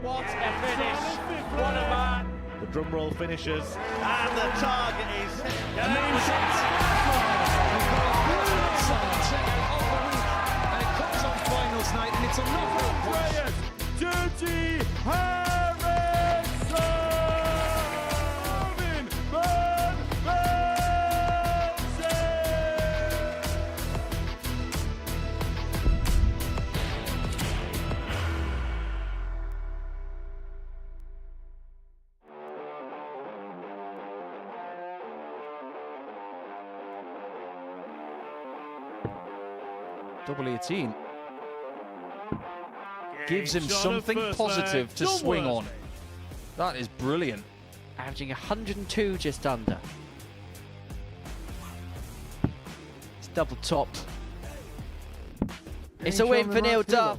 What a finish! What a man! The drum roll finishes, and the target is amazing. And it comes on finals night, and it's a knockout Andreas Dirty Harrison! Van Velzen! Double 18 gives him something positive to swing on. That is brilliant. Averaging 102 just under. It's double topped. It's a win for Neil Duff.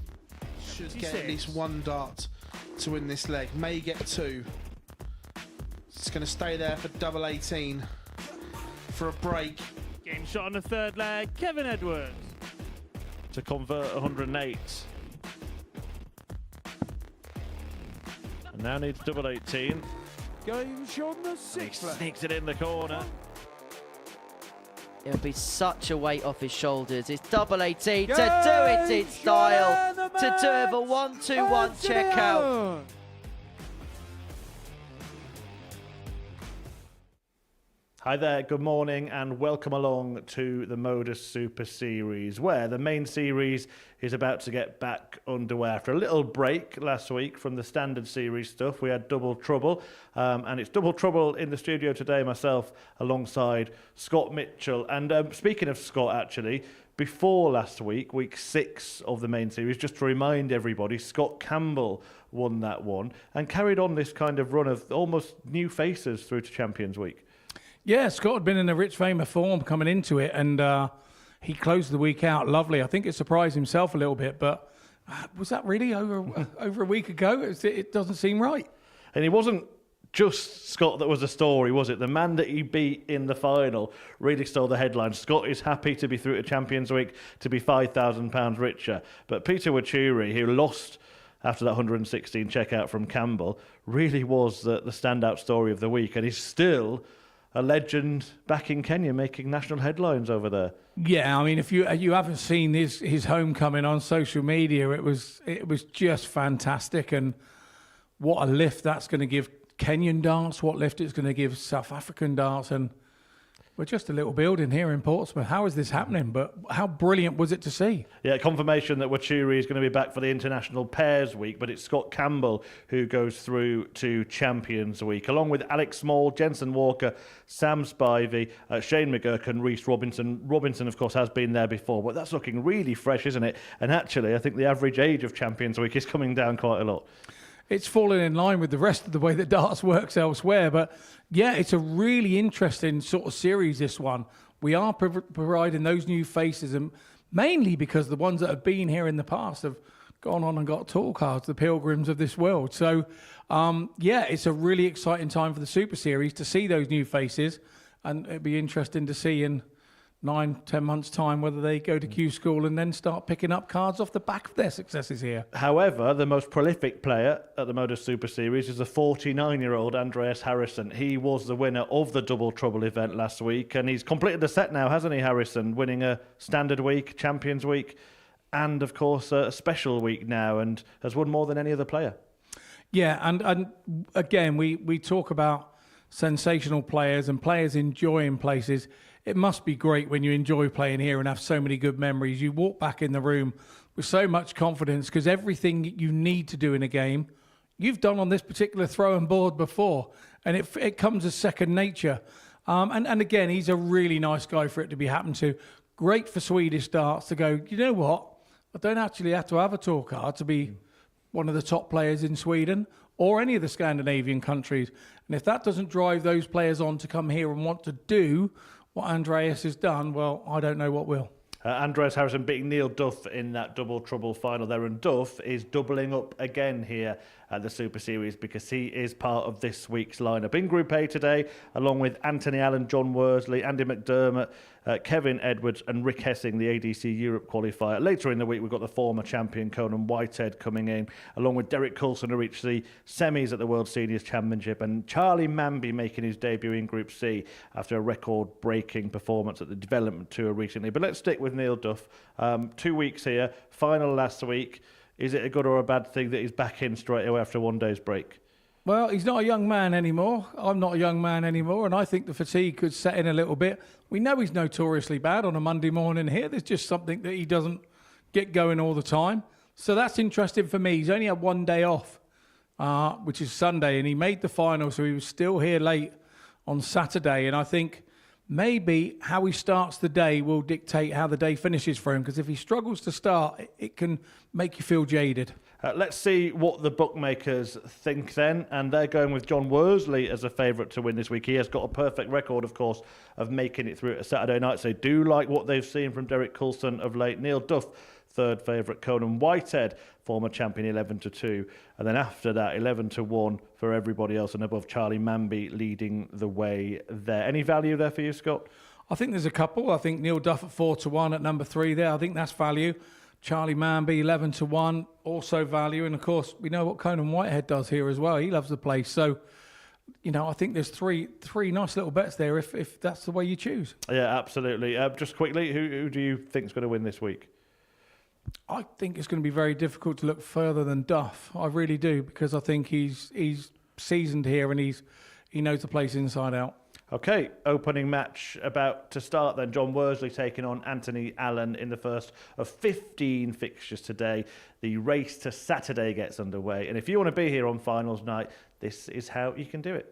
Should get at least one dart to win this leg. May get two. It's going to stay there for double 18 for a break. Game shot on the third leg, Kevin Edwards. to convert 108. And now needs double 18. Game shot on the sixth leg. Sneaks it in the corner. It'll be such a weight off his shoulders. It's double 18 to do it in style. To do it for 1-2-1 check out. Hi there, good morning and welcome along to the Modus Super Series, where the main series is about to get back underway. After a little break last week from the standard series stuff, we had double trouble, and it's double trouble in the studio today, myself alongside Scott Mitchell. And speaking of Scott, actually, before last week, week 6 of the main series, just to remind everybody, Scott Campbell won that one and carried on this kind of run of almost new faces through to Champions Week. Yeah, Scott had been in a rich vein of form coming into it, and he closed the week out lovely. I think it surprised himself a little bit, but was that really over a week ago? It doesn't seem right. And it wasn't just Scott that was a story, was it? The man that he beat in the final really stole the headlines. Scott is happy to be through to Champions Week, to be £5,000 richer. But Peter Wachuri, who lost after that 116 checkout from Campbell, really was the standout story of the week, and he's still a legend back in Kenya, making national headlines over there. Yeah, I mean, if you haven't seen his homecoming on social media, it was just fantastic, and what a lift that's going to give Kenyan dance, what lift it's going to give South African dance, and we're just a little building here in Portsmouth. How is this happening? But how brilliant was it to see? Yeah, confirmation that Wachuri is going to be back for the International Pairs Week, but it's Scott Campbell who goes through to Champions Week, along with Alex Small, Jensen Walker, Sam Spivey, Shane McGuire and Reece Robinson. Robinson, of course, has been there before, but that's looking really fresh, isn't it? And actually, I think the average age of Champions Week is coming down quite a lot. It's fallen in line with the rest of the way that darts works elsewhere. But yeah, it's a really interesting sort of series, this one. We are providing those new faces, and mainly because the ones that have been here in the past have gone on and got tour cards, the pilgrims of this world. So yeah, it's a really exciting time for the Super Series to see those new faces, and it'd be interesting to see in 9-10 months' time whether they go to Q School and then start picking up cards off the back of their successes here. However, the most prolific player at the Modus Super Series is the 49-year-old Andreas Harrison. He was the winner of the Double Trouble event last week, and he's completed the set now, hasn't he, Harrison? Winning a Standard Week, Champions Week, and, of course, a Special Week now, and has won more than any other player. Yeah, and again, we talk about sensational players and players enjoying places. It must be great when you enjoy playing here and have so many good memories. You walk back in the room with so much confidence because everything you need to do in a game, you've done on this particular throw and board before, and it comes as second nature. And again, he's a really nice guy for it to be happening to. Great for Swedish darts to go, you know what? I don't actually have to have a tour card to be one of the top players in Sweden or any of the Scandinavian countries. And if that doesn't drive those players on to come here and want to do what Andreas has done, well, I don't know what will. Andreas Harrison beating Neil Duff in that Double Trouble final there, and Duff is doubling up again here at the Super Series because he is part of this week's lineup. In Group A today, along with Anthony Allen, John Worsley, Andy McDermott, Kevin Edwards and Rick Hessing, the ADC Europe qualifier. Later in the week, we've got the former champion Conan Whitehead coming in, along with Derek Coulson, who reached the semis at the World Seniors Championship, and Charlie Manby making his debut in Group C after a record-breaking performance at the Development Tour recently. But let's stick with Neil Duff. 2 weeks here, final last week. Is it a good or a bad thing that he's back in straight away after 1 day's break? Well, he's not a young man anymore. I'm not a young man anymore, and I think the fatigue could set in a little bit. We know he's notoriously bad on a Monday morning here. There's just something that he doesn't get going all the time. So that's interesting for me. He's only had 1 day off, which is Sunday, and he made the final, so he was still here late on Saturday. And I think maybe how he starts the day will dictate how the day finishes for him, because if he struggles to start, it can make you feel jaded. Let's see what the bookmakers think then, and they're going with John Worsley as a favourite to win this week. He has got a perfect record, of course, of making it through a Saturday night, so they do like what they've seen from Derek Coulson of late. Neil Duff, third favourite. Conan Whitehead, former champion, 11-2, and then after that 11-1 for everybody else, and above Charlie Manby leading the way there. Any value there for you, Scott? I think there's a couple. I think Neil Duff at 4-1 at number 3 there. I think that's value. Charlie Manby 11-1, also value. And of course, we know what Conan Whitehead does here as well. He loves the place. So, you know, I think there's three nice little bets there if that's the way you choose. Yeah, absolutely. Just quickly, who do you think is going to win this week? I think it's going to be very difficult to look further than Duff. I really do, because I think he's seasoned here and he knows the place inside out. Okay, opening match about to start then. John Worsley taking on Anthony Allen in the first of 15 fixtures today. The race to Saturday gets underway. And if you want to be here on finals night, this is how you can do it.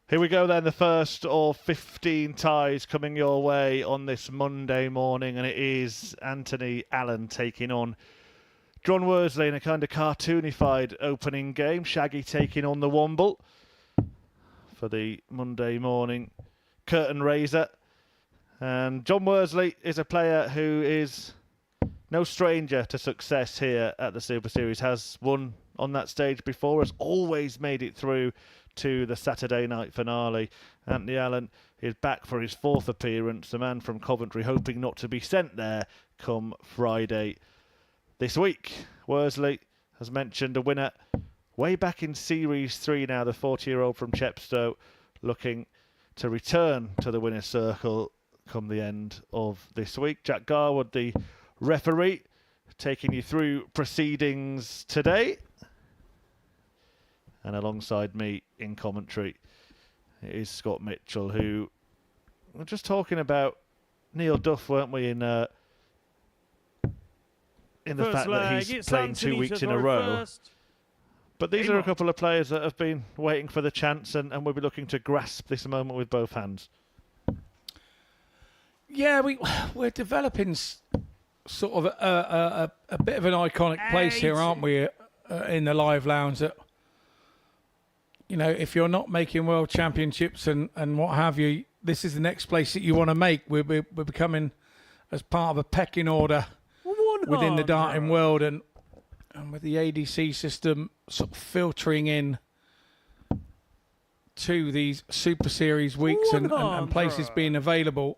Here we go then, the first of 15 ties coming your way on this Monday morning, and it is Anthony Allen taking on John Worsley in a kind of cartoonified opening game. Shaggy taking on the Womble for the Monday morning curtain raiser. And John Worsley is a player who is no stranger to success here at the Super Series, has won on that stage before, has always made it through to the Saturday night finale. Anthony Allen is back for his fourth appearance, the man from Coventry hoping not to be sent there come Friday this week. Worsley has mentioned a winner way back in Series 3 now, the 40-year-old from Chepstow, looking to return to the winner's circle come the end of this week. Jack Garwood, the referee, taking you through proceedings today. And alongside me in commentary is Scott Mitchell, who we're just talking about Neil Duff, weren't we, in the fact that he's playing 2 weeks in a row. But these are a couple of players that have been waiting for the chance and will be looking to grasp this moment with both hands. Yeah, we're developing sort of a bit of an iconic place here, aren't we? In the live lounge, that if you're not making world championships and what have you, this is the next place that you want to make. We're becoming as part of a pecking order within the darting world, and with the ADC system sort of filtering in to these Super Series weeks and places being available,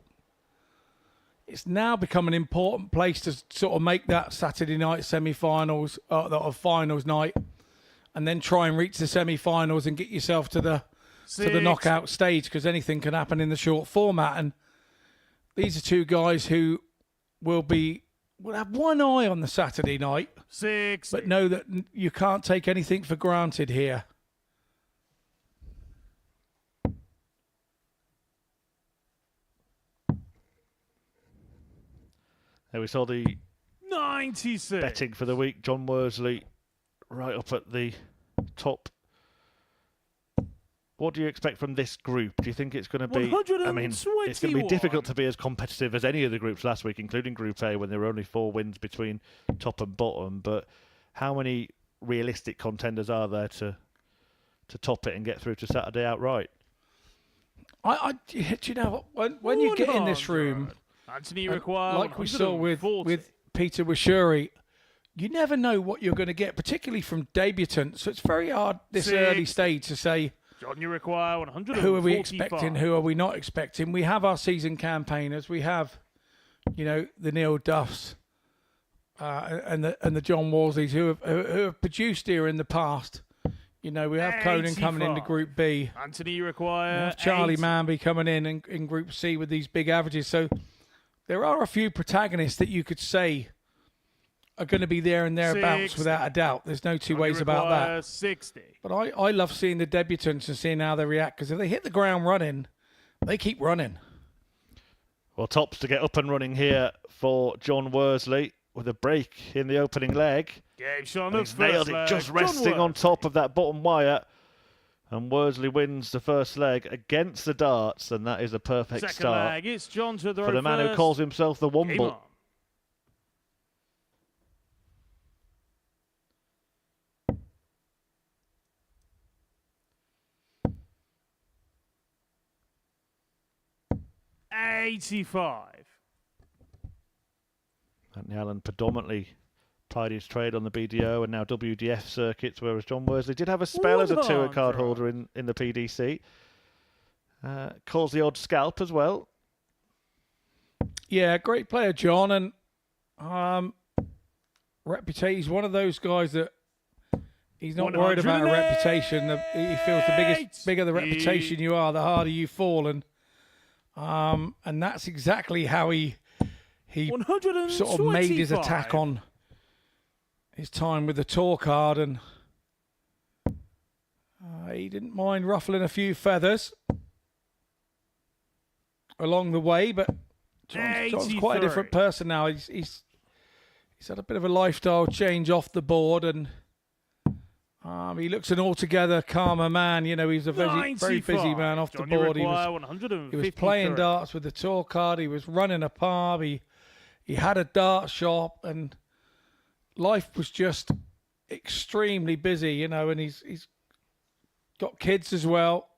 it's now become an important place to sort of make that Saturday night semi-finals, or finals night, and then try and reach the semi-finals and get yourself to the knockout stage, because anything can happen in the short format. And these are two guys who will have one eye on the Saturday night, but know that you can't take anything for granted here. There we saw the 96 betting for the week. John Worsley right up at the top. What do you expect from this group? Do you think it's going to be... I mean, it's going to be difficult to be as competitive as any of the groups last week, including Group A, when there were only 4 wins between top and bottom. But how many realistic contenders are there to top it and get through to Saturday outright? Do you know what? When you get in this room... Anthony McGuire, like we saw with Peter Washuri, you never know what you're going to get, particularly from debutants. So it's very hard this early stage to say who are we expecting, who are we not expecting. We have our season campaigners, we have, the Neil Duffs and the John Worsleys who have produced here in the past. We have Conan coming into Group B. Anthony McGuire, we have Charlie Manby coming in Group C with these big averages. So there are a few protagonists that you could say are going to be there and thereabouts without a doubt. There's no two ways about that. 60. But I love seeing the debutants and seeing how they react, because if they hit the ground running, they keep running. Well, tops to get up and running here for John Worsley with a break in the opening leg. He's nailed it, just resting on top of that bottom wire. And Worsley wins the first leg against the darts, and that is a perfect Second start leg, it's John to throw for the man who calls himself the Womble. 85. Anthony Allen predominantly plied his trade on the BDO and now WDF circuits, whereas John Worsley did have a spell as a tour card holder in the PDC. Calls the odd scalp as well. Yeah, great player, John, and he's one of those guys that he's not worried about a reputation. He feels the bigger the reputation you are, the harder you fall, and that's exactly how he sort of made his attack on his time with the tour card, and he didn't mind ruffling a few feathers along the way, but John's quite a different person now. He's had a bit of a lifestyle change off the board, and he looks an altogether calmer man. He's a very busy man off the board. He was playing darts with the tour card. He was running a pub. He had a dart shop, and life was just extremely busy, and he's got kids as well.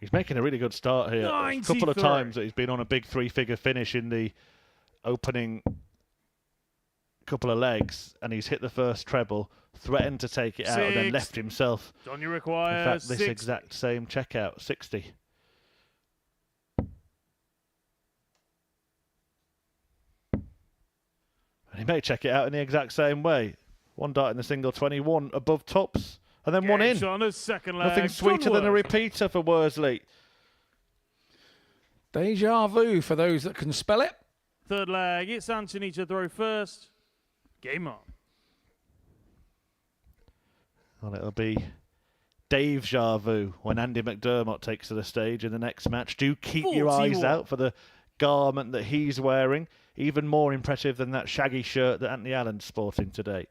He's making a really good start here. A couple of times that he's been on a big 3-figure finish in the opening couple of legs, and he's hit the first treble, threatened to take it out, and then left himself. Don't you require in fact, this exact same checkout, 60. And he may check it out in the exact same way. One dart in the single 21 above tops, and then one in. On his second leg. Nothing sweeter than a repeater for Worsley. Deja vu for those that can spell it. Third leg, it's Anthony to throw first. Game on. Well, it'll be deja vu when Andy McDermott takes to the stage in the next match. Do keep your eyes out for the garment that he's wearing. Even more impressive than that shaggy shirt that Anthony Allen's sporting today.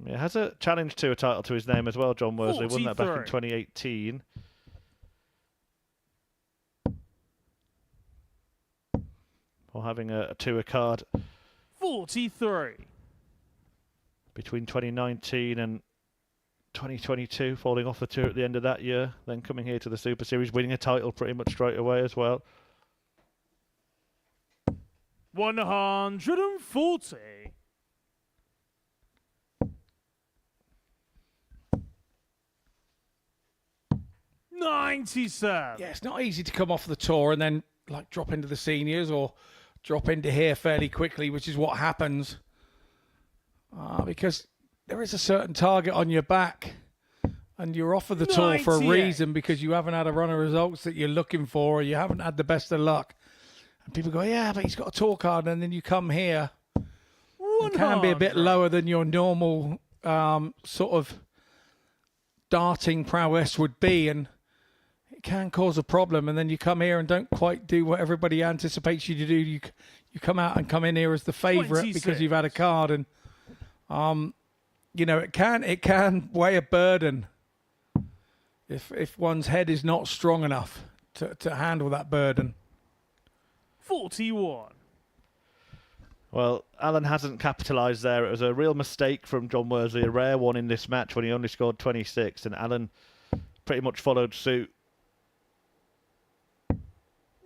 It has a challenge to a title to his name as well, John Worsley. Won that back in 43. 2018. Or having a tour card 43. between 2019 and 2022, falling off the tour at the end of that year, then coming here to the Super Series, winning a title pretty much straight away as well. 140. $97. Yeah, it's not easy to come off the tour and then like drop into the seniors or drop into here fairly quickly, which is what happens. Because there is a certain target on your back and you're off of the tour for a 98. reason, because you haven't had a run of results that you're looking for, or you haven't had the best of luck. And people go, yeah, but he's got a tour card, and then you come here. It can be a bit 100. lower than your normal sort of darting prowess would be, and it can cause a problem. And then you come here and don't quite do what everybody anticipates you to do. You come out and come in here as the favourite 26. because you've had a card, and you know, it can weigh a burden if one's head is not strong enough to handle that burden. 41. Well, Alan hasn't capitalised there. It was a real mistake from John Worsley, a rare one in this match when he only scored 26, and Alan pretty much followed suit.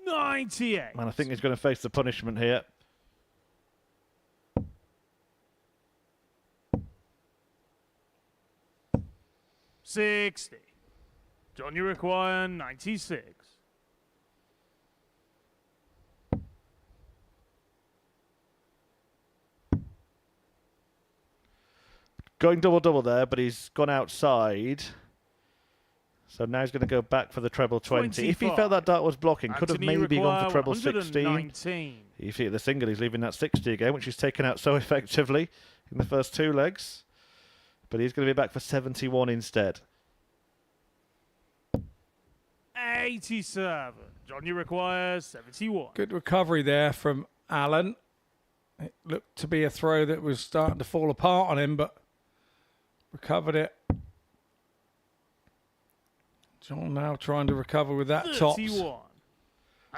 98. And I think he's going to face the punishment here. $60. John, you require 96. Going double-double there, but he's gone outside. So now he's going to go back for the treble 20. If he felt that dart was blocking, could have Anthony maybe gone require for treble 16. 119. You see at the single, he's leaving that 60 again, which he's taken out so effectively in the first two legs. But he's going to be back for 71 instead. 87. John, you require 71. Good recovery there from Alan. It looked to be a throw that was starting to fall apart on him, but recovered it. John now trying to recover with that tops. 31.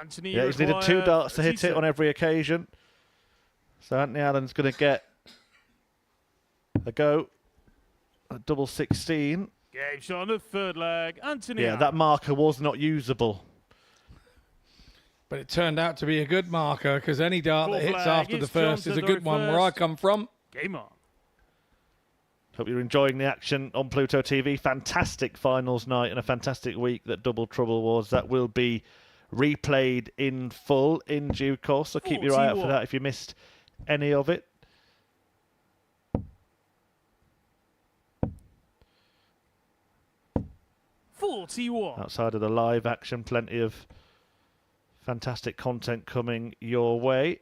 Anthony, Yeah, he's needed two darts to hit it on every occasion. So Anthony Allen's going to get a go at double 16. Game shot on the third leg. Anthony. Yeah, that marker was not usable. But it turned out to be a good marker, because any dart that Full hits flag, after the it's first John is a to good throw one. Where I first. come from, Game on. Hope you're enjoying the action on Pluto TV. Fantastic finals night and a fantastic week that Double Trouble was. That will be replayed in full in due course, so keep your eye out for 41. that if you missed any of it. Outside of the live action, plenty of fantastic content coming your way.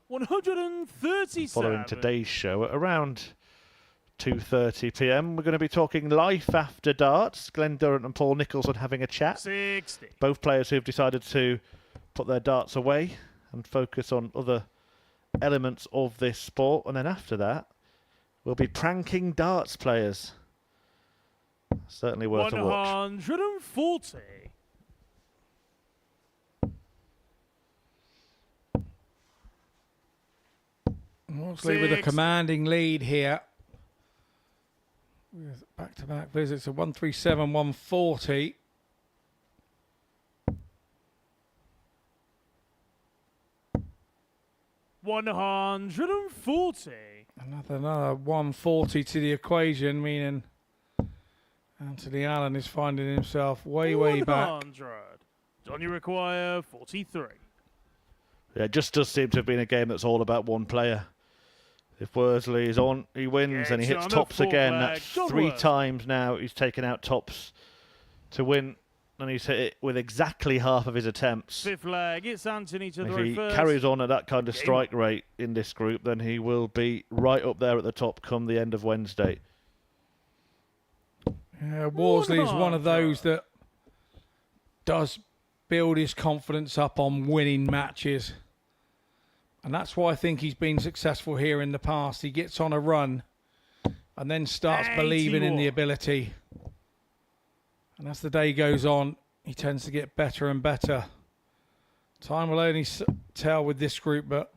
$137. Following today's show at around 2:30 p.m. we're going to be talking life after darts. Glenn Durrant and Paul Nicholson having a chat. 60. Both players who've decided to put their darts away and focus on other elements of this sport. And then after that, we'll be pranking darts players. Certainly worth a watch. 140. Worsley with a 60. commanding lead here. With back-to-back visits of 137, 140. $140. Another 140 to the equation, meaning Anthony Allen is finding himself way back. 100. John, you require 43. Yeah, it just does seem to have been a game that's all about one player. If Worsley is on, he wins, Yeah, and he hits John, tops full again. flag. That's John 3 Worsley. times now he's taken out tops to win, and he's hit it with exactly half of his attempts. Fifth leg. It's Anthony to If throw he first. carries on at that kind of Game strike rate in this group, then he will be right up there at the top come the end of Wednesday. Yeah, Worsley is one of those that does build his confidence up on winning matches. And that's why I think he's been successful here in the past. He gets on a run and then starts believing in the ability. And as the day goes on, he tends to get better and better. Time will only tell with this group, but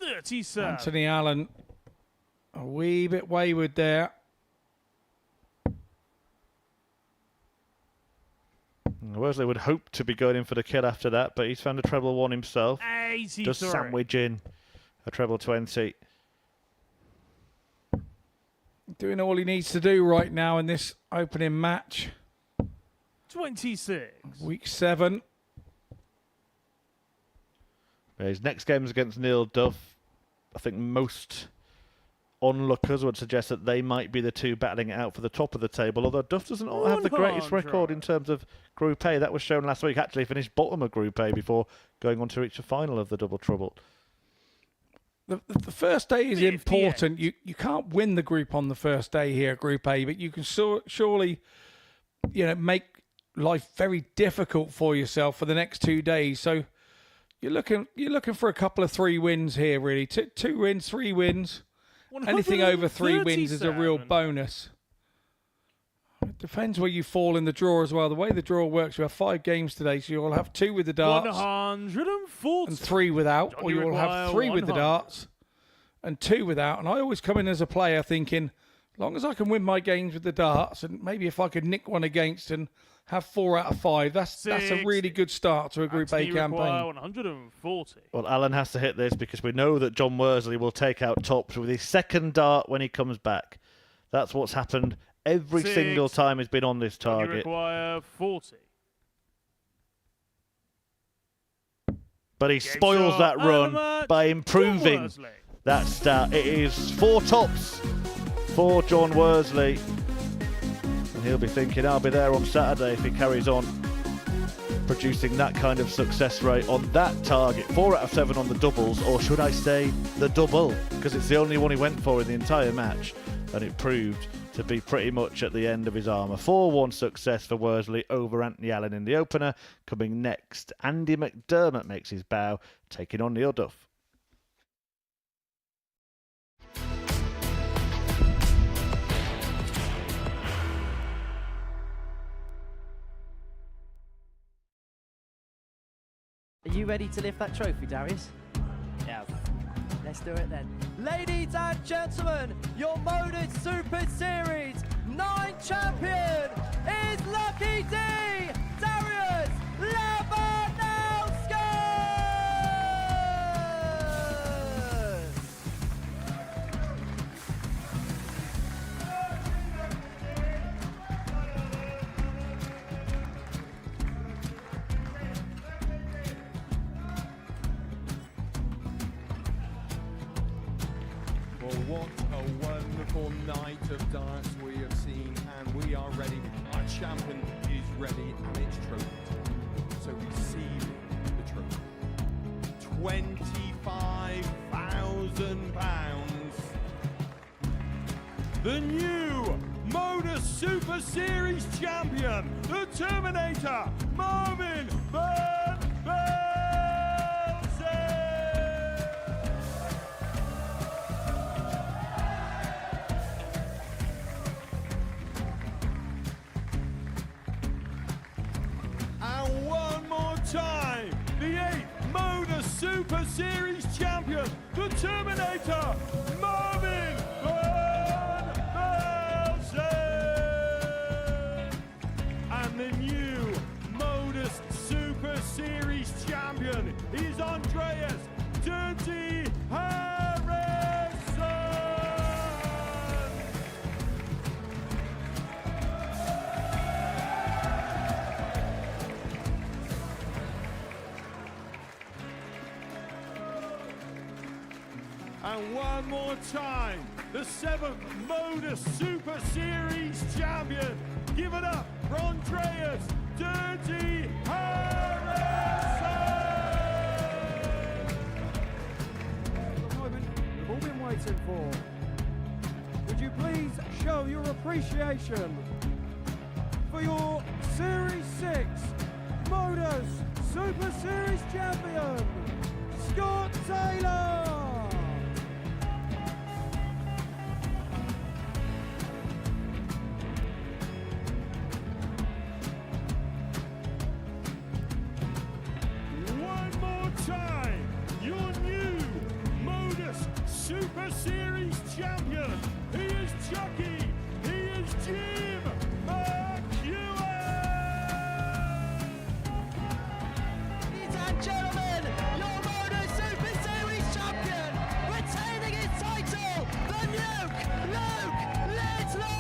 37. Anthony Allen, a wee bit wayward there. Worsley would hope to be going in for the kill after that, but he's found a treble 1 himself. 83. Does sandwich in a treble 20. Doing all he needs to do right now in this opening match. 26. Week 7. His next game is against Neil Duff. I think most onlookers would suggest that they might be the two battling it out for the top of the table, although Duff doesn't have the greatest record in terms of Group A. That was shown last week. Actually finished bottom of Group A before going on to reach the final of the Double Trouble. The first day is important. You can't win the group on the first day here at Group A, but you can surely, make life very difficult for yourself for the next 2 days. So you're looking for a couple of 3 wins here, really. 2 wins, 3 wins. Anything over 3 wins is a real bonus. It depends where you fall in the draw as well. The way the draw works, you have 5 games today, so you'll have 2 with the darts 140. and 3 without, or you'll have 3 with the darts and 2 without. And I always come in as a player thinking, as long as I can win my games with the darts, and maybe if I could nick one against and have 4 out of 5, that's a really good start to a Group A campaign. 140. Well, Alan has to hit this because we know that John Worsley will take out tops with his second dart when he comes back. That's what's happened every single time he's been on this target. McGuire 40. But he spoils that run by improving that stat. It is 4 tops for John Worsley. And he'll be thinking, I'll be there on Saturday if he carries on producing that kind of success rate on that target. 4 out of 7 on the doubles, or should I say the double, because it's the only one he went for in the entire match, and it proved to be pretty much at the end of his armour. 4-1 success for Worsley over Anthony Allen in the opener. Coming next, Andy McDermott makes his bow, taking on Neil Duff. Are you ready to lift that trophy, Darius? Yeah. Let's do it then. Ladies and gentlemen, your Modus Super Series 9 champion is Lucky D, Darius Labanowski! Well, what a wonderful night of darts we have seen, and we are ready. Our champion is ready, and it's trophy time. So receive the trophy. £25,000. The new Modus Super Series champion, the Terminator, Marvin Van Velzen. And one more time, the 8th Modus Super Series champion, the Terminator, Marvin Van Velzen. And the new Modus Super Series champion is Andreas Dirty Harrison. And one more time, the 7th Modus Super Series champion. Give it up for Andreas Dirty Harrison! The moment we've all been waiting for. Would you please show your appreciation for your Series 6 Modus Super Series champion, Scott Taylor. One more time, your new Modus Super Series champion. He is Chucky. He is Jim McGuire. Ladies and gentlemen, your Modus Super Series champion, retaining his title, the Luke Lidlow!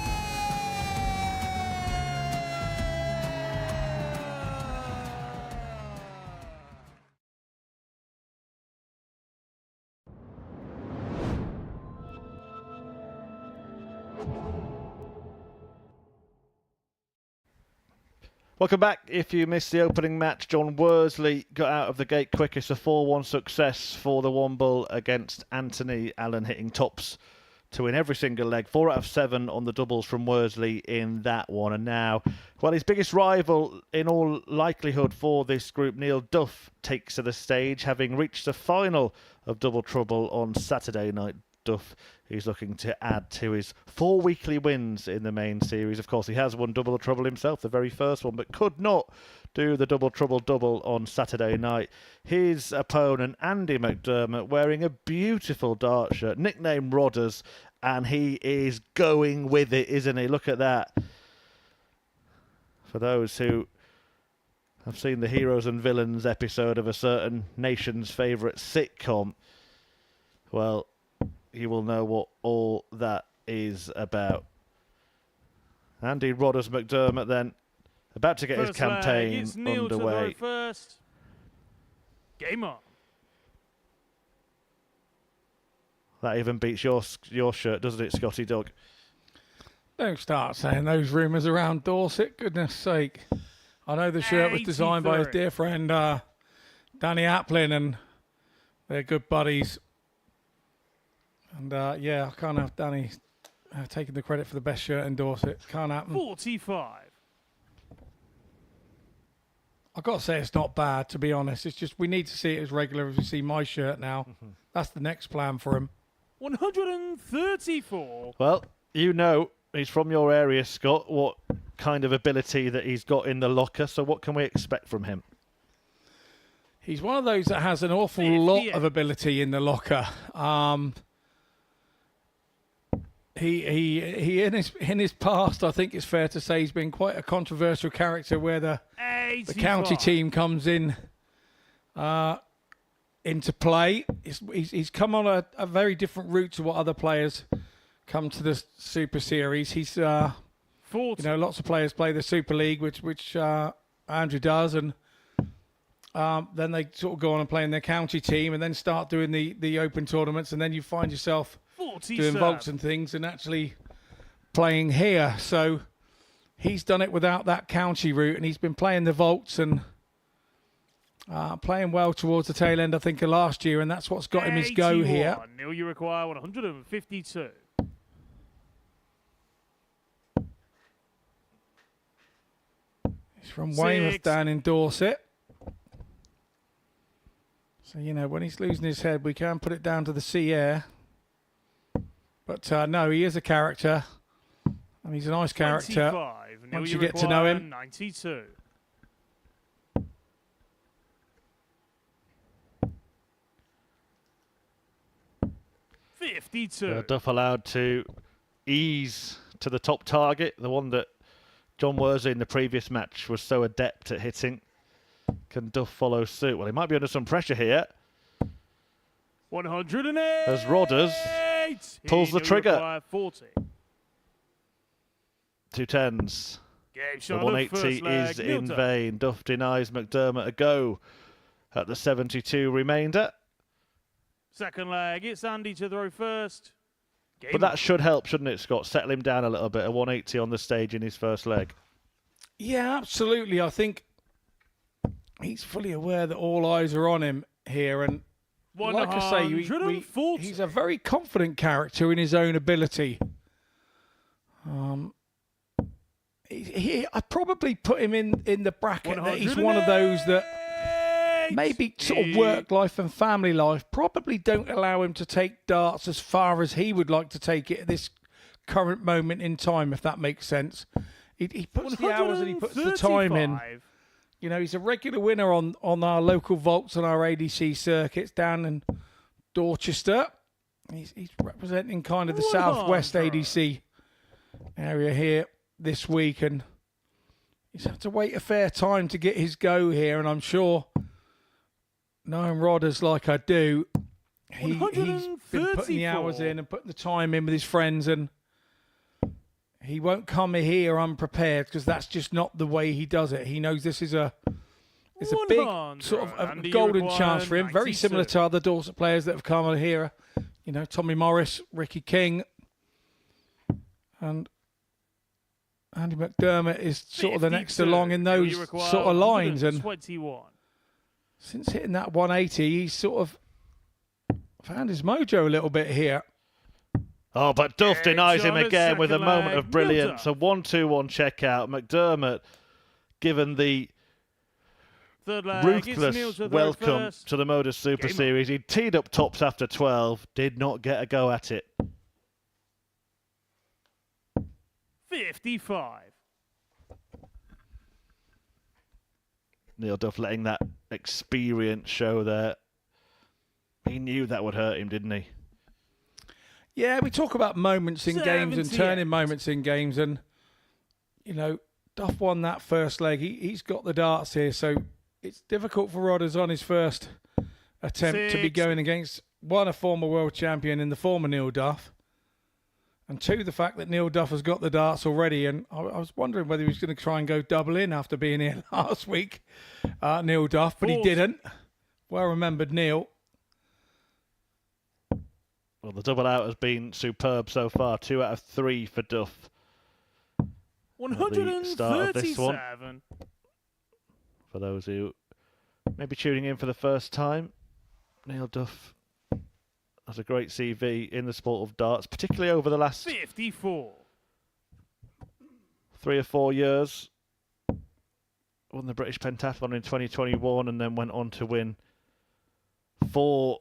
Welcome back. If you missed the opening match, John Worsley got out of the gate quickest, a 4-1 success for the Womble against Anthony Allen, hitting tops to win every single leg. 4 out of 7 on the doubles from Worsley in that one. And now, well, his biggest rival in all likelihood for this group, Neil Duff, takes to the stage, having reached the final of Double Trouble on Saturday night. Duff, he's looking to add to his 4 weekly wins in the main series. Of course, he has won Double Trouble himself, the very first one, but could not do the Double Trouble double on Saturday night. His opponent, Andy McDermott, wearing a beautiful dart shirt, nicknamed Rodders, and he is going with it, isn't he? Look at that. For those who have seen the Heroes and Villains episode of a certain nation's favourite sitcom, well, you will know what all that is about. Andy Rodders McDermott then, about to get First his campaign leg, it's Neil to underway. throw first. Game on. That even beats your shirt, doesn't it, Scotty Dog? Don't start saying those rumours around Dorset, goodness sake. I know the shirt was designed by his 83. dear friend Danny Applin, and they're good buddies. And yeah, I can't have Danny taking the credit for the best shirt in Dorset. Can't happen. 45. I've got to say it's not bad, to be honest. It's just we need to see it as regular as we see my shirt now. That's the next plan for him. 134. Well, you know, he's from your area, Scott, what kind of ability that he's got in the locker, so what can we expect from him? He's one of those that has an awful lot of ability in the locker. He in his past, I think it's fair to say, he's been quite a controversial character where the county team comes in into play. He's come on a very different route to what other players come to the Super Series. He's 40. you know, lots of players play the Super League, which Andrew does, and then they sort of go on and play in their county team, and then start doing the open tournaments, and then you find yourself 47. doing vaults and things and actually playing here. So he's done it without that county route, and he's been playing the vaults and playing well towards the tail end, I think, of last year, and that's what's got him his go here. Neil, you require 152. He's from Weymouth 6. down in Dorset. So, you know, when he's losing his head, we can put it down to the sea air. But no, he is a character. And he's a nice character 25. Neil, once you get to know him. 92. Duff allowed to ease to the top target, the one that John Worsley in the previous match was so adept at hitting. Can Duff follow suit? Well, he might be under some pressure here. 108. As Rodders pulls the trigger. 40. 2 10s. Game The shot. 180 is in vain. Duff denies McDermott a go at the 72 remainder. Second leg. It's Andy to throw first. Game But that should help, shouldn't it, Scott? Settle him down a little bit. A 180 on the stage in his first leg. Yeah, absolutely. I think he's fully aware that all eyes are on him here. And like I say, he's a very confident character in his own ability. I'd probably put him in the bracket that he's one of those that maybe sort of work life and family life probably don't allow him to take darts as far as he would like to take it at this current moment in time, if that makes sense. He puts the hours and he puts the time in. You know, he's a regular winner on our local vaults and our ADC circuits down in Dorchester. He's representing kind of the southwest ADC area here this week, and he's had to wait a fair time to get his go here, and I'm sure, knowing Rodders like I do, he's been putting the hours in and putting the time in with his friends, and he won't come here unprepared because that's just not the way he does it. He knows this is a big sort of a golden chance for him, very similar to other Dorset players that have come on here. You know, Tommy Morris, Ricky King, and Andy McDermott is sort of the next along in those sort of lines. And since hitting that 180, he's sort of found his mojo a little bit here. Oh, but Duff denies him again with a moment of brilliance. A 1-2-1 checkout. McDermott, given the ruthless welcome to the Modus Super Series. He teed up tops after 12, did not get a go at it. 55. Neil Duff letting that experience show there. He knew that would hurt him, didn't he? Yeah, we talk about moments in games and turning moments in games, and you know, Duff won that first leg. He's got the darts here, so it's difficult for Rodders on his first attempt to be going against, one, a former world champion in the former Neil Duff, and two, the fact that Neil Duff has got the darts already. And I was wondering whether he was going to try and go double in after being here last week, Neil Duff, but he didn't. Well remembered, Neil. Well, the double out has been superb so far. 2 out of 3 for Duff. 137. Start of this one. For those who may be tuning in for the first time, Neil Duff has a great CV in the sport of darts, particularly over the last 54. 3 or 4 years. Won the British Pentathlon in 2021 and then went on to win 4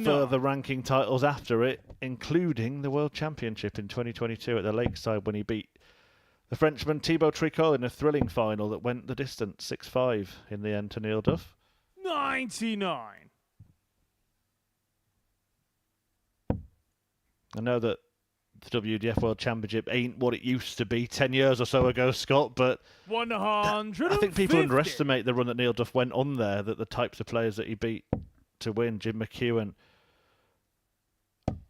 further ranking titles after it, including the World Championship in 2022 at the Lakeside when he beat the Frenchman Thibaut Tricot in a thrilling final that went the distance, 6-5 in the end to Neil Duff. 99. I know that the WDF World Championship ain't what it used to be 10 years or so ago, Scott, but 100. I think people underestimate the run that Neil Duff went on there, that the types of players that he beat to win, Jim McEwen,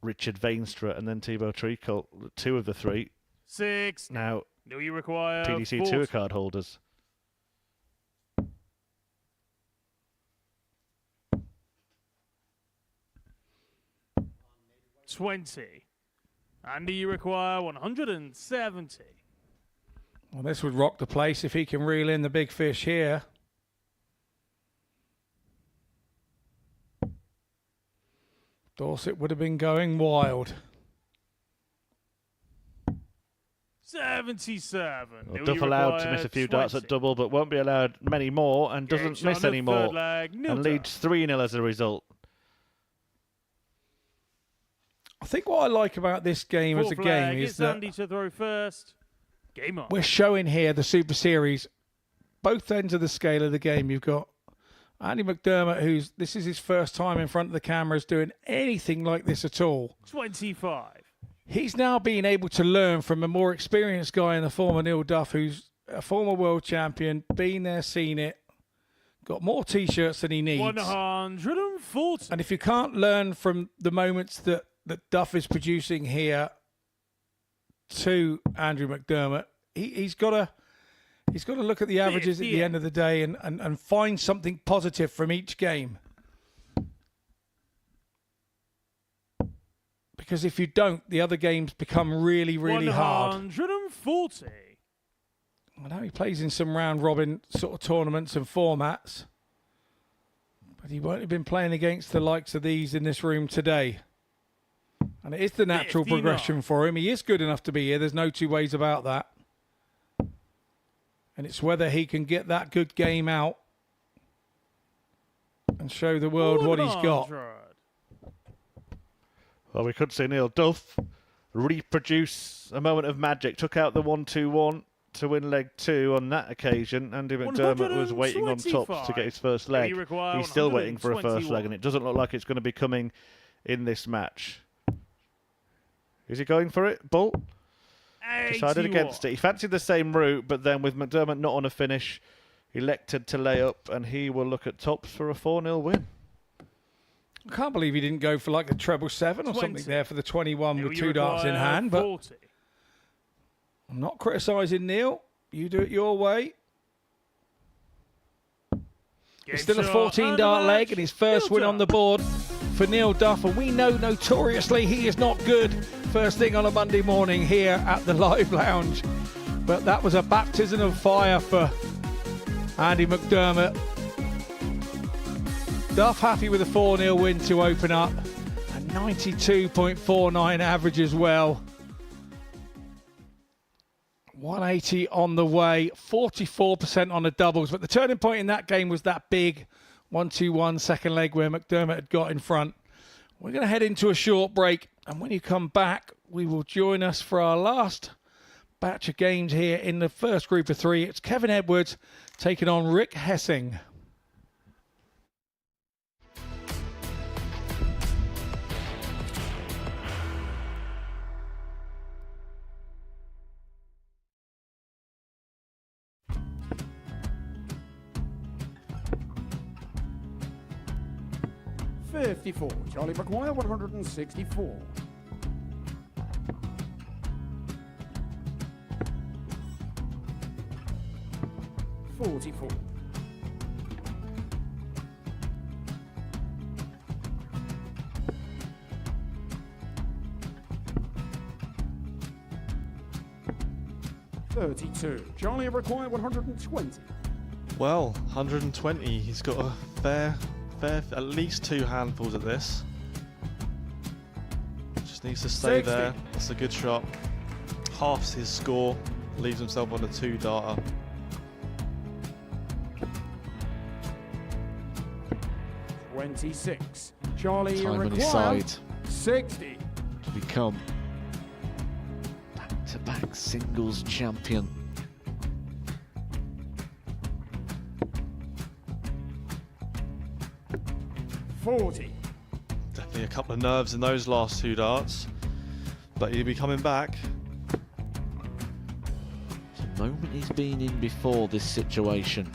Richard Vainstra, and then Thibaut Tricot, 2 of the 3. 6. Now, do you require PDC Tour card holders. $20. And do you require 170? Well, this would rock the place if he can reel in the big fish here. Dorset would have been going wild. 77. Well, Duff allowed to miss a few darts at double, but won't be allowed many more and doesn't miss any more. And leads 3-0 as a result. I think what I like about this game as a game is that Andy to throw first. Game on. We're showing here the Super Series, both ends of the scale of the game. You've got Andy McDermott, this is his first time in front of the cameras doing anything like this at all. 25. He's now being able to learn from a more experienced guy in the former Neil Duff, who's a former world champion, been there, seen it, got more T-shirts than he needs. 140. And if you can't learn from the moments that Duff is producing here to Andrew McDermott, he's got to look at the averages at the end of the day and find something positive from each game. Because if you don't, the other games become really, really hard. 140. I know he plays in some round robin sort of tournaments and formats, but he won't have been playing against the likes of these in this room today. And it is the natural progression for him. He is good enough to be here. There's no two ways about that. And it's whether he can get that good game out and show the world what he's got. Well, we could see Neil Duff reproduce a moment of magic. Took out the 1-2-1 to win leg 2 on that occasion. Andy McDermott was waiting on tops to get his first leg. He's still waiting for a first leg, and it doesn't look like it's going to be coming in this match. Is he going for it? Bull? Decided against it. He fancied the same route, but then with McDermott not on a finish, elected to lay up, and he will look at tops for a 4-0 win. I can't believe he didn't go for like a treble 7 or something there for the 21 with 2 darts in hand. But 40. I'm not criticising Neil. You do it your way. It's still a 14-dart leg and his first win on the board for Neil Duff. And we know notoriously he is not good first thing on a Monday morning here at the Live Lounge. But that was a baptism of fire for Andy McDermott. Duff happy with a 4-0 win to open up. A 92.49 average as well. 180 on the way, 44% on the doubles. But the turning point in that game was that big 1-2-1 second leg where McDermott had got in front. We're going to head into a short break. And when you come back, we will join us for our last batch of games here in the first group of 3. It's Kevin Edwards taking on Rick Hessing. $54. Charlie McGuire, 164. $44. $32. Charlie required 120. Well, 120. He's got a fair, at least 2 handfuls at this. Just needs to stay 60. there. That's a good shot. Halves his score. Leaves himself on a 2-darter. $26. Charlie Time on his required side 60. to become back-to-back singles champion. $40. Definitely a couple of nerves in those last 2 darts. But he'll be coming back. It's a moment he's been in before this situation.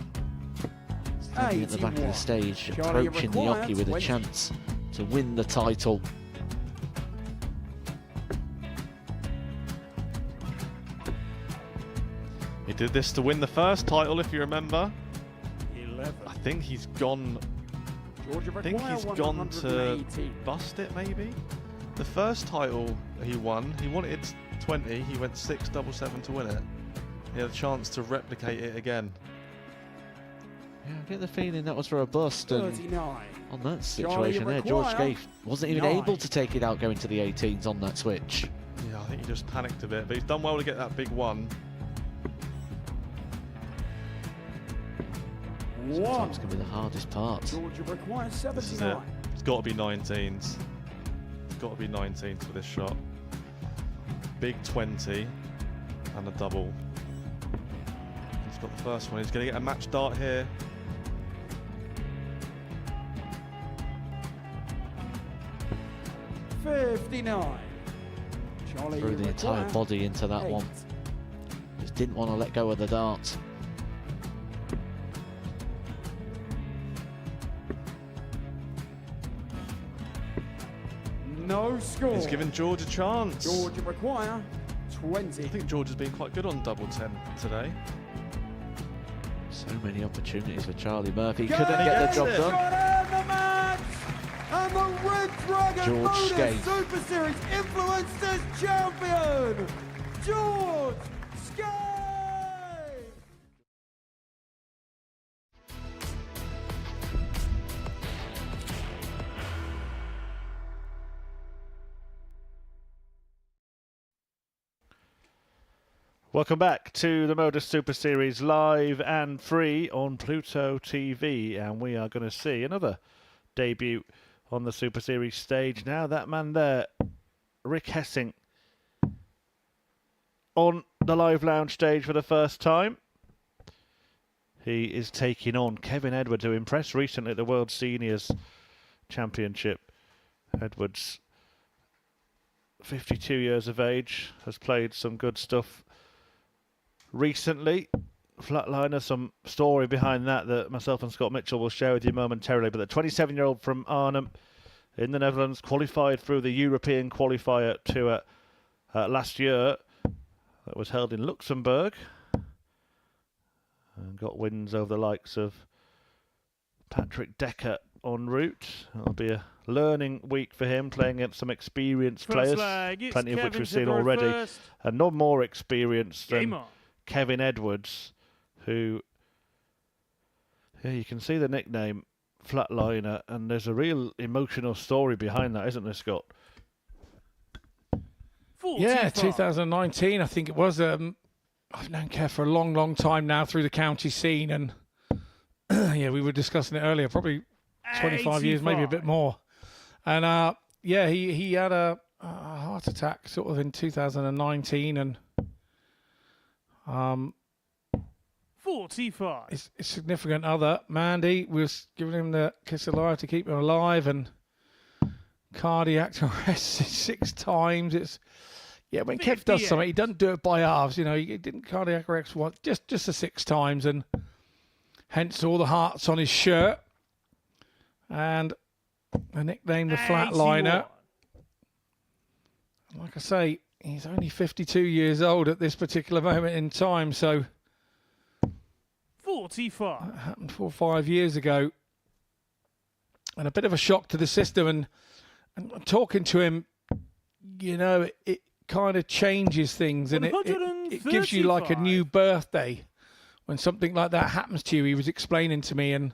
Standing at the back of the stage, Charlie approaching the required hockey with a 20. chance to win the title. He did this to win the first title, if you remember. 11. I think he's gone. Georgia I think he's gone to 180. bust it, maybe. The first title he won, he wanted 20. He went 6 7-7 to win it. He had a chance to replicate it again. Yeah, I get the feeling that was for a bust. And 39. on that situation there, George Scaife wasn't even able to take it out going to the 18s on that switch. Yeah, I think he just panicked a bit, but he's done well to get that big one. Sometimes can be the hardest part. Georgia requires This is it. 79. It's got to be 19s. It's got to be 19s for this shot. Big 20 and a double. He's got the first one. He's going to get a match dart here. $59. Charlie Threw the entire required body into that 8. one. Just didn't want to let go of the dart. No score. He's given George a chance. Georgia require 20. I think George has been quite good on double 10 today. So many opportunities for Charlie Murphy. Go Couldn't get the job Got done. in the match! And the Red Dragon George Modus Scaife. Super Series Influencers Champion, George Scaife! Welcome back to the Modus Super Series live and free on Pluto TV, and we are going to see another debut on the Super Series stage. Now that man there, Rick Hessing, on the Live Lounge stage for the first time. He is taking on Kevin Edwards, who impressed recently at the World Seniors Championship. Edwards, 52 years of age, has played some good stuff recently. Flatliner, some story behind that myself and Scott Mitchell will share with you momentarily. But the 27-year-old from Arnhem in the Netherlands qualified through the European qualifier tour last year. That was held in Luxembourg. And got wins over the likes of Patrick Decker en route. It'll be a learning week for him, playing against some experienced players, plenty of which we've seen already. And none more experienced than Kevin Edwards, who, yeah, you can see the nickname Flatliner, and there's a real emotional story behind that, isn't there, Scott? Yeah, 2019, I think it was. I've known Kev for a long, long time now through the county scene, and yeah, we were discussing it earlier, probably 25 years, maybe a bit more. And yeah, he had a heart attack sort of in 2019, and 45. His significant other, Mandy, was giving him the kiss of life to keep him alive, and cardiac arrest 6 times. It's, yeah, when Kev does something, he doesn't do it by halves. You know, he didn't cardiac arrest once, just the 6 times, and hence all the hearts on his shirt, and the nickname the Flatliner. Like I say, he's only 52 years old at this particular moment in time, so 45. That happened 4 or 5 years ago, and a bit of a shock to the system. And talking to him, you know, it kind of changes things, and it gives you like a new birthday when something like that happens to you. He was explaining to me, and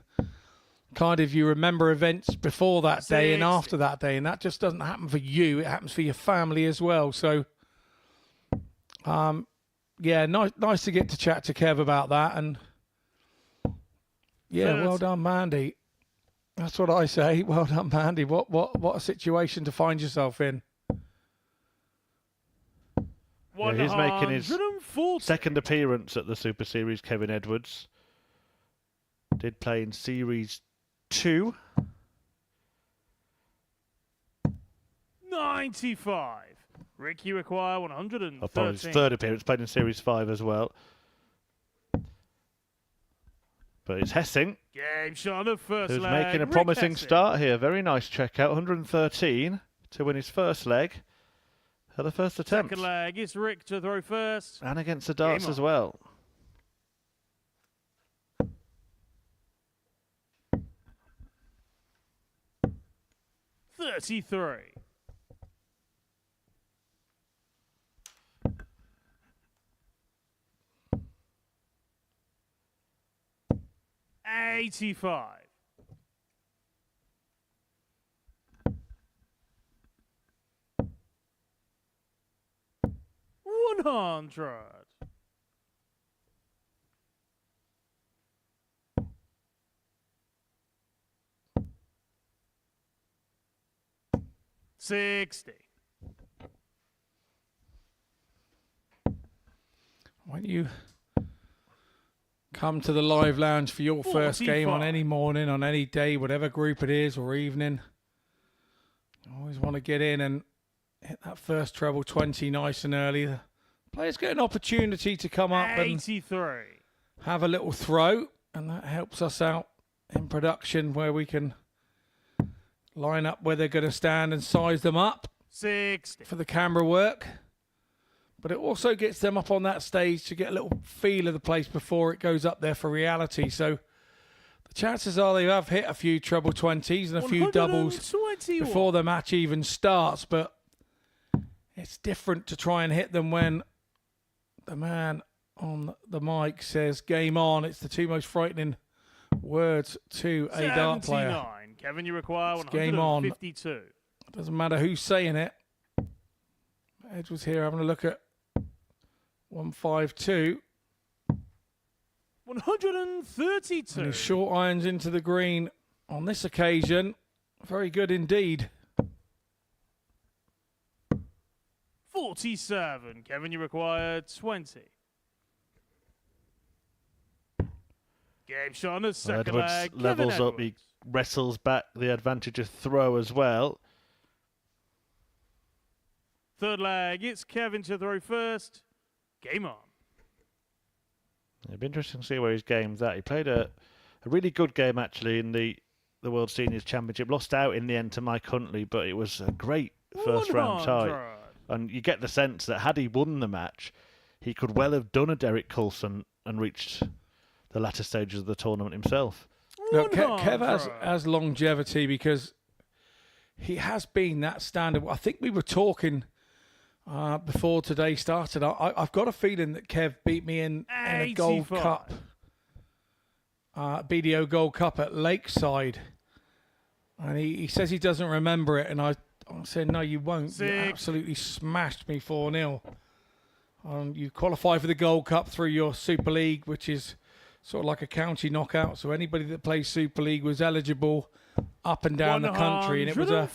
kind of you remember events before that day and after that day, and that just doesn't happen for you, it happens for your family as well. So yeah, nice to get to chat to Kev about that. And yeah, well done, Mandy. That's what I say. Well done, Mandy. What a situation to find yourself in. Yeah, he's making his second appearance at the Super Series, Kevin Edwards. Did play in Series 2. 95. Ricky McGuire, 113. Upon his third appearance, played in Series 5 as well. But it's Hessing, Game shot on the first who's leg. making a promising start here. Very nice checkout. 113 to win his first leg at the first attempt. Second leg, it's Rick to throw first. And against the darts as well. $33. 85. 100. 60. When you come to the Live Lounge for your first game on any morning, on any day, whatever group it is or evening, you always want to get in and hit that first treble 20 nice and early. The players get an opportunity to come up 83. And have a little throw, and that helps us out in production where we can line up where they're going to stand and size them up 60. for the camera work. But it also gets them up on that stage to get a little feel of the place before it goes up there for reality. So the chances are they have hit a few treble 20s and a few doubles before the match even starts. But it's different to try and hit them when the man on the mic says game on. It's the two most frightening words to a dart player. Kevin, you require 152. Game on. Doesn't matter who's saying it. Edge was here having a look at 152. 132. And his short irons into the green on this occasion. Very good indeed. 47. Kevin, you require 20. Game shot on the second Edwards leg. Kevin levels up. Edwards. He wrestles back the advantage of throw as well. Third leg, it's Kevin to throw first. Game on. It'd be interesting to see where his game's at. He played a really good game, actually, in the World Seniors Championship. Lost out in the end to Mike Huntley, but it was a great first-round tie. And you get the sense that had he won the match, he could well have done a Derek Coulson and reached the latter stages of the tournament himself. Look, Kev has longevity because he has been that standard. I think we were talking before today started. I've got a feeling that Kev beat me in a Gold Cup, BDO Gold Cup at Lakeside. And he says he doesn't remember it. And I said, no, you won't. You absolutely smashed me 4-0. You qualify for the Gold Cup through your Super League, which is sort of like a county knockout. So anybody that plays Super League was eligible up and down the country. And it was a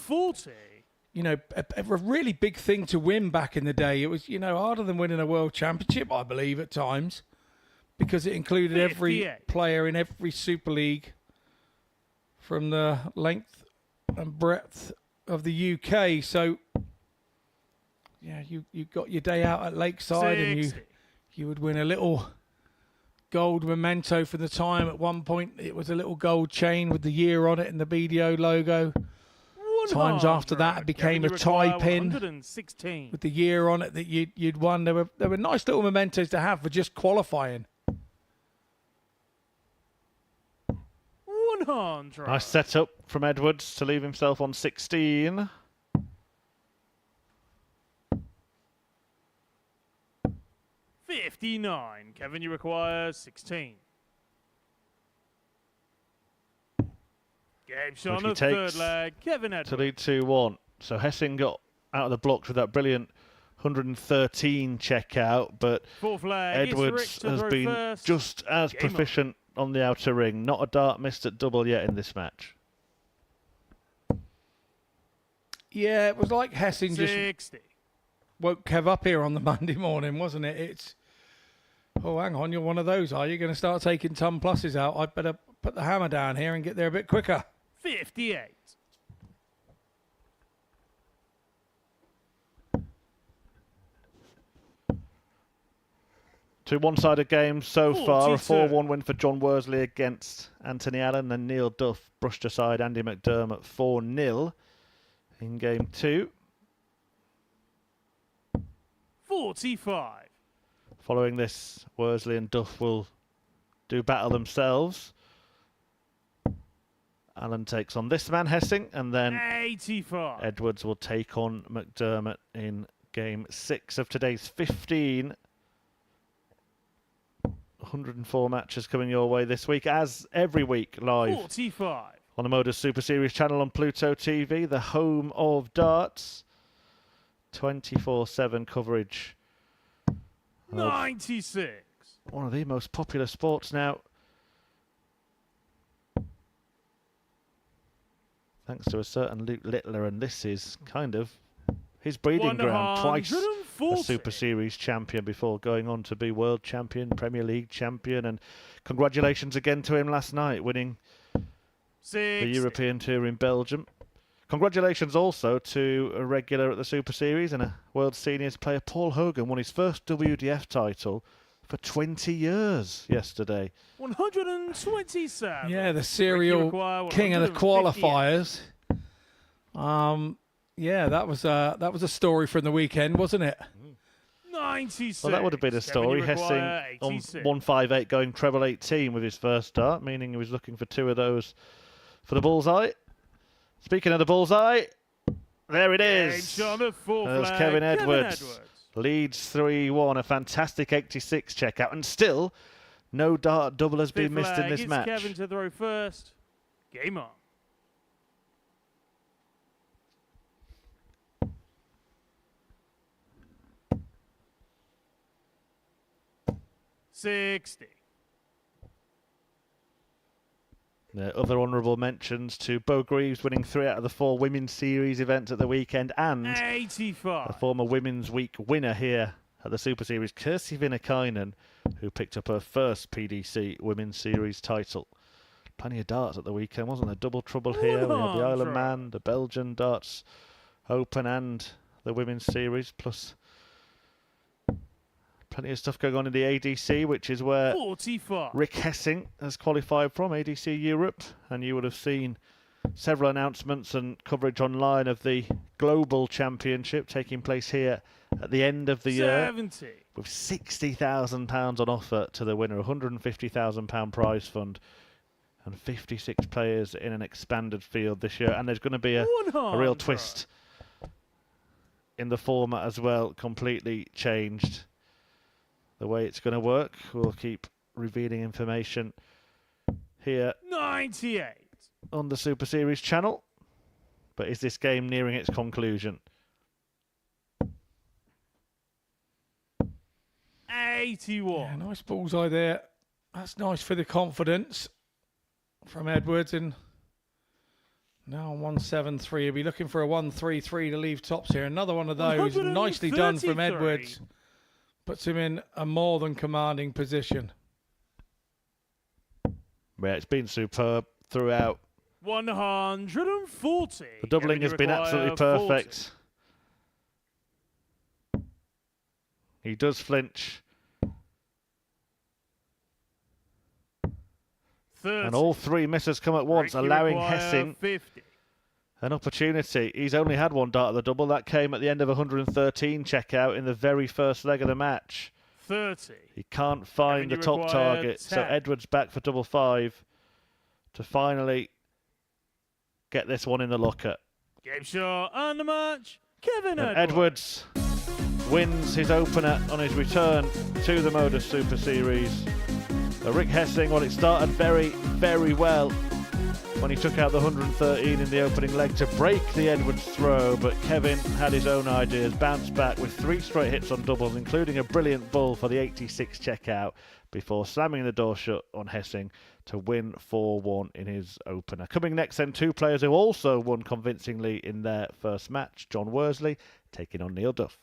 really big thing to win back in the day. It was, harder than winning a world championship, I believe, at times, because it included every player in every Super League from the length and breadth of the UK. So, yeah, you got your day out at Lakeside and you would win a little gold memento for the time. At one point, it was a little gold chain with the year on it and the BDO logo. Times after that, it became a tie pin with the year on it that you'd won. There were nice little mementos to have for just qualifying. 100. Nice setup from Edwards to leave himself on 16. $59. Kevin, you require 16. Game shot on the third leg. Kevin Edwards. To lead 2-1. So Hessing got out of the blocks with that brilliant 113 checkout, but fourth leg, Edwards has been just as proficient on the outer ring. Not a dart missed at double yet in this match. Yeah, it was like Hessing 60. just woke Kev up here on the Monday morning, wasn't it? It's, oh, hang on, you're one of those, are you? Going to start taking ton pluses out? I better put the hammer down here and get there a bit quicker. 58. Two one-sided games so far. A 42. 4-1 win for John Worsley against Anthony Allen, and Neil Duff brushed aside Andy McDermott 4-0 in game 2. 45. Following this, Worsley and Duff will do battle themselves. Allen takes on this man, Hessing, and then 85. Edwards will take on McDermott in game 6 of today's 15. 104 matches coming your way this week, as every week, live 45. on the Modus Super Series channel on Pluto TV, the home of darts. 24/7 coverage. 96. One of the most popular sports now. Thanks to a certain Luke Littler, and this is kind of his breeding ground. Twice a Super Series champion before going on to be world champion, Premier League champion, and congratulations again to him last night, winning 60. the European Tour in Belgium. Congratulations also to a regular at the Super Series and a World Seniors player. Paul Hogan won his first WDF title for 20 years yesterday. 127. Yeah, the serial king of the qualifiers. Yeah, that was a story from the weekend, wasn't it? 96. Well, that would have been a story. Hessing on 158 going treble 18 with his first start, meaning he was looking for 2 of those for the bullseye. Speaking of the bullseye, there it is. There's Kevin Edwards. Leads 3-1. A fantastic 86 checkout. And still, no dart double has been missed in this match. Kevin to throw first. Game on. Other honourable mentions to Bo Greaves winning 3 out of the 4 Women's Series events at the weekend, and 85. a former Women's Week winner here at the Super Series, Kirsi Vinnakainen, who picked up her first PDC Women's Series title. Plenty of darts at the weekend, wasn't there? Double trouble here. We had the Isle of Man, the Belgian Darts Open, and the Women's Series, plus plenty of stuff going on in the ADC, which is where 45. Rick Hessing has qualified from, ADC Europe, and you would have seen several announcements and coverage online of the Global Championship taking place here at the end of the year, with £60,000 on offer to the winner, £150,000 prize fund, and 56 players in an expanded field this year. And there's going to be a real twist in the format as well, completely changed the way it's going to work. We'll keep revealing information here 98 on the Super Series channel. But is this game nearing its conclusion? 81. Yeah, nice bullseye there. That's nice for the confidence from Edwards. And now on 173. He'll be looking for a 133 to leave tops here. Another one of those. Nicely done from Edwards. Puts him in a more than commanding position. Yeah, it's been superb throughout. 140. The doubling has been absolutely perfect. 40. He does flinch. 30. And all 3 misses come at once, allowing Hessing 50. an opportunity. He's only had 1 dart at the double. That came at the end of 113 checkout in the very first leg of the match. 30. He can't find the top target, 10. so Edwards back for double 5 to finally get this one in the locker. Game shot on the match, Kevin Edwards wins his opener on his return to the Modus Super Series. Rick Hessing, well, it started very, very well when he took out the 113 in the opening leg to break the Edwards throw, but Kevin had his own ideas, bounced back with 3 straight hits on doubles, including a brilliant bull for the 86 checkout, before slamming the door shut on Hessing to win 4-1 in his opener. Coming next then, 2 players who also won convincingly in their first match. John Worsley taking on Neil Duff.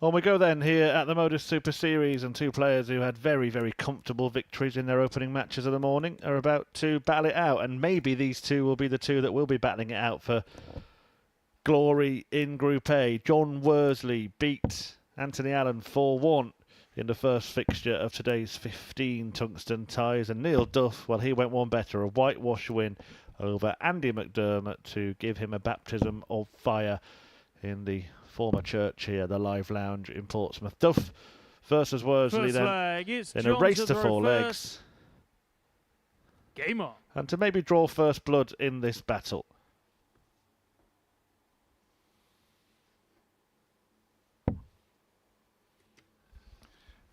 On we go then here at the Modus Super Series, and two players who had very, very comfortable victories in their opening matches of the morning are about to battle it out, and maybe these two will be the two that will be battling it out for glory in Group A. John Worsley beat Anthony Allen 4-1 in the first fixture of today's 15 tungsten ties, and Neil Duff, well, he went one better, a whitewash win over Andy McDermott to give him a baptism of fire in the former church here, the Live Lounge in Portsmouth. Duff versus Worsley then in a race to 4 legs. Game on. And to maybe draw first blood in this battle.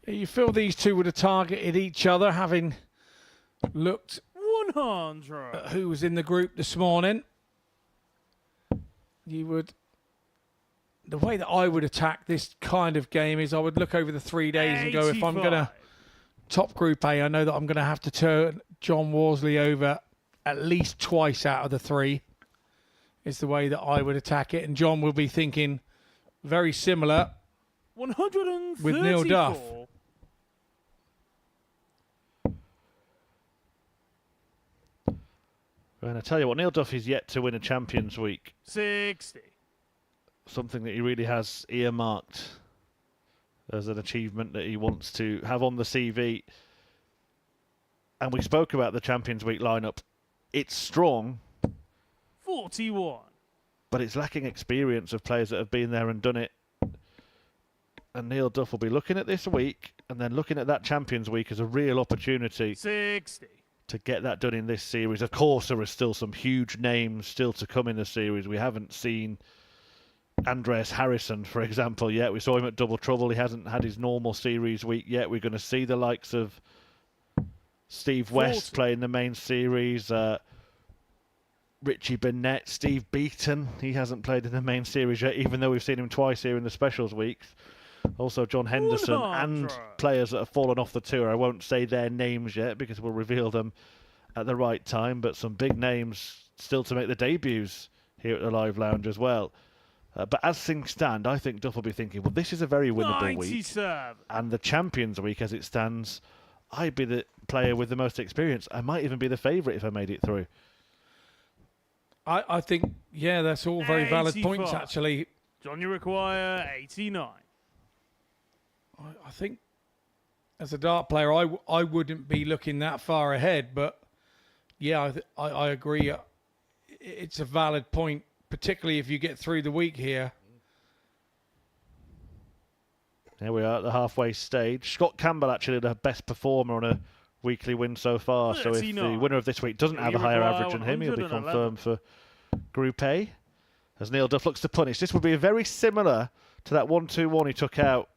You feel these two would have targeted each other, having looked 100 at who was in the group this morning. You would... The way that I would attack this kind of game is I would look over the 3 days and go, if I'm going to top Group A, I know that I'm going to have to turn John Worsley over at least twice out of the 3, is the way that I would attack it. And John will be thinking very similar 134 with Neil Duff. And I tell you what, Neil Duff is yet to win a Champions Week. 60. Something that he really has earmarked as an achievement that he wants to have on the CV. And we spoke about the Champions Week lineup. It's strong. 41. But it's lacking experience of players that have been there and done it. And Neil Duff will be looking at this week and then looking at that Champions Week as a real opportunity 60. to get that done in this series. Of course, there are still some huge names still to come in the series. We haven't seen Andreas Harrison, for example, yet. We saw him at Double Trouble. He hasn't had his normal series week yet. We're going to see the likes of Steve West playing the main series, Richie Burnett, Steve Beaton. He hasn't played in the main series yet, even though we've seen him twice here in the specials weeks. Also John Henderson 100. and players that have fallen off the tour. I won't say their names yet because we'll reveal them at the right time, but some big names still to make the debuts here at the Live Lounge as well. But as things stand, I think Duff will be thinking, well, this is a very winnable week. 97. And the Champions Week, as it stands, I'd be the player with the most experience. I might even be the favourite if I made it through. I think, yeah, that's all very valid 85. points, actually. Johnny McGuire, 89. I think as a dart player, I wouldn't be looking that far ahead, but yeah, I agree. It's a valid point, particularly if you get through the week here. Here we are at the halfway stage. Scott Campbell, actually, the best performer on a weekly win so far. So if the winner of this week doesn't have a higher average than him, he'll be confirmed for Group A. As Neil Duff looks to punish. This would be very similar to that 1-2-1 he took out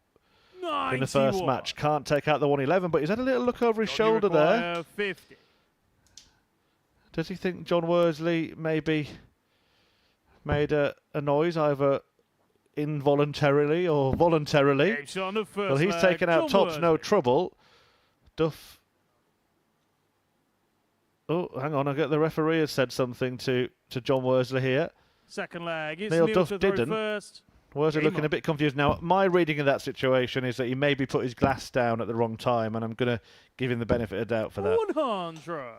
91. in the first match. Can't take out the 111, but he's had a little look over his shoulder there. 50. Does he think John Worsley maybe made a noise, either involuntarily or voluntarily? Well, he's taken out tops, no trouble. Duff. Oh, hang on, I get the referee has said something to John Worsley here. Second leg. It's Neil Neil Duff to throw didn't. first. Worsley looking a bit confused now. My reading of that situation is that he maybe put his glass down at the wrong time, and I'm going to give him the benefit of doubt for that. 100.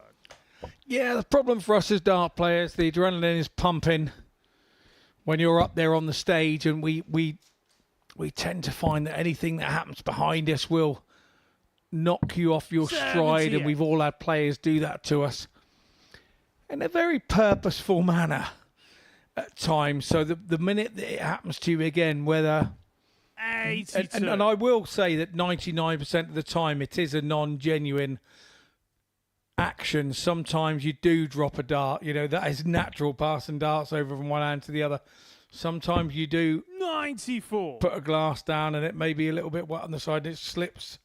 Yeah, the problem for us as dart players, the adrenaline is pumping when you're up there on the stage, and we tend to find that anything that happens behind us will knock you off your stride, and we've all had players do that to us in a very purposeful manner at times. So the minute that it happens to you again, whether... 82. And I will say that 99% of the time it is a non-genuine action. Sometimes you do drop a dart. You know, that is natural, passing darts over from one hand to the other. Sometimes you do 94. put a glass down and it may be a little bit wet on the side and it slips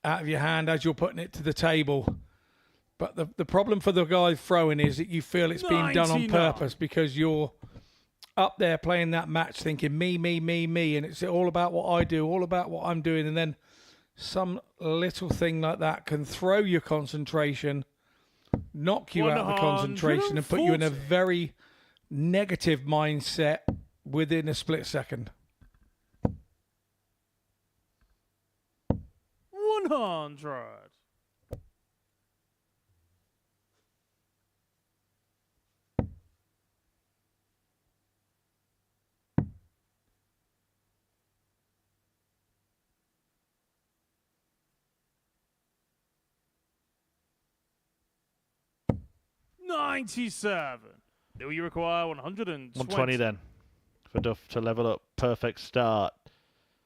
out of your hand as you're putting it to the table. But the problem for the guy throwing is that you feel it's being done on purpose because you're up there playing that match thinking me, and it's all about what I do, all about what I'm doing, and then some little thing like that can throw your concentration, knock you out of the concentration, and put you in a very negative mindset within a split second. 100. $97. Do you require 120? 120 then for Duff to level up. Perfect start.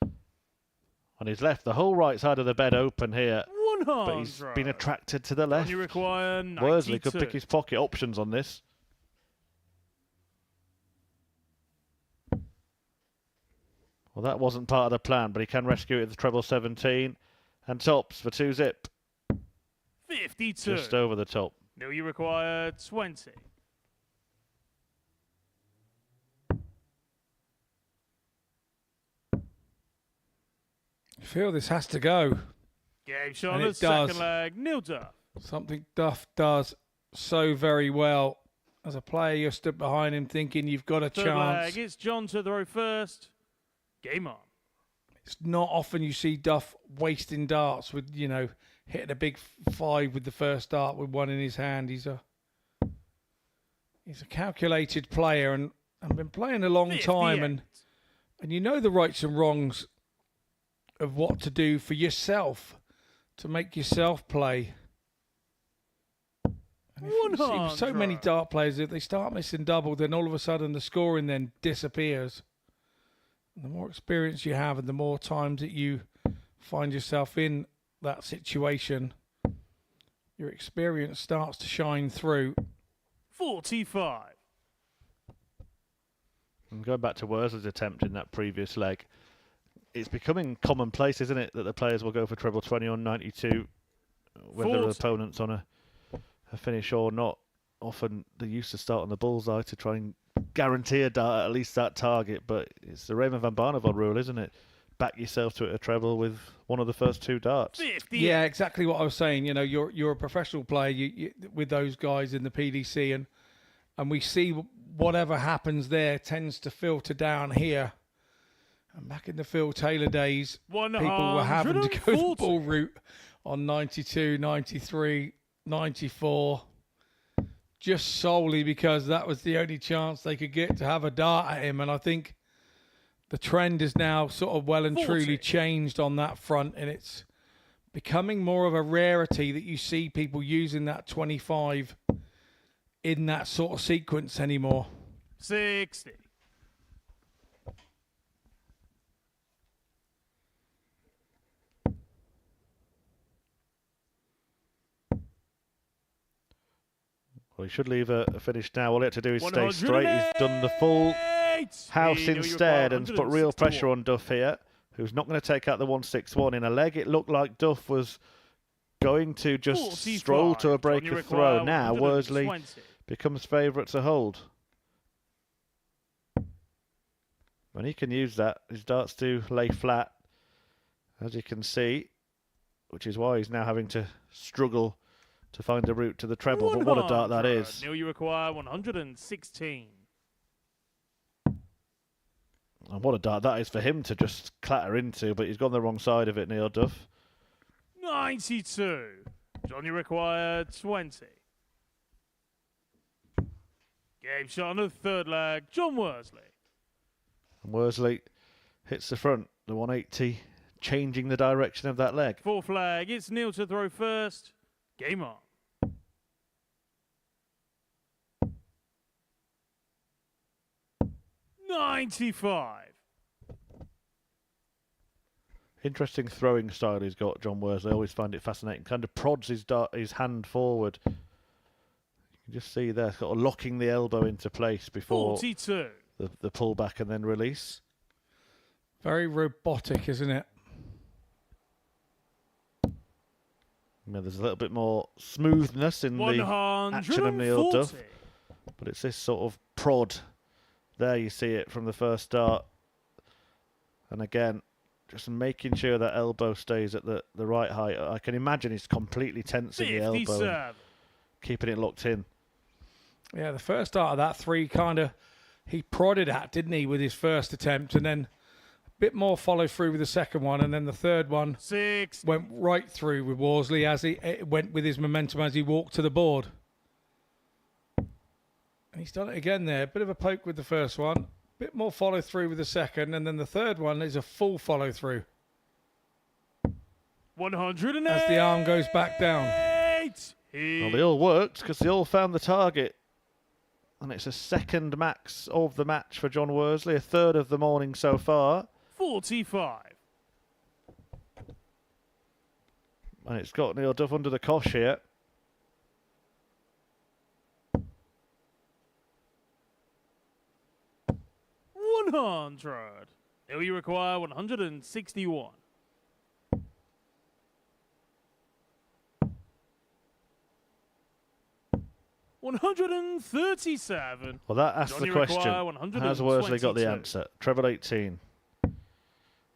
And he's left the whole right side of the bed open here. 100. But he's been attracted to the left. You require 92. Worsley could pick his pocket options on this. Well, that wasn't part of the plan, but he can rescue it at the treble 17. And tops for 2-zip. 52. Just over the top. Do you require 20? I feel this has to go. Game shot And on it the second does. leg. Nil Duff. Something Duff does so very well. As a player, you're stood behind him thinking you've got a Third chance. leg. It's John to throw first. Game on. It's not often you see Duff wasting darts with, you know, hitting a big 5 with the first dart with one in his hand. He's a calculated player and been playing a long time, and you know the rights and wrongs of what to do for yourself to make yourself play. And if you see with so many dart players, if they start missing double, then all of a sudden the scoring then disappears. And the more experience you have and the more times that you find yourself in that situation, your experience starts to shine through. 45. And going back to Worsley's attempt in that previous leg, it's becoming commonplace, isn't it, that the players will go for treble 20 on 92, whether the opponent's on a finish or not. Often they used to start on the bullseye to try and guarantee a dart, at least that target, but it's the Raymond van Barneveld rule, isn't it? Back yourself to a treble with one of the first 2 darts. 50. Yeah, exactly what I was saying. You know, you're a professional player you, with those guys in the PDC, and we see whatever happens there tends to filter down here. And back in the Phil Taylor days, people were having to go the ball route on 92, 93, 94, just solely because that was the only chance they could get to have a dart at him. And I think the trend is now sort of well and truly changed on that front, and it's becoming more of a rarity that you see people using that 25 in that sort of sequence anymore. 60. Well, he should leave a finish now. All he had to do is stay straight. He's done the full house instead and put real pressure on Duff here, who's not going to take out the 161 in a leg. It looked like Duff was going to just stroll to a break of throw. Now Worsley becomes favourite to hold. And he can use that. His darts do lay flat, as you can see, which is why he's now having to struggle to find a route to the treble. But what a dart that is. Neil, you require 116. And what a dart that is for him to just clatter into, but he's gone the wrong side of it, Neil Duff. 92. John, you require 20. Game shot on the third leg. John Worsley. And Worsley hits the front, the 180, changing the direction of that leg. Fourth leg. It's Neil to throw first. Game on. $95. Interesting throwing style he's got, John Worsley. I always find it fascinating. Kind of prods his hand forward. You can just see there, sort of locking the elbow into place before 42. the pull back and then release. Very robotic, isn't it? Yeah, there's a little bit more smoothness in the action of Neil Duff, but it's this sort of prod. There you see it from the first start. And again, just making sure that elbow stays at the right height. I can imagine he's completely tensing the elbow and keeping it locked in. Yeah, the first start of that 3 kind of, he prodded at, didn't he, with his first attempt, and then bit more follow through with the second one, and then the third one 60. went right through with Worsley as he went with his momentum as he walked to the board. And he's done it again there. Bit of a poke with the first one, bit more follow through with the second, and then the third one is a full follow through 108. as the arm goes back down. Well, they all worked because they all found the target. And it's a second max of the match for John Worsley, a third of the morning so far. 45. And it's got Neil Duff under the cosh here. $100. Now you require 161. $137. Well, that asks Johnny the question. require Has Worsley got the 122. answer? Treble 18.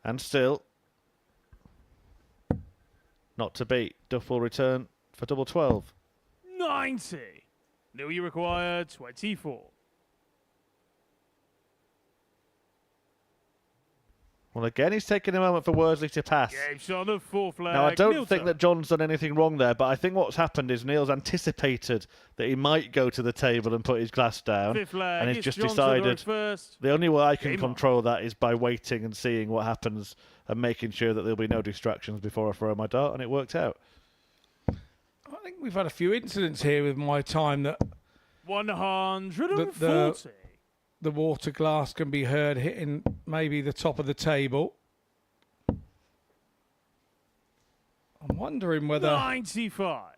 And still not to beat. Duff will return for double 12. 90. Now you require 24. Well, again, he's taking a moment for Worsley to pass. Game shot on the fourth flag. Now, I don't Neil think Duff. that John's done anything wrong there, but I think what's happened is Neil's anticipated that he might go to the table and put his glass down, Fifth flag. and he's It's just John to the row decided first. the only way I can Game on. control that is by waiting and seeing what happens and making sure that there'll be no distractions before I throw my dart, and it worked out. I think we've had a few incidents here with my time that 140. the water glass can be heard hitting maybe the top of the table. I'm wondering whether 95.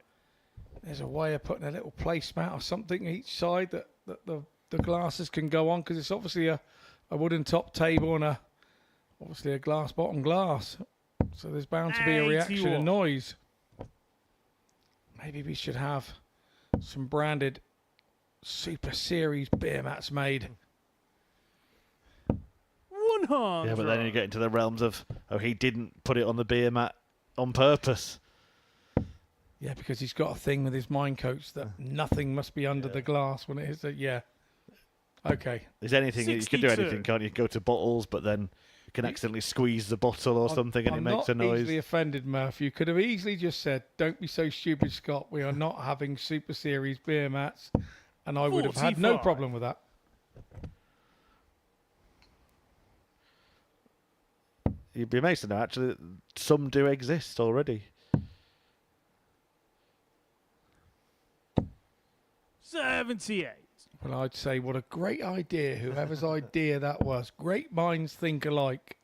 there's a way of putting a little placemat or something each side that the glasses can go on, because it's obviously a wooden top table and obviously a glass bottom glass. So there's bound to be a reaction 81. and noise. Maybe we should have some branded Super Series beer mats made. 100. Yeah, but then you get into the realms of, oh, he didn't put it on the beer mat on purpose. Yeah, because he's got a thing with his mind coach that nothing must be under the glass when it is. Yeah. Okay. There's anything, you can do 62. anything, can't you? Go to bottles, but then you can accidentally squeeze the bottle or something and I'm it makes a not noise. easily offended, Murph. You could have easily just said, "Don't be so stupid, Scott. We are not having Super Series beer mats," and I would have had no 45. problem with that. You'd be amazed to know, actually, that some do exist already. 78. Well, I'd say, what a great idea, whoever's idea that was. Great minds think alike.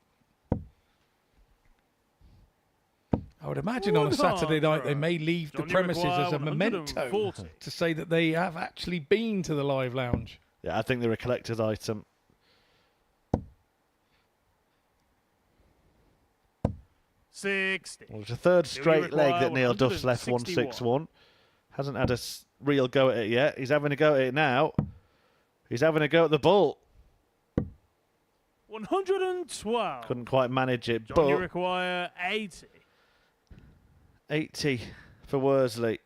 I would imagine on a Saturday night they may leave the Johnny premises require as a memento 140. to say that they have actually been to the live lounge. Yeah, I think they're a collector's item. 60. Well, it's a third straight leg require that Neil Duff's left 161. Hasn't had a real go at it yet. He's having a go at it now. He's having a go at the ball. 112. Couldn't quite manage it, Johnny but require 80. 80 for Worsley.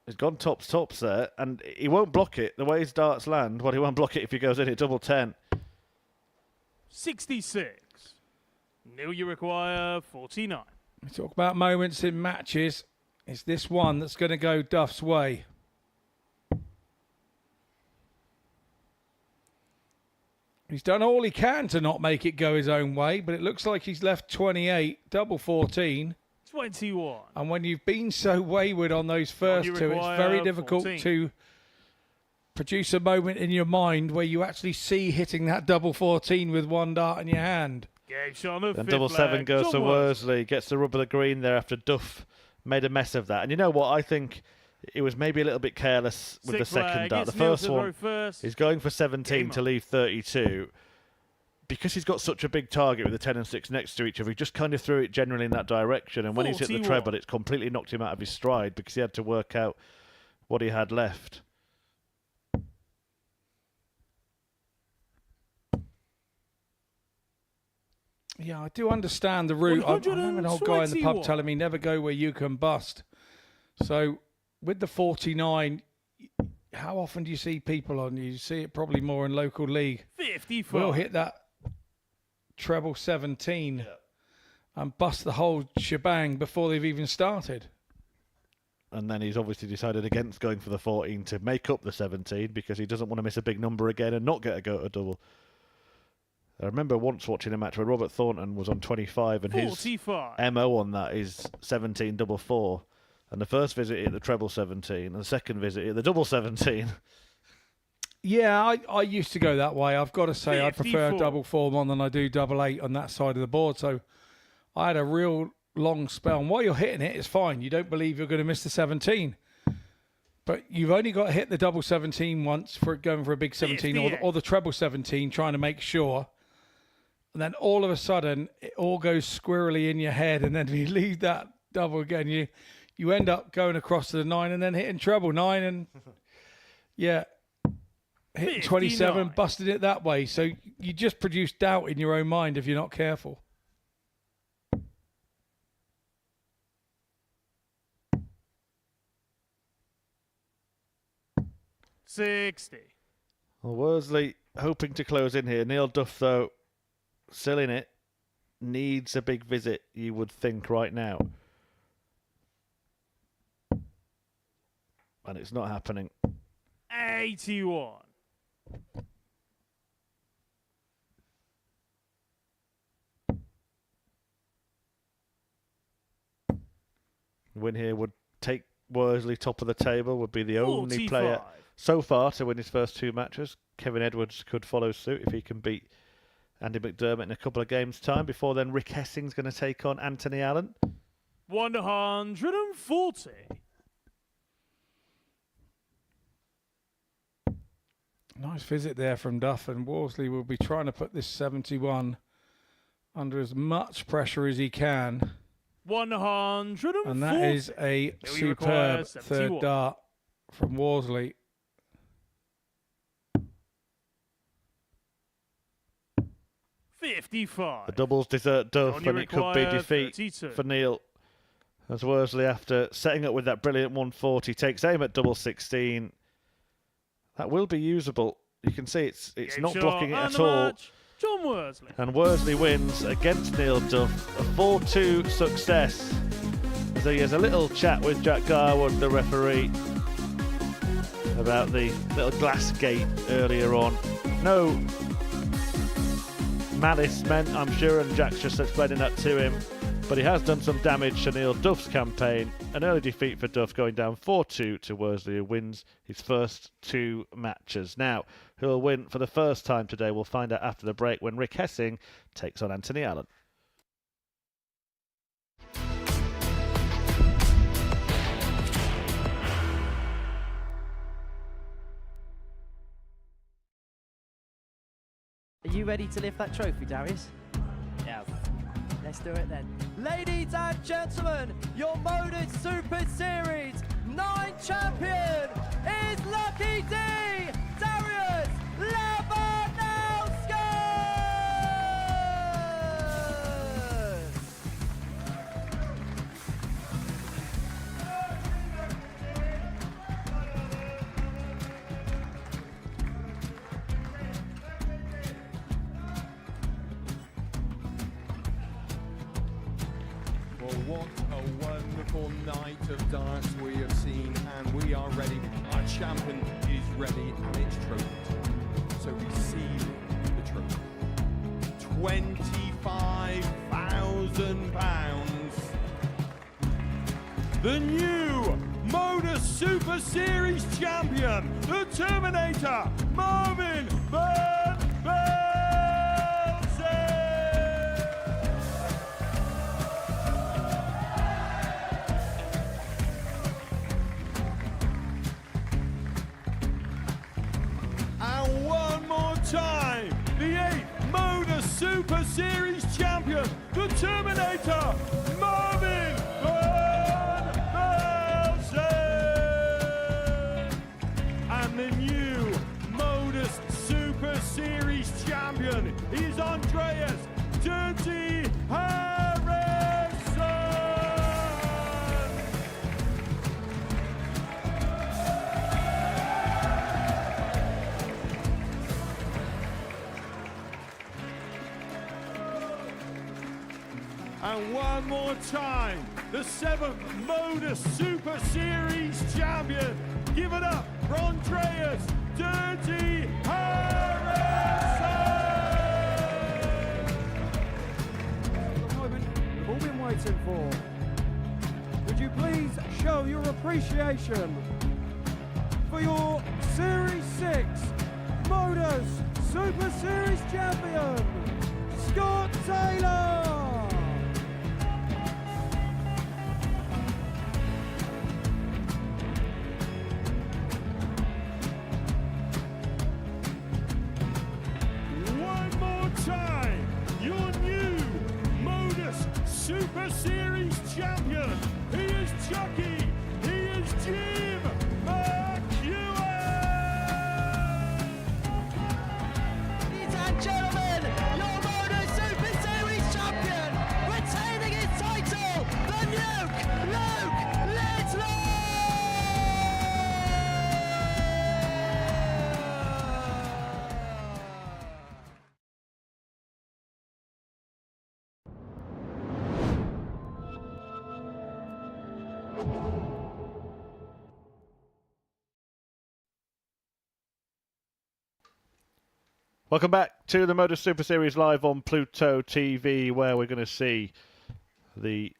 He's gone tops there, and he won't block it. The way his darts land, well, he won't block it if he goes in at double 10. 66. Neil, you require 49. We talk about moments in matches. It's this one that's going to go Duff's way. He's done all he can to not make it go his own way, but it looks like he's left 28, double 14. 21. And when you've been so wayward on those first you two, it's very require difficult 14. to produce a moment in your mind where you actually see hitting that double 14 with one dart in your hand. Game shot on the And fifth double 7 leg. goes John to Worsley. Worsley. Gets the rub of the green there after Duff made a mess of that. And you know what? I think it was maybe a little bit careless with Sixth the second flag. dart. The It's Neil first to the row one, first. he's going for 17 Game to on. leave 32. Because he's got such a big target with the 10 and 6 next to each other, he just kind of threw it generally in that direction. And when he's hit the 41. treble, it's completely knocked him out of his stride because he had to work out what he had left. Yeah, I do understand the route. I remember an old guy in the pub 121. telling me never go where you can bust. So with the 49, how often do you see people on? You see it probably more in local league. 55. We'll hit that treble 17 and bust the whole shebang before they've even started. And then he's obviously decided against going for the 14 to make up the 17 because he doesn't want to miss a big number again and not get a go to double. I remember once watching a match where Robert Thornton was on 25 and 45. his MO on that is 17 double 4. And the first visit he hit the treble 17 and the second visit he hit the double 17. Yeah, I used to go that way. I've got to say I prefer 54. double 4 on than I do double 8 on that side of the board. So I had a real long spell. And while you're hitting it, it's fine. You don't believe you're going to miss the 17. But you've only got to hit the double 17 once for going for a big 17 or the treble 17, trying to make sure. And then all of a sudden, it all goes squirrely in your head. And then you leave that double again. You end up going across to the 9 and then hitting treble 9 and, yeah, hitting 27, busted it that way. So you just produce doubt in your own mind if you're not careful. $60. Well, Worsley hoping to close in here. Neil Duff, though, still in it. Needs a big visit, you would think, right now. And it's not happening. 81. Win here would take Worsley top of the table, would be the only 45. player so far to win his first 2 matches. Kevin Edwards could follow suit if he can beat Andy McDermott in a couple of games' time. Before then, Rick Hessing's going to take on Anthony Allen. 140. Nice visit there from Duff, and Worsley will be trying to put this 71 under as much pressure as he can. 140. And that is a superb third dart from Worsley. The doubles desert Duff, and it could be defeat 32. for Neil. As Worsley, after setting up with that brilliant 140, takes aim at double 16. That will be usable. You can see it's not blocking it at all. John Worsley. And Worsley wins against Neil Duff. A 4-2 success. So he has a little chat with Jack Garwood, the referee, about the little glass gate earlier on. No malice meant, I'm sure, and Jack's just explaining that to him. But he has done some damage to Neil Duff's campaign. An early defeat for Duff, going down 4-2 to Worsley, who wins his first 2 matches. Now, who will win for the first time today? We'll find out after the break when Rick Hessing takes on Anthony Allen. Are you ready to lift that trophy, Darius? Yeah. Let's do it then. Ladies and gentlemen, your Modus Super Series 9 champion is Lucky D, Darius Labanowski! Well, what a wonderful night of darts we have seen, and we are ready. Our champion is ready, and it's trophy time. So receive the trophy. £25,000. The new Modus Super Series champion, the Terminator, Marvin Van Velzen. And one more time, the 8th Modus Super Series champion, the Terminator, Marvin Van Velzen. And the new Modus Super Series champion is Andreas Dirty Harrison. And one more time, the 7th Modus Super Series champion. Give it up for Andreas Dirty Harrison! The moment we've all been waiting for. Would you please show your appreciation for your Series 6 Modus Super Series champion, Scott Taylor! One more time, your new Modus Super Series champion. He is Chucky. He is Jim McGuire. Ladies and gentlemen, your Modus Super Series champion, retaining his title, the Nuke, Luke Littler! Welcome back to the Modus Super Series live on Pluto TV, where we're going to see the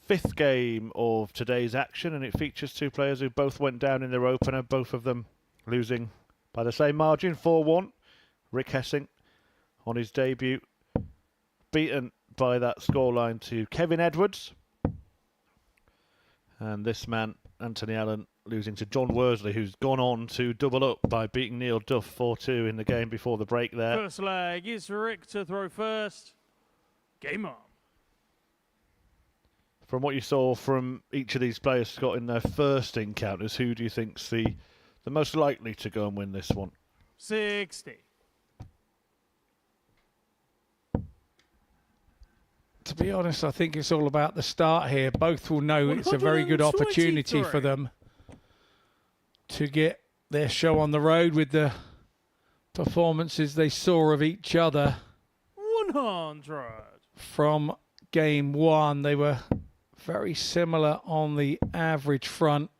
5th game of today's action, and it features 2 players who both went down in their opener, both of them losing by the same margin, 4-1. Rick Hessing on his debut, beaten by that scoreline to Kevin Edwards. And this man, Anthony Allen, losing to John Worsley, who's gone on to double up by beating Neil Duff 4-2 in the game before the break there. First leg is Rick to throw first. Game on. From what you saw from each of these players, Scott, in their first encounters, who do you think's the most likely to go and win this one? 60. To be honest, I think it's all about the start here. Both will know it's a very good opportunity for them to get their show on the road with the performances they saw of each other 100. from game 1. They were very similar on the average front.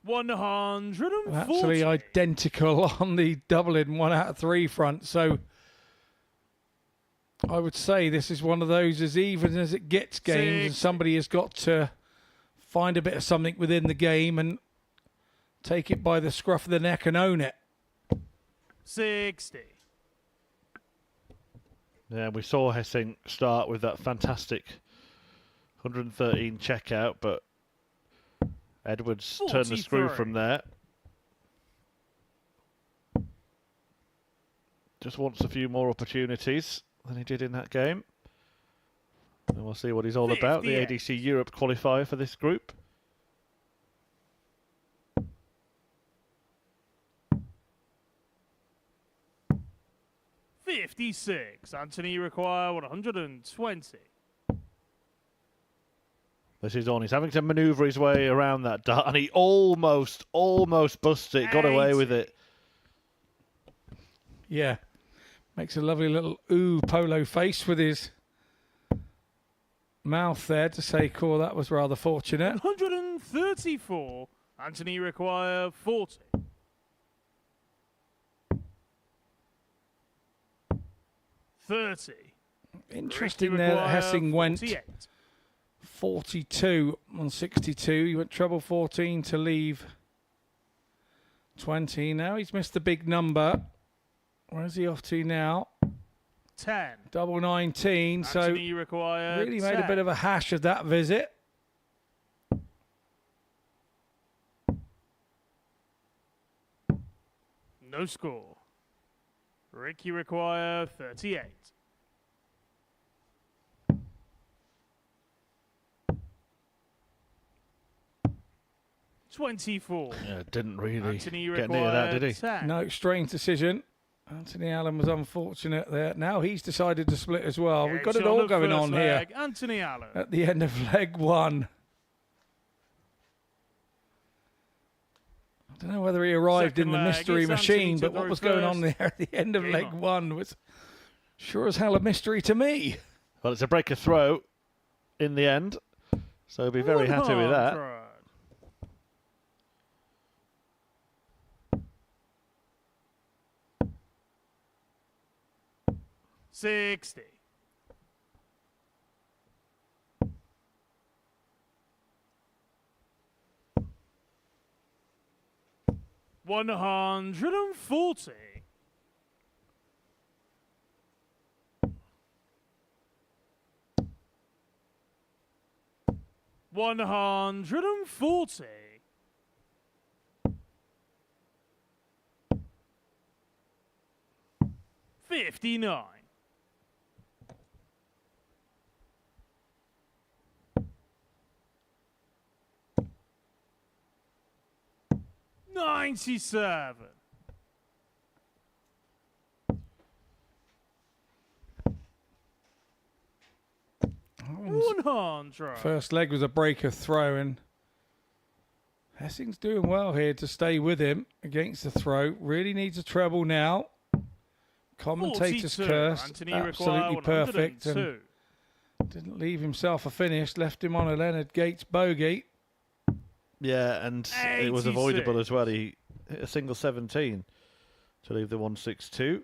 140. Actually identical on the double in 1 out of 3 front. So I would say this is one of those as even as it gets games, and somebody has got to find a bit of something within the game and take it by the scruff of the neck and own it. 60. Yeah, we saw Hessing start with that fantastic 113 checkout, but Edwards turned the screw from there. Just wants a few more opportunities than he did in that game. And we'll see what he's all about, the ADC Europe qualifier for this group. $56. Anthony require 120. This is on. He's having to manoeuvre his way around that dart, and he almost busted it, got away with it. Yeah. Makes a lovely little ooh polo face with his mouth there to say, cool, that was rather fortunate. 134. Anthony require 40. 30. Interesting there that Hessing went 42 on 62. He went treble 14 to leave 20. Now he's missed the big number. Where's he off to now? 10. Double 19. Anthony So require really made 10. a bit of a hash of that visit. No score. Ricky require 38. $24. Yeah, didn't really Anthony get near that, did he? 10. No, strange decision. Anthony Allen was unfortunate there. Now he's decided to split as well. We've got it all going on here Anthony Allen. at the end of leg 1. I don't know whether he arrived Second in the leg, mystery it's machine, Anthony but to what throw was going on first. there at the end of Game leg on. 1 was sure as hell a mystery to me. Well, it's a breaker throw in the end, so be very happy with that. 60. $140. $140. 59. $97. $100. First leg was a breaker throw, and Hessing's doing well here to stay with him against the throw. Really needs a treble now. Commentator's 42. curse. Anthony Absolutely require perfect. 102. And didn't leave himself a finish. Left him on a Leonard Gates bogey. Yeah, and it was 86. avoidable as well. He hit a single 17 to leave the 162.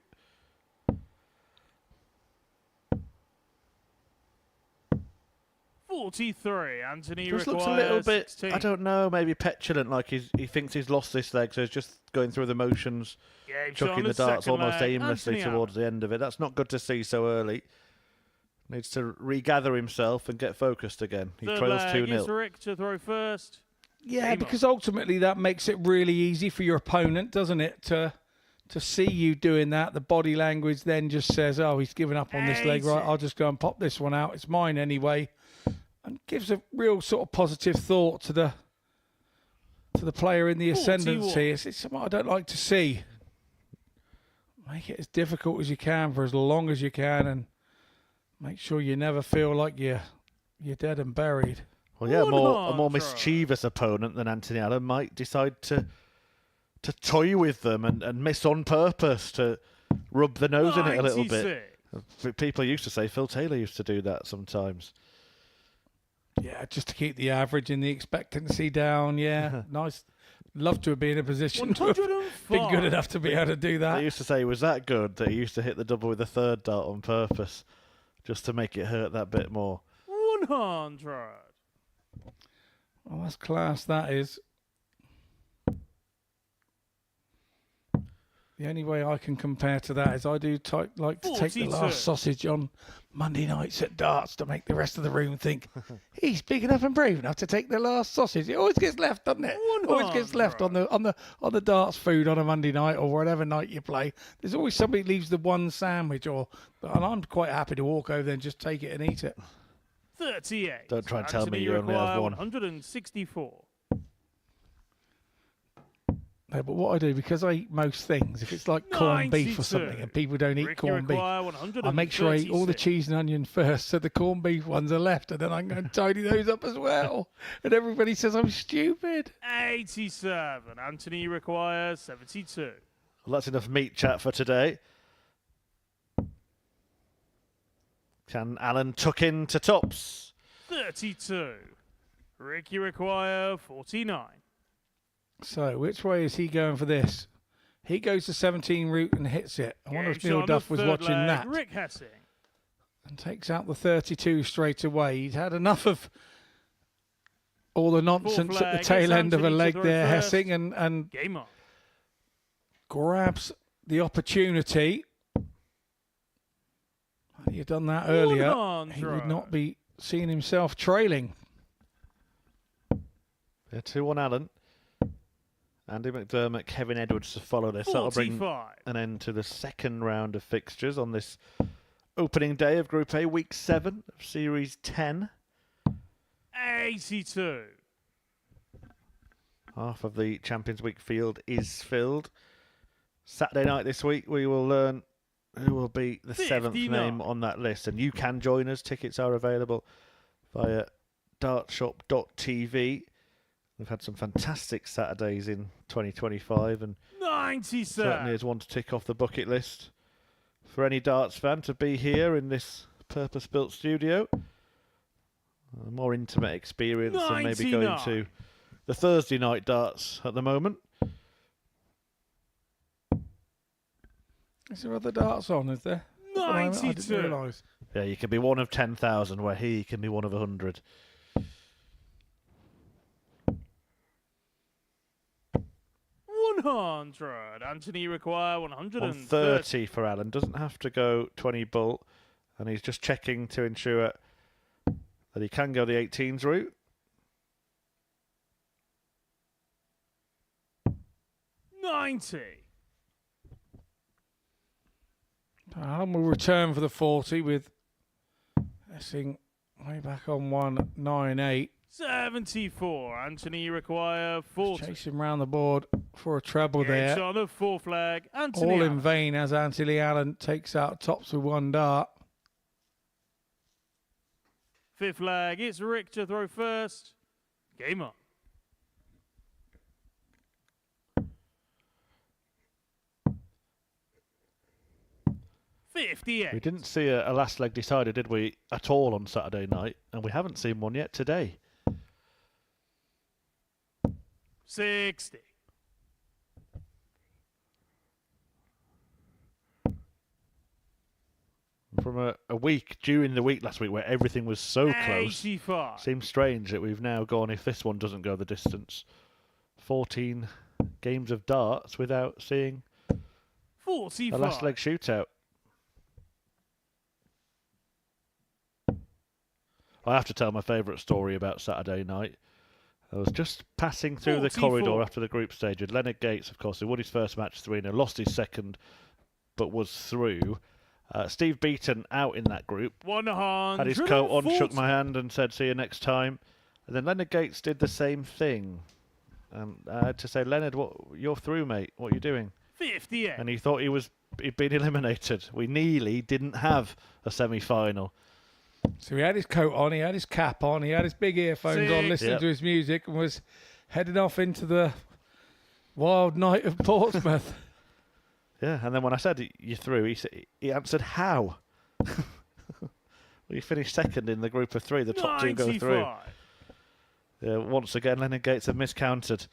$43. Anthony Just requires looks a little bit, 16. I don't know, maybe petulant, like he thinks he's lost this leg, so he's just going through the motions, Game chucking shot on the darts second almost leg. aimlessly Anthony towards the end of it. That's not good to see so early. Needs to regather himself and get focused again. He Third trails leg is 2-0. Rick to throw first. Yeah, Game because ultimately that makes it really easy for your opponent, doesn't it? To see you doing that. The body language then just says, oh, he's given up on this leg. Right, I'll just go and pop this one out. It's mine anyway. And gives a real sort of positive thought to the player in the ascendancy. It's something I don't like to see. Make it as difficult as you can for as long as you can, and make sure you never feel like you're dead and buried. Well, yeah, a more mischievous opponent than Anthony Allen might decide to toy with them and miss on purpose, to rub the nose in it a little bit. People used to say Phil Taylor used to do that sometimes. Yeah, just to keep the average and the expectancy down. Yeah, nice. Love to have been in a position to have been good enough to be able to do that. They used to say he was that good that he used to hit the double with a third dart on purpose, just to make it hurt that bit more. 100. Well, that's class, that is. The only way I can compare to that is I do like to take the 42. last sausage on Monday nights at darts to make the rest of the room think he's big enough and brave enough to take the last sausage. It always gets left, doesn't it? Always gets left on the darts food on a Monday night or whatever night you play. There's always somebody leaves the one sandwich, and I'm quite happy to walk over there and just take it and eat it. 38. Don't try and tell me Anthony you only have require one. 164. No, but what I do, because I eat most things, if it's like corned beef or something and people don't eat Ricky corned beef, require I make sure I eat all the 136. cheese and onion first, so the corned beef ones are left, and then I can go and tidy those up as well. And everybody says I'm stupid. 87. Anthony requires 72. Well, that's enough meat chat for today. Can Allen tuck in to tops? 32. Ricky require 49. So, which way is he going for this? He goes to 17 route and hits it. I wonder if Game Neil shot on Duff the was third watching leg, that Rick Hessing. and takes out the 32 straight away. He's had enough of all the nonsense at the leg, tail it's end of a Anthony to leg throw there, first. Hessing, and Game on. grabs the Had he done that earlier, he would not be seeing himself trailing. Yeah, 2-1 Allen. Andy McDermott, Kevin Edwards to follow this. That'll bring 45. an end to the second round of fixtures on this opening day of Group A, Week 7 of Series 10. 82. Half of the Champions Week field is filled. Saturday night this week, we will learn who will be the 7th 59. name on that list. And you can join us. Tickets are available via dartshop.tv. We've had some fantastic Saturdays in 2025, and 97. certainly is one to tick off the bucket list for any darts fan to be here in this purpose-built studio. A more intimate experience than maybe going to the Thursday night darts at the moment. Is there other darts on, is there? 92. I didn't realise. Yeah, you can be one of 10,000, where he can be one of 100. 100. Anthony require 130. 130 for Alan. Doesn't have to go 20 bull. And he's just checking to ensure that he can go the 18s route. 90. Alan will return for the 40 with Hessing way back on 198. 74. Anthony require 40. Chasing round the board for a treble Gets there. on the 4 flag. Anthony All in Allen. vain as Anthony Allen takes out tops with 1 dart. 5th flag. It's Rick to throw first. Game on. We didn't see a last leg decider, did we, at all on Saturday night? And we haven't seen one yet today. 60. From a week, during the week last week, where everything was so close. 85. Seems strange that we've now gone, if this one doesn't go the distance, 14 games of darts without seeing 45. a last leg shootout. I have to tell my favourite story about Saturday night. I was just passing through the corridor after the group stage with Leonard Gates, of course, who won his first match 3-0, lost his second, but was through. Steve Beaton out in that group. 100. Had his coat on, shook my hand and said, see you next time. And then Leonard Gates did the same thing. I had to say, Leonard, you're through, mate. What are you doing? 58. And he thought he'd been eliminated. We nearly didn't have a semi-final. So he had his coat on, he had his cap on, he had his big earphones on, listening to his music, and was heading off into the wild night of Portsmouth. Yeah, and then when I said you're through, he answered, how? Well, you finished second in the group of 3. The top 2 go through. Once again, Leonard Gates have miscounted.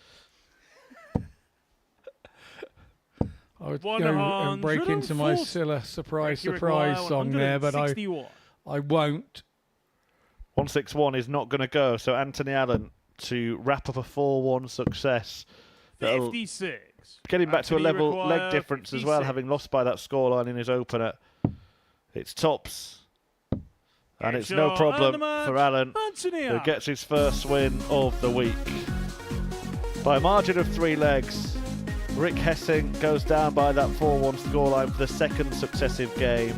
I would go and break into my Scylla surprise song there, but I won't. 161 is not going to go, so Anthony Allen to wrap up a 4-1 success. 56. Getting back to a level leg difference 56. As well, having lost by that scoreline in his opener. It's tops. And it's no problem for Allen, who gets his first win of the week. By a margin of 3 legs, Rick Hessing goes down by that 4-1 scoreline for the second successive game.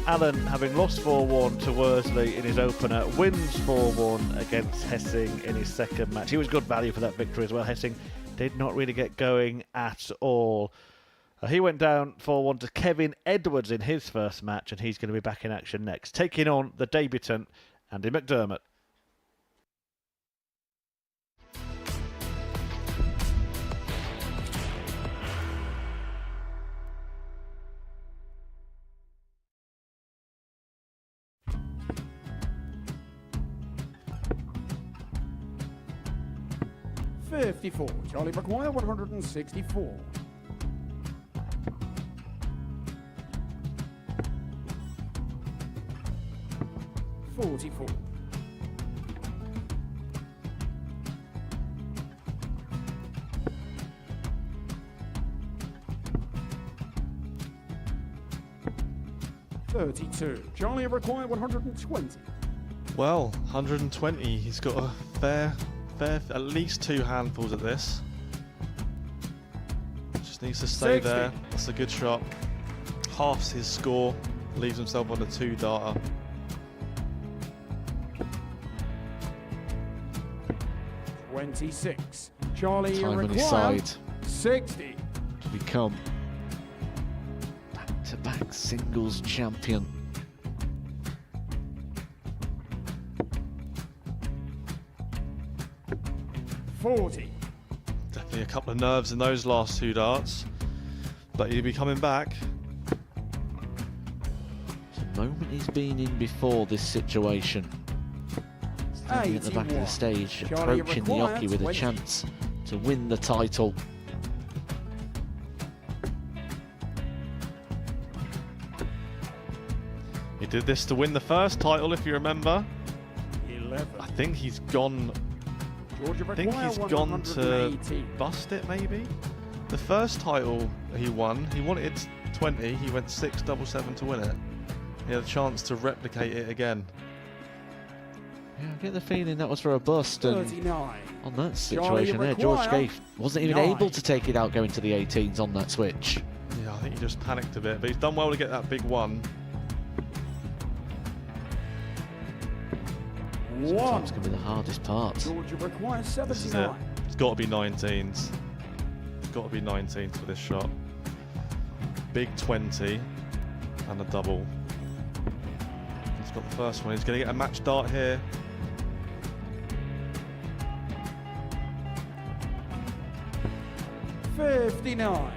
Allen, having lost 4-1 to Worsley in his opener, wins 4-1 against Hessing in his second match. He was good value for that victory as well. Hessing did not really get going at all. He went down 4-1 to Kevin Edwards in his first match, and he's going to be back in action next, taking on the debutant, Andy McDermott. $54. Charlie McGuire, 164. $44. $32. Charlie required 120. Well, 120. He's got a fair, at least 2 handfuls of this. Just needs to stay 60. there. That's a good shot. Halves his score, leaves himself on a 2-darter. $26. Charlie Time on his required side 60. to become back-to-back singles champion. $40. Definitely a couple of nerves in those last 2 darts, but he'll be coming back. moment he's been in before this situation. Standing at the back of the stage, approaching the jockey with a chance to win the title. He did this to win the first title, if you remember. 11. I think he's gone. I think he's gone to bust it, maybe. The first title he wanted 20. He went 6-7-7 to win it. He had a chance to replicate it again. Yeah, I get the feeling that was for a bust, and 39. on that situation there, George Scaife wasn't even able to take it out going to the 18s on that switch. Yeah, I think he just panicked a bit, but he's done well to get that big one. Sometimes can be the hardest part. Georgia requires This is it. 79. It's got to be 19s. It's got to be 19s for this shot. Big 20 and a double. He's got the first one. He's going to get a match dart here. $59.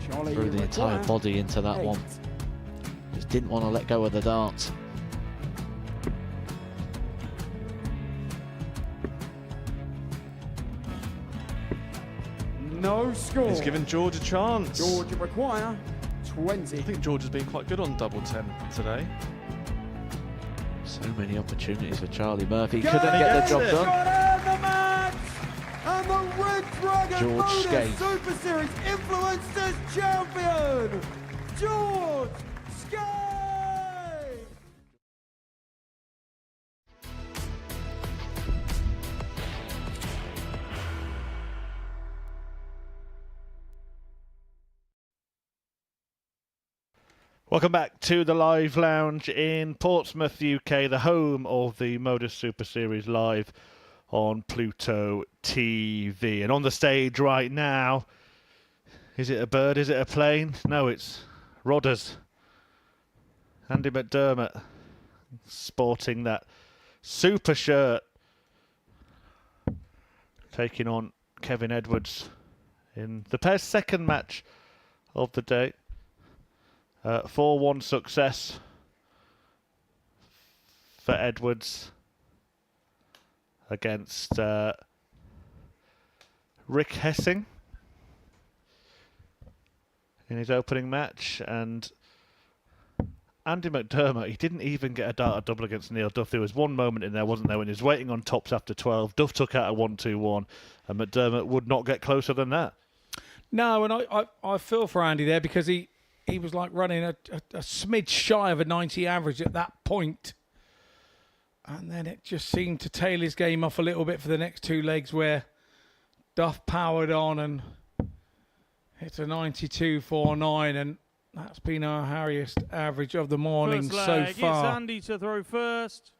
Charlie, Threw the entire require body into that 8. one. Just didn't want to let go of the dart. No score. He's given George a chance. Georgia require 20. I think George has been quite good on double 10 today. So many opportunities for Charlie Murphy. Go Couldn't get the job Got done. in the match! And the Red Dragon George Modus Scaife. Super Series Influencers Champion, George Scaife! Welcome back to the Live Lounge in Portsmouth, UK, the home of the Modus Super Series live on Pluto TV. And on the stage right now, is it a bird, is it a plane? No, it's Rodders. Andy McDermott sporting that super shirt, taking on Kevin Edwards in the pair's second match of the day. 4-1 success for Edwards against Rick Hessing in his opening match, and Andy McDermott, he didn't even get a dart double against Neil Duff. There was one moment in there, wasn't there, when he was waiting on tops after 12. Duff took out a 1-2-1, and McDermott would not get closer than that. No, and I feel for Andy there, because he was like running a smidge shy of a 90 average at that point. And then it just seemed to tail his game off a little bit for the next two legs, where Duff powered on and hit a 92.49, and that's been our highest average of the morning First so leg, far. It's Andy to throw first.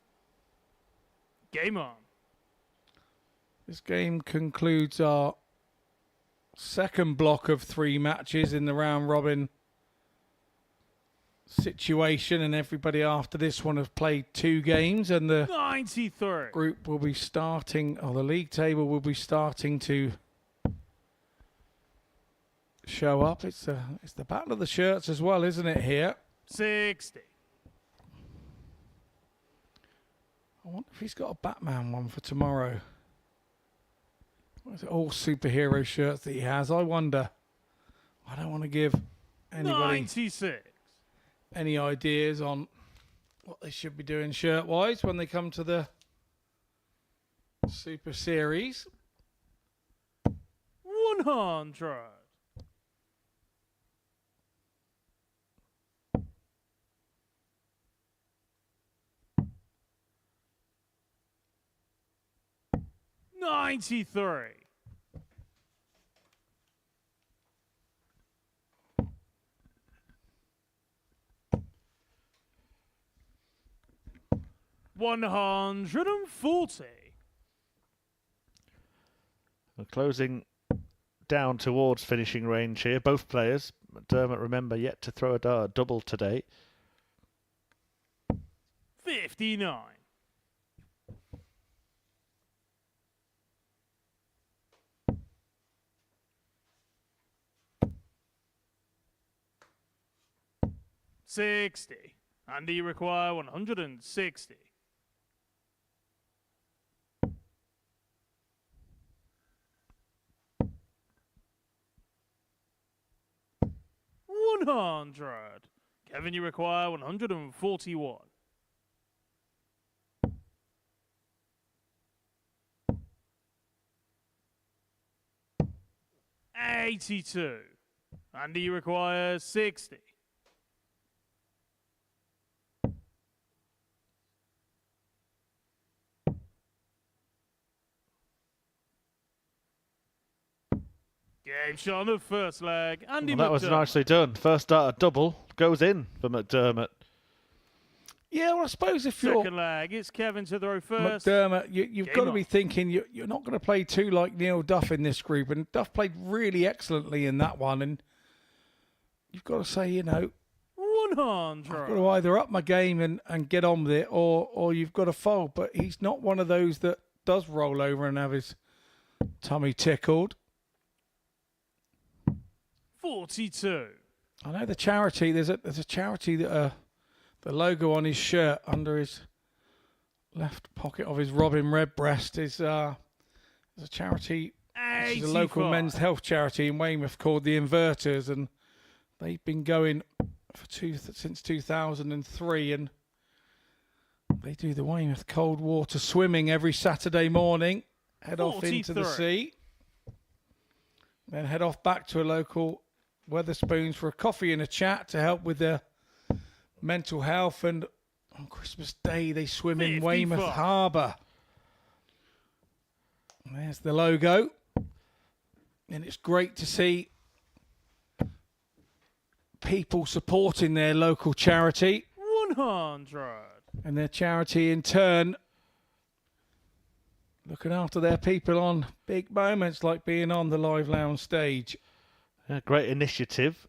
Game on. This game concludes our second block of 3 matches in the round robin situation, and everybody after this one have played 2 games, and the 93. group will be starting, or the league table will be starting to show up. It's the battle of the shirts as well, isn't it, here? 60. I wonder if he's got a Batman one for tomorrow. What is it, all superhero shirts that he has? I wonder. I don't want to give anybody 96. any ideas on what they should be doing shirt-wise when they come to the Super Series. 100. $93. $140. We're closing down towards finishing range here. Both players, McDermott, remember, yet to throw a dart double today. 59. $60. And do you require 160? $100. Kevin, you require 141. 82. Andy, you require 60. Game shot on the first leg. Andy Well, that was McDermott. nicely done. First dart, a double, goes in for McDermott. Yeah, well, I suppose if you're Second leg, it's Kevin to throw first. McDermott, you've Game got to on. be thinking you're not going to play two like Neil Duff in this group, and Duff played really excellently in that one, and you've got to say, you know, 100. I've got to either up my game and get on with it, or you've got to fold. But he's not one of those that does roll over and have his tummy tickled. 42. I know the charity. There's a charity that the logo on his shirt under his left pocket of his Robin Redbreast is there's a charity. This is a local 85. men's health charity in Weymouth called the Inverters, and they've been going for since 2003, and they do the Weymouth cold water swimming every Saturday morning. Head off into the 43. sea, then head off back to a local Weatherspoons for a coffee and a chat to help with their mental health. And on Christmas Day, they swim in 55. Weymouth Harbour. And there's the logo, and it's great to see people supporting their local charity, 100. and their charity in turn looking after their people on big moments like being on the Live Lounge stage. Yeah, great initiative.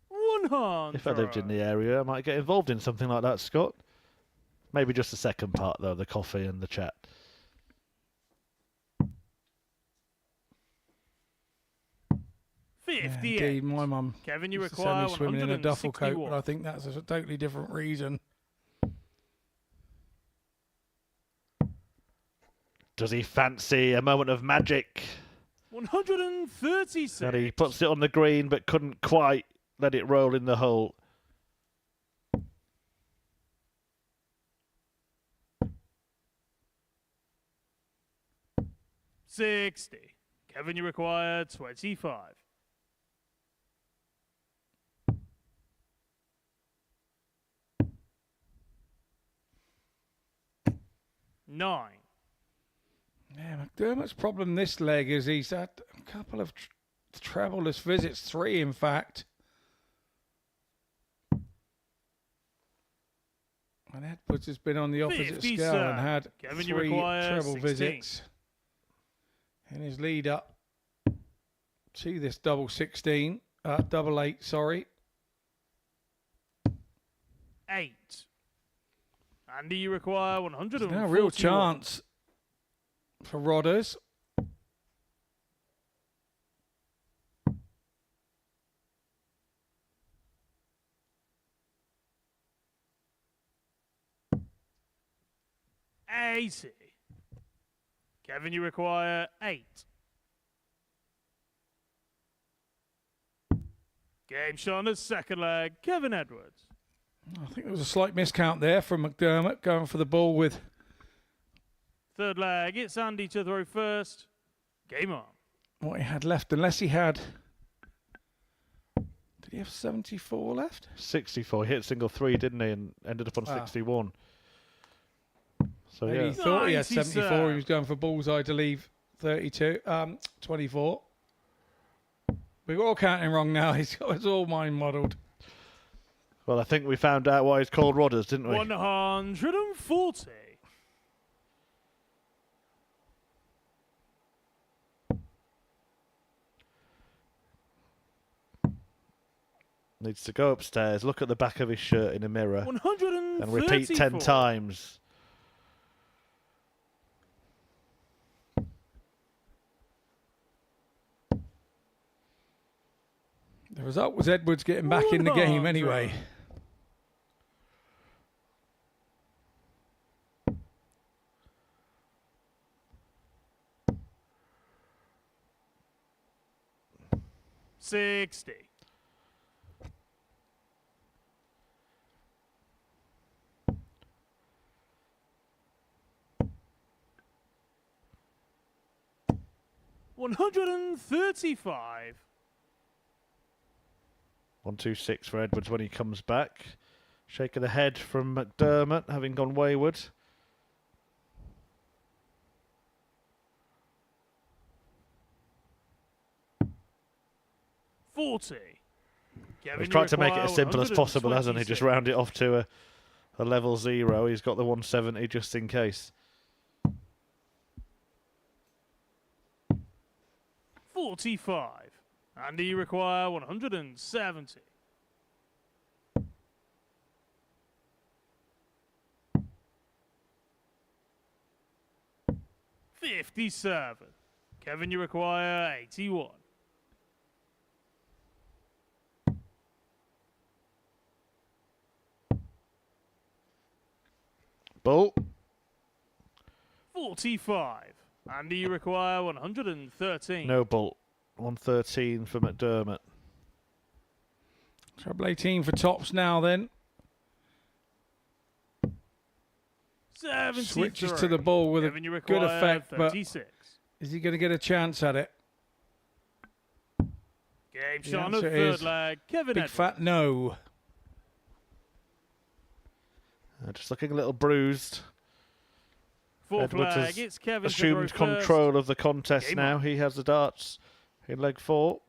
100. If I lived in the area, I might get involved in something like that, Scott. Maybe just the second part, though, the coffee and the chat. Yeah, 58. indeed, my mum Kevin, you used to require send me swimming in a duffel coat, 161. but I think that's a totally different reason. Does he fancy a moment of magic? 136. And he puts it on the green, but couldn't quite let it roll in the hole. $60. Kevin, you require 25. $9. Yeah, McDermott's problem this leg is he's had a couple of troubleless visits, 3 in fact. And Edwards has been on the opposite 50, scale sir. and had Kevin, you 3 require treble 16. visits in his lead up to this double 8, sorry. 8. Andy, you require 141. Now a real chance for Rodders. $80. Kevin, you require 8. Game shot on the second leg. Kevin Edwards. I think there was a slight miscount there from McDermott going for the ball with Third leg. It's Andy to throw first. Game on. what he had left, unless he had. Did he have 74 left? 64. He hit single 3, didn't he? And ended up on 61. So, Maybe yeah. he thought he had 90, 74. sir. He was going for bullseye to leave 24. We're all counting wrong now. It's all mind modelled. Well, I think we found out why he's called Rodders, didn't we? 140. Needs to go upstairs, look at the back of his shirt in a mirror, 134. and repeat 10 times. The result was Edwards getting back in the game anyway. 60. $135. 126 for Edwards when he comes back. Shake of the head from McDermott, having gone wayward. $40. He's tried to make it as simple as possible, hasn't he? Just round it off to a level 0. He's got the 170 just in case. 45. And you require 170. $57. Kevin, you require 81. Bull. 45. Andy, you require 113. No bull. 113 for McDermott. Treble 18 for tops now then. 73. Switches to the ball with Kevin, a good effect, 36. but is he going to get a chance at it? Game The shot on the answer third is leg. Kevin big Edwards. fat no. Just looking a little bruised. Fourth Edwards leg. has It's Kevin to assumed throw first. control of the contest Game now. on. He has the darts in leg 4.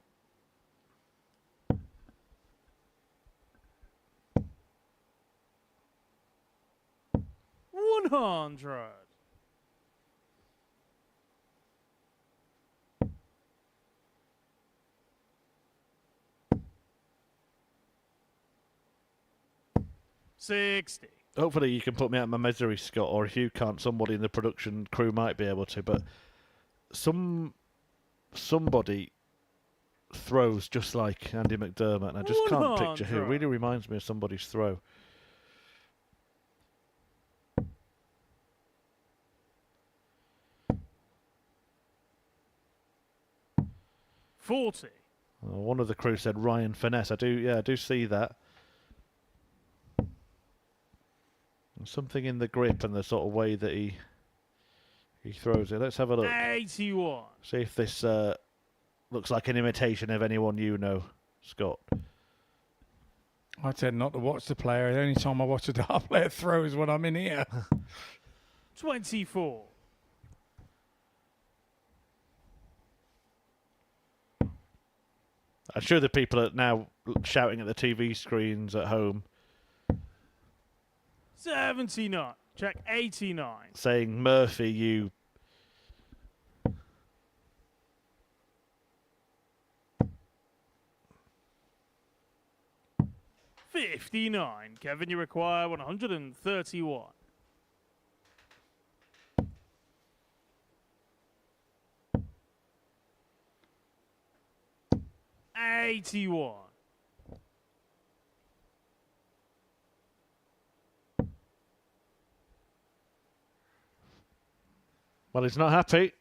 $100. $60. Hopefully you can put me out of my misery, Scott, or if you can't, somebody in the production crew might be able to. But somebody throws just like Andy McDermott, and I just can't picture who. It really reminds me of somebody's throw. $40. One of the crew said Ryan Finesse. I do see that. Something in the grip and the sort of way that he throws it. Let's have a look. 81. See if this looks like an imitation of anyone you know, Scott. I tend not to watch the player. The only time I watch a dart player throw is when I'm in here. 24. I'm sure the people are now shouting at the TV screens at home, 79. Check 89. saying, Murphy, you... $59. Kevin, you require 131. $81. Well, he's not happy.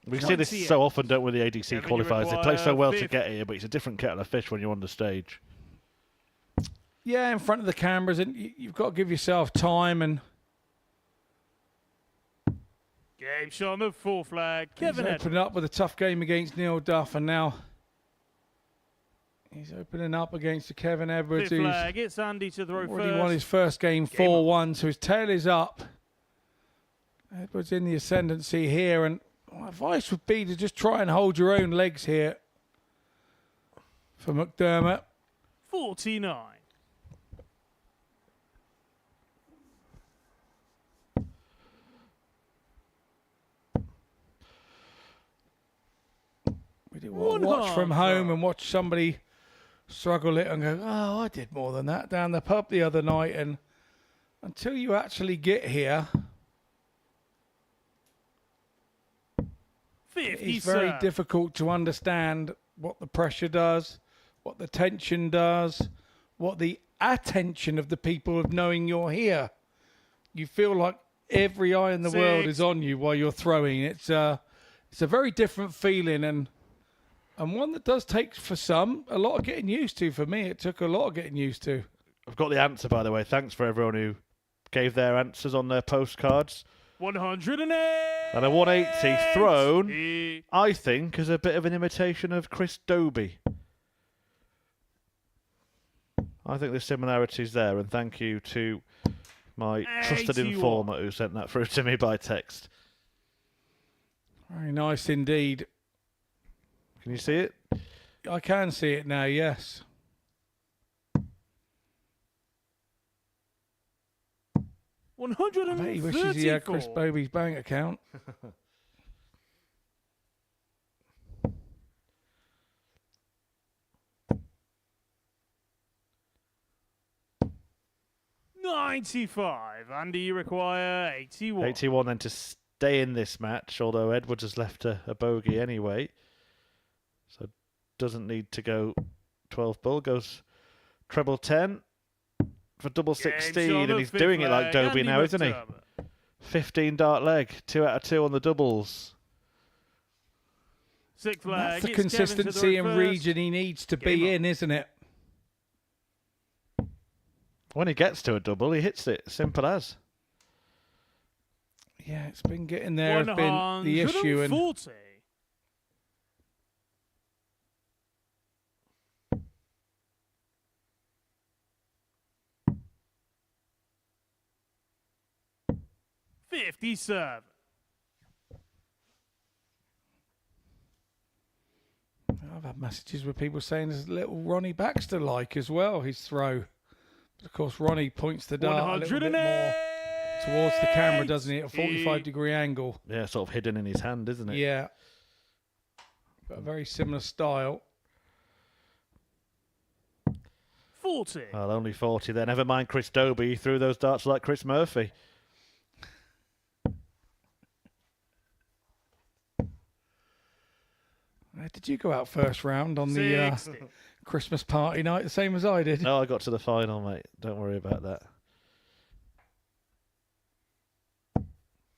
We see this so often, don't we, the ADC qualifiers. They play so well to get here, but it's a different kettle of fish when you're on the stage. Yeah, in front of the cameras, and you've got to give yourself time. And Game shot on the fourth flag. Kevin he's Edwards. opening up with a tough game against Neil Duff, and now he's opening up against the Kevin Edwards, Fifth who's flag. It's Andy to throw already first. won his first game 4-1, so his tail is up. Edwards in the ascendancy here, and my advice would be to just try and hold your own legs here for McDermott. 49. We do watch from home and watch somebody struggle it and go, oh, I did more than that down the pub the other night. And until you actually get here, it's very difficult to understand what the pressure does, what the tension does, what the attention of the people of knowing you're here. You feel like every eye in the world is on you while you're throwing. It's a very different feeling, and one that does take, for some, a lot of getting used to. For me, it took a lot of getting used to. I've got the answer, by the way. Thanks for everyone who gave their answers on their postcards. 108. And a 180 thrown, I think, is a bit of an imitation of Chris Dobie. I think the similarity's there, and thank you to my trusted 81. informer who sent that through to me by text. Very nice indeed. Can you see it? I can see it now, yes. I bet he wishes he had Chris Bobie's bank account. $95. Andy, you require 81. 81 then to stay in this match, although Edwards has left a bogey anyway. So doesn't need to go 12 bull, goes treble 10 for double 16, and he's doing it like Dobie now, isn't he? 15 dart leg, 2 out of 2 on the doubles. Sixth leg. That's the consistency and region he needs to be in, isn't it? When he gets to a double, he hits it. Simple as. Yeah, it's been getting there, has been the issue. And 140. $57. I've had messages with people saying there's a little Ronnie Baxter like as well, his throw. But of course, Ronnie points the dart a little bit more towards the camera, doesn't he, at a 45-degree angle. Yeah, sort of hidden in his hand, isn't it? Yeah. But a very similar style. 40. Well, only 40 there. Never mind Chris Dobie. He threw those darts like Chris Murphy. Did you go out first round on the Christmas party night, the same as I did? No, I got to the final, mate. Don't worry about that.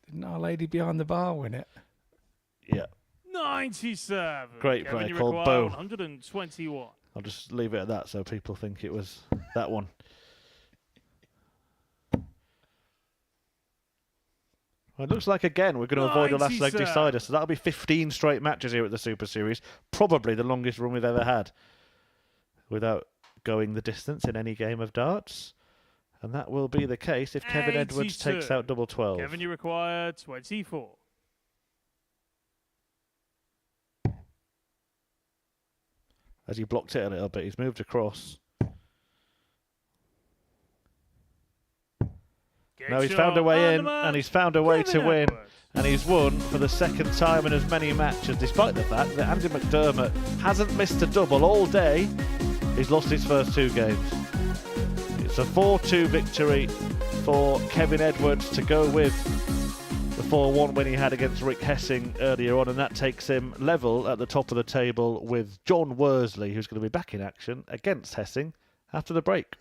Didn't our lady behind the bar win it? Yeah. 97. Great Kevin, player you called require Bo. 121. I'll just leave it at that so people think it was that one. Well, it looks like, again, we're going to avoid a last leg decider. So that'll be 15 straight matches here at the Super Series. Probably the longest run we've ever had without going the distance in any game of darts. And that will be the case if Kevin Edwards takes out double 12. Kevin, you require 24. As he blocked it a little bit, he's moved across. No, he's found a way in, and he's found a way to win, and he's won for the second time in as many matches, despite the fact that Andy McDermott hasn't missed a double all day. He's lost his first 2 games. It's a 4-2 victory for Kevin Edwards to go with the 4-1 win he had against Rick Hessing earlier on, and that takes him level at the top of the table with John Worsley, who's going to be back in action against Hessing after the break.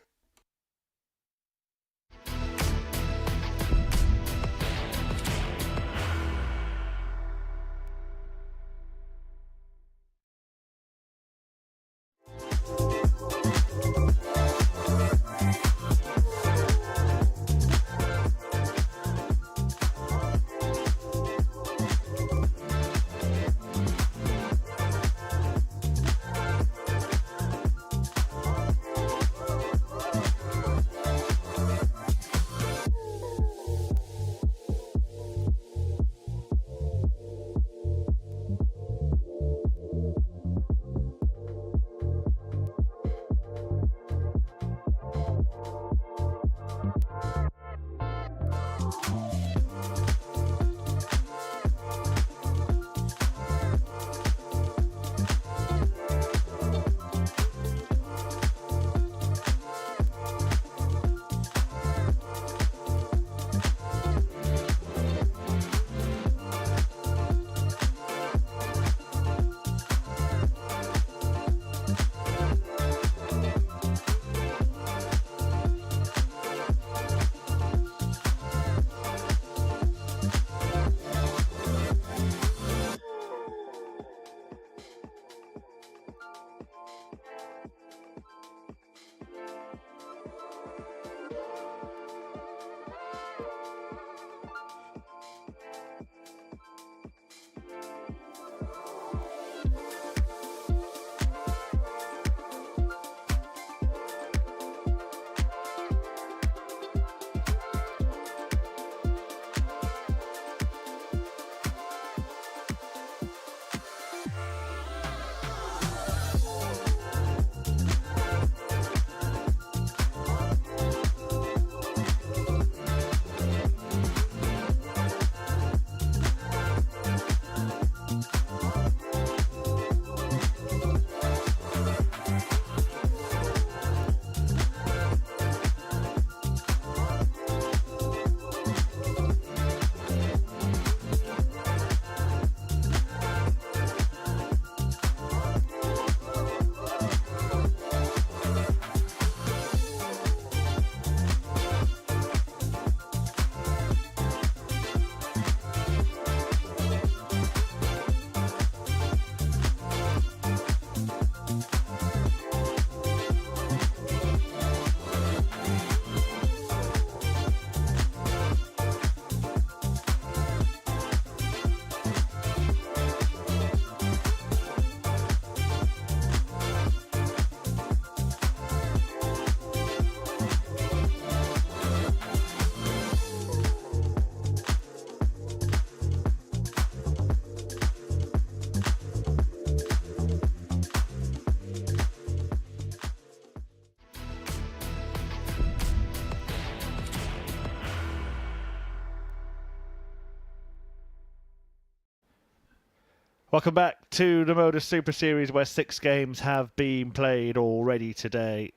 Welcome back to the Modus Super Series, where 6 games have been played already today.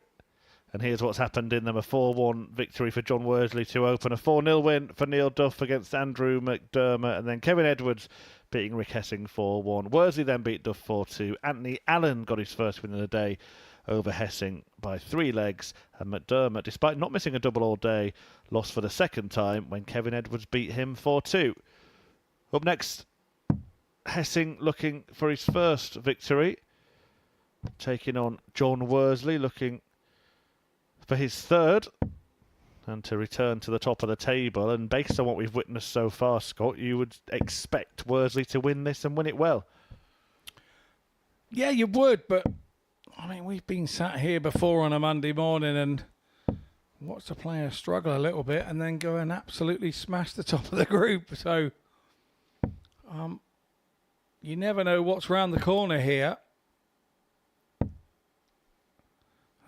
And here's what's happened in them. A 4-1 victory for John Worsley to open. A 4-0 win for Neil Duff against Andrew McDermott. And then Kevin Edwards beating Rick Hessing 4-1. Worsley then beat Duff 4-2. Anthony Allen got his first win of the day over Hessing by 3 legs. And McDermott, despite not missing a double all day, lost for the second time when Kevin Edwards beat him 4-2. Up next, Hessing looking for his first victory, taking on John Worsley, looking for his third, and to return to the top of the table. And based on what we've witnessed so far, Scott, you would expect Worsley to win this and win it well. Yeah, you would, but I mean, we've been sat here before on a Monday morning and watched a player struggle a little bit and then go and absolutely smash the top of the group. So, you never know what's round the corner here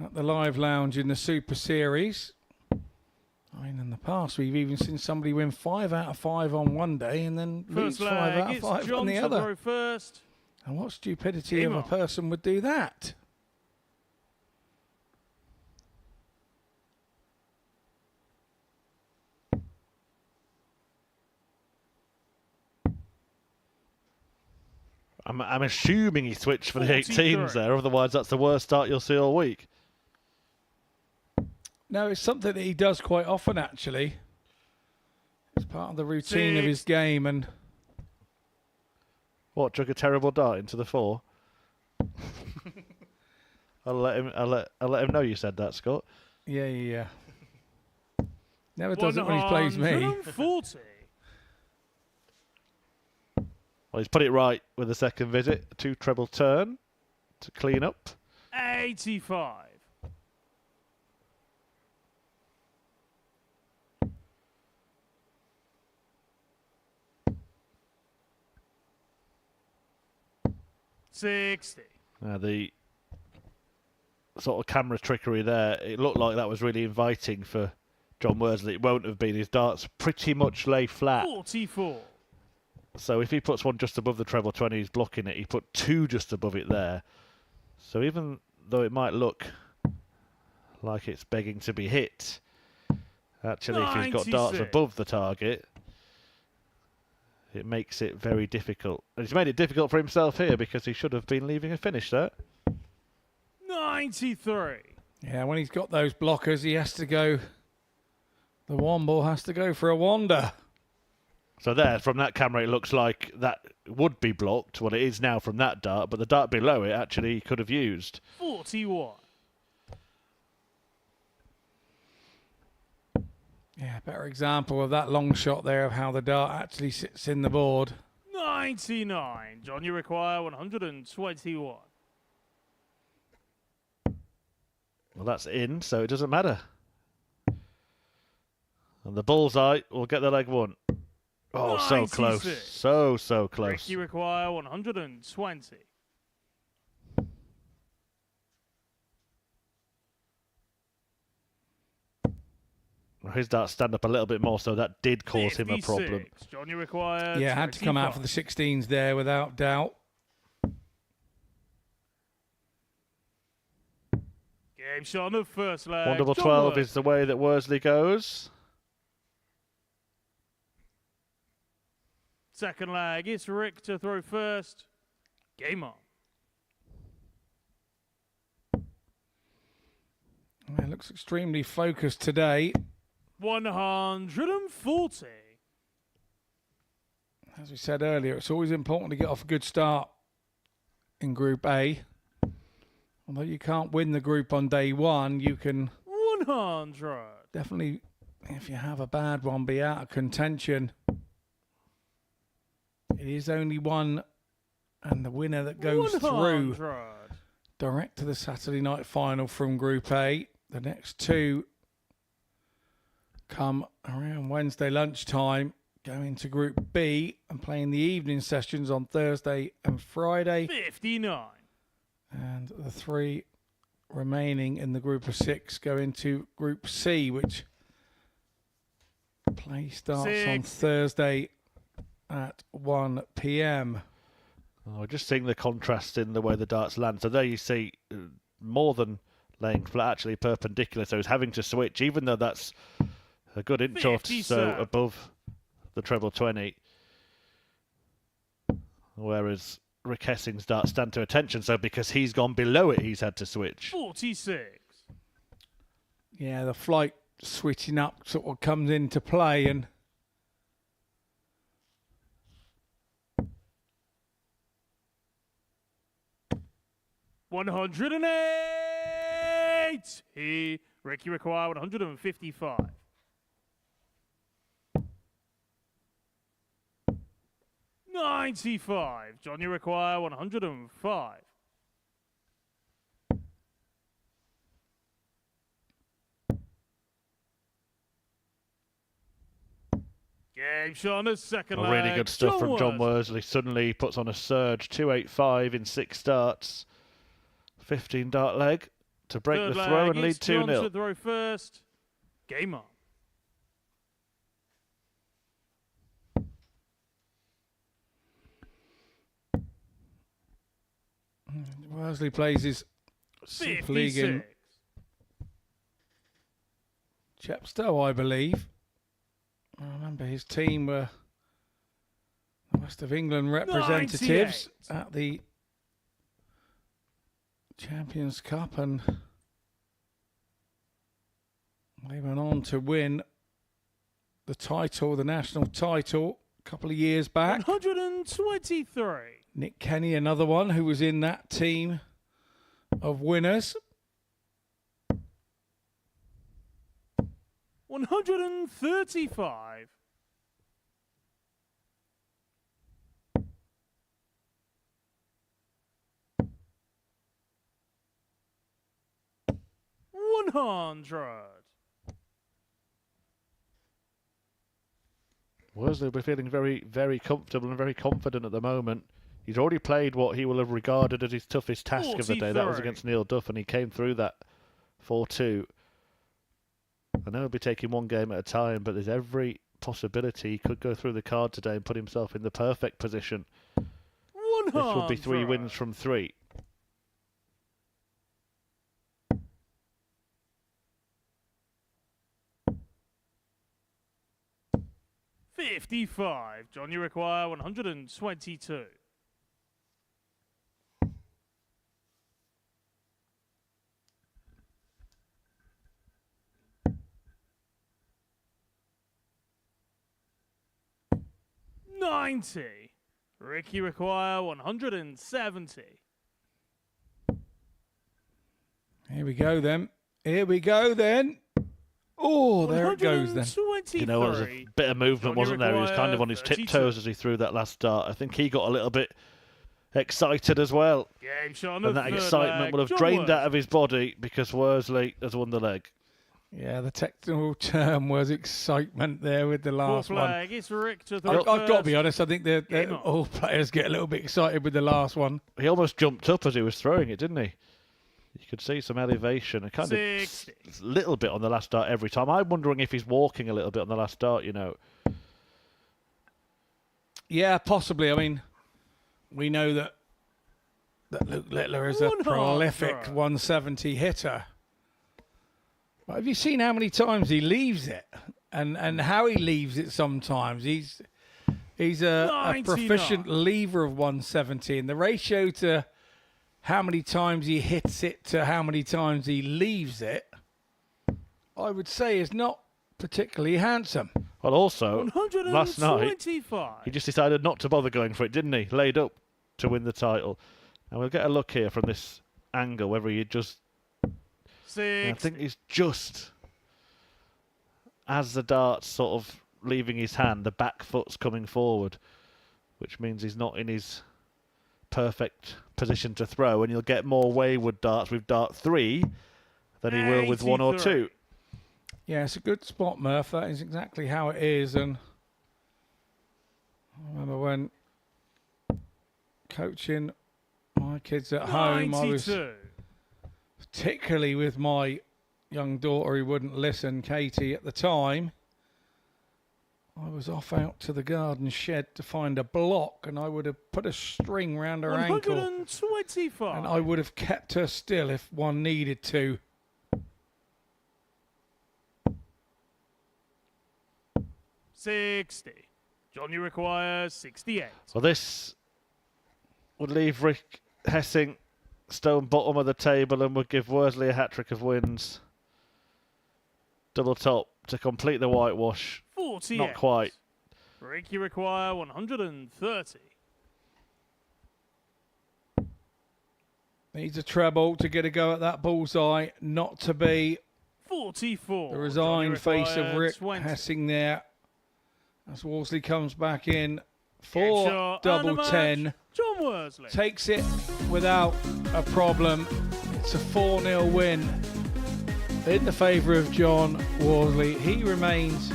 at the Live Lounge in the Super Series. I mean, in the past, we've even seen somebody win 5 out of 5 on one day and then lose 5 out of 5 on the other. First. And what stupidity of a person would do that? I'm assuming he switched for the 18s there, otherwise that's the worst start you'll see all week. No, it's something that he does quite often, actually. It's part of the routine of his game. And what, took a terrible dart into the 4? I'll let him know you said that, Scott. Yeah. Never does it when he plays me. 140. Well, he's put it right with the second visit. A 2 treble turn to clean up. 85. $60. Now the sort of camera trickery there, it looked like that was really inviting for John Worsley. It won't have been. His darts pretty much lay flat. 44. So if he puts one just above the treble 20, he's blocking it. He put 2 just above it there. So even though it might look like it's begging to be hit, actually, if he's got darts above the target, it makes it very difficult. And he's made it difficult for himself here because he should have been leaving a finish there. 93. Yeah, when he's got those blockers, he has to go. The one ball has to go for a wander. So there, from that camera, it looks like that would be blocked. Well, it is now from that dart, but the dart below it actually he could have used. 41. Yeah, better example of that long shot there of how the dart actually sits in the board. 99. John, you require 121. Well, that's in, so it doesn't matter. And the bullseye will get the leg 1. Oh, 96. So close. So close. Rick, you require 120. His darts stand up a little bit more, so that did cause 56. Him a problem. John, you require Yeah, had to come out for the 16s there without doubt. Game shot on the first leg. 1 double 12 is the way that Worsley goes. Second leg, it's Rick to throw first. Game on. It looks extremely focused today. 140. As we said earlier, it's always important to get off a good start in Group A. Although you can't win the group on day 1, you can 100. Definitely, if you have a bad one, be out of contention. It is only one, and the winner that goes 100. through direct to the Saturday night final from Group A. The next 2 come around Wednesday lunchtime, going to Group B and playing the evening sessions on Thursday and Friday. 59. And the 3 remaining in the group of 6 go into Group C, which play starts on Thursday at 1 p.m. Oh, just seeing the contrast in the way the darts land. So there you see more than laying flat, actually perpendicular. So he's having to switch, even though that's a good inch or so above the treble 20. Whereas Rick Hessing's darts stand to attention. So because he's gone below it, he's had to switch. 46. Yeah, the flight switching up sort of comes into play, and 108. Ricky require 155. $95. Johnny require 105. Game shot on the second leg. Really good stuff from John Worsley. Suddenly he puts on a surge, 285 in 6 starts. 15 dart leg to break Third the throw leg, and lead 2-0. John to throw first. Game on. Worsley plays his Super League in Chepstow, I believe. I remember his team were the West of England representatives 98. at the Champions Cup, and they went on to win the title, the national title, a couple of years back. 123. Nick Kenny, another one who was in that team of winners. 135. Worsley will be feeling very, very comfortable and very confident at the moment. He's already played what he will have regarded as his toughest task of the day. That was against Neil Duff, and he came through that 4-2. I know he'll be taking one game at a time, but there's every possibility he could go through the card today and put himself in the perfect position. This will be 3 wins from 3. $55. John, you require 122. $90. Ricky require 170. Here we go then. Here we go then. Oh, there it goes then. You know, there was a bit of movement, wasn't there? He was kind of on his tiptoes as he threw that last dart. I think he got a little bit excited as well. And that excitement will have drained out of his body because Worsley has won the leg. Yeah, the technical term was excitement there with the last one. It's Rick to I've got to be honest, I think all players get a little bit excited with the last one. He almost jumped up as he was throwing it, didn't he? You could see some elevation, a kind of little bit on the last dart every time. I'm wondering if he's walking a little bit on the last dart, you know. Yeah, possibly. I mean, we know that Luke Littler is a prolific 170 hitter. But have you seen how many times he leaves it and how he leaves it sometimes? He's a proficient lever of 170, and the ratio to how many times he hits it to how many times he leaves it, I would say is not particularly handsome. Well, also, last night, he just decided not to bother going for it, didn't he? Laid up to win the title. And we'll get a look here from this angle, whether he just... I think he's just, as the dart's sort of leaving his hand, the back foot's coming forward, which means he's not in his perfect position to throw, and you'll get more wayward darts with dart 3 than he will with 1 or 2. Yeah, it's a good spot, Murph. That is exactly how it is. And I remember when coaching my kids at home, I was... particularly with my young daughter who wouldn't listen, Katie, at the time, I was off out to the garden shed to find a block, and I would have put a string round her ankle. 125. And I would have kept her still if one needed to. $60. John, you require 68. Well, this would leave Rick Hessing stone bottom of the table and would give Worsley a hat-trick of wins. Double top to complete the whitewash. 48. Not quite. Rick, you require 130. Needs a treble to get a go at that bullseye. Not to be. 44. The resigned face of Rick 20. Hessing there. As Worsley comes back in for Extra double and a match, 10. John Worsley. Takes it without a problem. It's a 4-0 win in the favour of John Worsley. He remains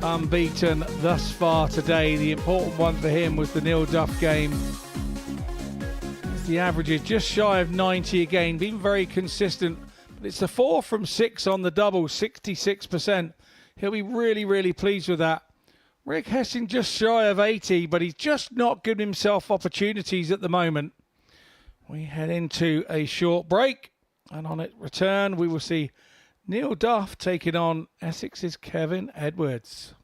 unbeaten thus far today. The important one for him was the Neil Duff game. The average is just shy of 90 again, been very consistent. But it's a 4 from 6 on the double, 66%. He'll be really, really pleased with that. Rick Hessing just shy of 80, but he's just not giving himself opportunities at the moment. We head into a short break, and on its return, we will see Neil Duff taking on Essex's Kevin Edwards.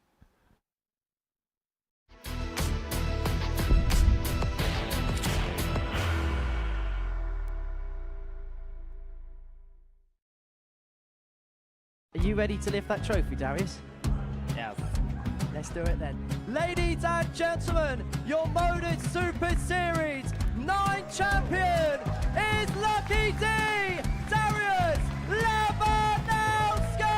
Are you ready to lift that trophy, Darius? Yeah. Let's do it then. Ladies and gentlemen, your Modus Super Series 9 champion is Lucky D, Darius Lewandowski!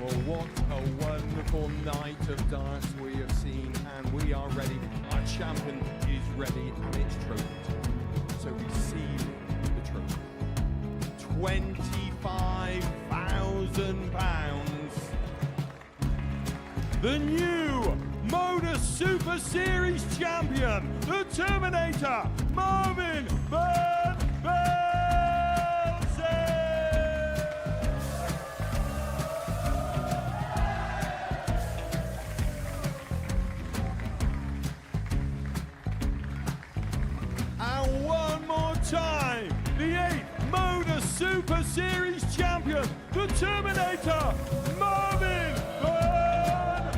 Well, what a wonderful night of darts we have seen, and we are ready. Our champion is ready, and it's trophy time. So receive the trophy. £25,000. The new Modus Super Series champion, the Terminator, Marvin Van Velzen. And one more time, the 8th Modus Super Series champion, the Terminator, Marvin Van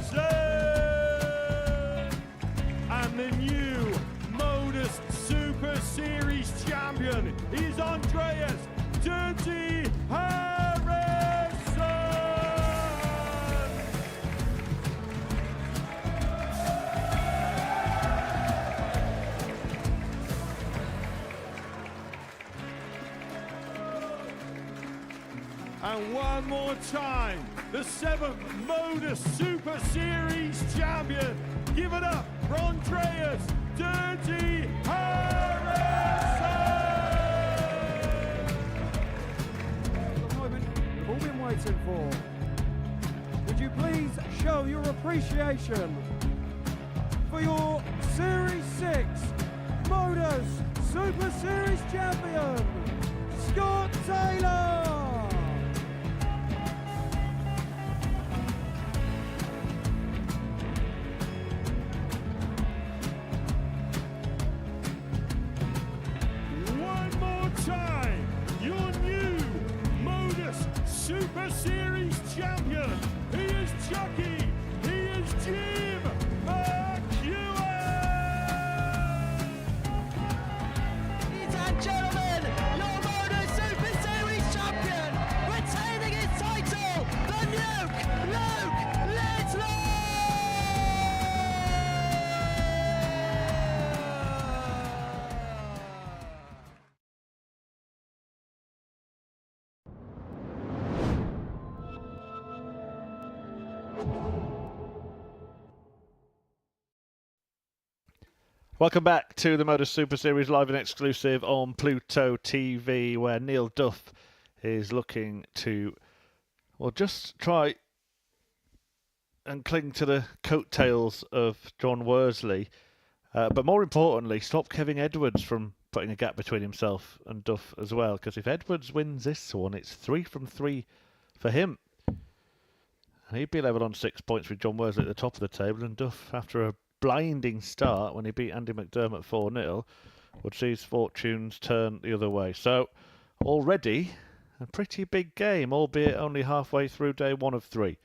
Velzen. And the new Modus Super Series champion is Andreas Dirty Harrison. And one more time, the 7th Modus Super Series champion. Give it up for Andreas Dirty Harrison. The moment we've all been waiting for. Would you please show your appreciation for your Series 6 Modus Super Series champion, Scott Taylor? One more time, your new Modus Super Series champion. He is Chucky. He is Jim McGuire. Ladies and gentlemen, your Modus Super Series champion, retaining his title, the Nuke, Luke Littler! Welcome back to the Modus Super Series live and exclusive on Pluto TV, where Neil Duff is looking to, well, just try and cling to the coattails of John Worsley. But more importantly, stop Kevin Edwards from putting a gap between himself and Duff as well. Because if Edwards wins this one, it's 3 from 3 for him. And he'd be level on 6 points with John Worsley at the top of the table. And Duff, after a blinding start when he beat Andy McDermott 4-0, would see his fortunes turn the other way. So already a pretty big game, albeit only halfway through day 1 of 3.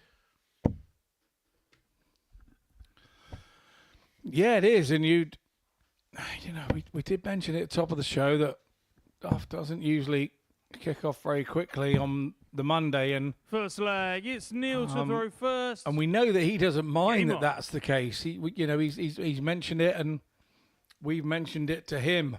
Yeah, it is. And we did mention at the top of the show that Duff doesn't usually kick off very quickly on the Monday. And first leg, it's Neil to throw first. And we know that he doesn't mind that that's the case. He's mentioned it, and we've mentioned it to him.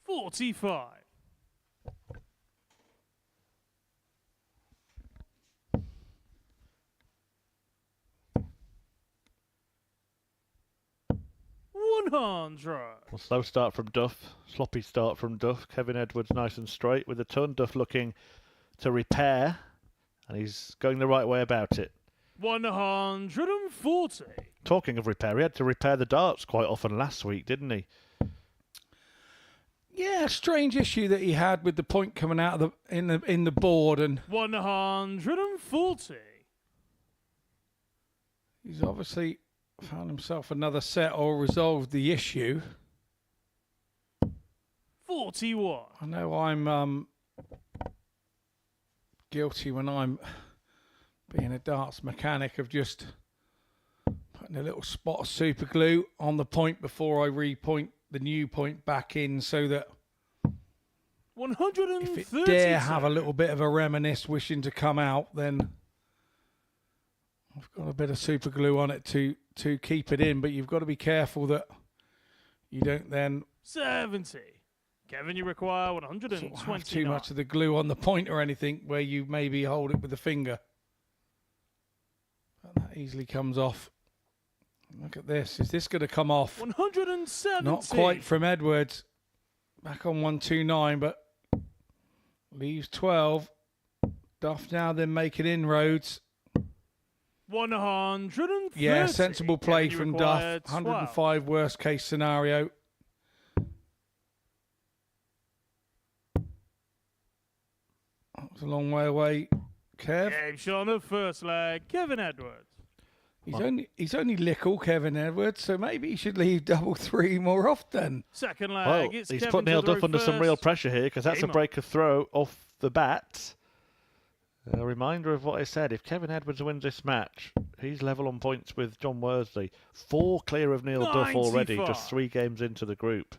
$45. $100. Well, slow start from Duff, sloppy start from Duff. Kevin Edwards nice and straight with a ton. Duff looking to repair, and he's going the right way about it. 140. Talking of repair, he had to repair the darts quite often last week, didn't he? Yeah, strange issue that he had with the point coming out of in the board, and 140. He's obviously found himself another set or resolved the issue. 41. I know I'm guilty when I'm being a darts mechanic of just putting a little spot of super glue on the point before I repoint the new point back in, so that 130. if it dare have a little bit of a reminisce wishing to come out, then I've got a bit of super glue on it to keep it in. But you've got to be careful that you don't then 70. Kevin, you require 120. have too much of the glue on the point or anything where you maybe hold it with the finger. But that easily comes off. Look at this. Is this going to come off? 170. Not quite from Edwards. Back on 129, but leaves 12. Duff now then making inroads. 130. Yeah, sensible play Kevin, from Duff. 105 worst case scenario. That was a long way away. Kev. Game shot on the first leg. Kevin Edwards. He's only little, Kevin Edwards, so maybe he should leave double 3 more often. Second leg. Well, it's he's Kevin put Neil Duff under first. some real pressure here, because that's Game a breaker throw off the bat. A reminder of what I said. If Kevin Edwards wins this match, he's level on points with John Worsley. 4 clear of Neil Duff already, just 3 games into the group.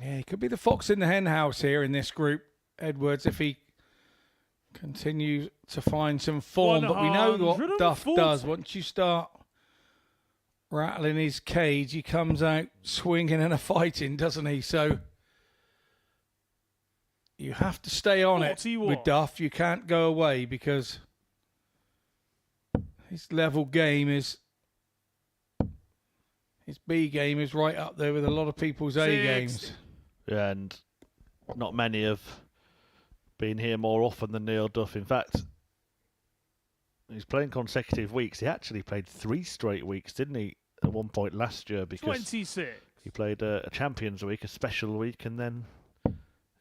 Yeah, he could be the fox in the hen house here in this group, Edwards, if he continues to find some form. But we know what Duff does. Once you start rattling his cage, he comes out swinging and a fighting, doesn't he? So you have to stay on 41. it with Duff. You can't go away, because his level game is, his B game is right up there with a lot of people's A games. Yeah, and not many have been here more often than Neil Duff. In fact, he's playing consecutive weeks. He actually played 3 straight weeks, didn't he, at one point last year? Because 26. he played a Champions Week, a special week, and then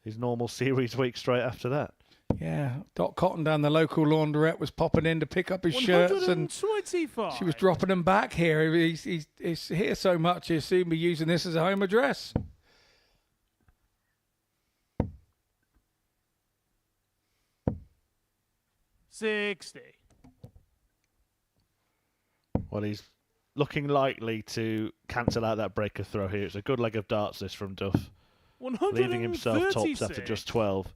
his normal series week straight after that. Yeah, Doc Cotton down the local laundrette was popping in to pick up his shirts, and 125. she was dropping them back here. He's here so much, he'll soon be using this as a home address. $60. Well, he's looking likely to cancel out that breaker throw here. It's a good leg of darts, this, from Duff. Leaving himself tops after just 12.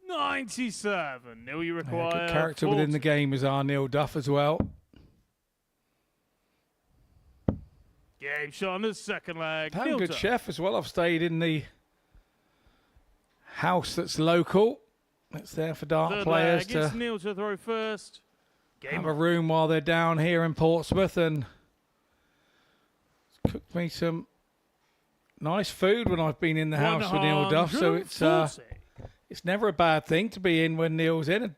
$97. Neil, you require Good character 40. within the game is our Neil Duff as well. Game shot on the second leg. Damn Neil good Duff. chef as well. I've stayed in the house that's local. It's there for dart Third players leg, it's to Neil to throw first. Game have a room while they're down here in Portsmouth and cook me some nice food when I've been in the house with Neil Duff. So it's never a bad thing to be in when Neil's in. And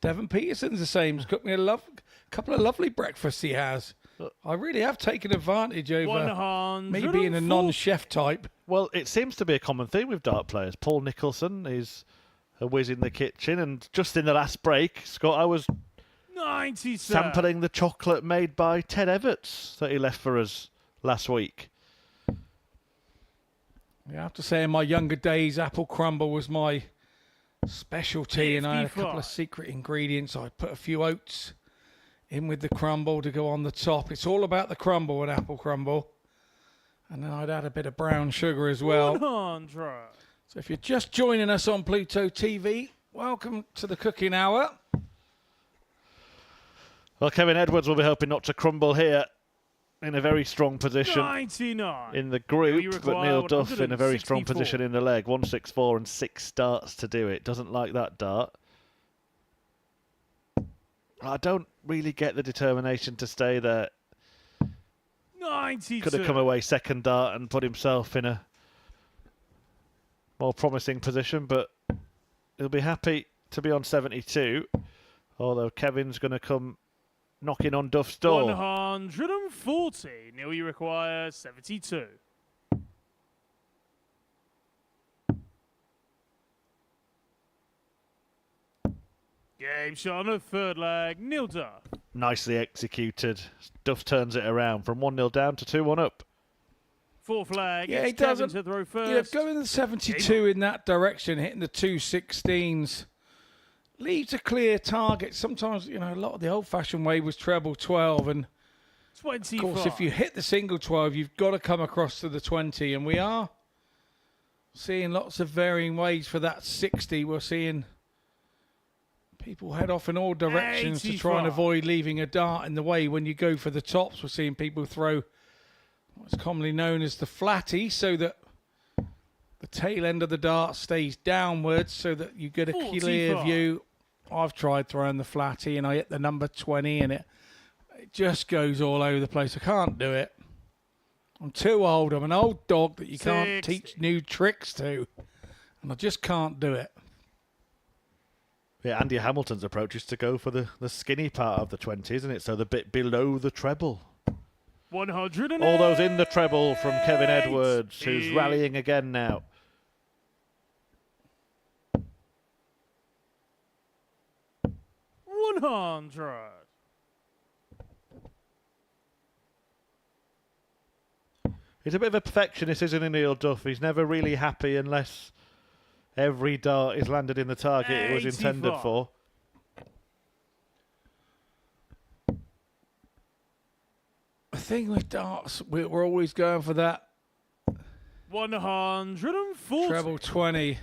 Devon Peterson's the same. He's cooked me a couple of lovely breakfasts he has. I really have taken advantage over me being a non-chef type. Well, it seems to be a common theme with dart players. Paul Nicholson is a whiz in the kitchen, and just in the last break, Scott, I was 90, sampling the chocolate made by Ted Everts that he left for us last week. I have to say, in my younger days, apple crumble was my specialty, and I had a couple of secret ingredients. I put a few oats in with the crumble to go on the top. It's all about the crumble and apple crumble. And then I'd add a bit of brown sugar as well. 100. So if you're just joining us on Pluto TV, welcome to the cooking hour. Well, Kevin Edwards will be hoping not to crumble here. In a very strong position 99. in the group, but Neil Duff in a very strong position in the leg. 164 and 6 darts to do it. Doesn't like that dart. I don't really get the determination to stay there. 92. Could have come away second dart and put himself in a more promising position, but he'll be happy to be on 72. Although Kevin's going to come knocking on Duff's door. 140. Neil, you require 72. Game shot on the third leg. Neil Duff. Nicely executed. Duff turns it around from 1-0 down to 2-1 up. Fourth leg. Yeah, it's he doesn't. Kevin to throw first. Yeah, going the 72 in that direction, hitting the 216s, leaves a clear target. Sometimes, you know, a lot of the old-fashioned way was treble 12, and 25. of course, if you hit the single 12, you've got to come across to the 20, and we are seeing lots of varying ways for that 60. We're seeing people head off in all directions to try and avoid leaving a dart in the way. When you go for the tops, we're seeing people throw what's commonly known as the flatty, so that the tail end of the dart stays downwards so that you get a clear view. I've tried throwing the flatty and I hit the number 20 and it just goes all over the place. I can't do it. I'm too old. I'm an old dog that you can't teach new tricks to, and I just can't do it. Yeah, Andy Hamilton's approach is to go for the skinny part of the 20, isn't it? So the bit below the treble. 100. All those in the treble from Kevin Edwards, who's rallying again now. He's a bit of a perfectionist, isn't he, Neil Duff? He's never really happy unless every dart is landed in the target it was intended for. The thing with darts, we're always going for that 140. treble 20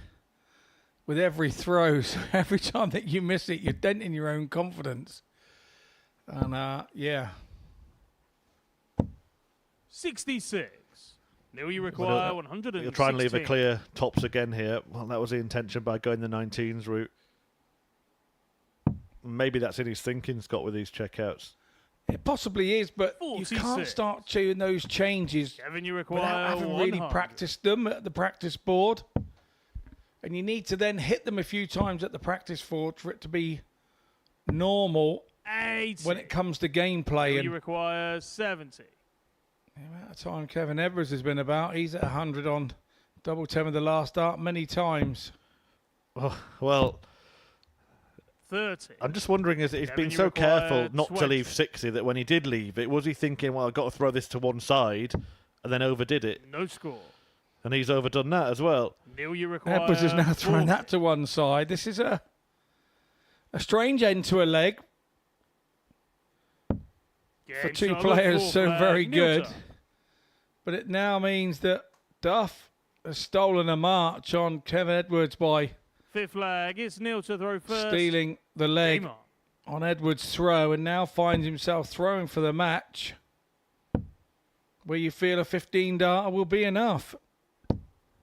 with every throw. So every time that you miss it, you're denting your own confidence. And yeah. 66. Neil, you require 116. You'll try and leave a clear tops again here. Well, that was the intention by going the 19s route. Maybe that's in his thinking, Scott, with these checkouts. It possibly is, but 46. You can't start doing those changes Kevin, you require without having really practiced them at the practice board. And you need to then hit them a few times at the practice board for it to be normal 80. When it comes to gameplay. And you require 70. The amount of time Kevin Edwards has been about, he's at 100 on double 10 of the last dart many times. Oh, well, 30. I'm just wondering, he's been so careful not to leave 60 that when he did leave it, was he thinking, well, I've got to throw this to one side, and then overdid it? No score. And he's overdone that as well. Neil, you require Edwards has now thrown that to one side. This is a strange end to a leg. For two players so very good. But it now means that Duff has stolen a march on Kevin Edwards by fifth leg. It's Neil to throw first. Stealing the leg on Edwards' throw, and now finds himself throwing for the match where you feel a 15 darter will be enough.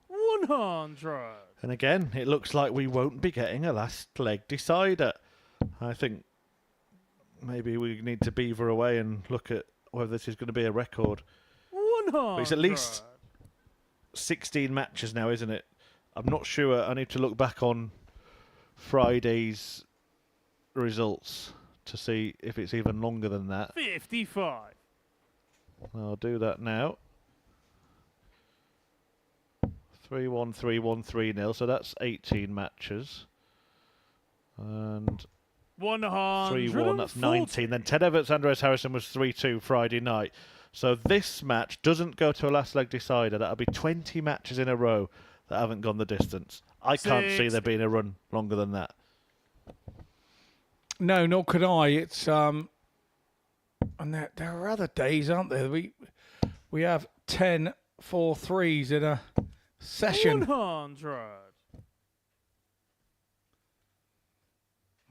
100. And again, it looks like we won't be getting a last leg decider. I think maybe we need to beaver away and look at whether this is going to be a record. 100. But it's at least 16 matches now, isn't it? I'm not sure. I need to look back on Friday's results to see if it's even longer than that. 55. I'll do that now. 3-1, 3-1, 3-0. So that's 18 matches. And 3-1, that's 19. Then Ted Everts, Andres Harrison was 3-2 Friday night. So this match doesn't go to a last leg decider. That'll be 20 matches in a row that haven't gone the distance. I can't see there being a run longer than that. No, nor could I. It's and there are other days, aren't there? We have 10 4-3s in a session. 100.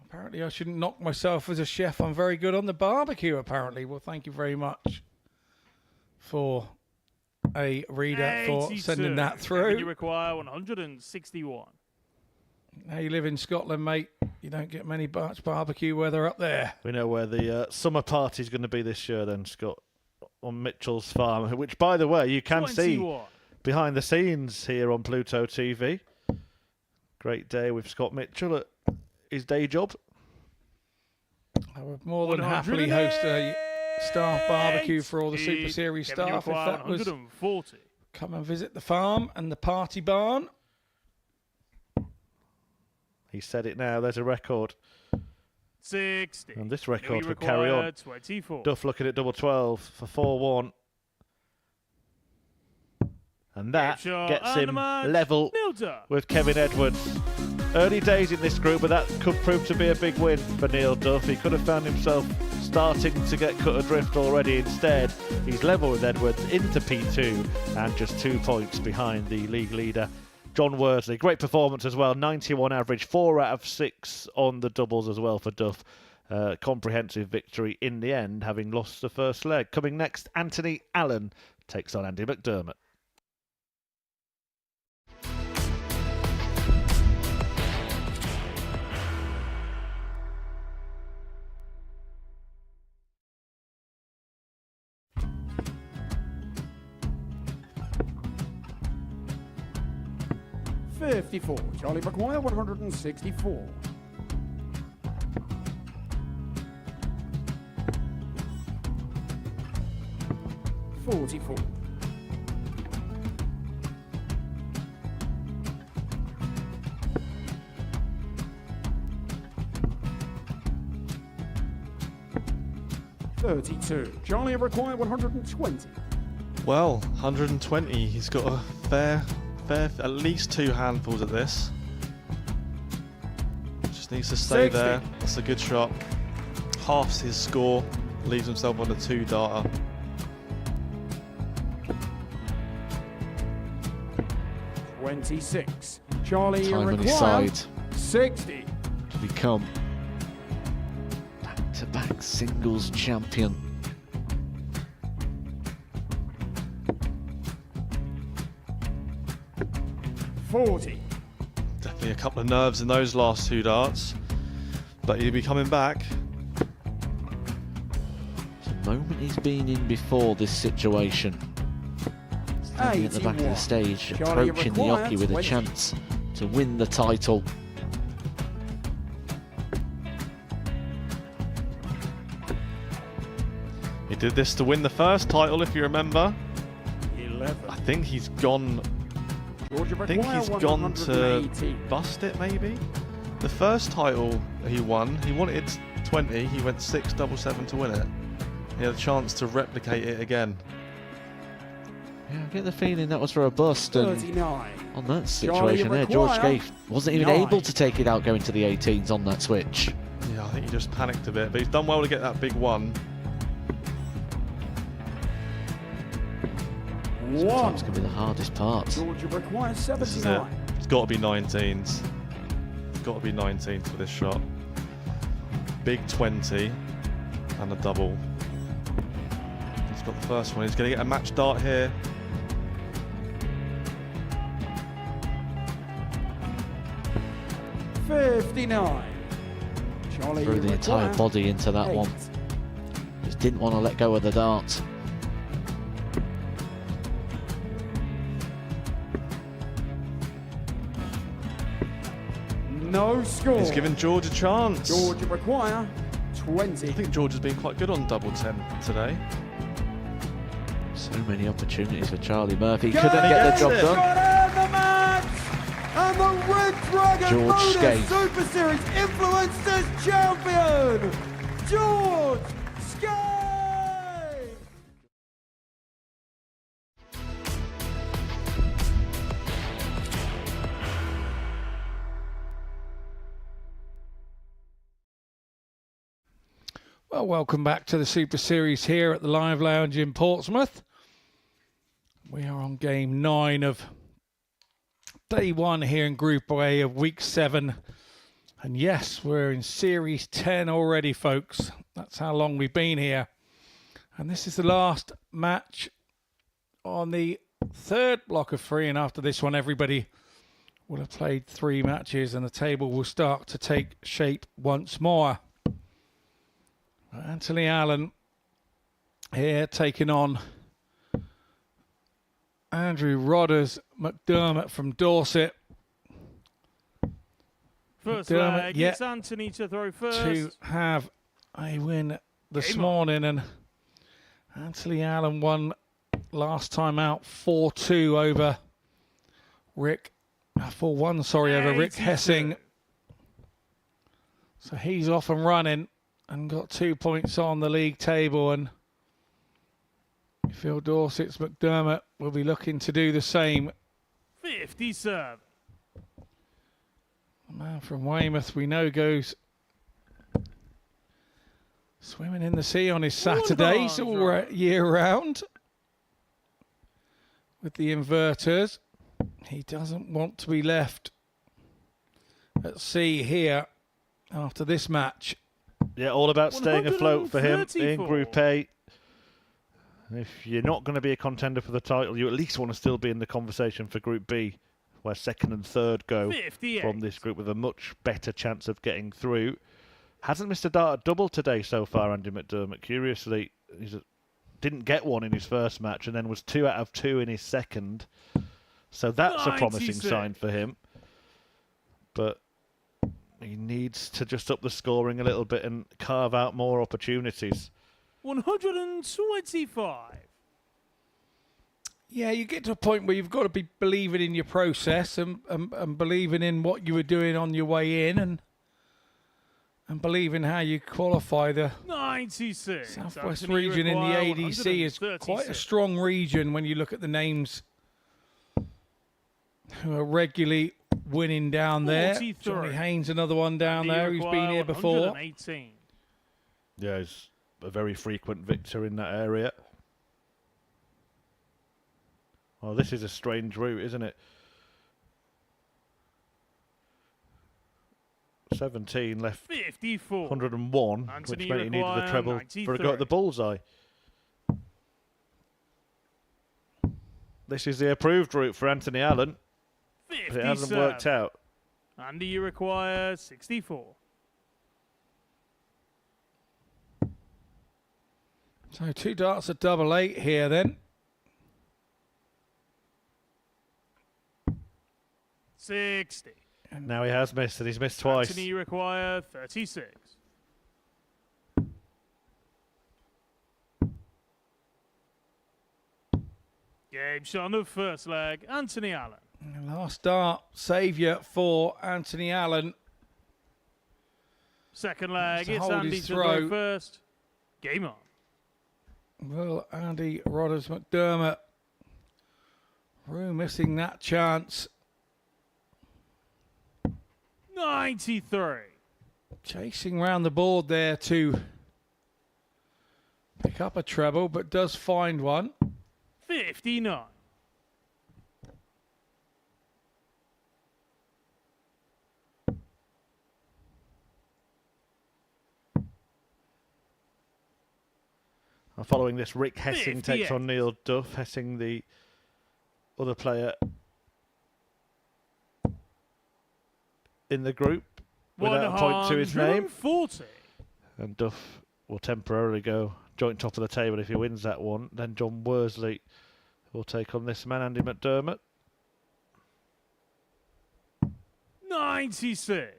Apparently, I shouldn't knock myself as a chef. I'm very good on the barbecue, apparently. Well, thank you very much for a reader for sending that through. You require 161. Now you live in Scotland, mate. You don't get many barbecue weather up there. We know where the summer party's going to be this year then, Scott, on Mitchell's farm, which, by the way, you can 21. see behind the scenes here on Pluto TV. Great day with Scott Mitchell at his day job. I would more than happily host a staff barbecue for all the Super Series staff if that was 140. come and visit the farm and the party barn. He said it now, there's a record. 60. And this record could carry on. 24. Duff looking at double 12 for 4-1. And that gets him level with Kevin Edwards. Early days in this group, but that could prove to be a big win for Neil Duff. He could have found himself starting to get cut adrift already. Instead, he's level with Edwards into P2 and just 2 points behind the league leader, John Worsley. Great performance as well, 91 average, 4 out of 6 on the doubles as well for Duff. Comprehensive victory in the end, having lost the first leg. Coming next, Anthony Allen takes on Andy McDermott. $54. Charlie McGuire, 164. $44. $32. Charlie require 120. Well, 120. He's got a fair, at least 2 handfuls of this. Just needs to stay 60. there. That's a good shot. Halves his score. Leaves himself on a 2-darter. $26. Charlie Time on his require side 60. to become back-to-back singles champion. $40. Definitely a couple of nerves in those last 2 darts. But he'll be coming back. The moment he's been in before this situation. Standing at the back of the stage, Charlie approaching the required hockey with a 20. chance to win the title. He did this to win the first title, if you remember. 11. I think he's gone. I think he's gone to bust it, maybe. The first title he wanted 20. He went 6-7-7 to win it. He had a chance to replicate it again. Yeah, I get the feeling that was for a bust, and 39. on that situation there, George Scaife wasn't even 9. able to take it out going to the 18s on that switch. Yeah, I think he just panicked a bit, but he's done well to get that big one. Sometimes can be the hardest part. Georgia requires This is it. 79. It's got to be 19s. It's got to be 19s for this shot. Big 20 and a double. He's got the first one. He's going to get a match dart here. 59. Charlie Threw the entire McGuire, body into that 8. one. Just didn't want to let go of the dart. No score. He's given George a chance. George McGuire, 20. I think George has been quite good on double 10 today. So many opportunities for Charlie Murphy. Couldn't get the job done. The match! And the Red Dragon George Modus Skate. Super Series Influencers Champion, George Skate! Well, welcome back to the Super Series here at the Live Lounge in Portsmouth. We are on game 9 of day 1 here in Group A of week 7. And yes, we're in Series 10 already, folks. That's how long we've been here. And this is the last match on the 3rd block of 3. And after this one, everybody will have played 3 matches and the table will start to take shape once more. Anthony Allen here taking on Andrew Rodders McDermott from Dorset. First McDermott leg, yet it's Anthony to throw first. to have a win this morning, and Anthony Allen won last time out 4-2 over Rick, 4-1, sorry, over Rick Hessing. So he's off and running and got 2 points on the league table, and Phil Dorset's McDermott will be looking to do the same. 57. The man from Weymouth we know goes swimming in the sea on his Saturdays all year round with the inverters. He doesn't want to be left at sea here after this match. Yeah, all about staying afloat for him in 134. Group A. If you're not going to be a contender for the title, you at least want to still be in the conversation for Group B, where 2nd and 3rd go 58. from this group with a much better chance of getting through. Hasn't missed a dart at double today so far, Andy McDermott. Curiously, he didn't get one in his first match and then was 2 out of 2 in his second. So that's a promising 96. sign for him. But he needs to just up the scoring a little bit and carve out more opportunities. 125. Yeah, you get to a point where you've got to be believing in your process and believing in what you were doing on your way in and believing how you qualify. The 96. Southwest Anthony region in the McGuire, ADC is quite a 136. strong region when you look at the names who are regularly winning down there. 43. Johnny Haynes, another one down Andy there who's been McGuire, here before. 118. Yeah, he's a very frequent victor in that area. Oh, this is a strange route, isn't it? 17 left 54. 101, Anthony which meant he needed the McGuire, treble for a go at the bullseye. This is the approved route for Anthony Allen, but 57. it hasn't worked out. Andy, you require 64. So 2 darts at double 8 here then. 60. Now he has missed, and he's missed twice. Anthony, you require 36. Game shot on the first leg, Anthony Allen. And last dart, saviour for Anthony Allen. Second leg, To it's hold Andy his to throw throw. first. Game on. Well, Andy Rodders McDermott. Rue missing that chance. 93. Chasing round the board there to pick up a treble, but does find one. 59. Following this, Rick Hessing takes 58. on Neil Duff. Hessing, the other player in the group. without a point to his name. 140. And Duff will temporarily go joint top of the table if he wins that one. Then John Worsley will take on this man, Andy McDermott. 96.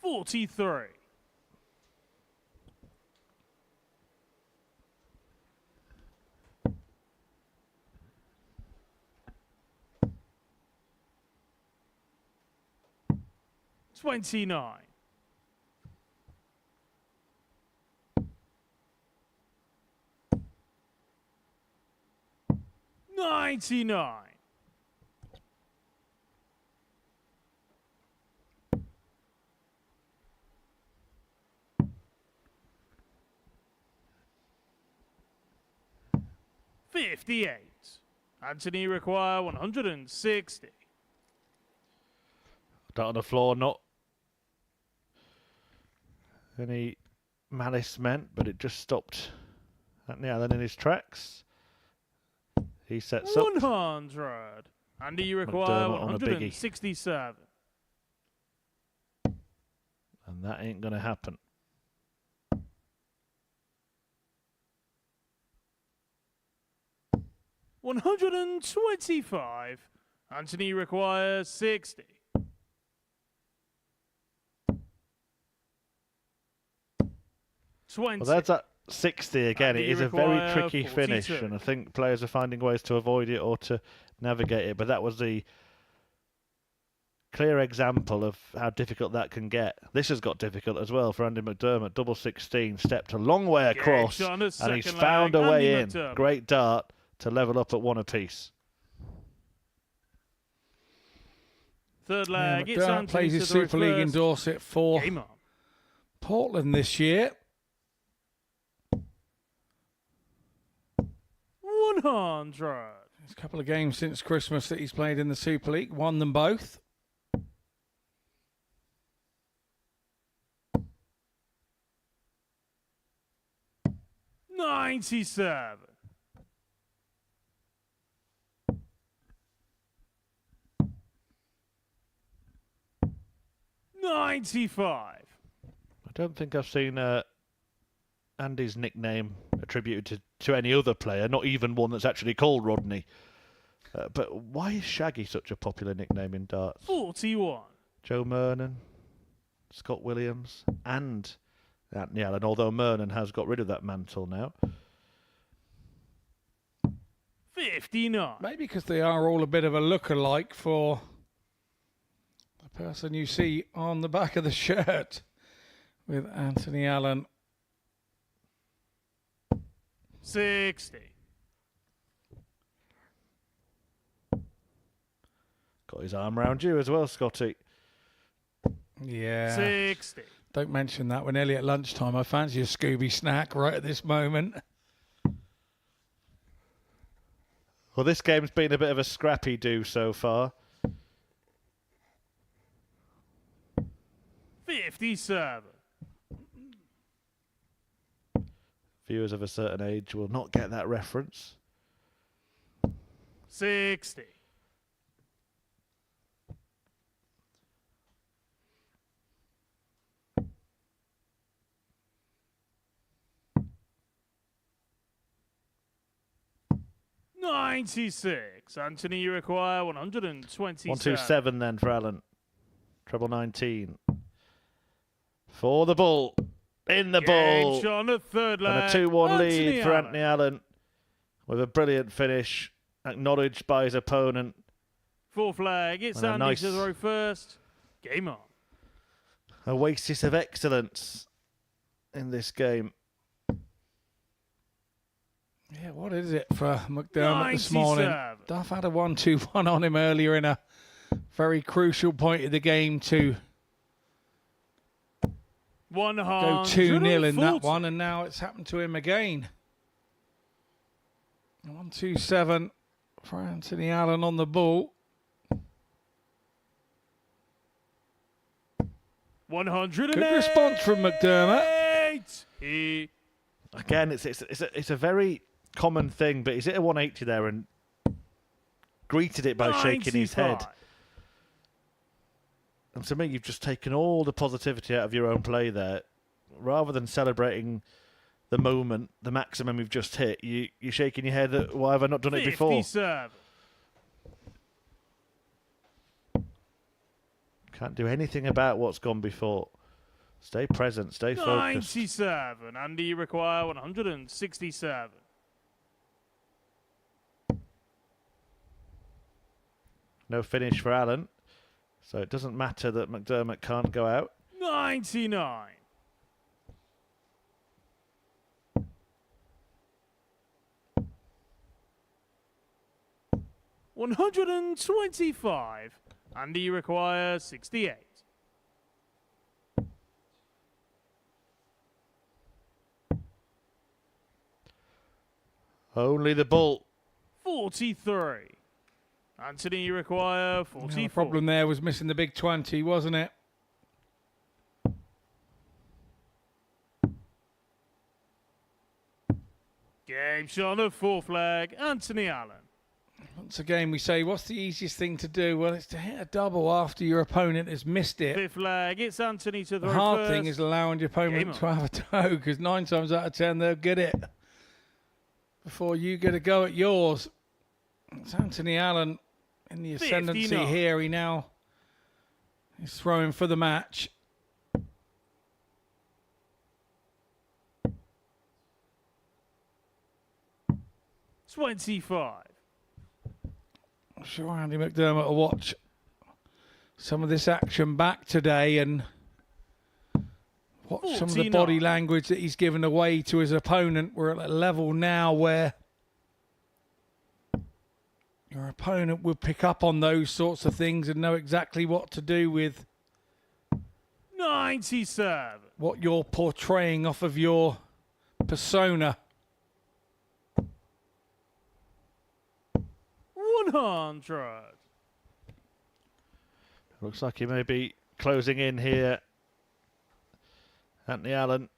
43. 29. 99. 58. Anthony require 160. Down on the floor, not any malice meant, but it just stopped Anthony Allen in his tracks. He sets up. 100. Andy, you require McDermott on a biggie. 167. And that ain't going to happen. $125. Anthony requires 60. 20. Well, there's that 60 again. Andy, it is a require very tricky 42. finish, and I think players are finding ways to avoid it or to navigate it. But that was the clear example of how difficult that can get. This has got difficult as well for Andy McDermott. Double 16, stepped a long way across, on the and he's second found leg. a way Andy in. McDermott. Great dart to level up at one apiece. Third leg. It's McDermott Anthony plays his to throw Super League in first. Dorset for Game on. Portland this year. 100. There's a couple of games since Christmas that he's played in the Super League. Won them both. 97. 95. I don't think I've seen Andy's nickname attributed to any other player, not even one that's actually called Rodney. But why is Shaggy such a popular nickname in darts? 41. Joe Mernon, Scott Williams, and Anthony Allen, although Mernon has got rid of that mantle now. 59. Maybe because they are all a bit of a look-alike for the person you see on the back of the shirt with Anthony Allen. 60. Got his arm around you as well, Scotty. Yeah. 60. Don't mention that. We're nearly at lunchtime. I fancy a Scooby snack right at this moment. Well, this game's been a bit of a scrappy do so far. 57. Viewers of a certain age will not get that reference. 60. 96. Anthony, you require 127. 127 then for Allen. Treble 19. For the bull. In the ball. Gage on the third And a leg. 2-1 lead Anthony for Allen. Anthony Allen. With a brilliant finish. Acknowledged by his opponent. Fourth leg. It's And a Andy nice- to throw first. Game on. Oasis of excellence in this game. Yeah, what is it for McDermott this morning? 97. Duff had a 1-2-1 on him earlier in a very crucial point of the game to 140. go 2-0 in that one, and now it's happened to him again. 127 for Anthony Allen on the ball. 108. Good response from McDermott. He Again, it's a very common thing, but he's hit a 180 there and greeted it by shaking his head. And to me, you've just taken all the positivity out of your own play there. Rather than celebrating the moment, the maximum you've just hit, you're shaking your head at, why have I not done it before? 57. Can't do anything about what's gone before. Stay present, stay focused. 97. Andy, you require 167. No finish for Allen. So it doesn't matter that McDermott can't go out. 99. $125. Andy, you require 68. Only the bull. 43. Anthony, you require 44. The problem there was missing the big 20, wasn't it? Game shot of 4 flag, Anthony Allen. Once again, we say, what's the easiest thing to do? Well, it's to hit a double after your opponent has missed it. 5th flag, it's Anthony to throw The hard first. thing is allowing your opponent to have a toe, because 9 times out of 10 they'll get it before you get a go at yours. It's Anthony Allen in the ascendancy 59. here. He now is throwing for the match. $25. I'm sure Andy McDermott will watch some of this action back today and watch some of the 49. body language that he's given away to his opponent. We're at a level now where your opponent will pick up on those sorts of things and know exactly what to do with 97. what you're portraying off of your persona. 100. Looks like he may be closing in here. Anthony Allen.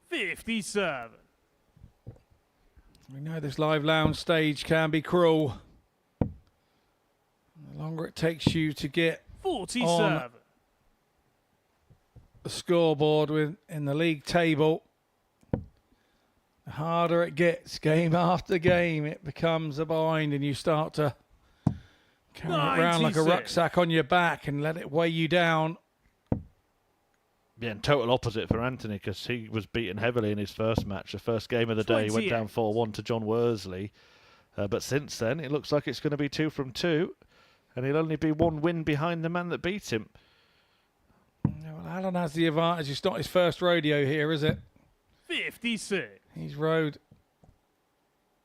57. We know this live lounge stage can be cruel. The longer it takes you to get 47. on the scoreboard in the league table, the harder it gets. Game after game, it becomes a bind, and you start to carry it around like a 96. rucksack on your back and let it weigh you down. Yeah, and total opposite for Anthony, because he was beaten heavily in his first match. The first game of the day, he went down 4-1 to John Worsley. But since then, it looks like it's going to be 2 from 2. And he'll only be 1 win behind the man that beat him. Well, Alan has the advantage. It's not his first rodeo here, is it? 56. He's rode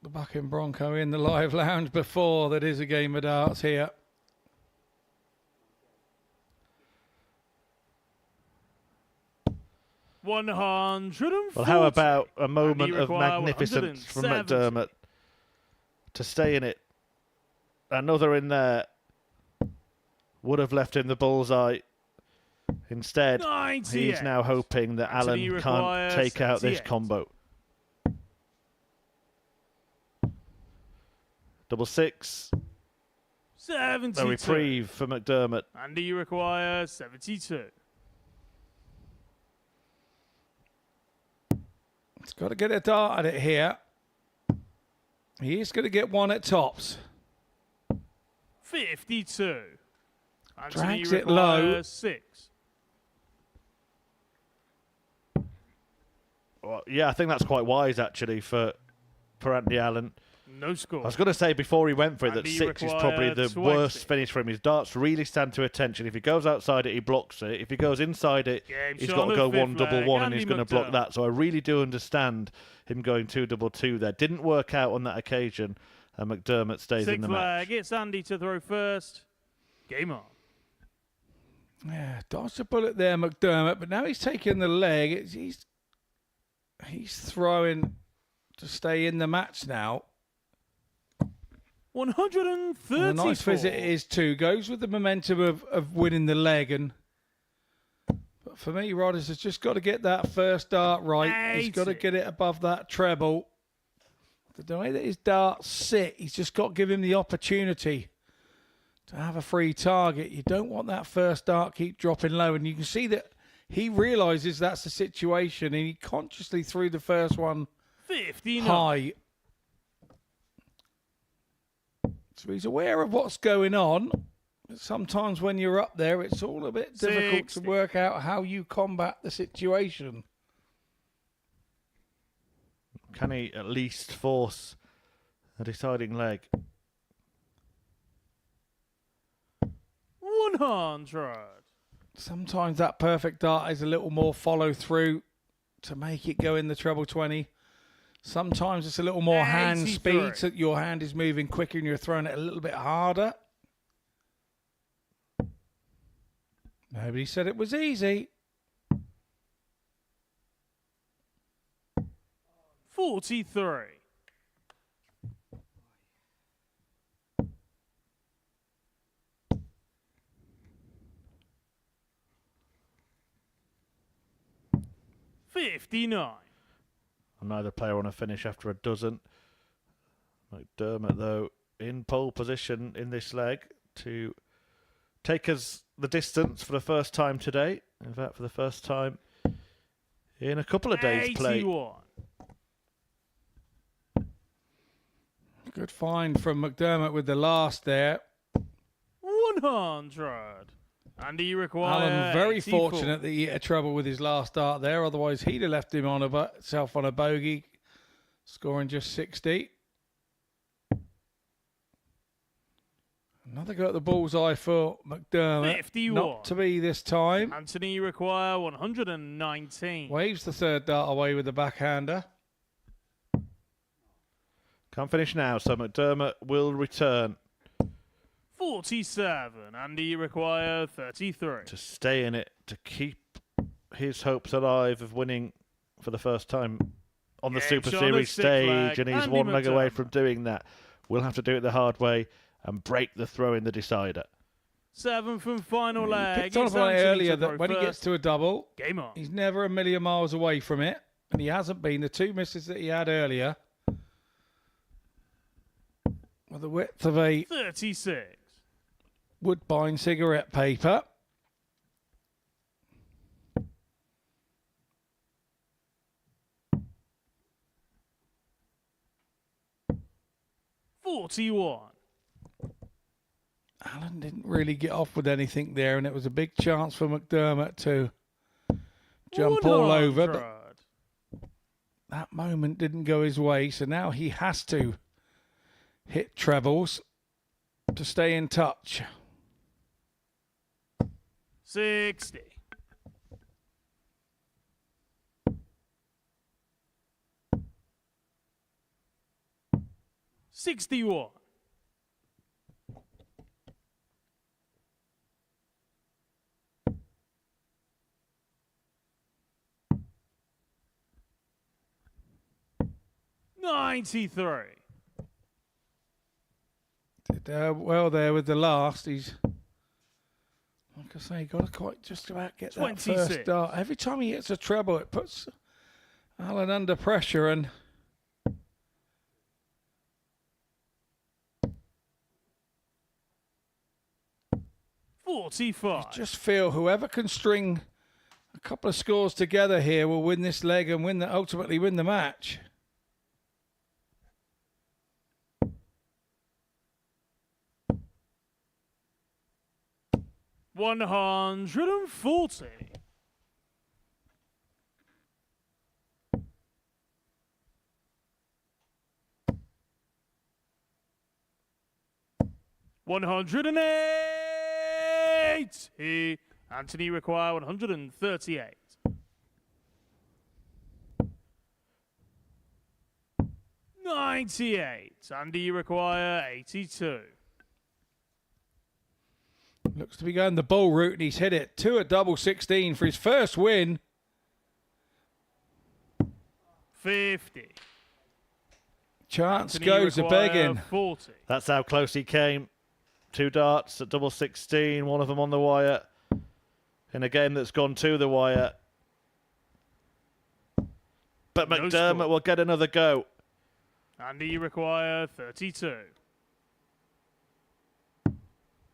the Bucking Bronco in the live lounge before. That is a game of darts here. $140. Well, how about a moment Andy of require magnificence from 170. McDermott to stay in it? Another in there would have left him the bullseye. Instead, 98. he's now hoping that Anthony Allen can't requires take out this 78. combo. Double 6. 72. A reprieve for McDermott. Andy, you require 72. He's got to get a dart at it here. He is going to get one at tops. 52. Anthony, Drags you it low. require 6. Well, yeah, I think that's quite wise, actually, for Anthony Allen. No score. I was going to say before he went for it that Andy 6 is probably the required worst 20. finish for him. His darts really stand to attention. If he goes outside it, he blocks it. If he goes inside it, Game he's shot got to of go 5th 1 double flag, 1 and Andy he's going to block McDermott. that. So I really do understand him going 2 double 2 there. Didn't work out on that occasion, and McDermott stays in 6th the flag. match. It's Andy to throw first. Game on. Yeah, dodged a bullet there, McDermott, but now he's taking the leg. He's throwing to stay in the match now. 134. And a nice visit it is too. Goes with the momentum of winning the leg, and But for me, Rodders has just got to get that first dart right. He's got to get it above that treble. The way that his darts sit, he's just got to give him the opportunity to have a free target. You don't want that first dart keep dropping low. And you can see that he realises that's the situation, and he consciously threw the first one 59. high. So he's aware of what's going on. Sometimes when you're up there, it's all a bit difficult 60. to work out how you combat the situation. Can he at least force a deciding leg? 100. Sometimes that perfect dart is a little more follow through to make it go in the treble 20. Sometimes it's a little more hand 83. speed, so your hand is moving quicker and you're throwing it a little bit harder. Nobody said it was easy. 43. $59. Neither player want to finish after a dozen. McDermott, though, in pole position in this leg to take us the distance for the first time today. In fact, for the first time in a couple of days' play. 81. Good find from McDermott with the last there. 100. And he requires Alan, very 84. fortunate that he had trouble with his last dart there. Otherwise, he'd have left him on himself on a bogey, scoring just 60. Another go at the bullseye for McDermott. 51. Not to be this time. Anthony require 119. Waves the third dart away with the backhander. Can't finish now, so McDermott will return 47. Andy require 33. to stay in it, to keep his hopes alive of winning for the first time on the Yeah, Super it's on the Series stick stage, flag. and he's Andy one leg away McDermott. from doing that. We'll have to do it the hard way and break the throw in the decider. 7th and final He leg. picked on It's about it Anthony earlier to that throw when he gets first. to a double, Game on. he's never a million miles away from it. And he hasn't been. The two misses that he had earlier with the width of a 36. Woodbine cigarette paper. $41. Alan didn't really get off with anything there, and it was a big chance for McDermott to jump all over, but 100. that moment didn't go his way, so now he has to hit trebles to stay in touch. 60. $61. $93. Did well there with the last. He's, like I say, got to quite just about get that 26. first dart. Every time he hits a treble, it puts Alan under pressure, and $45. just feel whoever can string a couple of scores together here will win this leg and ultimately win the match. $140. $180. Anthony require 138. $98. Andy require 82. Looks to be going the bull route, and he's hit it. 2 at double 16 for his first win. 50. Chance Anthony goes a require begging. 40. That's how close he came. 2 darts at double 16, one of them on the wire. in a game that's gone to the wire. But No McDermott score. will get another go. Andy, you require 32.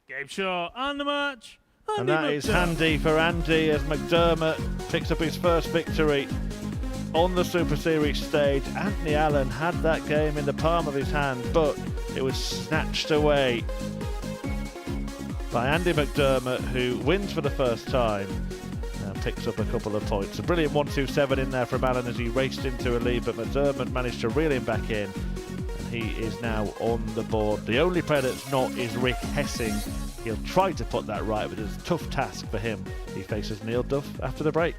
Game shot and the match. And Andy that is McDermott. handy for Andy as McDermott picks up his first victory on the Super Series stage. Anthony Allen had that game in the palm of his hand, but it was snatched away by Andy McDermott, who wins for the first time and picks up a couple of points. A brilliant 1-2-7 in there from Allen as he raced into a lead, but McDermott managed to reel him back in, and he is now on the board. The only player that's not is Rick Hessing. He'll try to put that right, but it's a tough task for him. He faces Neil Duff after the break.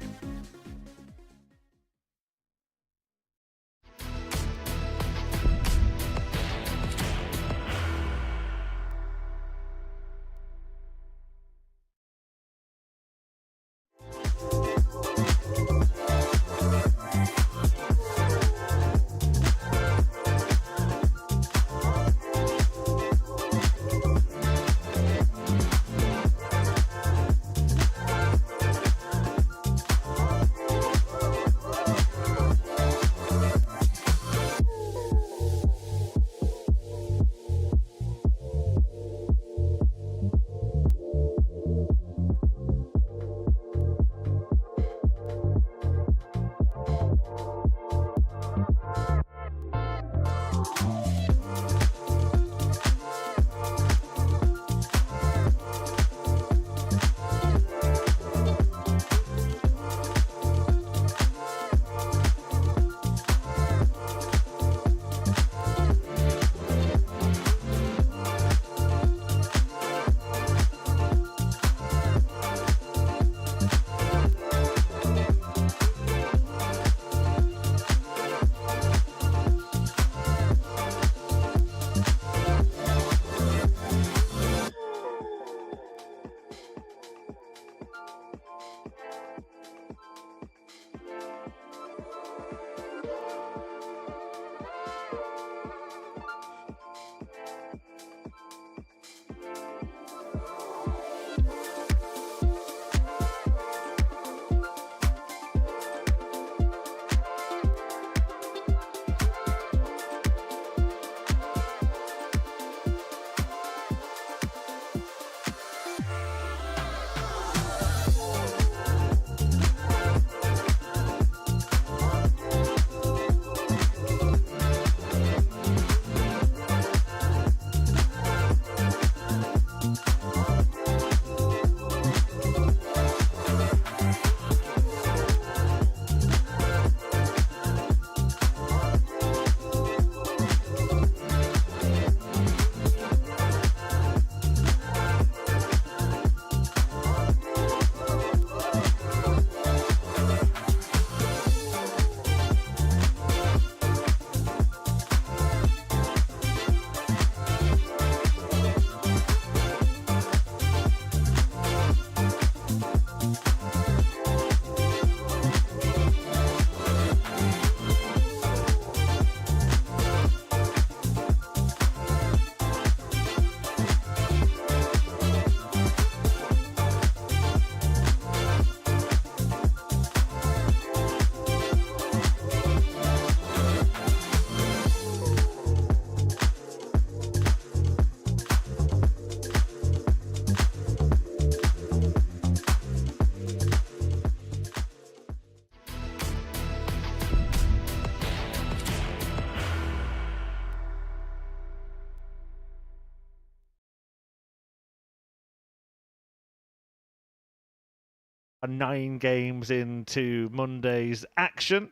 Nine games into Monday's action,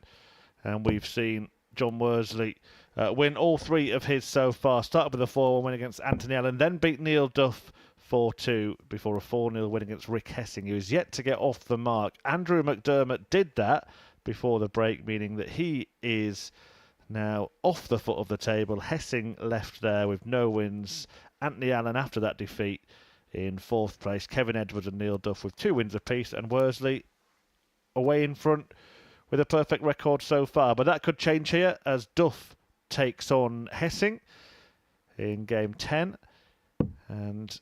and we've seen John Worsley win all three of his so far. Started with a 4-1 win against Anthony Allen, then beat Neil Duff 4-2 before a 4-0 win against Rick Hessing, who is yet to get off the mark. Andrew McDermott did that before the break, meaning that he is now off the foot of the table. Hessing left there with no wins. Anthony Allen, after that defeat, in fourth place. Kevin Edwards and Neil Duff with 2 wins apiece, and Worsley away in front with a perfect record so far. But that could change here as Duff takes on Hessing in game 10. And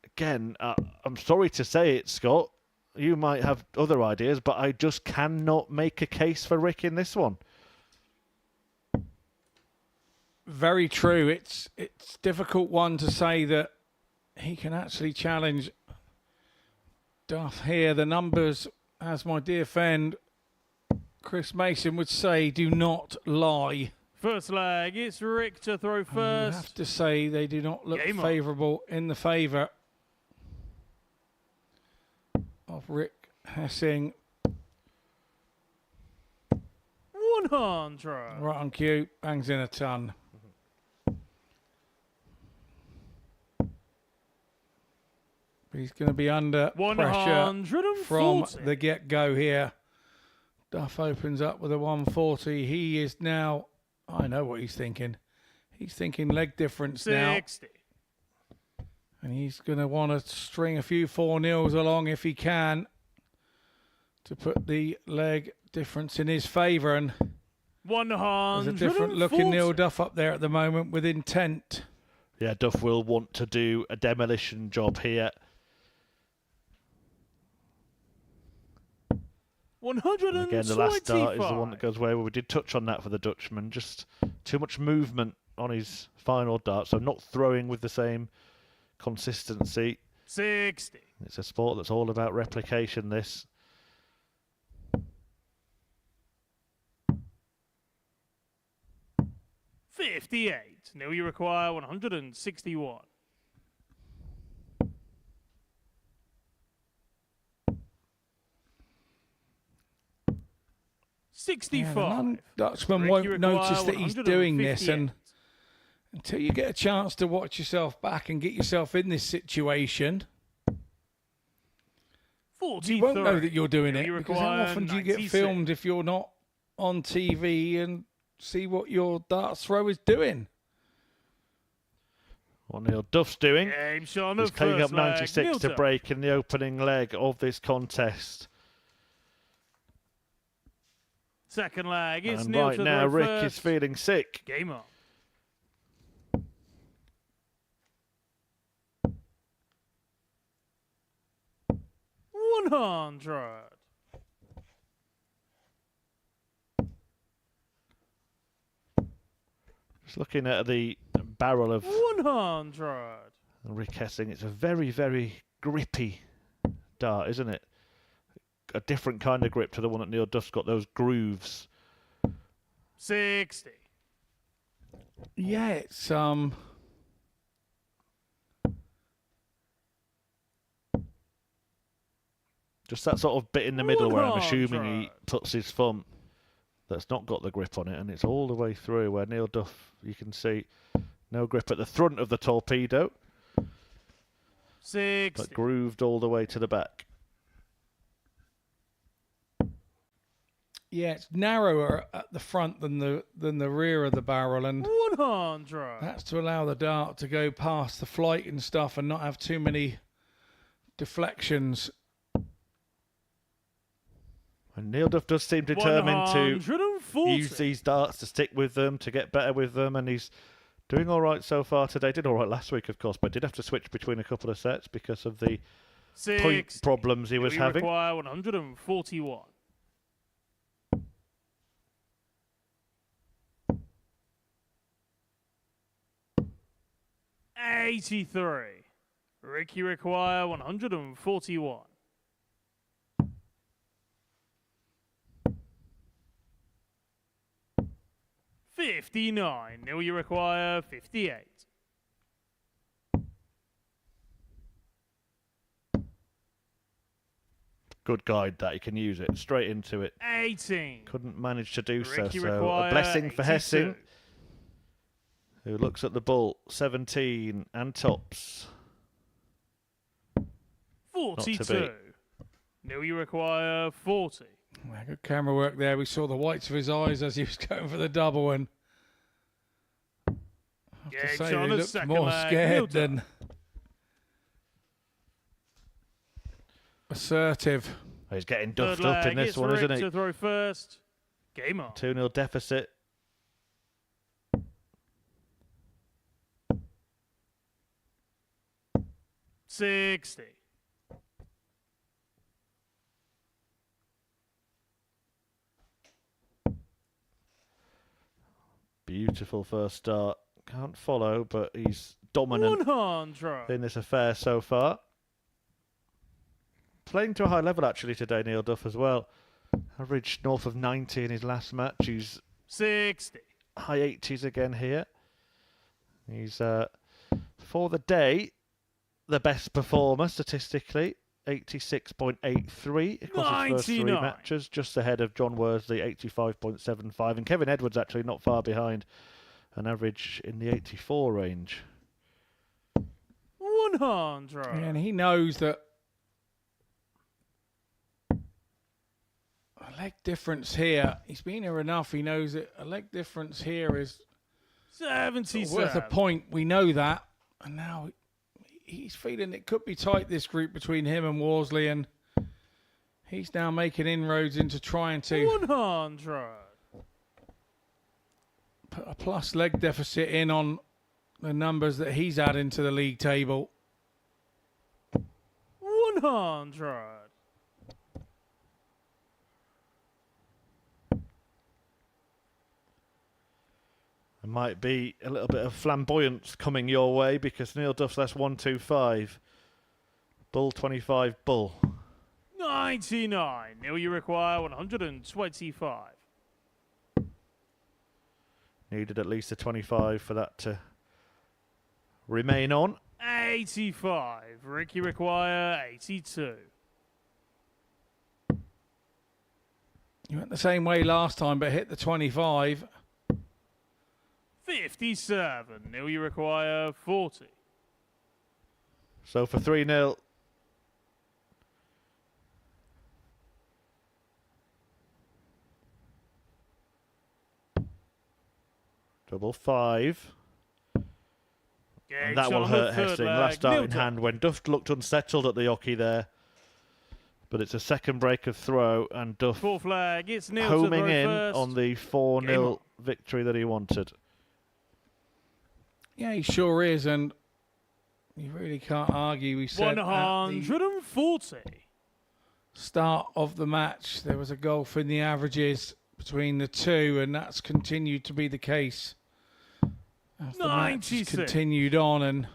again, I'm sorry to say it, Scott, You might have other ideas, but I just cannot make a case for Rick in this one. Very true. It's difficult one to say that he can actually challenge Duff here. The numbers, as my dear friend Chris Mason would say, do not lie. First leg, it's Rick to throw first. I have to say they do not look favourable in the favour of Rick Hessing. 100. Right on cue, bangs in a ton. But he's going to be under pressure from the get-go here. Duff opens up with a 140. He is now, I know what he's thinking. He's thinking leg difference 60. now. And he's going to want to string a few 4-0s along if he can to put the leg difference in his favour. And 100. there's a different looking Neil Duff up there at the moment with intent. Yeah, Duff will want to do a demolition job here. 125. Again, the last start is the one that goes away. We did touch on that for the Dutchman. Just too much movement on his final dart, so not throwing with the same consistency. 60. It's a sport that's all about replication, this. $58. Now you require 161. $65. Dutchman won't notice that he's doing this, and until you get a chance to watch yourself back and get yourself in this situation, 43. you won't know that you're doing it, You because how often do you get 96. filmed if you're not on TV and see what your darts throw is doing? What Neil Duff's doing Game shot is of coming up first leg. 96 Neil to Duff. break in the opening leg of this contest. Second leg, it's And Neil right to now, throw Rick first. is feeling sick. Game on. $100. Just looking at the barrel of 100. Rick Hessing, it's a very, very grippy dart, isn't it? A different kind of grip to the one that Neil Duff's got, those grooves. 60. Yeah, it's Just that sort of bit in the middle where I'm assuming 100. he puts his thumb that's not got the grip on it, and it's all the way through where Neil Duff, you can see, no grip at the front of the torpedo, 60. but grooved all the way to the back. yeah, it's narrower at the front than the rear of the barrel, and 100. that's to allow the dart to go past the flight and stuff and not have too many deflections. And Neil Duff does seem determined to 140. use these darts, to stick with them, to get better with them, and he's doing all right so far today. Did all right last week, of course, but did have to switch between a couple of sets because of the 60. point problems he was We having. require 141. $83. Rick, you require 141. $59. Now you require 58. Good guide that, he can use it straight into it. 18. Couldn't manage to do so. Rick, you So a require blessing for 82. Hessing, who looks at the bull. 17 and tops. 42. Now you require 40. Well, good camera work there. We saw the whites of his eyes as he was going for the double, and I have to Game say shot he on the looked second more leg. scared Neil than assertive. He's getting Third duffed up leg, in this it's one, Rick isn't he? to throw first. Game on. 2-0 deficit. $60. Beautiful first start. Can't follow, but he's dominant 100. in this affair so far. Playing to a high level actually today, Neil Duff as well. Averaged north of 90 in his last match. He's 60. high 80s again here. He's, for the day, the best performer statistically. 86.83 across his first 3 99. matches, just ahead of John Worsley, 85.75. And Kevin Edwards actually not far behind, an average in the 84 range. 100. And he knows that a leg difference here, he's been here enough, he knows that a leg difference here is 77. worth a point. We know that. And now he's feeling it could be tight, this group between him and Worsley, and he's now making inroads into trying to 100. put a plus leg deficit in on the numbers that he's adding to the league table. 100. There might be a little bit of flamboyance coming your way because Neil Duff's less 125. Bull 25, bull. 99. Neil, you require 125. Needed at least a 25 for that to remain on. 85. Ricky require 82. You went the same way last time, but hit the 25. 57. Neil, you require 40. So for 3-0. Double 5. And that will hurt Hessing. Last start in hand when Duff looked unsettled at the hockey there. But it's a second break of throw and Duff Full flag. It's Neil homing in first. on the 4-0 victory that he wanted. Yeah, he sure is, and you really can't argue. We said 140. Start of the match, there was a gulf in the averages between the two, and that's continued to be the case. As the match has continued on, and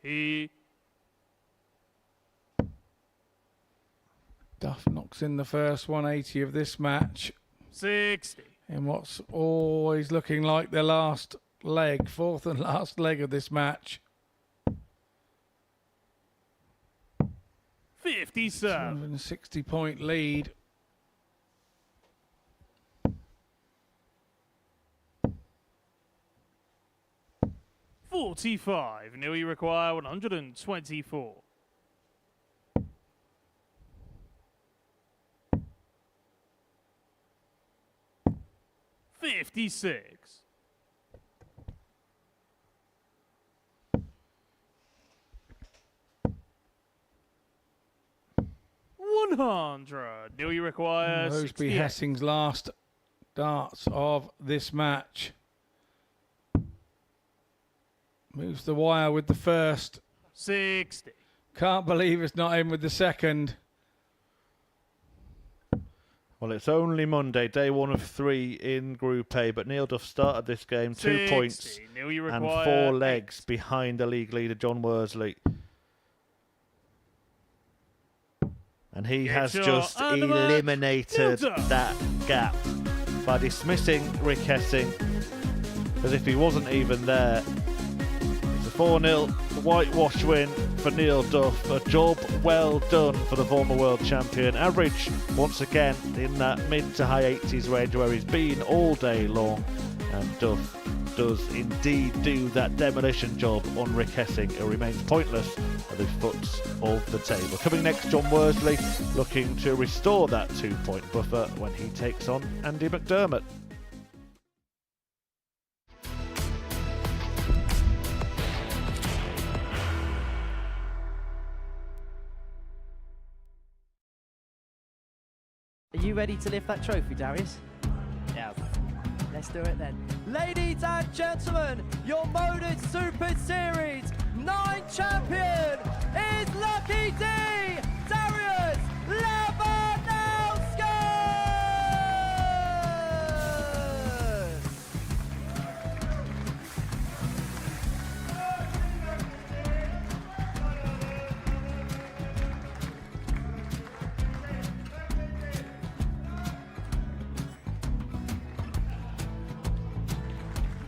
he Duff knocks in the first 180 of this match. 60. In what's always looking like the last leg, fourth and last leg of this match. 57. 160-point lead. $45. Neil, you require 124. 56. 100. Neil, you require Those be Hessing's last darts of this match. Moves the wire with the first. 60. Can't believe it's not in with the second. Well, it's only Monday, day 1 of 3 in Group A, but Neil Duff started this game 2 points Neil, you and require 4 legs behind the league leader, John Worsley. And he has just eliminated that gap by dismissing Rick Hessing as if he wasn't even there. It's a 4-0 whitewash win for Neil Duff. A job well done for the former world champion. Average, once again, in that mid to high 80s range where he's been all day long. And Duff does indeed do that demolition job on Rick Hessing, who remains pointless at the foot of the table. Coming next, John Worsley looking to restore that 2-point buffer when he takes on Andy McDermott. Are you ready to lift that trophy, Darius? Yeah. Let's do it then. Ladies and gentlemen, your Modus Super Series 9 champion is Lucky D, Darius Lewandowski!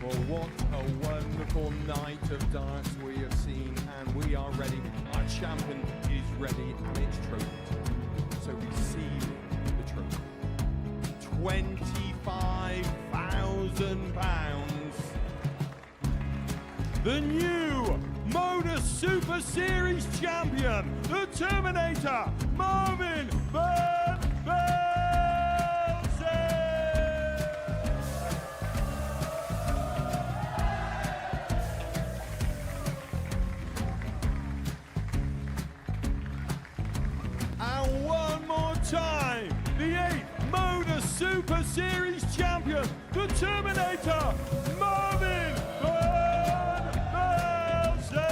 Well, what a wonderful night of darts we have seen, and we are ready. Our champion is ready, and it's trophy time. So receive the trophy. £25,000. The new Modus Super Series champion, the Terminator, Marvin Van Velzen. And one more time, the 8th Modus Super Series champion, the Terminator, Marvin Van Velzen.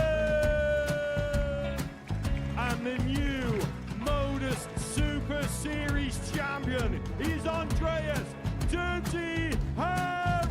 And the new Modus Super Series champion is Andreas Dirty Harrison.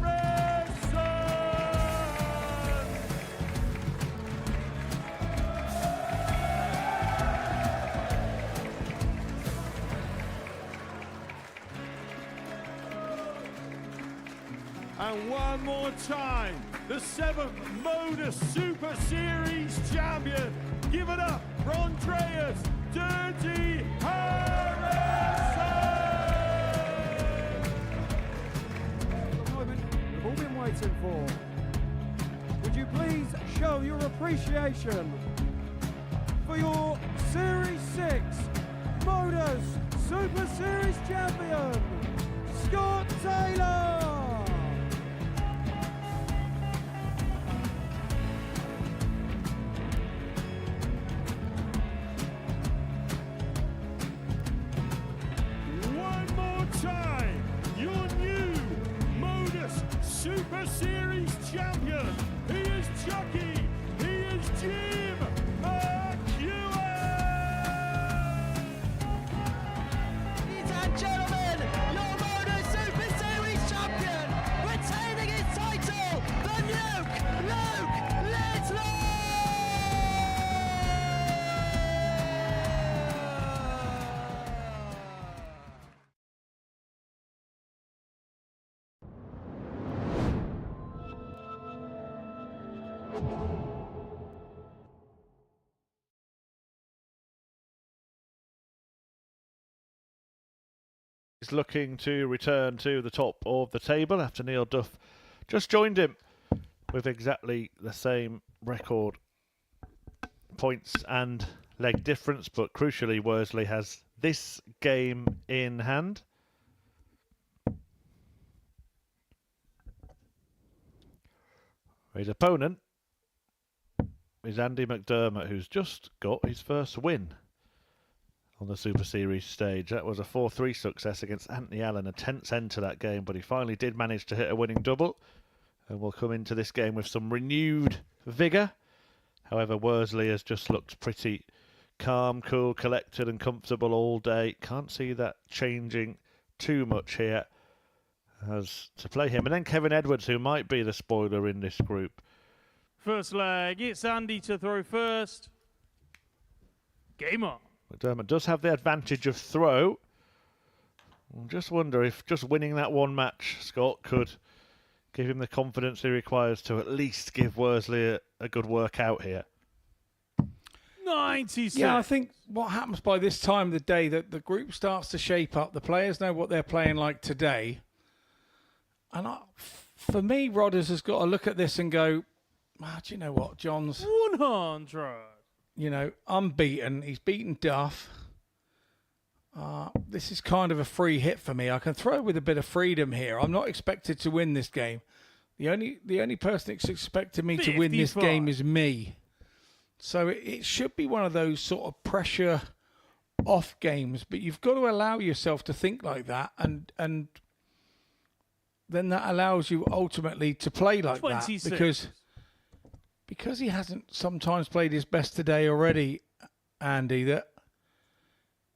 And one more time, the 7th Modus Super Series champion. Give it up for Andreas Dirty Harrison. The moment we've all been waiting for. Would you please show your appreciation for your Series 6 Modus Super Series champion, Scott Taylor? One more time, your new Modus Super Series champion. He is Chucky. He is Jim McGuire. Ladies and gentlemen, your Modus Super Series champion, retaining his title, the Luke Lidlow! He's looking to return to the top of the table after Neil Duff just joined him with exactly the same record points and leg difference, but crucially Worsley has this game in hand. His opponent is Andy McDermott, who's just got his first win on the Super Series stage. That was a 4-3 success against Anthony Allen, a tense end to that game, but he finally did manage to hit a winning double and will come into this game with some renewed vigour. However, Worsley has just looked pretty calm, cool, collected and comfortable all day. Can't see that changing too much here as to play him. And then Kevin Edwards, who might be the spoiler in this group. First leg, it's Andy to throw first. Game on. McDermott does have the advantage of throw. I just wonder if just winning that one match, Scott, could give him the confidence he requires to at least give Worsley a good workout here. 96. Yeah, I think what happens by this time of the day, that the group starts to shape up. The players know what they're playing like today. And for me, Rodders has got to look at this and go, do you know what, John's 100. You know, unbeaten. He's beaten Duff. This is kind of a free hit for me. I can throw with a bit of freedom here. I'm not expected to win this game. The only person that's expecting me to win this game is me. So it should be one of those sort of pressure off games, but you've got to allow yourself to think like that, and then that allows you ultimately to play like 26. that because he hasn't sometimes played his best today already, Andy, that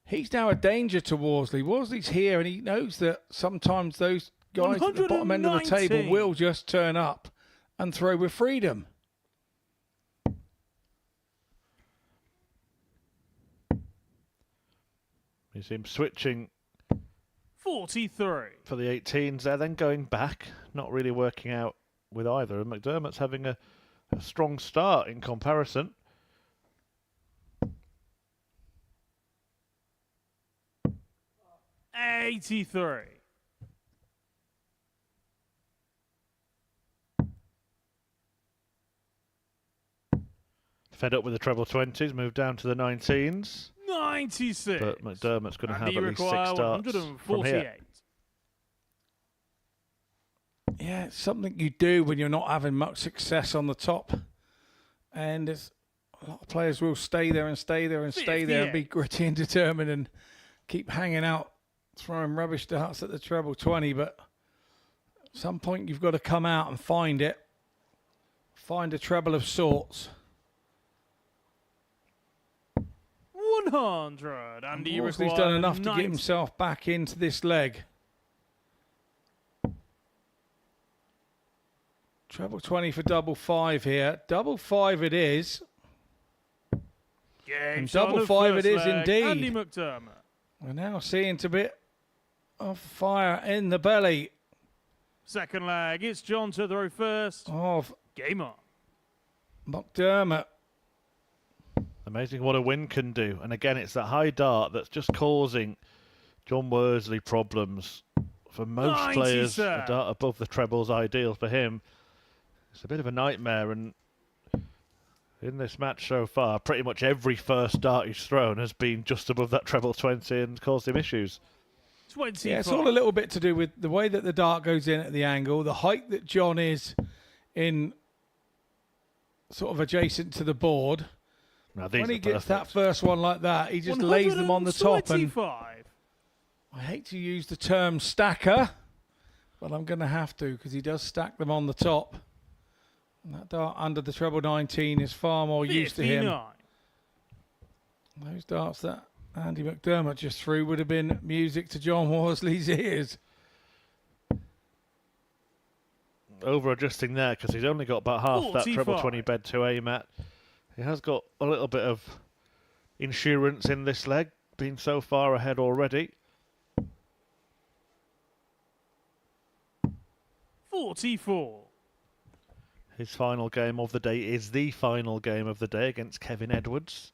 he's now a danger to Worsley. Worsley's here, and he knows that sometimes those guys at the bottom end of the table will just turn up and throw with freedom. You see him switching 43 for the 18s there, then going back, not really working out with either. And McDermott's having a strong start in comparison. $83. Fed up with the treble 20s, moved down to the 19s. 96. But McDermott's going to have at least 6 McGuire, starts from here. Yeah, it's something you do when you're not having much success on the top. And there's a lot of players will stay there and stay there and stay there and be gritty and determined and keep hanging out, throwing rubbish darts at the treble 20. But at some point you've got to come out and find it. Find a treble of sorts. 100. Andy Worsley's done enough to get himself back into this leg. Treble 20 for double 5 here. Double 5 it is. And double 5 it is indeed. Andy McDermott. We're now seeing a bit of fire in the belly. Second leg, it's John to throw first. Of Game on. McDermott. Amazing what a win can do. And again, it's that high dart that's just causing John Worsley problems. For most players, a dart above the treble's ideal. For him, it's a bit of a nightmare. And in this match so far, pretty much every first dart he's thrown has been just above that treble 20 and caused him issues. 25. Yeah, it's all a little bit to do with the way that the dart goes in at the angle, the height that John is in sort of adjacent to the board. Now, when he gets that first one like that, he just lays them on the top. And I hate to use the term stacker, but I'm going to have to because he does stack them on the top. And that dart under the treble 19 is far more used to him. Those darts that Andy McDermott just threw would have been music to John Worsley's ears. Over adjusting there because he's only got about half that treble 20 bed to aim at. He has got a little bit of insurance in this leg, being so far ahead already. 44. His final game of the day is the final game of the day against Kevin Edwards,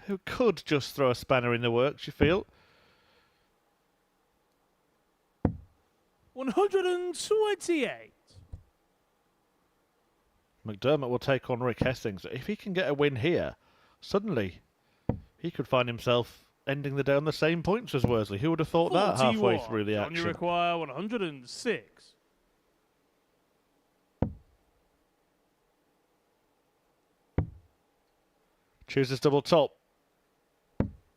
who could just throw a spanner in the works, you feel. 128. McDermott will take on Rick Hessing. So if he can get a win here, suddenly he could find himself ending the day on the same points as Worsley. Who would have thought that halfway through the action? You require 106. Chooses double top.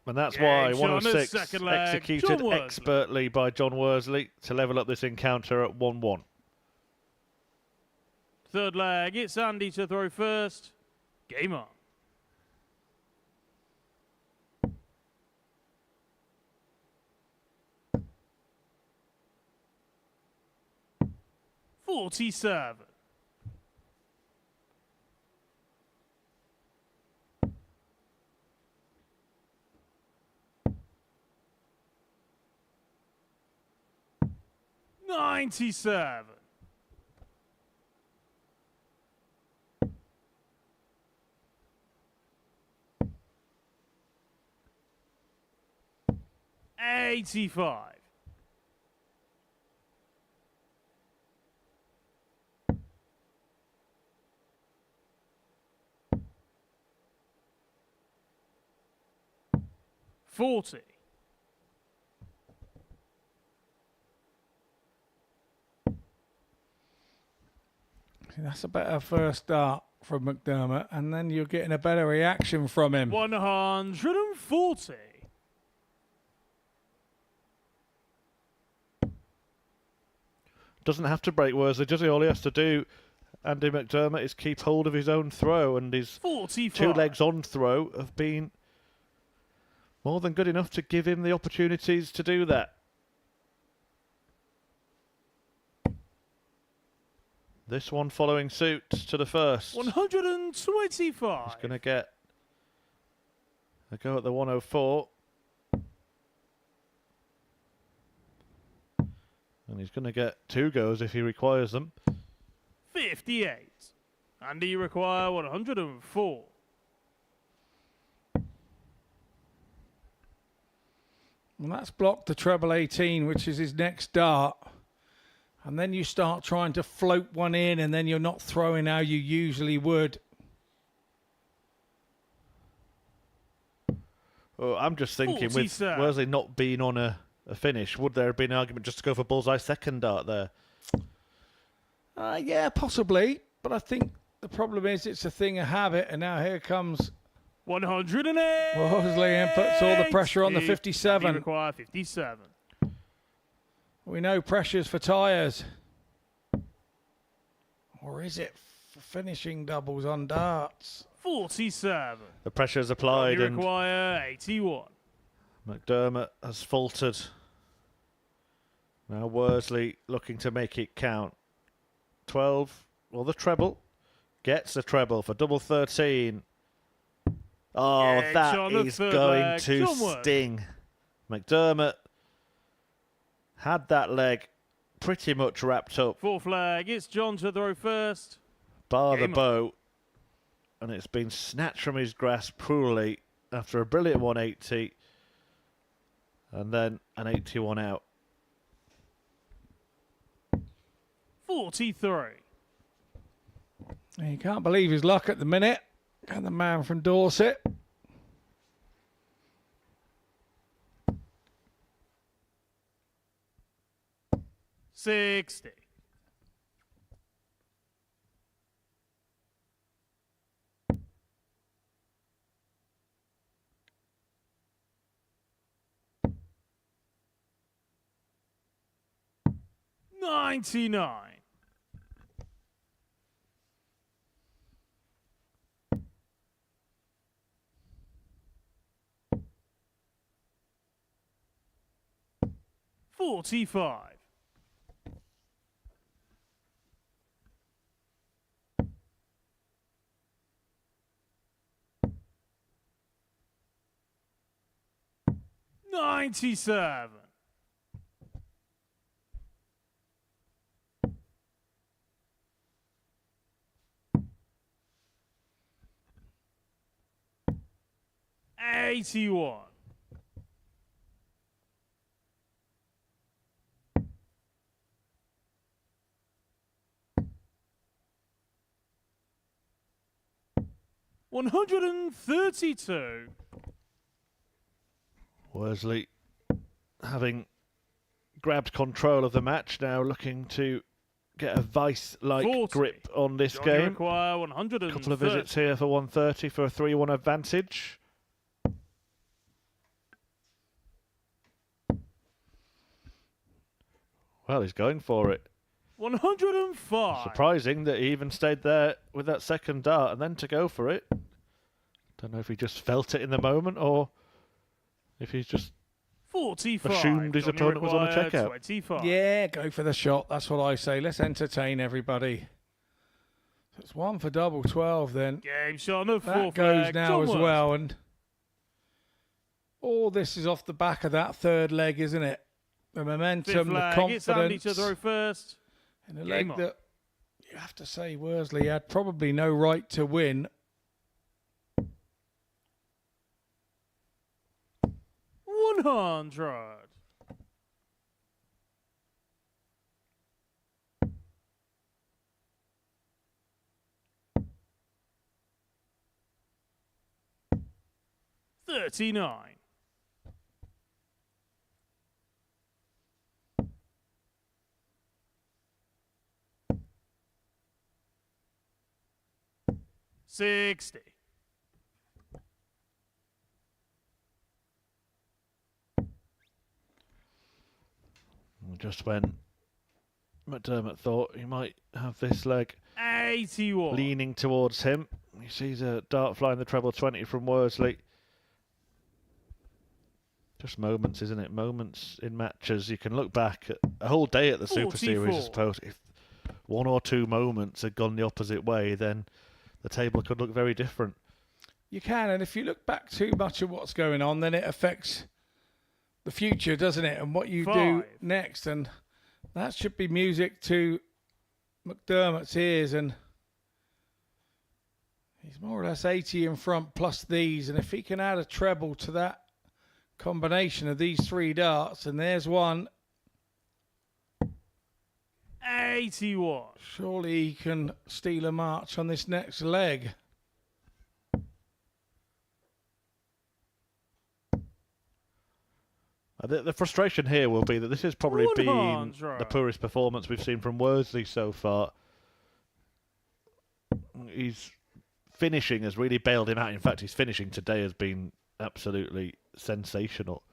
And that's why 106 executed expertly by John Worsley to level up this encounter at 1-1. Third leg, it's Andy to throw first. Game on. $47. $97. $85. $40. That's a better first start from McDermott, and then you're getting a better reaction from him. 140. Doesn't have to break Worsley, does he? All he has to do Andy McDermott is keep hold of his own throw, and his 45. 2 legs on throw have been more than good enough to give him the opportunities to do that. This one following suit to the first. 125. He's going to get a go at the 104. And he's going to get 2 goes if he requires them. 58. And you require 104. And that's blocked the treble 18, which is his next dart. And then you start trying to float one in, and then you're not throwing how you usually would. Oh, I'm just thinking, with Worsley not being on a finish, would there have been an argument just to go for bullseye second dart there? Yeah, possibly. But I think the problem is it's a thing of habit, and now here comes 108. Worsley and puts all the pressure on the 57. You require 57. We know pressure's for tyres. Or is it for finishing doubles on darts? 47. The pressure's applied, You and require 81. McDermott has faltered. Now Worsley looking to make it count. 12, well, the treble. Gets the treble for double 13. Oh, Yeah, that is going to sting. McDermott had that leg pretty much wrapped up. 4th flag. It's John to throw first. Bar Game the bow. And it's been snatched from his grasp cruelly after a brilliant 180. And then an 81 out. 43. You can't believe his luck at the minute. And the man from Dorset. $60. $99. $45. $97. $81. $132. Worsley having grabbed control of the match, now looking to get a vice-like 40. grip on this John, you game. require 130. Couple of visits here for 130 for a 3-1 advantage. Well, he's going for it. 105. Surprising that he even stayed there with that second dart and then to go for it. Don't know if he just felt it in the moment or if he's just 45. assumed his John, you opponent was on a require checkout. 25. Yeah, go for the shot. That's what I say. Let's entertain everybody. So it's 1 for double 12 then. Game shot on the That 4th goes flag. now John as Worsley. well. And all this is off the back of that third leg, isn't it? The 5th momentum, the flag. It's Andy confidence. to throw first. And a Game leg on. that you have to say Worsley had probably no right to win. 100. $39. $60. Just when McDermott thought he might have this leg 81. leaning towards him. He sees a dart flying the treble 20 from Worsley. Just moments, isn't it? Moments in matches. You can look back at a whole day at the Super Series, I suppose. If one or two moments had gone the opposite way, then the table could look very different. You can, and if you look back too much at what's going on, then it affects the future, doesn't it? And what you do next. And that should be music to McDermott's ears. And he's more or less 80 in front plus these. And if he can add a treble to that combination of these three darts, and there's one. 81. Surely he can steal a march on this next leg. The frustration here will be that this has probably been the poorest performance we've seen from Worsley so far. His finishing has really bailed him out. In fact, his finishing today has been absolutely sensational.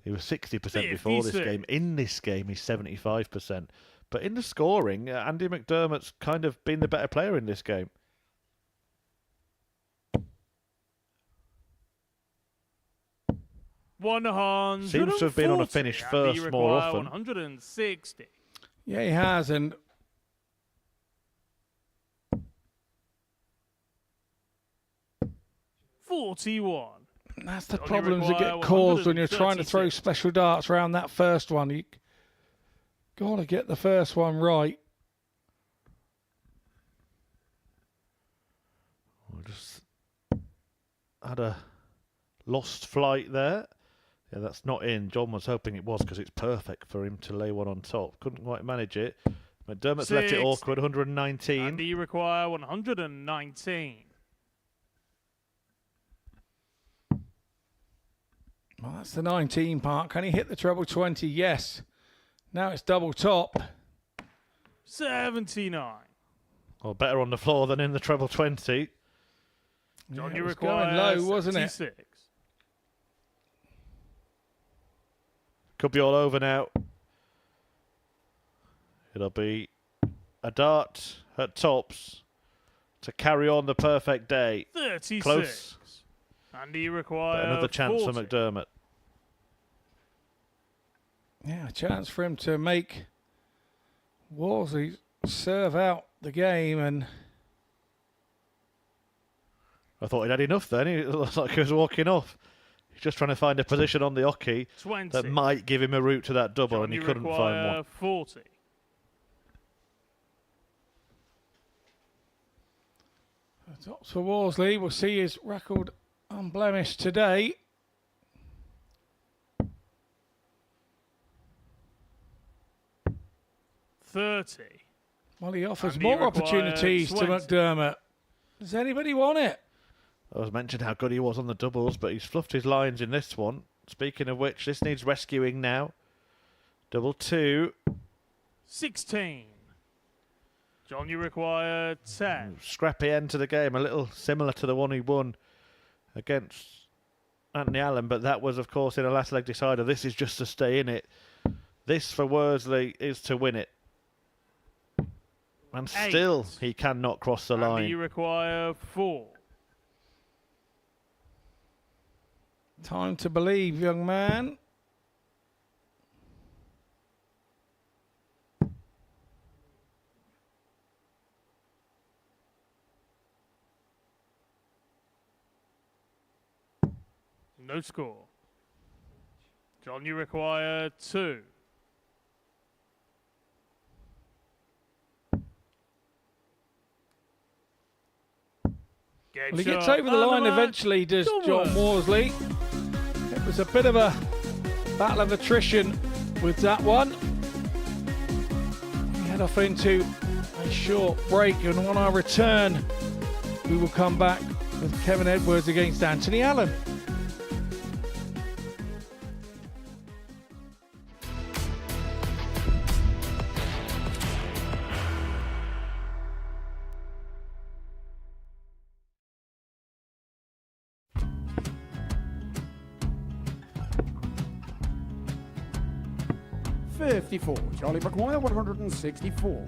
He was 60% before this game. In this game, he's 75%. But in the scoring, Andy McDermott's kind of been the better player in this game. Seems to have been on a finish first more often. 160. Yeah, he has, and that's the problems that get caused when you're trying to throw special darts around that first one. You got to get the first one right. We just had a lost flight there. Yeah, that's not in. John was hoping it was because it's perfect for him to lay one on top. Couldn't quite manage it. McDermott's left it awkward, 119. And you require 119. Well, that's the 19 part. Can he hit the treble 20? Yes. Now it's double top. 79. Well, better on the floor than in the treble 20. John, it was going low, wasn't it? Could be all over now. It'll be a dart at tops to carry on the perfect day. 36. Close. And you require another chance 40. for McDermott. Yeah, a chance for him to make Worsley serve out the game, and I thought he'd had enough then. It looked like he was walking off. He's just trying to find a position on the hockey 20. that might give him a route to that double, John, and he couldn't find one. 40. Tops for Worsley. We'll see his record unblemished today. Well, he offers more opportunities to McDermott. Does anybody want it? I was mentioned how good he was on the doubles, but he's fluffed his lines in this one. Speaking of which, this needs rescuing now. Double 2. 16. John, you require 10. Scrappy end to the game, a little similar to the one he won against Anthony Allen, but that was, of course, in a last leg decider. This is just to stay in it. This, for Worsley, is to win it. And 8. Still, he cannot cross the line. You require 4. Time to believe, young man. No score. John, you require 2. Well, he gets over the line eventually, does John Worsley. It was a bit of a battle of attrition with that one. We head off into a short break, and on our return, we will come back with Kevin Edwards against Anthony Allen. Charlie McGuire, 164.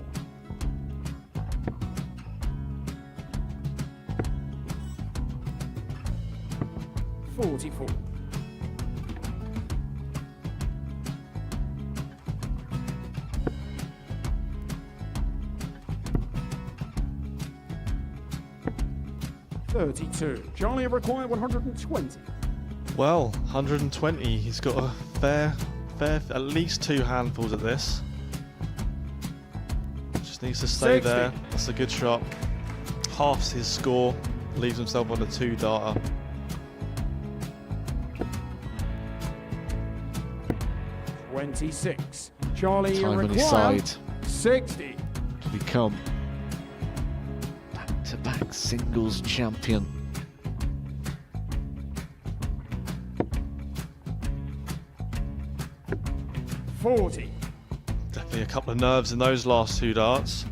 44. Charlie required 120. Well, 120. He's got a fair, at least 2 handfuls at this. Just needs to stay 60. there. That's a good shot. Halves his score. Leaves himself on a 2-darter. $26. Charlie Time on his required side 60. to become back-to-back singles champion. $40. Definitely a couple of nerves in those last 2 darts.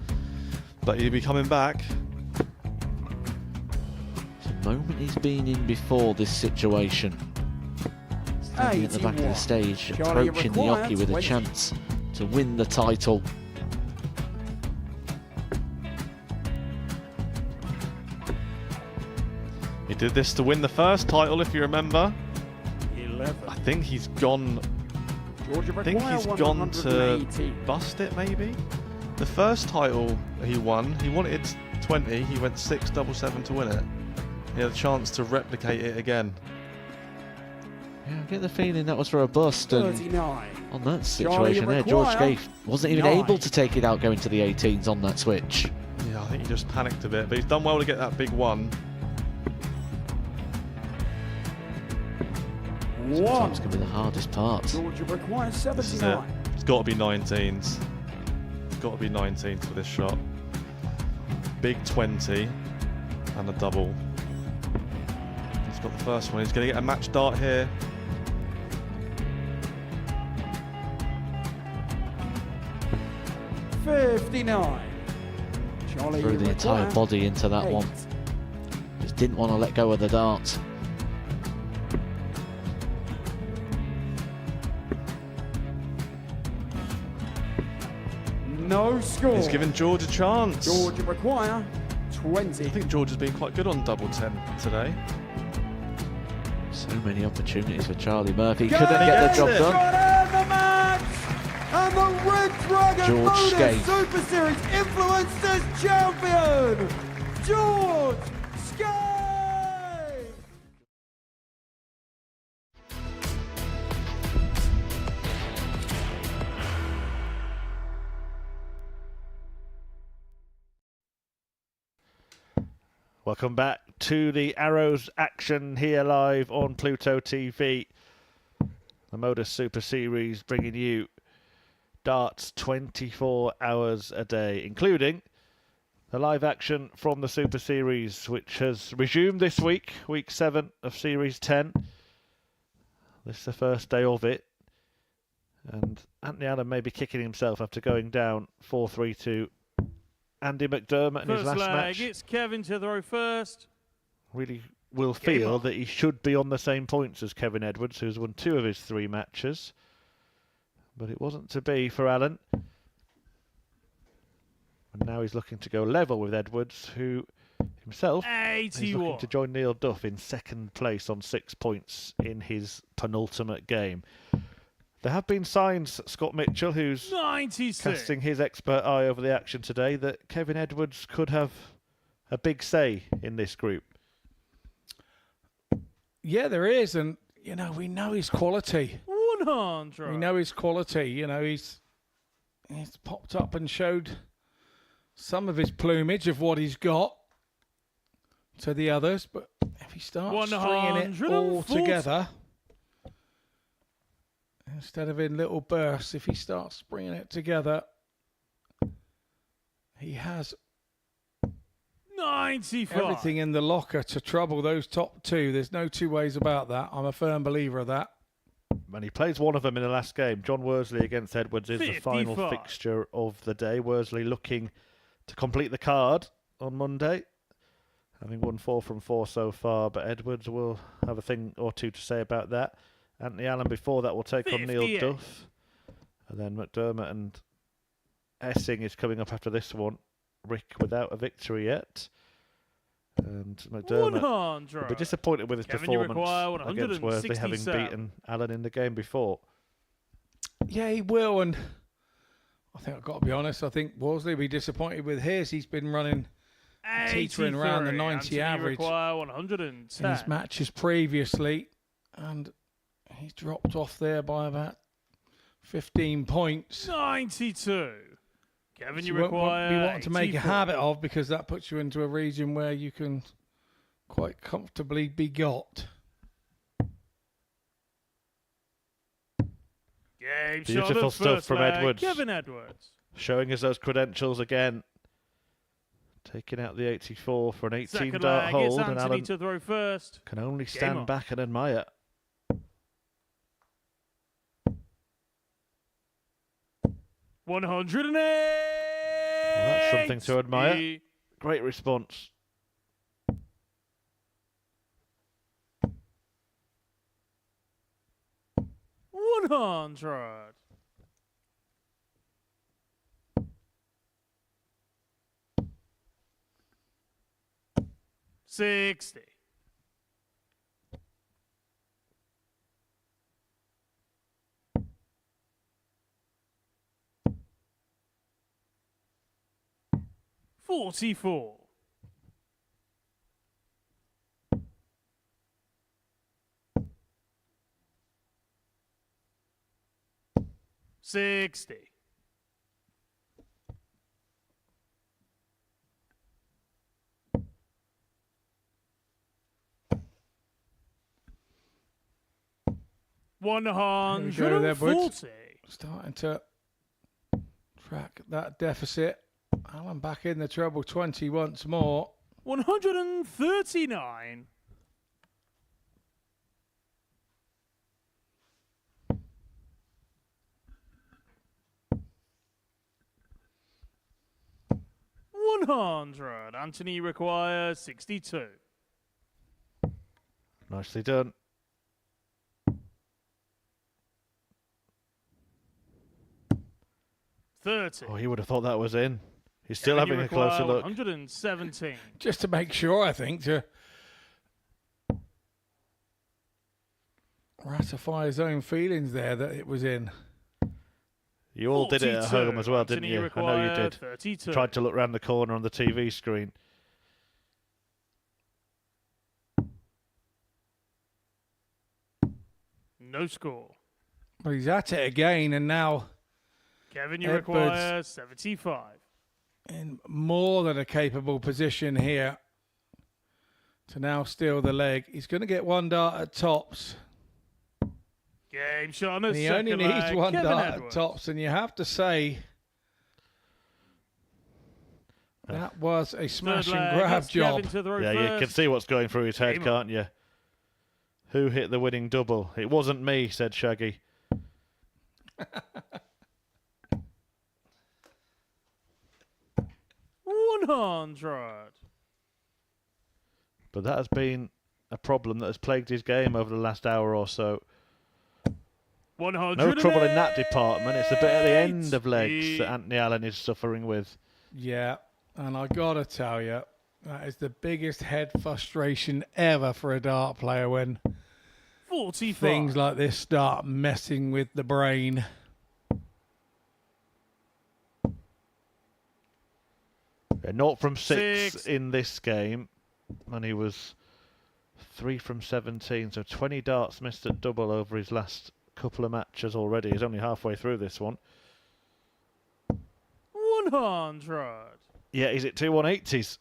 But he'll be coming back. It's a moment he's been in before this situation. Standing at the back of the stage, Charlie approaching the required jockey with a 20. chance to win the title. He did this to win the first title, if you remember. 11. I think he's gone. Georgia I think he's gone to bust it, maybe. The first title he won, he wanted 20. He went 6-7-7 to win it. He had a chance to replicate it again. Yeah, I get the feeling that was for a bust, and 39. on that situation there, George Scaife wasn't even 9. able to take it out going to the 18s on that switch. Yeah, I think he just panicked a bit, but he's done well to get that big one. Sometimes can be the hardest part. Georgia requires This is it. 79. It's got to be 19s. It's got to be 19s for this shot. Big 20 and a double. He's got the first one. He's going to get a match dart here. $59. Charlie Threw the entire required body into that 8. one. Just didn't want to let go of the dart. No score. He's given George a chance. Georgia require I 20. think George has been quite good on double 10 today. So many opportunities for Charlie Murphy. Go! Couldn't get the job Got done. in the match! And the Red Dragon George Modus Scaife. Super Series Influencers Champion, George Scaife! Welcome back to the Arrows action here live on Pluto TV. The Modus Super Series bringing you darts 24 hours a day, including the live action from the Super Series, which has resumed this week, week 7 of Series 10. This is the first day of it. And Anthony Allen may be kicking himself after going down 4-3 to Andy McDermott in his First last leg, match. it's Kevin to throw first. Really will feel that he should be on the same points as Kevin Edwards, who's won 2 of his 3 matches. But it wasn't to be for Allen. And now he's looking to go level with Edwards, who himself is looking to join Neil Duff in 2nd place on 6 points in his penultimate game. There have been signs, Scott Mitchell, who's 96. casting his expert eye over the action today, that Kevin Edwards could have a big say in this group. Yeah, there is, and you know we know his quality. 100. We know his quality. You know he's popped up and showed some of his plumage of what he's got to the others, but if he starts stringing it all together instead of in little bursts, if he starts bringing it together, he has 95. everything in the locker to trouble those top 2. There's no 2 ways about that. I'm a firm believer of that. And he plays one of them in the last game. John Worsley against Edwards is the final 55. fixture of the day. Worsley looking to complete the card on Monday, having won 4 from 4 so far, but Edwards will have a thing or two to say about that. Anthony Allen before that will take on Neil 58. Duff. And then McDermott and Hessing is coming up after this one. Rick without a victory yet. And McDermott will 100. be disappointed with his Kevin, you performance require against Worsley, having 167. beaten Allen in the game before. Yeah, he will, and I think I've got to be honest. I think Worsley will be disappointed with his. He's been running, teetering around the 90 Anthony average require 110. in his matches previously, and he's dropped off there by about 15 points. 92. Kevin, Which you you won't require be wanting to make a 84. habit of, because that puts you into a region where you can quite comfortably be got. Game Beautiful shot of stuff first from leg, Edwards. Kevin Edwards. Showing us those credentials again. Taking out the 84 for an 18 Second dart leg, it's hold, and Anthony Allen to throw first. can only Game stand on. back and admire. $108. Well, that's something to admire. Great response. $100. $60. $44. $60. $140. Starting to track that deficit. Allen back in the treble 20 once more. 139. $100. Anthony requires 62. Nicely done. $30. Oh, he would have thought that was in. He's still Kevin, you having a closer require look. 117. Just to make sure, I think, to ratify his own feelings there that it was in. You all did it at 42. home as well, didn't Anthony you? I know you require did. 32. Tried to look round the corner on the TV screen. No score. Well, he's at it again, and now Kevin, you Edwards require 75. in more than a capable position here to now steal the leg. He's going to get one dart at tops. Game shot on a And he second only needs leg, one Kevin dart at Edwards. tops, and you have to say that was a smash Third and leg, grab it's job. Kevin to throw Yeah, you can first. see what's going through his head, Game on. can't you? Who hit the winning double? It wasn't me, said Shaggy. $100. But that has been a problem that has plagued his game over the last hour or so. 100. No trouble in that department. It's a bit at the end of legs that Anthony Allen is suffering with. Yeah, and I got to tell you, that is the biggest head frustration ever for a dart player when 45. things like this start messing with the brain. Yeah, 0 from 6 Six. in this game, and he was 3 from 17, so 20 darts missed at double over his last couple of matches already. He's only halfway through this one. 100. Yeah, he's at 2 180s.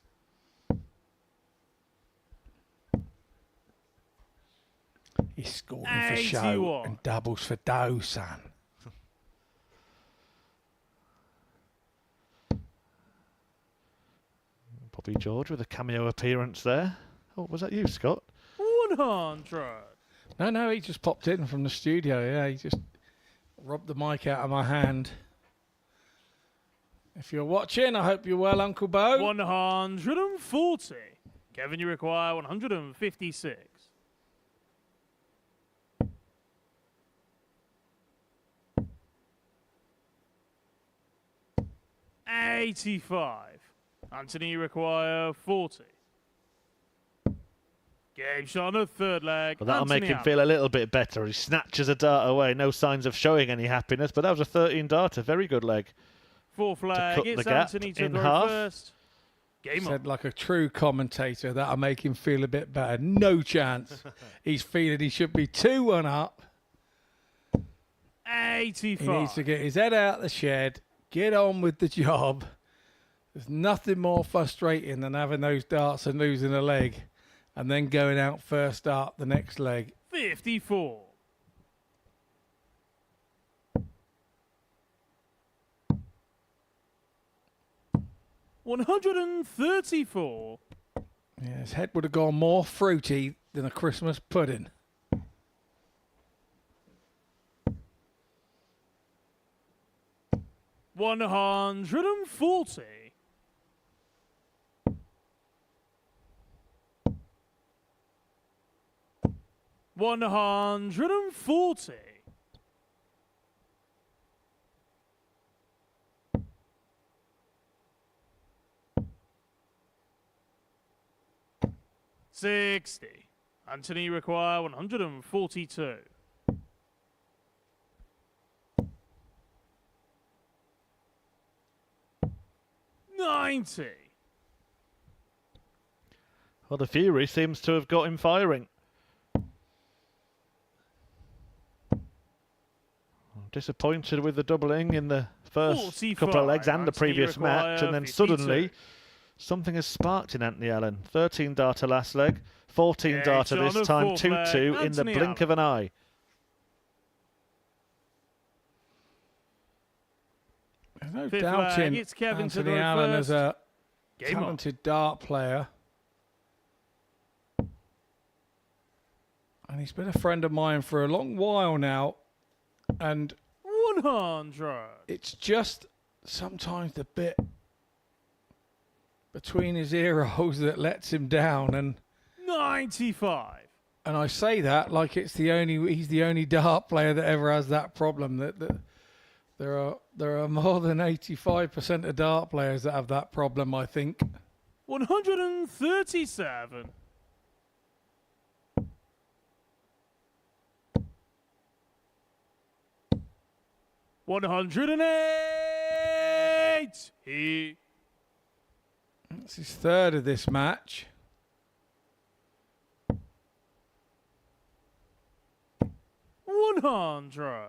He's scoring for show 81. and doubles for dough, son. Bobby George with a cameo appearance there. Oh, was that you, Scott? 100. No, he just popped in from the studio. Yeah, he just rubbed the mic out of my hand. If you're watching, I hope you're well, Uncle Bo. 140. Kevin, you require 156. $85. Anthony, you require 40. Game shot on the third leg. Well, that'll make Anthony him feel a little bit better. He snatches a dart away. No signs of showing any happiness, but that was a 13-darter. Very good leg. Fourth leg. cut It's the gap Anthony to in throw half. first. Game Said on. like a true commentator, that'll make him feel a bit better. No chance. He's feeling he should be 2-1 up. 85. He needs to get his head out the shed, get on with the job. There's nothing more frustrating than having those darts and losing a leg and then going out first up the next leg. 54. $134. Yeah, his head would have gone more fruity than a Christmas pudding. $140. $140. $60. Anthony require 142. $90. Well, the Fury seems to have got him firing. Disappointed with the doubling in the first 45. couple of legs and the Anthony previous match, and then 52. suddenly something has sparked in Anthony Allen. 13-darter last leg, 14-darter Yeah, this on time, the fourth leg, 2-2 in the Anthony blink of an eye. There's no Fifth doubting leg, it's Kevin to Anthony throw Allen as a Game on. talented dart player. And he's been a friend of mine for a long while now. And 100. it's just sometimes the bit between his ear holes that lets him down. And 95. And I say that like he's the only dart player that ever has that problem. That there are more than 85% of dart players that have that problem, I think. 137. $108. That's his third of this match. $100.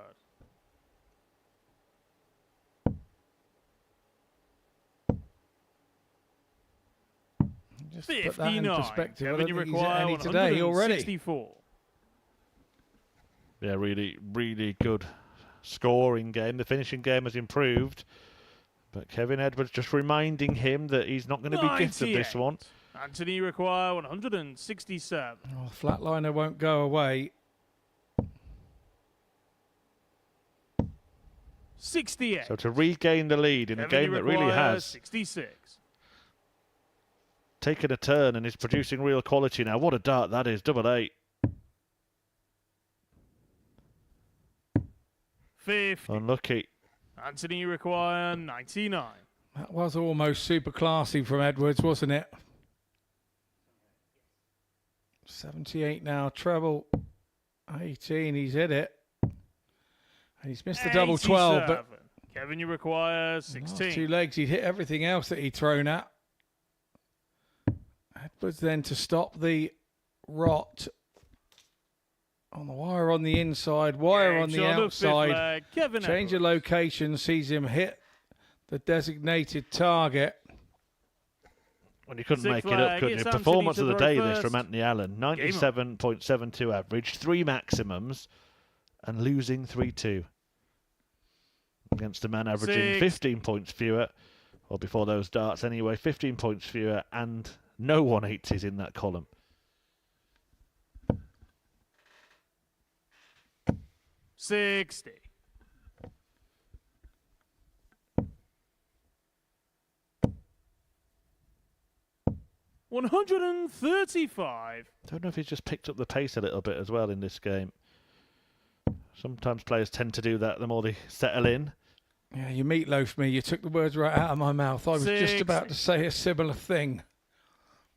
Just put that in 59. perspective. I Kevin, don't you think he's at require any today already. 164. Yeah, really, really good scoring game. The finishing game has improved. But Kevin Edwards just reminding him that he's not going to be gifted this 98. one. Anthony require 167. Oh, flatliner won't go away. 68. So to regain the lead in a Kevin, game you that really require has 66. taken a turn and is producing real quality now. What a dart that is, 88. 50. Unlucky. Anthony require 99. That was almost super classy from Edwards, wasn't it? 78 now, treble 18, he's hit it. And he's missed the double 12, but 87. Kevin, you require last 16. 2 legs, he'd hit everything else that he'd thrown at. Edwards then to stop the rot on the wire on the inside, wire on the Shot of fifth outside. leg, Kevin Change of Edwards. location, sees him hit the designated target. Well, you couldn't Sixth make it up, leg, could you? it's Performance of Anthony the to day, throw this from first. Anthony Allen. 97.72 average, 3 maximums, and losing 3-2. Against a man averaging 15 points fewer, or before those darts anyway, 15 points fewer, and no 180s in that column. $60. $135. Don't know if he's just picked up the pace a little bit as well in this game. Sometimes players tend to do that the more they settle in. Yeah, you meatloafed me. You took the words right out of my mouth. I was just about to say a similar thing.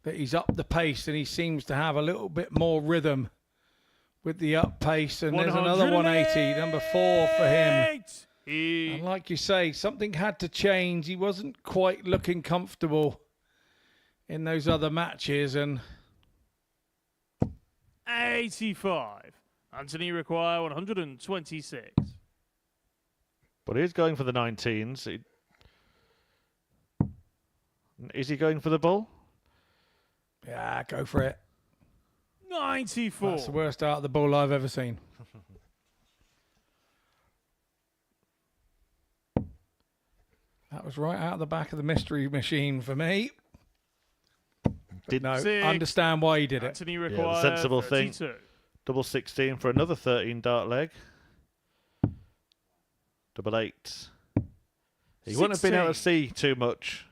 that he's up the pace and he seems to have a little bit more rhythm with the up pace. And there's another 180, number 4 for him. And like you say, something had to change. He wasn't quite looking comfortable in those other matches. And 85. Anthony require 126. But he's going for the 19s. Is he going for the bull? Yeah, go for it. 94. That's the worst out of the bull I've ever seen. That was right out of the back of the mystery machine for me. Didn't understand why he did it. Anthony requires the sensible 32. thing. Double 16 for another 13 dart leg. Double 8. He wouldn't have been able to see too much.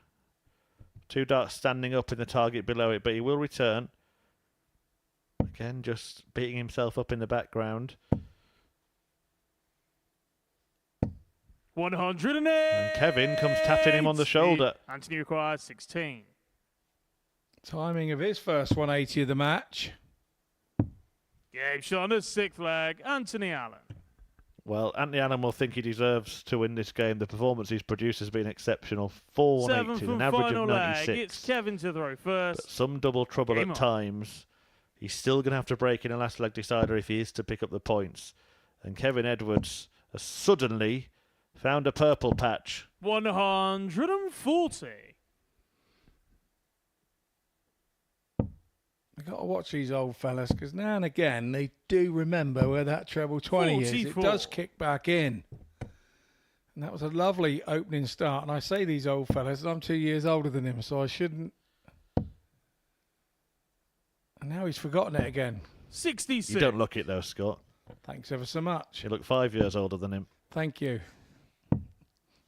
2 darts standing up in the target below it, but he will return. Again, just beating himself up in the background. 108. And Kevin comes tapping him on the shoulder. Anthony requires 16. Timing of his first 180 of the match. Game shot on the 6th leg, Anthony Allen. Well, Anthony Allen will think he deserves to win this game. The performance he's produced has been exceptional. 4 180, an average of 96. Leg. It's Kevin to throw first. But some double trouble Game at on. times. He's still going to have to break in a last leg decider if he is to pick up the points. And Kevin Edwards has suddenly found a purple patch. 140. I've got to watch these old fellas because now and again they do remember where that treble 20 is. It does kick back in. And that was a lovely opening start. And I say these old fellas, and I'm 2 years older than him, so I shouldn't. And now he's forgotten it again. 66. You don't look it though, Scott. Thanks ever so much. You look 5 years older than him. Thank you.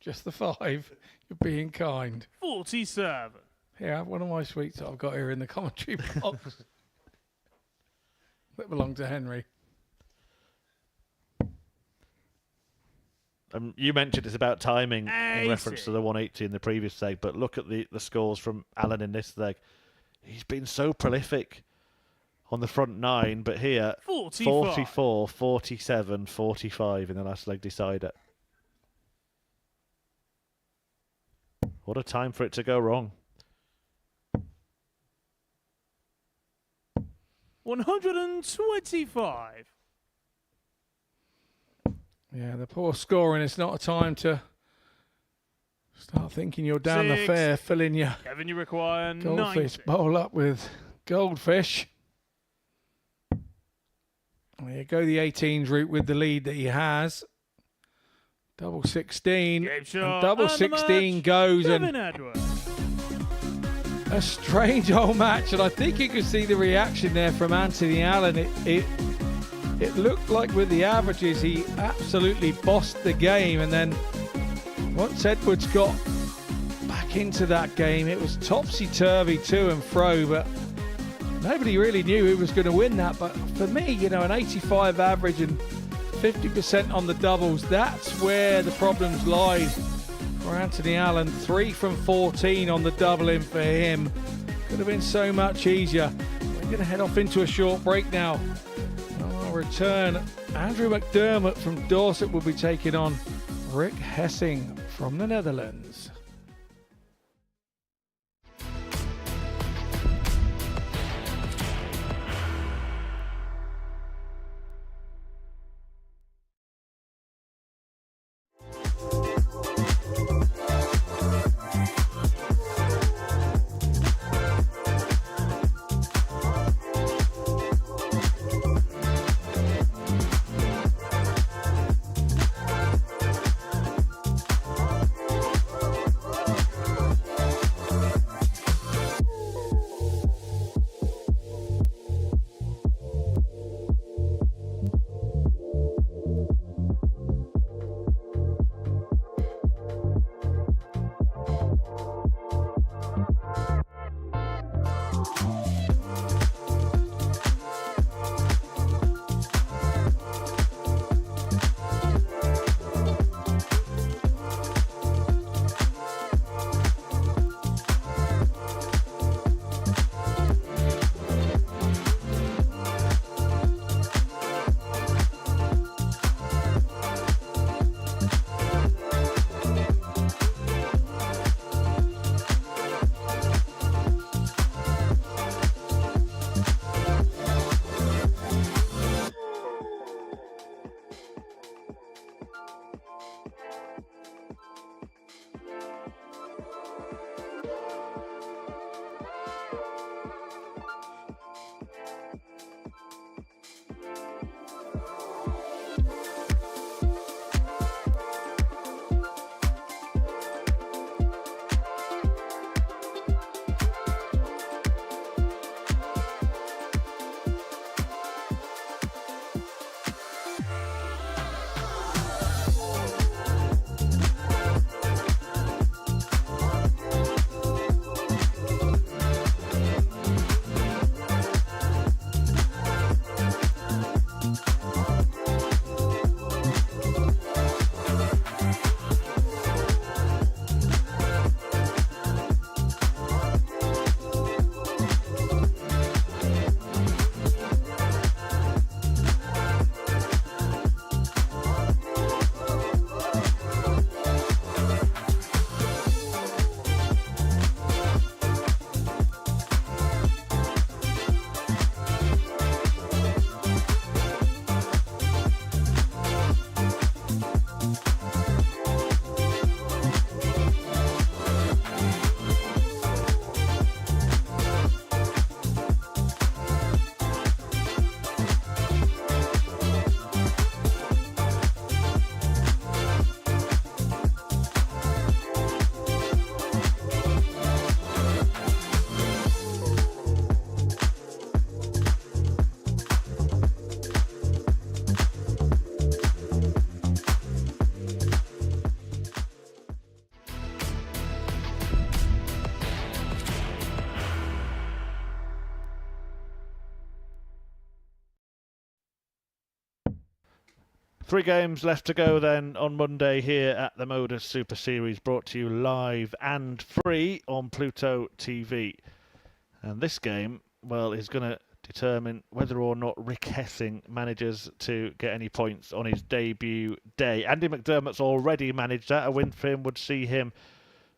Just the 5. You're being kind. 47. Here, have one of my sweets that I've got here in the commentary box. That belonged to Henry. You mentioned it's about timing 80. in reference to the 180 in the previous leg, but look at the scores from Allen in this leg. He's been so prolific on the front 9, but here 44, 47, 45 in the last leg decider. What a time for it to go wrong. 125. Yeah, the poor scoring. It's not a time to start thinking you're down the fair, filling your Kevin, you require goldfish 90. bowl up with goldfish. There you go, the 18s route with the lead that he has. Double 16. And double 16 goes. Kevin And Edwards. a strange old match, and I think you could see the reaction there from Anthony Allen. It looked like with the averages he absolutely bossed the game, and then once Edwards got back into that game it was topsy-turvy to and fro, but nobody really knew who was going to win that. But for me, you know, an 85 average and 50% on the doubles, that's where the problems lie for Anthony Allen. 3 from 14 on the double in for him. Could have been so much easier. We're going to head off into a short break now. On our return, Andrew McDermott from Dorset will be taking on Rick Hessing from the Netherlands. 3 games left to go then on Monday here at the Modus Super Series, brought to you live and free on Pluto TV. And this game, well, is going to determine whether or not Rick Hessing manages to get any points on his debut day. Andy McDermott's already managed that. A win for him would see him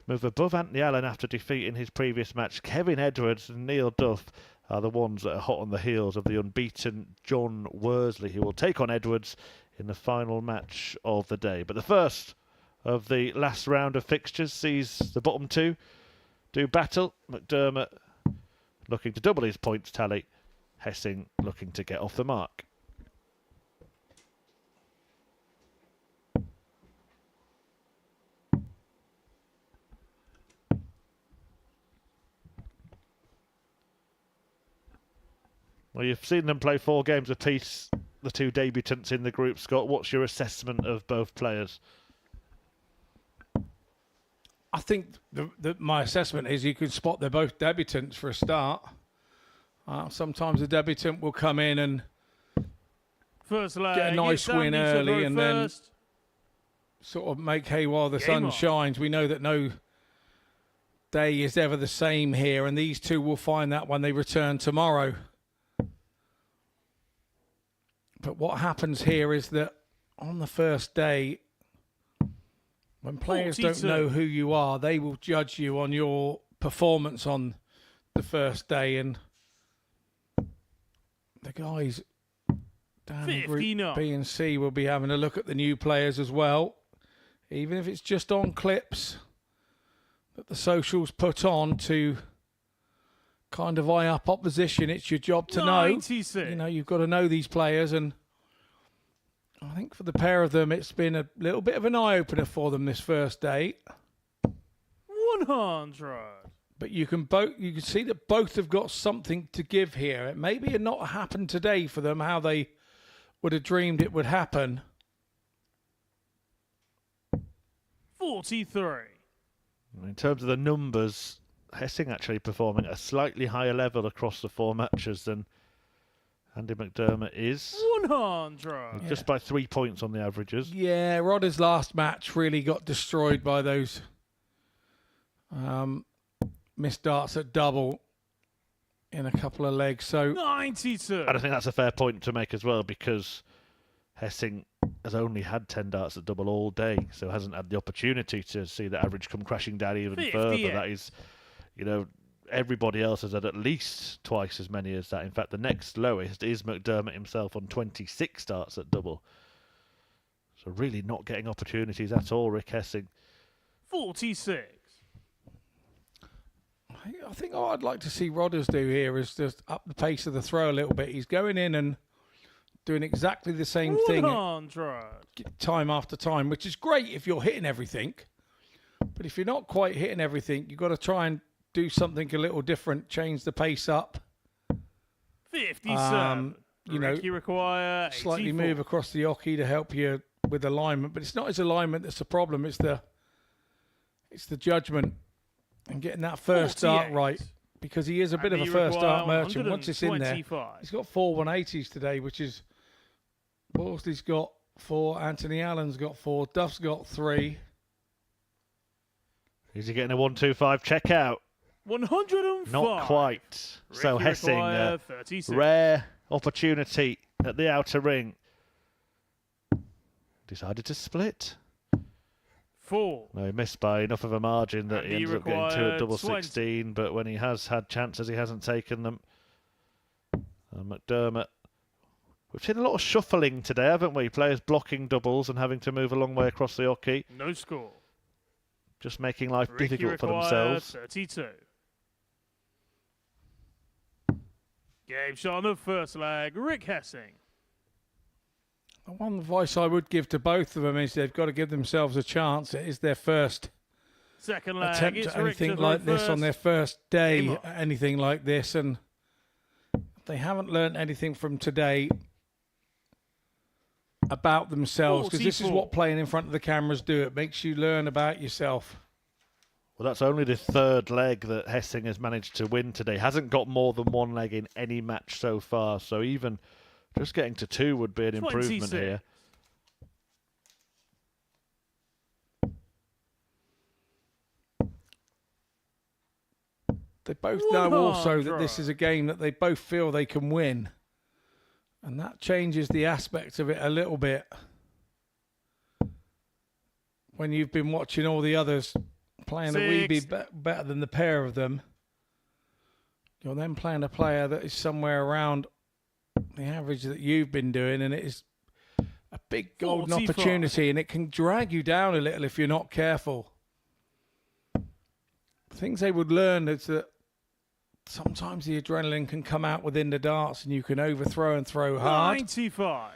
move above Anthony Allen after defeating his previous match. Kevin Edwards and Neil Duff are the ones that are hot on the heels of the unbeaten John Worsley, who will take on Edwards in the final match of the day. But the first of the last round of fixtures sees the bottom 2 do battle. McDermott looking to double his points tally. Hessing looking to get off the mark. Well, you've seen them play 4 games apiece, the 2 debutants in the group, Scott. What's your assessment of both players? I think my assessment is you can spot they're both debutants for a start. Sometimes a debutant will come in and First leg, get a nice win early and then sort of make hay while the sun shines. We know that no day is ever the same here, and these 2 will find that when they return tomorrow. But what happens here is that on the first day, when players don't know who you are, they will judge you on your performance on the first day. And the guys down in Group B and C will be having a look at the new players as well. Even if it's just on clips that the socials put on to kind of eye up opposition. It's your job to know. You know, you've got to know these players, and I think for the pair of them, it's been a little bit of an eye-opener for them this first day. 100. But you can see that both have got something to give here. It may be not happened today for them how they would have dreamed it would happen. 43. In terms of the numbers, Hessing actually performing at a slightly higher level across the 4 matches than Andy McDermott is. 100. Just by 3 points on the averages. Yeah, Rodder's last match really got destroyed by those missed darts at double in a couple of legs. So 92. And I think that's a fair point to make as well, because Hessing has only had 10 darts at double all day, so hasn't had the opportunity to see the average come crashing down even 58. further. That is, you know, everybody else has had at least twice as many as that. In fact, the next lowest is McDermott himself on 26 darts at double. So really not getting opportunities at all, Rick Hessing. 46. I think what I'd like to see Rodders do here is just up the pace of the throw a little bit. He's going in and doing exactly the same thing time after time, which is great if you're hitting everything. But if you're not quite hitting everything, you've got to try and do something a little different, change the pace up. 57. You know, require slightly move across the oche to help you with alignment. But it's not his alignment that's the problem. It's the judgment and getting that first start right, because he is a bit of a first start merchant. Once it's in there, he's got 4 180s today, which is Worsley's got 4, Anthony Allen's got 4, Duff's got 3. Is he getting a 1-2-5 check out? 105. Not quite. So Hessing, rare opportunity at the outer ring. Decided to split. 4. No, he missed by enough of a margin that he ended up getting 2 at double 16, but when he has had chances, he hasn't taken them. McDermott. We've seen a lot of shuffling today, haven't we? Players blocking doubles and having to move a long way across the oche. No score. Just making life difficult for themselves. 32. Game shot on the first leg, Rick Hessing. One advice I would give to both of them is they've got to give themselves a chance. It is their first second leg, attempt at anything like this on their first day, anything like this. And if they haven't learned anything from today about themselves, because this is what playing in front of the cameras do. It makes you learn about yourself. Well, that's only the 3rd leg that Hessing has managed to win today. Hasn't got more than 1 leg in any match so far. So even just getting to 2 would be an improvement here. they both know also that this is a game that they both feel they can win. And that changes the aspect of it a little bit. When you've been watching all the others playing a wee bit better than the pair of them, you're then playing a player that is somewhere around the average that you've been doing, and it is a big golden opportunity, and it can drag you down a little if you're not careful. Things they would learn is that sometimes the adrenaline can come out within the darts and you can overthrow and throw hard. 95.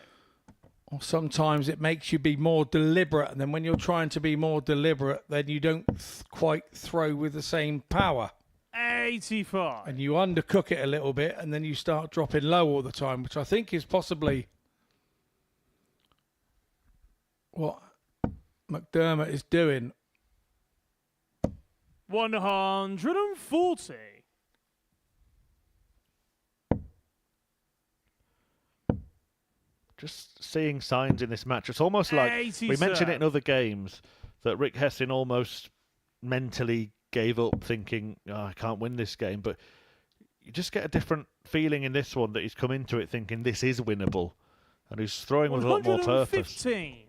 Or sometimes it makes you be more deliberate, and then when you're trying to be more deliberate, then you don't quite throw with the same power. 85. And you undercook it a little bit, and then you start dropping low all the time, which I think is possibly what McDermott is doing. 140. Just seeing signs in this match. It's almost like, we mentioned it in other games, that Rick Hessing almost mentally gave up thinking, oh, I can't win this game. But you just get a different feeling in this one that he's come into it thinking this is winnable. And he's throwing with a lot more purpose. 115.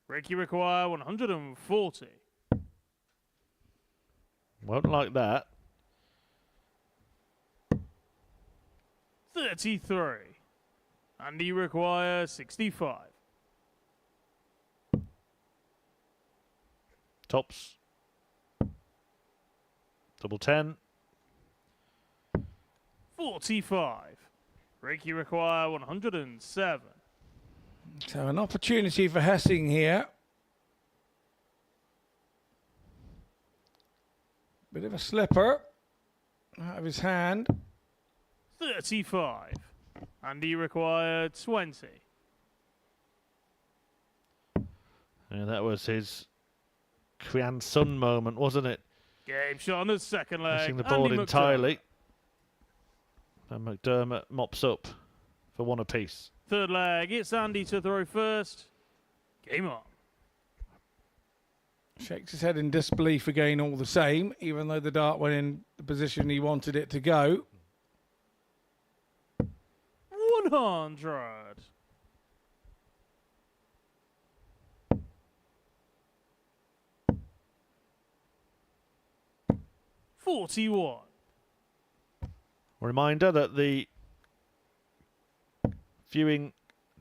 Ricky require 140. Won't like that. 33. Andy require 65. Tops. Double 10. 45. Ricky require 107. So an opportunity for Hessing here. Bit of a slipper out of his hand. 35. Andy required 20. Yeah, that was his Kwian Sun moment, wasn't it? Game shot on the second leg. Missing the board Andy entirely. And McDermott mops up for one apiece. Third leg, it's Andy to throw first. Game on. Shakes his head in disbelief again all the same, even though the dart went in the position he wanted it to go. 100. $41. Reminder that the viewing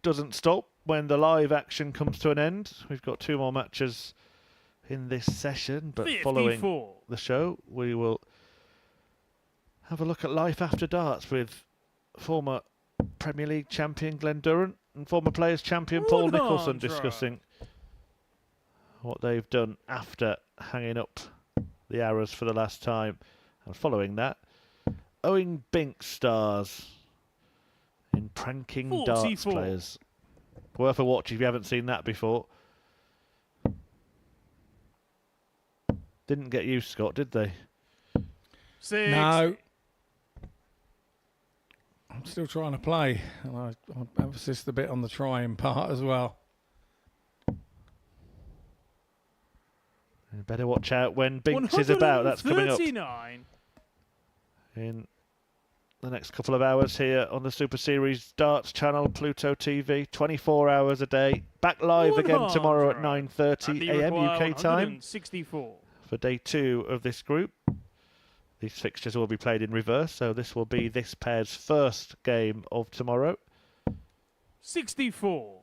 doesn't stop when the live action comes to an end. We've got 2 more matches in this session, but 54. Following the show, we will have a look at life after darts with former Premier League champion Glenn Durrant and former Players champion Paul Nicholson discussing what they've done after hanging up the arrows for the last time. And following that, Owen Bink stars in Pranking 44. Darts Players. Worth a watch if you haven't seen that before. Didn't get you, Scott, did they? 6. No. I'm still trying to play, and I emphasize a bit on the trying part as well. You better watch out when Binks is about. That's coming up in the next couple of hours here on the Super Series Darts channel, Pluto TV, 24 hours a day. Back live again tomorrow at 9:30 a.m. UK time for day 2 of this group. These fixtures will be played in reverse, so this will be this pair's first game of tomorrow. 64.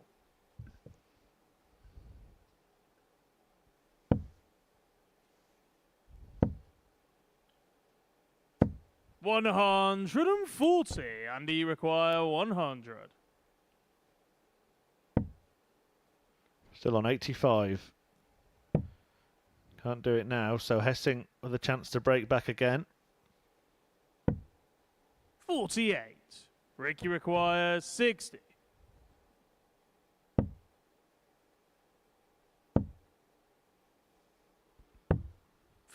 $140. Andy require 100. Still on 85. Can't do it now, so Hessing with a chance to break back again. 48. Ricky requires 60.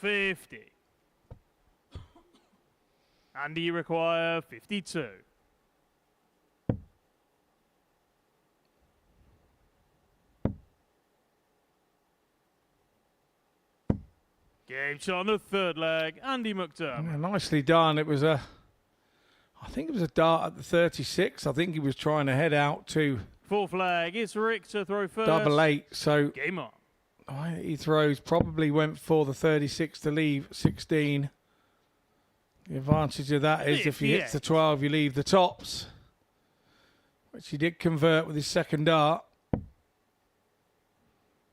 $50. Andy require 52. Game shot on the third leg, Andy McDermott. Yeah, nicely done. It was I think it was a dart at the 36. I think he was trying to head out to Fourth leg, it's Rick to throw first. double 8. So game on. He throws probably went for the 36 to leave 16. The advantage of that is if he hits the 12, you leave the tops, which he did convert with his second dart.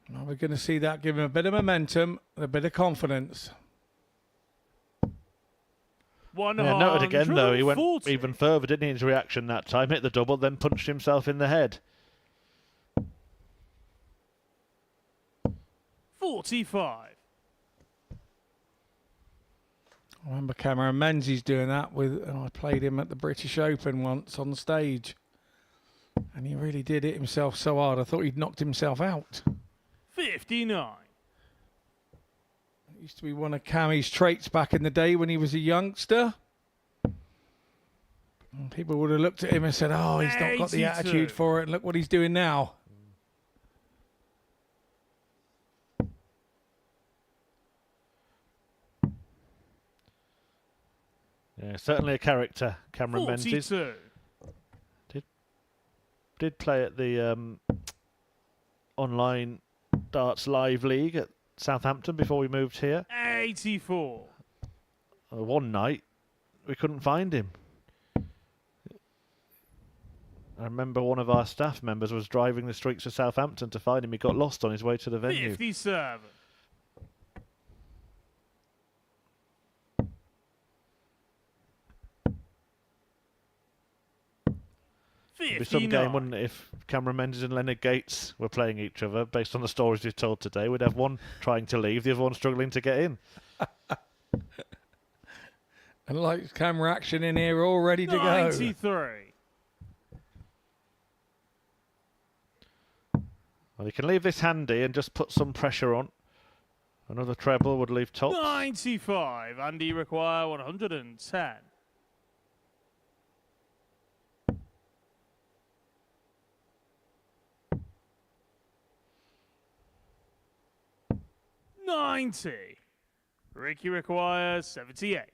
Now we're going to see that give him a bit of momentum and a bit of confidence. Yeah, noted again though, he went even further, didn't he, his reaction that time, hit the double, then punched himself in the head. 45. I remember Cameron Menzies doing that with, and I played him at the British Open once on stage. And he really did hit himself so hard, I thought he'd knocked himself out. 59. It used to be one of Cammy's traits back in the day when he was a youngster. And people would have looked at him and said, oh, he's not got the attitude for it, and look what he's doing now. Yeah, certainly a character, Cameron Menzies. Did play at the online darts live league at Southampton before we moved here. 84. One night we couldn't find him. I remember one of our staff members was driving the streets of Southampton to find him. He got lost on his way to the venue. 57. It'd be some game, wouldn't it, if Cameron Menzies and Leonard Gates were playing each other, based on the stories you've told today. We'd have one trying to leave, the other one struggling to get in. And like camera action in here, all ready to 93. go. Well, you can leave this handy and just put some pressure on. Another treble would leave tops. 95. Andy require 110. $90. Ricky requires 78.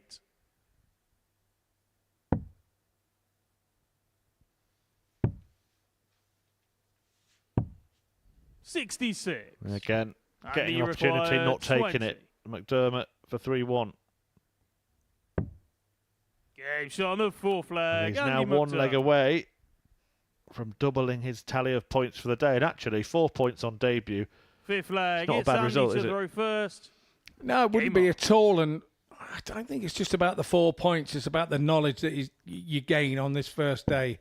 $66. And again, getting an opportunity, not taking 20. it. McDermott for 3-1. Game shot on the fourth leg. And he's now Andy one leg McDermott. away from doubling his tally of points for the day. And actually, 4 points on debut. Fifth leg. Not a It's bad Andy result, to is it? throw first. No, it wouldn't be at all. And I don't think it's just about the 4 points. It's about the knowledge that you gain on this first day.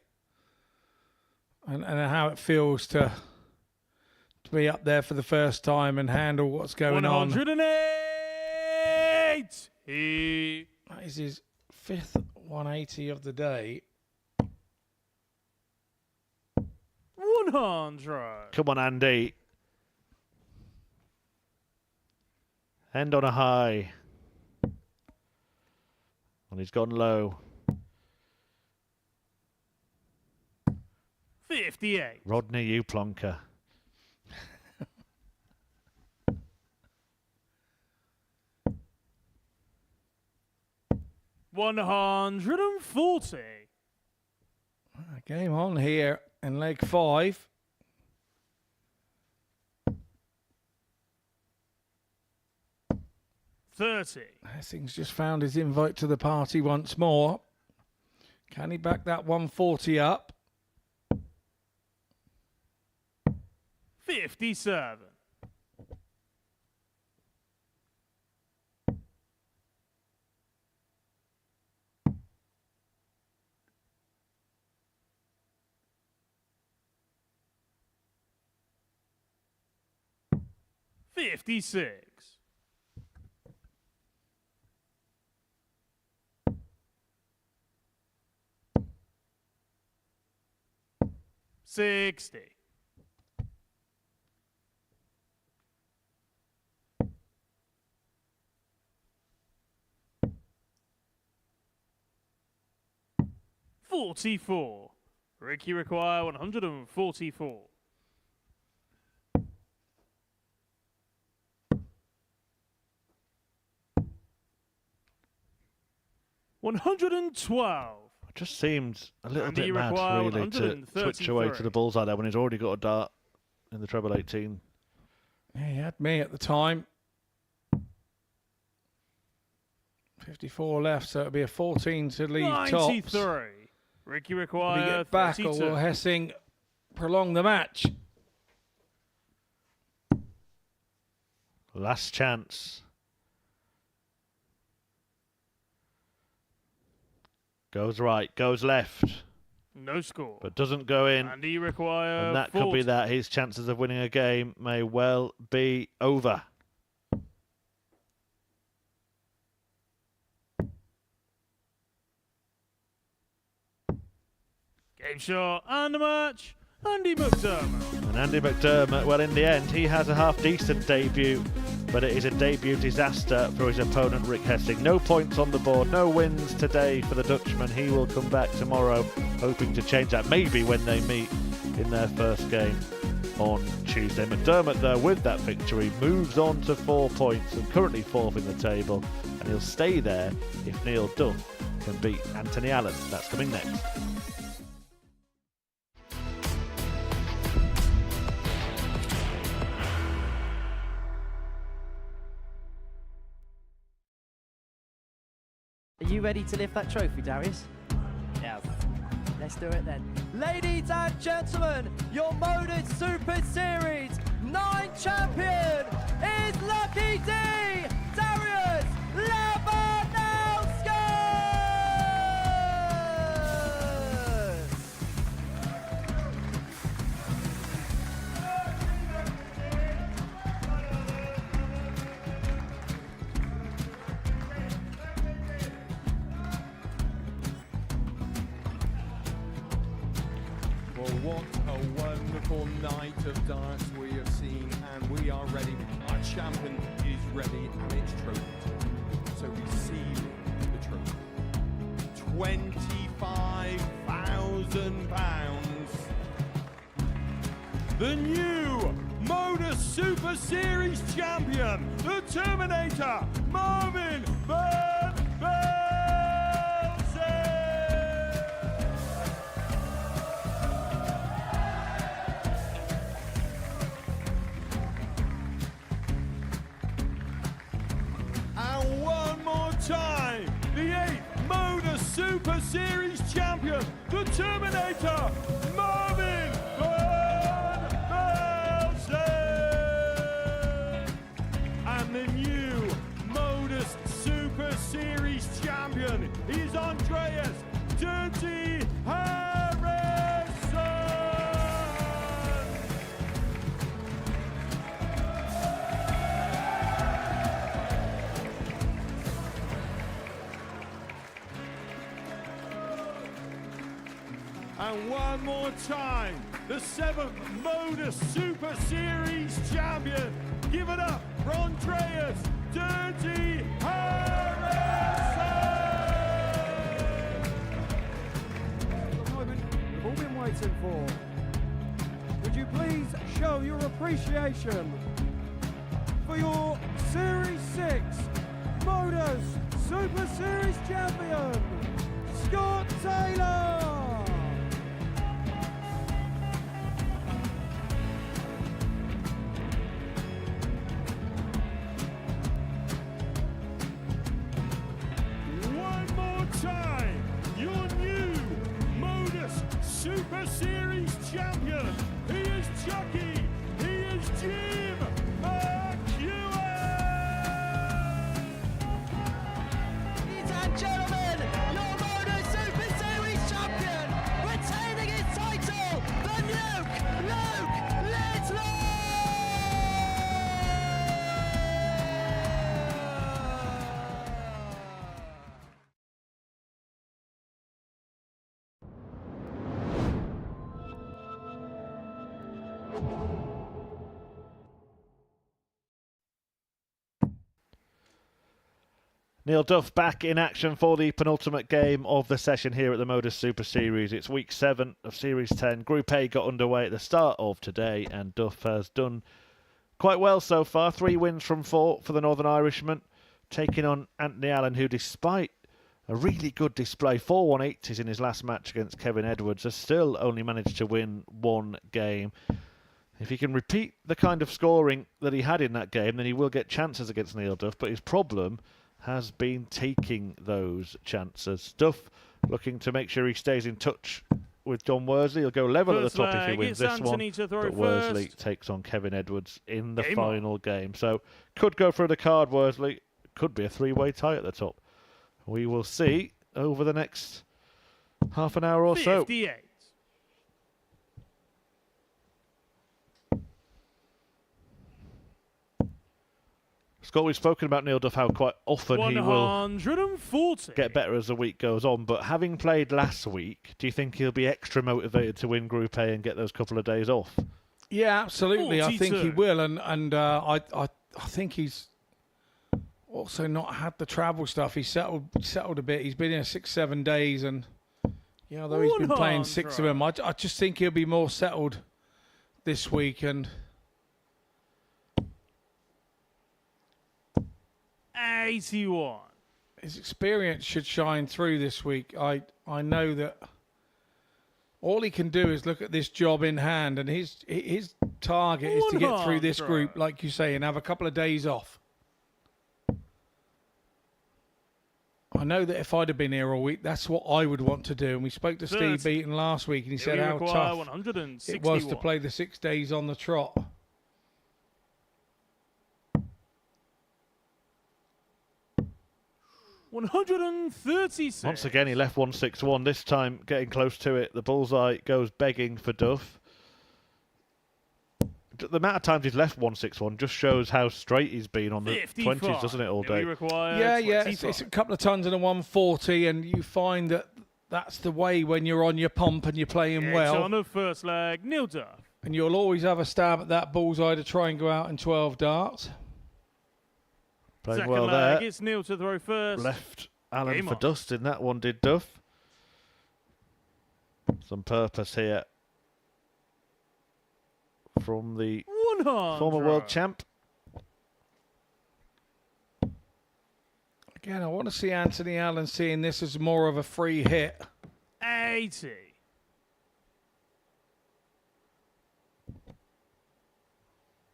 And how it feels to be up there for the first time and handle what's going on. 108. That is his 5th 180 of the day. 100. Come on, Andy. End on a high. And he's gone low. 58. Rodney, you plonker. $140. Game on here in leg 5. $30. Hessing's just found his invite to the party once more. Can he back that 140 up? 57. $56. $60. $44. Ricky require 144. 112. It just seemed a little Andy bit mad, McGuire, really, to switch away to the bullseye there when he's already got a dart in the treble 18. Yeah, he had me at the time. 54 left, so it'll be a 14 to lead 93. tops. Ricky Will he McGuire, get back, 32. or will Hessing prolong the match? Last chance. Goes right, goes left. No score. But doesn't go in. Andy McGuire, And that 40. could be that. His chances of winning a game may well be over. Game shot and the match, Andy McDermott. And Andy McDermott, well, in the end, he has a half-decent debut, but it is a debut disaster for his opponent, Rick Hessing. No points on the board, no wins today for the Dutchman. He will come back tomorrow, hoping to change that, maybe when they meet in their first game on Tuesday. McDermott, though, with that victory, moves on to 4 points and currently 4th in the table, and he'll stay there if Neil Duff can beat Anthony Allen. That's coming next. Are you ready to lift that trophy, Darius? Yeah. Let's do it then. Ladies and gentlemen, your Modus Super Series 9 champion is Lucky D, Darius Labanowski! Well, what a wonderful night of darts we have seen, and we are ready. Our champion is ready, and it's trophy time. So receive the trophy. £25,000. The new Modus Super Series champion, the Terminator, Marvin Van Velzen. And one more time, the 8th Modus Super Series champion, the Terminator, Marvin Van Velzen. And the new Modus Super Series champion is Andreas Dirty Harrison. And one more time, the 7th Modus Super Series champion. Give it up for Andreas Dirty Harrison. The moment we've all been waiting for. Would you please show your appreciation for your Series 6 Modus Super Series champion, Scott Taylor? One more time, your new Modus Super Series champion. He is Chucky. He is Jim McGuire. Ladies and gentlemen, your Modus Super Series champion, retaining his title, the Luke Lidlow! Neil Duff back in action for the penultimate game of the session here at the Modus Super Series. It's week 7 of Series 10. Group A got underway at the start of today, and Duff has done quite well so far. 3 wins from 4 for the Northern Irishman, taking on Anthony Allen, who, despite a really good display. 4 180s in his last match against Kevin Edwards. Has still only managed to win 1 game. If he can repeat the kind of scoring that he had in that game, then he will get chances against Neil Duff. But his problem has been taking those chances. Duff looking to make sure he stays in touch with John Worsley. He'll go level at the top if he wins this one. But Worsley takes on Kevin Edwards in the final game. So could go through the card, Worsley. Could be a 3-way tie at the top. We will see over the next half an hour or so. 58. Scott, we've spoken about Neil Duff, how quite often he will 140. get better as the week goes on. But having played last week, do you think he'll be extra motivated to win Group A and get those couple of days off? Yeah, absolutely. 42. I think he will, and I think he's also not had the travel stuff. He's settled a bit. He's been here 6-7 days, and although he's been playing 6 of them, I just think he'll be more settled this week. And 81. His experience should shine through this week. I know that all he can do is look at this job in hand, and his target is to get through this group, like you say, and have a couple of days off. I know that if I'd have been here all week, that's what I would want to do. And we spoke to Steve Beaton last week, and he said how tough it was to play the 6 days on the trot. $136. Once again, he left 161. This time, getting close to it. The bullseye goes begging for Duff. The amount of times he's left 161 just shows how straight he's been on the 55. 20s, doesn't it, all day? Yeah. It's a couple of tons in a 140, and you find that that's the way when you're on your pump and you're playing well. On the first leg, Neil Duff. And you'll always have a stab at that bullseye to try and go out in 12 darts. Playing Second well leg, there. it's Neil to throw first. Left Alan Game for on. dust in that one, did Duff. Some purpose here from the 100. former world champ. Again, I want to see Anthony Allen seeing this as more of a free hit. 80.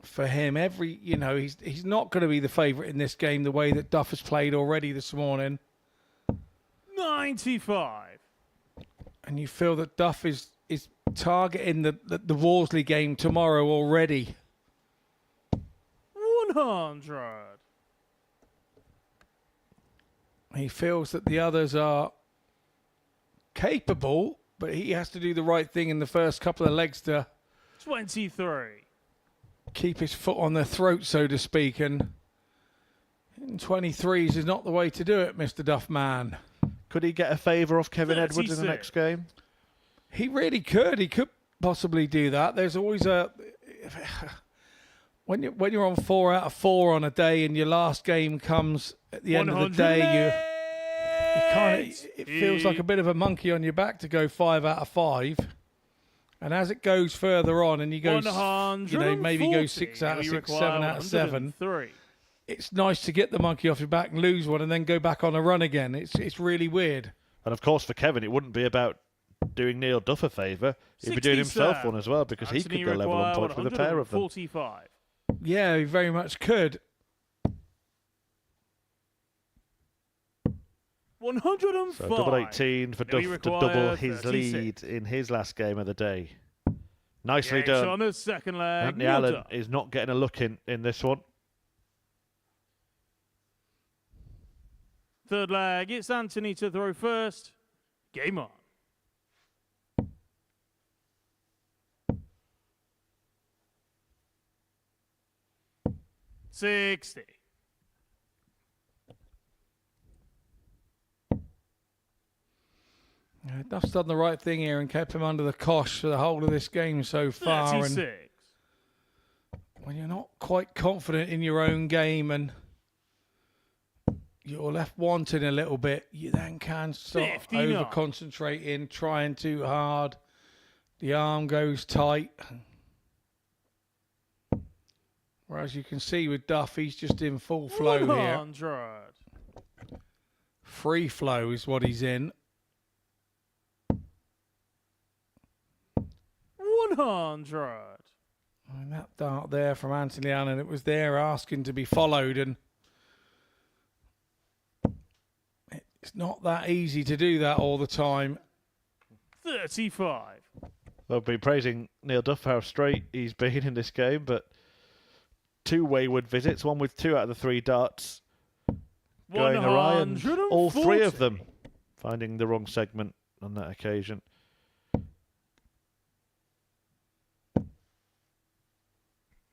For him, he's not going to be the favourite in this game the way that Duff has played already this morning. 95. And you feel that Duff is targeting the Worsley game tomorrow already. 100. He feels that the others are capable, but he has to do the right thing in the first couple of legs to 23. keep his foot on their throat, so to speak. And in 23s is not the way to do it, Mr. Duff man. Could he get a favour off Kevin 36. Edwards in the next game? He really could. He could possibly do that. There's always a... When you're on 4 out of 4 on a day and your last game comes at the end of the day, it feels like a bit of a monkey on your back to go 5 out of 5. And as it goes further on and you go, maybe go 6 out of 6, 7 out of 7, it's nice to get the monkey off your back and lose one and then go back on a run again. It's really weird. And of course, for Kevin, it wouldn't be about doing Neil Duff a favour. He'd be doing himself one as well, because he could go level on points with a pair of them. 45. Yeah, he very much could. 105. So double 18 for Duff to double his 36. lead in his last game of the day. Nicely Yes, done. on the second leg, Anthony Neil Allen Duff. is not getting a look in this one. Third leg, it's Anthony to throw first. Game on. 60. Duff's done the right thing here and kept him under the cosh for the whole of this game so far. 36. And when you're not quite confident in your own game and you're left wanting a little bit, you then can start 59. over-concentrating, trying too hard. The arm goes tight. Whereas you can see with Duff, he's just in full flow here. 100. Free flow is what he's in. 100. And that dart there from Anthony Allen, it was there asking to be followed, and it's not that easy to do that all the time. 35. I've been praising Neil Duff for how straight he's been in this game, but 2 wayward visits, one with 2 out of the 3 darts going awry, and all 3 of them finding the wrong segment on that occasion.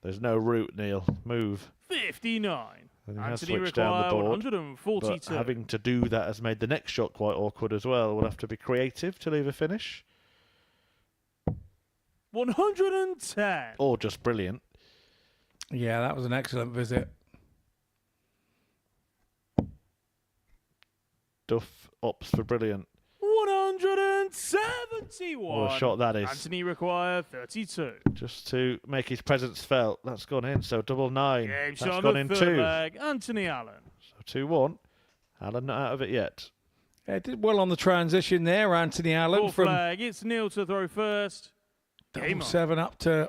There's no route, Neil. Move. 59. And he has Anthony switched down the require board, 142. but having to do that has made the next shot quite awkward as well. We'll have to be creative to leave a finish. 110. Or just brilliant. Yeah, that was an excellent visit. Duff opts for brilliant. 171. What a shot that is. Anthony require 32. Just to make his presence felt. That's gone in, so double 9. Game That's shot gone on in the 2. third leg. Anthony Allen. So 2-1. Allen not out of it yet. Yeah, did well on the transition there, Anthony Allen. Fourth from leg. It's Neil to throw first. double 7 up to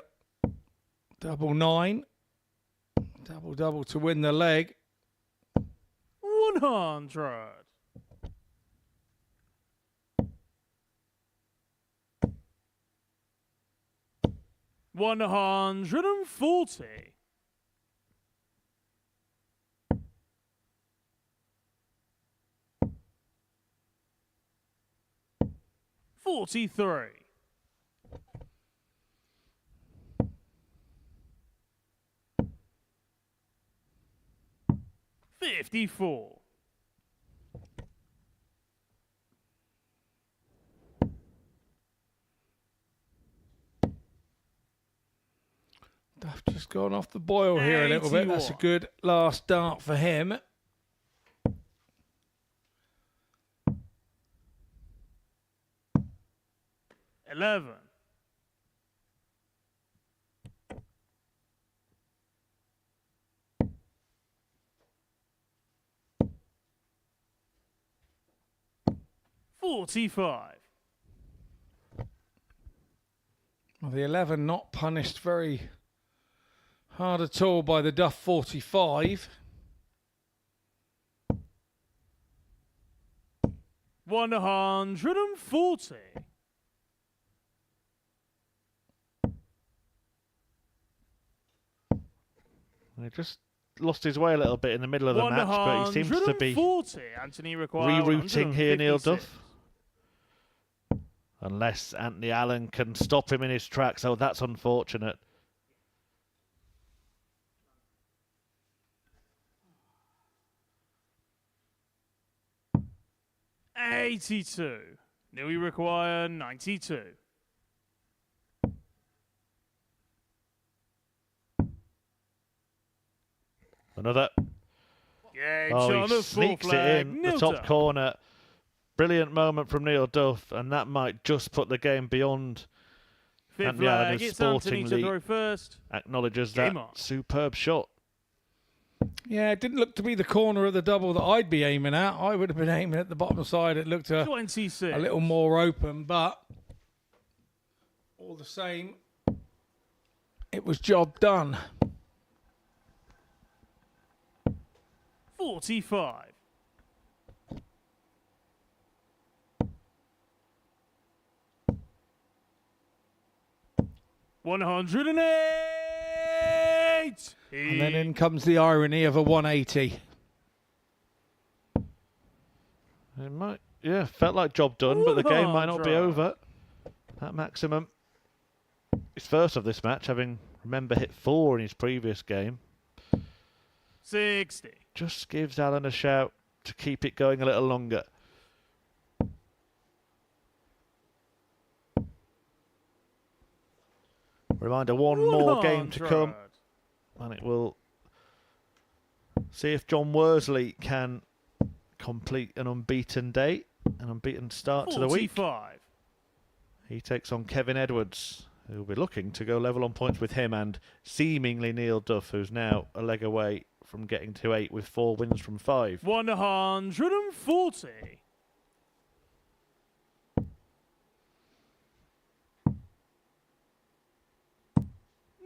double 9. Double to win the leg. 100. $140. $43. $54. Duff just gone off the boil here a little bit. That's a good last dart for him. $11. $45. Well, the 11 not punished very hard at all by the Duff 45. 140. He just lost his way a little bit in the middle of the match, but he seems to be Anthony requires rerouting here, Neil 156. Duff. Unless Anthony Allen can stop him in his tracks. Oh, that's unfortunate. $82. Now we require 92. Another. Yeah, Oh, he sneaks it in the top corner. Brilliant moment from Neil Duff, and that might just put the game beyond Fifth Anthony Allen, leg, who it's Anthony to throw sportingly first. acknowledges Game that on. superb shot. Yeah, it didn't look to be the corner of the double that I'd be aiming at. I would have been aiming at the bottom side. It looked a 26. little more open, but all the same, it was job done. 45. $108. And then in comes the irony of a 180. It might, yeah, felt like job done, but the game might not be over. At maximum, his first of this match, having, remember, hit 4 in his previous game. 60. Just gives Allen a shout to keep it going a little longer. Reminder, one more game to come, and it will see if John Worsley can complete an unbeaten day, an unbeaten start to the week. 45. He takes on Kevin Edwards, who will be looking to go level on points with him, and seemingly Neil Duff, who's now a leg away from getting to 8 with 4 wins from 5. 140.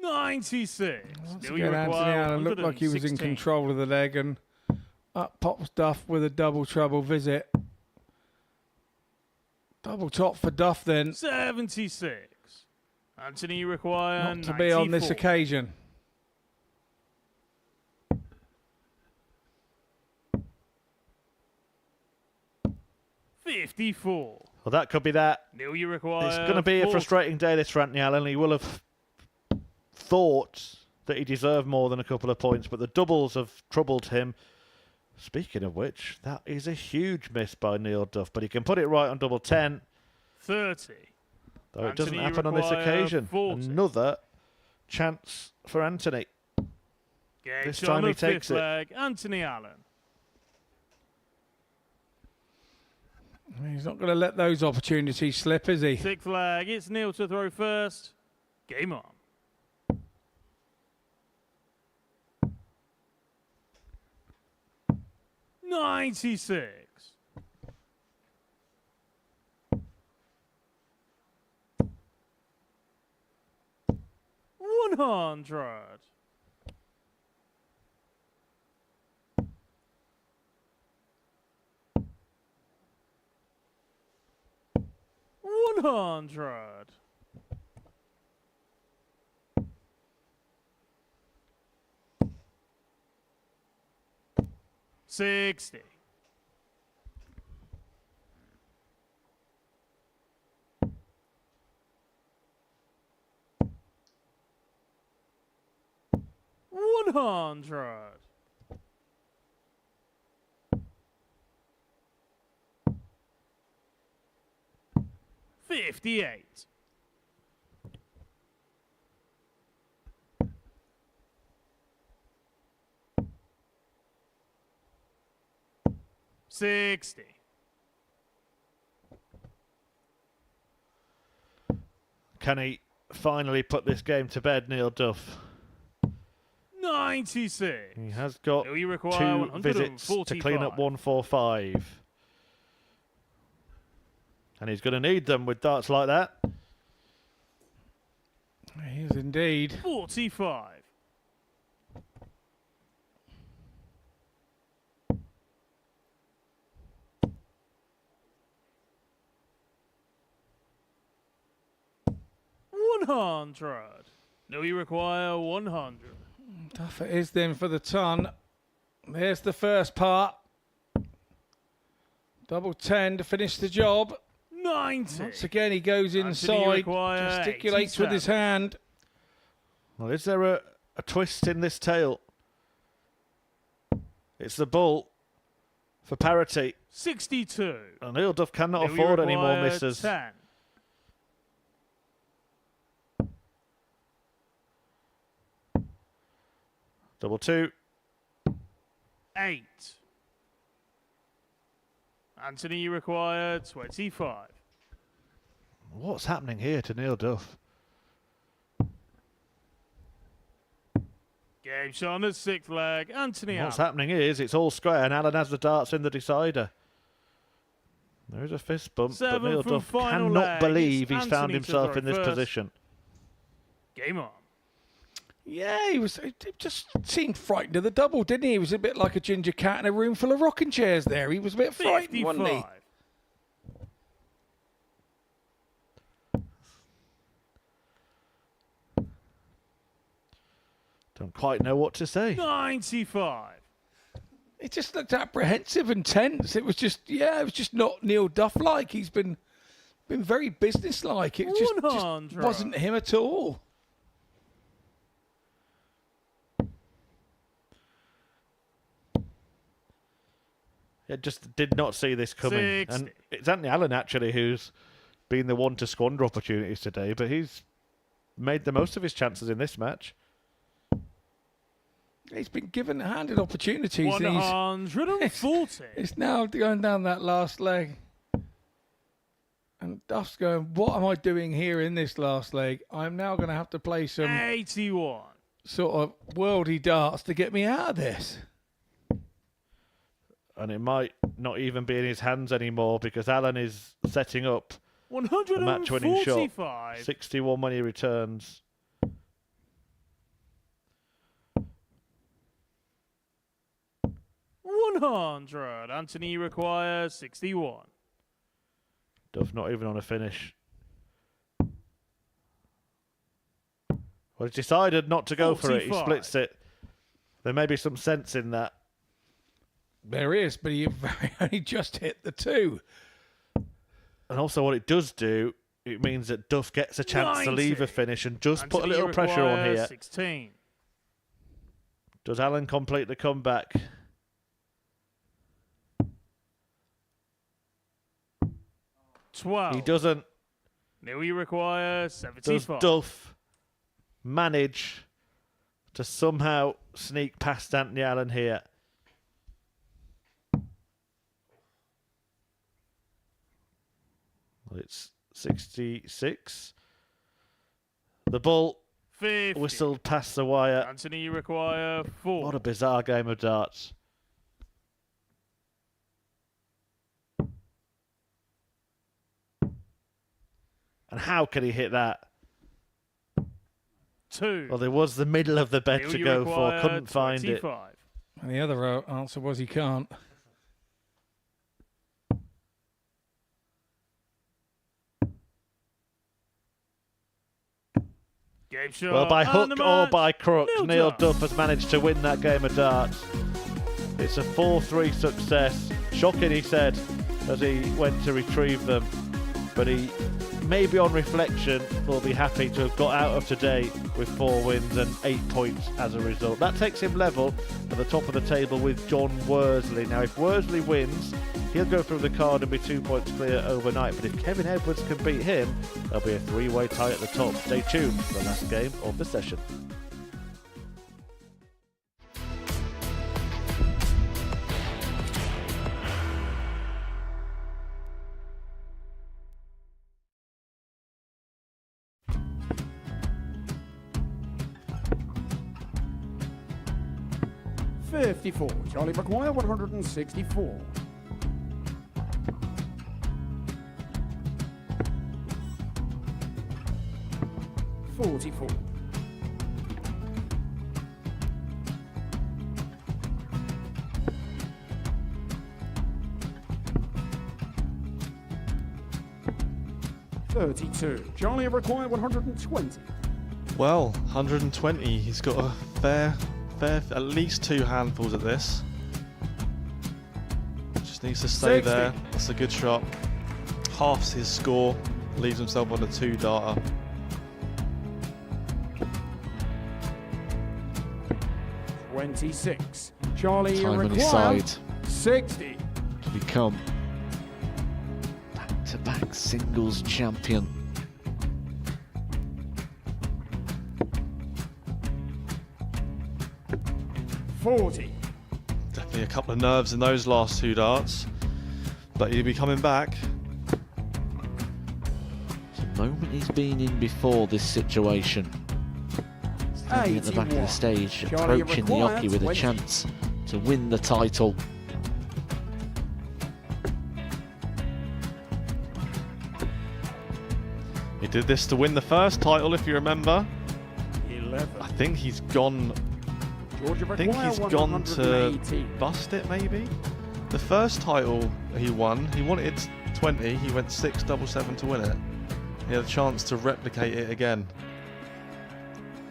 $96. Once again, Anthony Allen looked like he was in control of the leg, and up pops Duff with a double trouble visit. Double top for Duff then. 76. Anthony require Not to 94. be on this occasion. $54. Well, that could be that. Neil, you require. It's going to be a 40. frustrating day this for Anthony Allen. He will have thought that he deserved more than a couple of points, but the doubles have troubled him. Speaking of which, that is a huge miss by Neil Duff, but he can put it right on double 10. 30. Though it doesn't Anthony, happen on this require occasion. 40. Another chance for Anthony. Gauge This on time the he takes fifth it. leg, Anthony Allen. He's not going to let those opportunities slip, is he? 6th leg, it's Neil to throw first. Game on. $96. $100. $100. $60. $100. $58. $60. Can he finally put this game to bed, Neil Duff? 96. He has got Do you require 2 visits to clean up 145? 145. And he's going to need them with darts like that. He is indeed. 45. $100. No, you require 100. Tough it is then for the ton. There's the first part. Double 10 to finish the job. 90. Once again, he goes Anthony inside, require gesticulates with his 87. hand. Well, is there a twist in this tale? It's the bull for parity. 62. And Neil Duff cannot No, you afford any more require misses. 10. Double 2. 8. Anthony, you require 25. What's happening here to Neil Duff? Game shot on the 6th leg. Anthony What's Allen. happening is it's all square and Allen has the darts in the decider. There is a fist bump, but 7 Neil from Duff final cannot leg. believe It's he's found Anthony to himself throw in this first. position. Game on. Yeah, he just seemed frightened of the double, didn't he? He was a bit like a ginger cat in a room full of rocking chairs there. He was a bit frightened, wasn't he? 55. Don't quite know what to say. 95. He just looked apprehensive and tense. It was just not Neil Duff-like. He's been very business-like. It just 100. wasn't him at all. It just did not see this coming. 60. And it's Anthony Allen, actually, who's been the one to squander opportunities today, but he's made the most of his chances in this match. He's been handed opportunities. and 140. It's now going down that last leg. And Duff's going, what am I doing here in this last leg? I'm now going to have to play some 81. sort of worldy darts to get me out of this. And it might not even be in his hands anymore because Alan is setting up a match-winning shot. 145. 61 when he returns. Anthony requires 61. Duff not even on a finish. Well, he's decided not to go for it. He 45. splits it. There may be some sense in that. There is, but he only just hit the 2. And also what it does do, it means that Duff gets a chance to leave a finish and just put a Anthony little pressure on requires here. 16. Does Alan complete the comeback? He doesn't. Louis requires Does 75. Duff manage to somehow sneak past Anthony Allen here? Well, it's 66. The ball 50. whistled past the wire. Anthony, you require 4. What a bizarre game of darts. And how can he hit that? 2. Well, there was the middle of the bed to go for. Couldn't find it. 25. And the other answer was he can't. Game shot. Well, by hook and the or match, by crook, Neil Duff. Duff has managed to win that game of darts. It's a 4-3 success. Shocking, he said, as he went to retrieve them. But he, maybe on reflection, will be happy to have got out of today with 4 wins and 8 points as a result. That takes him level at the top of the table with John Worsley. Now, if Worsley wins, he'll go through the card and be 2 points clear overnight. But if Kevin Edwards can beat him, there'll be a 3-way tie at the top. Stay tuned for the last game of the session. Charlie McGuire, 164. 44. 32. Charlie required 120. Well, 120. He's got a fair, at least 2 handfuls at this. Just needs to stay 60. there. That's a good shot. Halves his score. Leaves himself on a 2-darter. $26. Charlie Time on his required side 60. to become back-to-back singles champion. $40. Definitely a couple of nerves in those last 2 darts. But he'll be coming back. It's a moment he's been in before this situation. Standing at the back of the 81. stage, Charlie approaching the required jockey with a 20. chance to win the title. He did this to win the first title, if you remember. 11. I think he's gone. Georgia I think require he's gone to 118. bust it, maybe. The first title he won, he wanted 20. He went 6-7-7 to win it. He had a chance to replicate it again.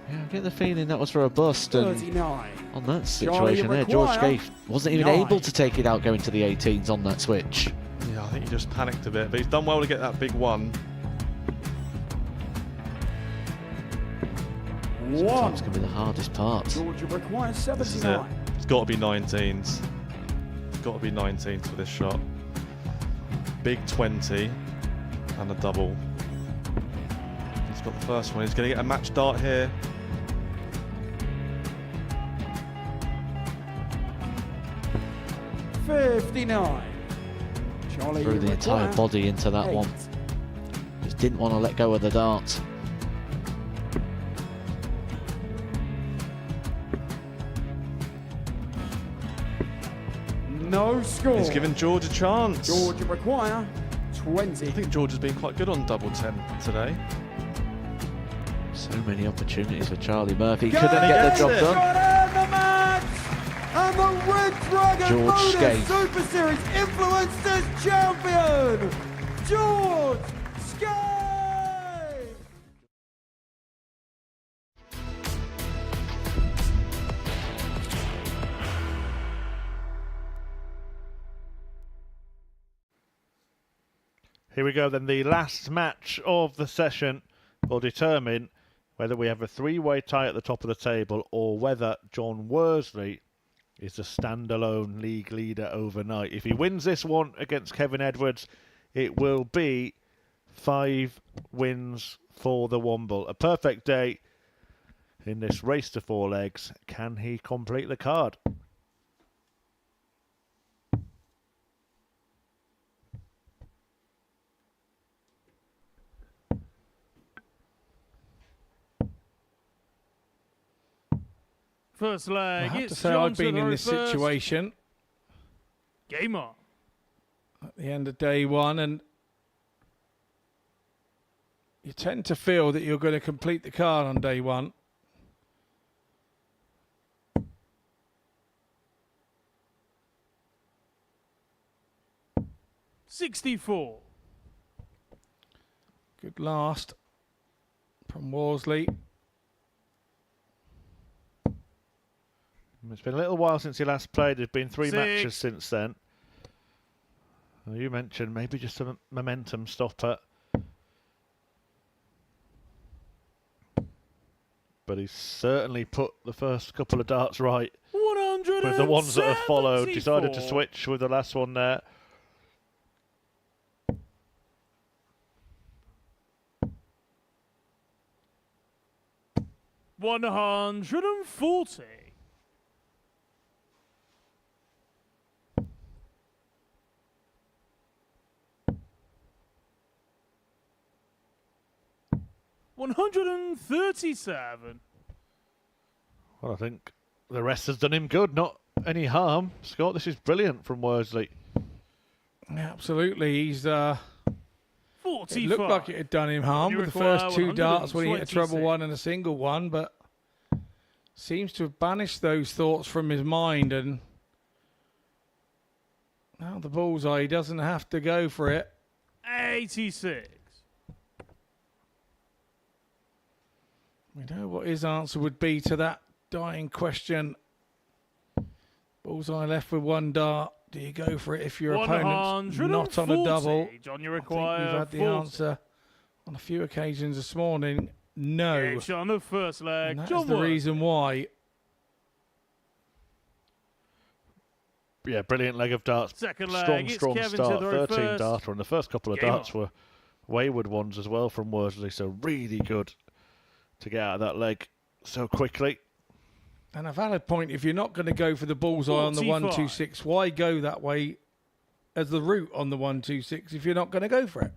Yeah, I get the feeling that was for a bust, and 39. on that situation there, George Scaife wasn't even 9. able to take it out going to the 18s on that switch. Yeah, I think he just panicked a bit, but he's done well to get that big one. Sometimes can be the hardest part. Georgia requires This is it. 79. It's got to be 19s. It's got to be 19s for this shot. Big 20 and a double. He's got the first one. He's going to get a match dart here. $59. Charlie Threw the entire require body into that 8. one. Just didn't want to let go of the dart. No score. He's given George a chance. George McGuire, 20. I think George has been quite good on double 10 today. So many opportunities for Charlie Murphy. Go Couldn't get the job Got done. in the match! And the Red Dragon George Modus Skate. Super Series Influencers Champion, George Skate! Here we go then. The last match of the session will determine whether we have a three-way tie at the top of the table or whether John Worsley is the standalone league leader overnight. If he wins this one against Kevin Edwards, it will be 5 wins for the Womble. A perfect day in this race to 4 legs. Can he complete the card? First I leg, have it's to say John I've been in this first. situation Game on. at the end of day one, and you tend to feel that you're going to complete the card on day one. $64. Good last from Worsley. It's been a little while since he last played. There's been 3 6. matches since then. Well, you mentioned maybe just a momentum stopper. But he's certainly put the first couple of darts right. 174. With the ones that have followed. Decided to switch with the last one there. $140. $137. Well, I think the rest has done him good, not any harm. Scott, this is brilliant from Worsley. Absolutely, he's. It 45. looked like it had done him harm You with the require first 2 darts when he hit a treble 126. one and a single one, but seems to have banished those thoughts from his mind, and now the bullseye, he doesn't have to go for it. 86. We know what his answer would be to that dying question. Bullseye left with 1 dart. Do you go for it if your opponent's not on a double? John, you I think require we've had the 40. answer on a few occasions this morning. No. It's on the first leg. And that's John the Worsley. reason why. Yeah, brilliant leg of darts. Second leg, Strong, it's strong Kevin start. to throw 13 first. darter, and the first couple of Game darts on. were wayward ones as well from Worsley, so really good to get out of that leg so quickly. And a valid point, if you're not going to go for the bullseye on the 45. 126, why go that way as the route on the 126 if you're not going to go for it?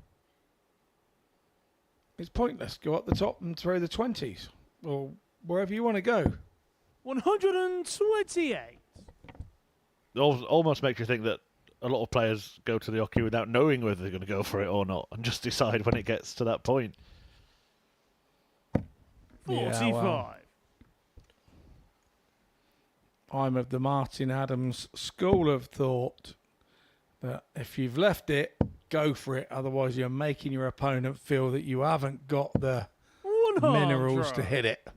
It's pointless. Go up the top and throw the 20s or wherever you want to go. 128. Almost makes you think that a lot of players go to the hockey without knowing whether they're going to go for it or not, and just decide when it gets to that point. 45. Yeah, well, I'm of the Martin Adams school of thought that if you've left it, go for it. Otherwise, you're making your opponent feel that you haven't got the 100. minerals to hit it.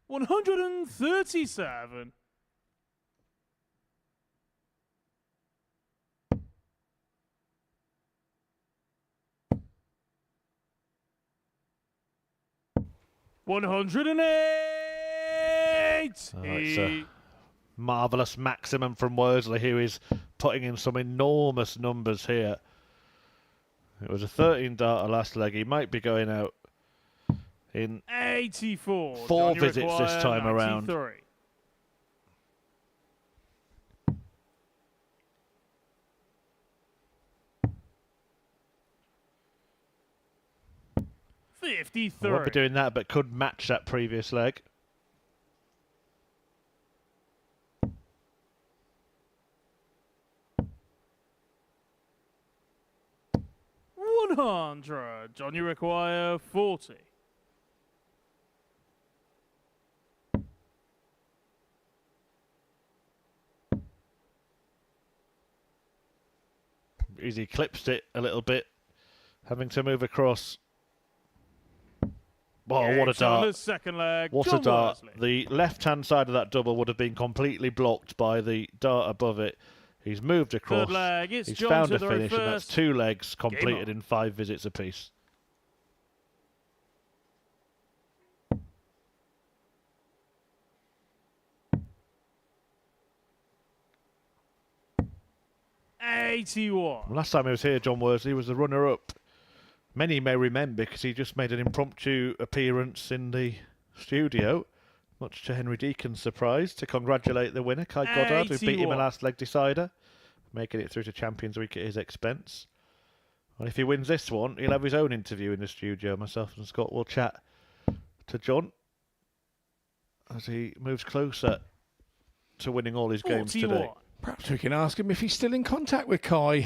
$137. $108. It's a marvellous maximum from Worsley, who is putting in some enormous numbers here. It was a 13 darter last leg. He might be going out in 84. 4 John, you visits this require time around. 93. 53. Won't be doing that, but could match that previous leg. $100. John, you require 40. He's eclipsed it a little bit, having to move across. Oh, what a dart. The second leg. What John a dart. Worsley. The left-hand side of that double would have been completely blocked by the dart above it. He's moved across. Third leg. It's He's John found to a the finish, and that's first. 2 legs completed on. in 5 visits apiece. $81. Last time he was here, John Worsley was the runner-up. Many may remember because he just made an impromptu appearance in the studio, much to Henry Deacon's surprise, to congratulate the winner, Kai Goddard, who beat him in last leg decider, making it through to Champions Week at his expense. And if he wins this one, he'll have his own interview in the studio. Myself and Scott will chat to John as he moves closer to winning all his games 41. today. Perhaps we can ask him if he's still in contact with Kai.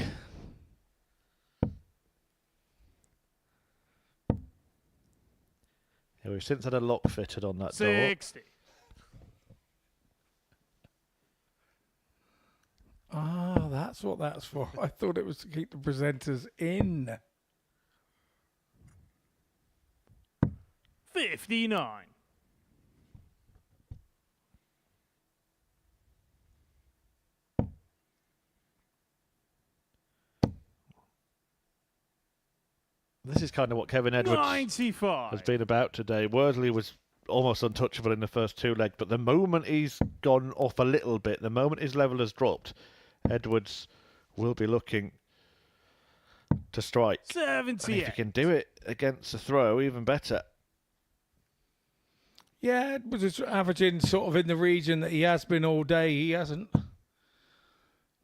Yeah, we've since had a lock fitted on that door. 60. Ah, that's what that's for. I thought it was to keep the presenters in. 59. This is kind of what Kevin Edwards 95. has been about today. Worsley was almost untouchable in the first 2 legs, but the moment he's gone off a little bit, the moment his level has dropped, Edwards will be looking to strike. 78. And if he can do it against a throw, even better. Yeah, Edwards is averaging sort of in the region that he has been all day. He hasn't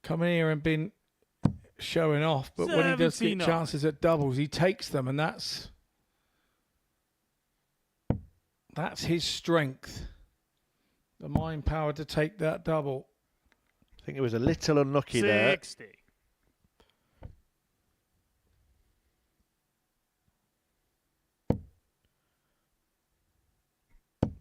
come in here and been showing off, but when he does get 79. chances at doubles, he takes them, and that's his strength. The mind power to take that double. I think it was a little unlucky there. 60.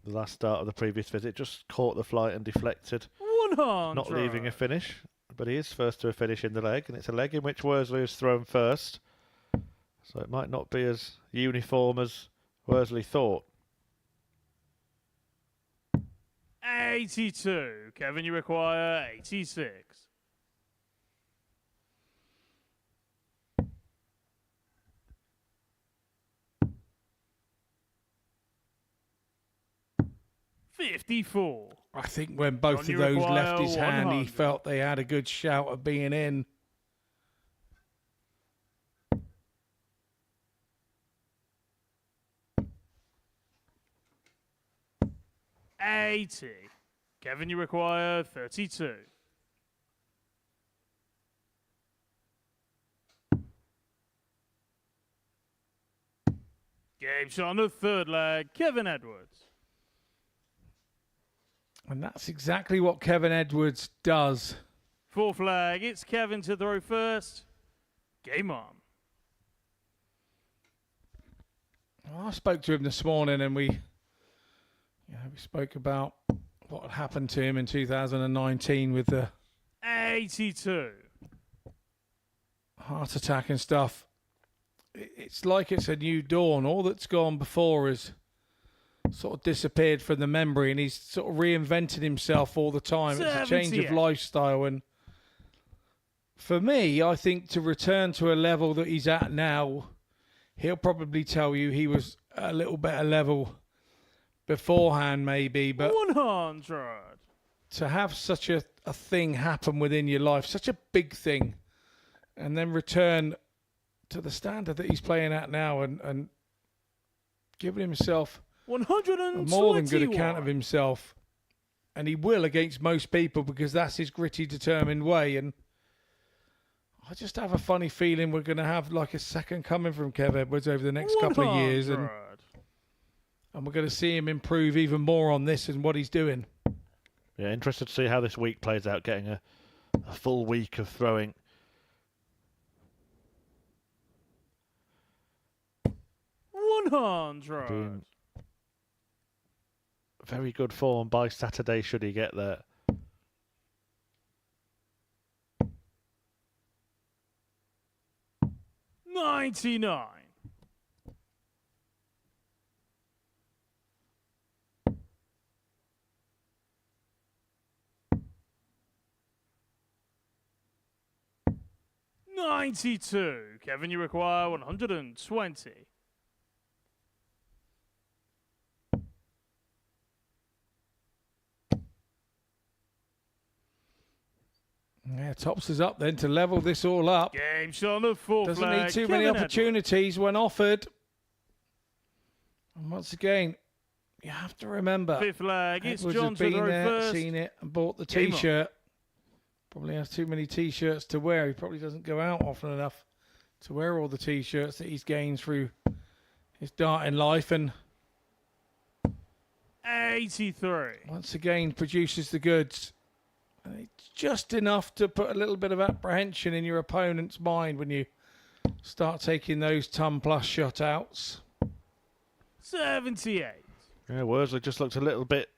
The last start of the previous visit just caught the flight and deflected, 100. not leaving a finish. But he is first to a finish in the leg, and it's a leg in which Worsley has thrown first. So it might not be as uniform as Worsley thought. 82. Kevin, you require 86. $54. I think when both John, of you those require left his hand, he 100. felt they had a good shout of being in. $80. Kevin, you require 32. Game shot on the third leg. Kevin Edwards. And that's exactly what Kevin Edwards does. Fourth leg. It's Kevin to throw first. Game on. Well, I spoke to him this morning, and we spoke about what had happened to him in 2019 with the 82. heart attack and stuff. It's like it's a new dawn. All that's gone before has sort of disappeared from the memory, and he's sort of reinvented himself all the time. It's a change of 78. lifestyle, and for me, I think to return to a level that he's at now, he'll probably tell you he was a little better level beforehand, maybe, but 100. to have such a thing happen within your life, such a big thing, and then return to the standard that he's playing at now, and giving himself a 121. more than good account of himself, and he will against most people because that's his gritty, determined way. And I just have a funny feeling we're going to have like a second coming from Kev Edwards over the next couple of years, and 100. And we're going to see him improve even more on this and what he's doing. Yeah, interested to see how this week plays out, getting a full week of throwing. 100. Being very good form by Saturday, should he get there. $99. $92. Kevin, you require 120. Yeah, tops is up then to level this all up. Game shot on the fourth Doesn't flag. need too Kevin many Edwards. opportunities when offered. And once again, you have to remember, Fifth flag. It's Edwards John has to been throw there, first. seen it, and bought the Game on. T-shirt. Probably has too many T-shirts to wear. He probably doesn't go out often enough to wear all the T-shirts that he's gained through his darting life. And 83. once again, produces the goods. And it's just enough to put a little bit of apprehension in your opponent's mind when you start taking those ton-plus shot outs. 78. Yeah, Worsley just looked a little bit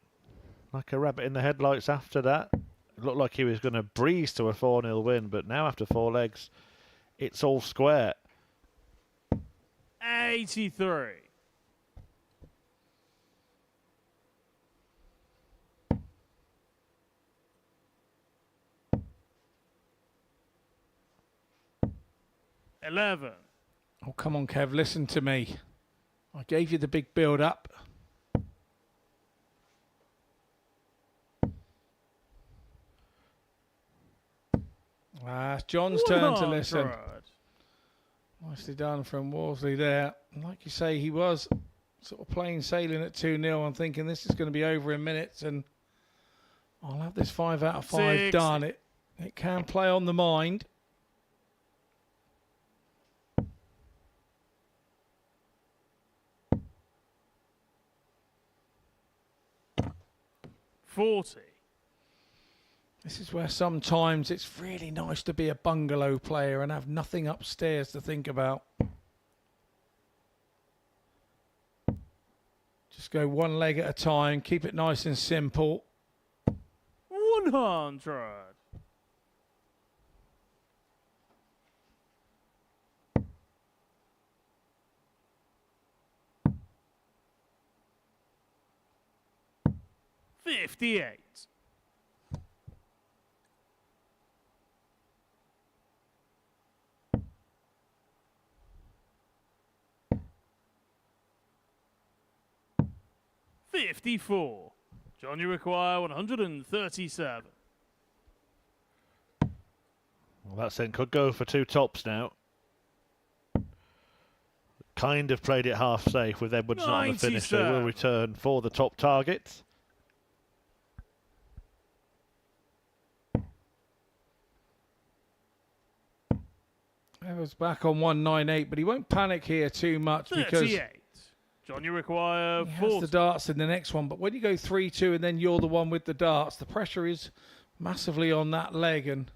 like a rabbit in the headlights after that. It looked like he was going to breeze to a 4-0 win, but now after 4 legs, it's all square. 83. $11. Oh, come on, Kev, listen to me. I gave you the big build-up. It's John's turn to listen. 100. Nicely done from Worsley there. And like you say, he was sort of plain sailing at 2-0. I'm thinking this is going to be over in minutes, and I'll have this 5 out of 5 6. done. It can play on the mind. $40. This is where sometimes it's really nice to be a bungalow player and have nothing upstairs to think about. Just go one leg at a time, keep it nice and simple. 100. $58. $54. John, you require 137. Well, that then could go for 2 tops now. Kind of played it half safe with Edwards not on the finish, so he will return for the top target. Edwards back on 198, but he won't panic here too much because 38. John, you require he has 40. the darts in the next one. But when you go 3-2 and then you're the one with the darts, the pressure is massively on that leg, and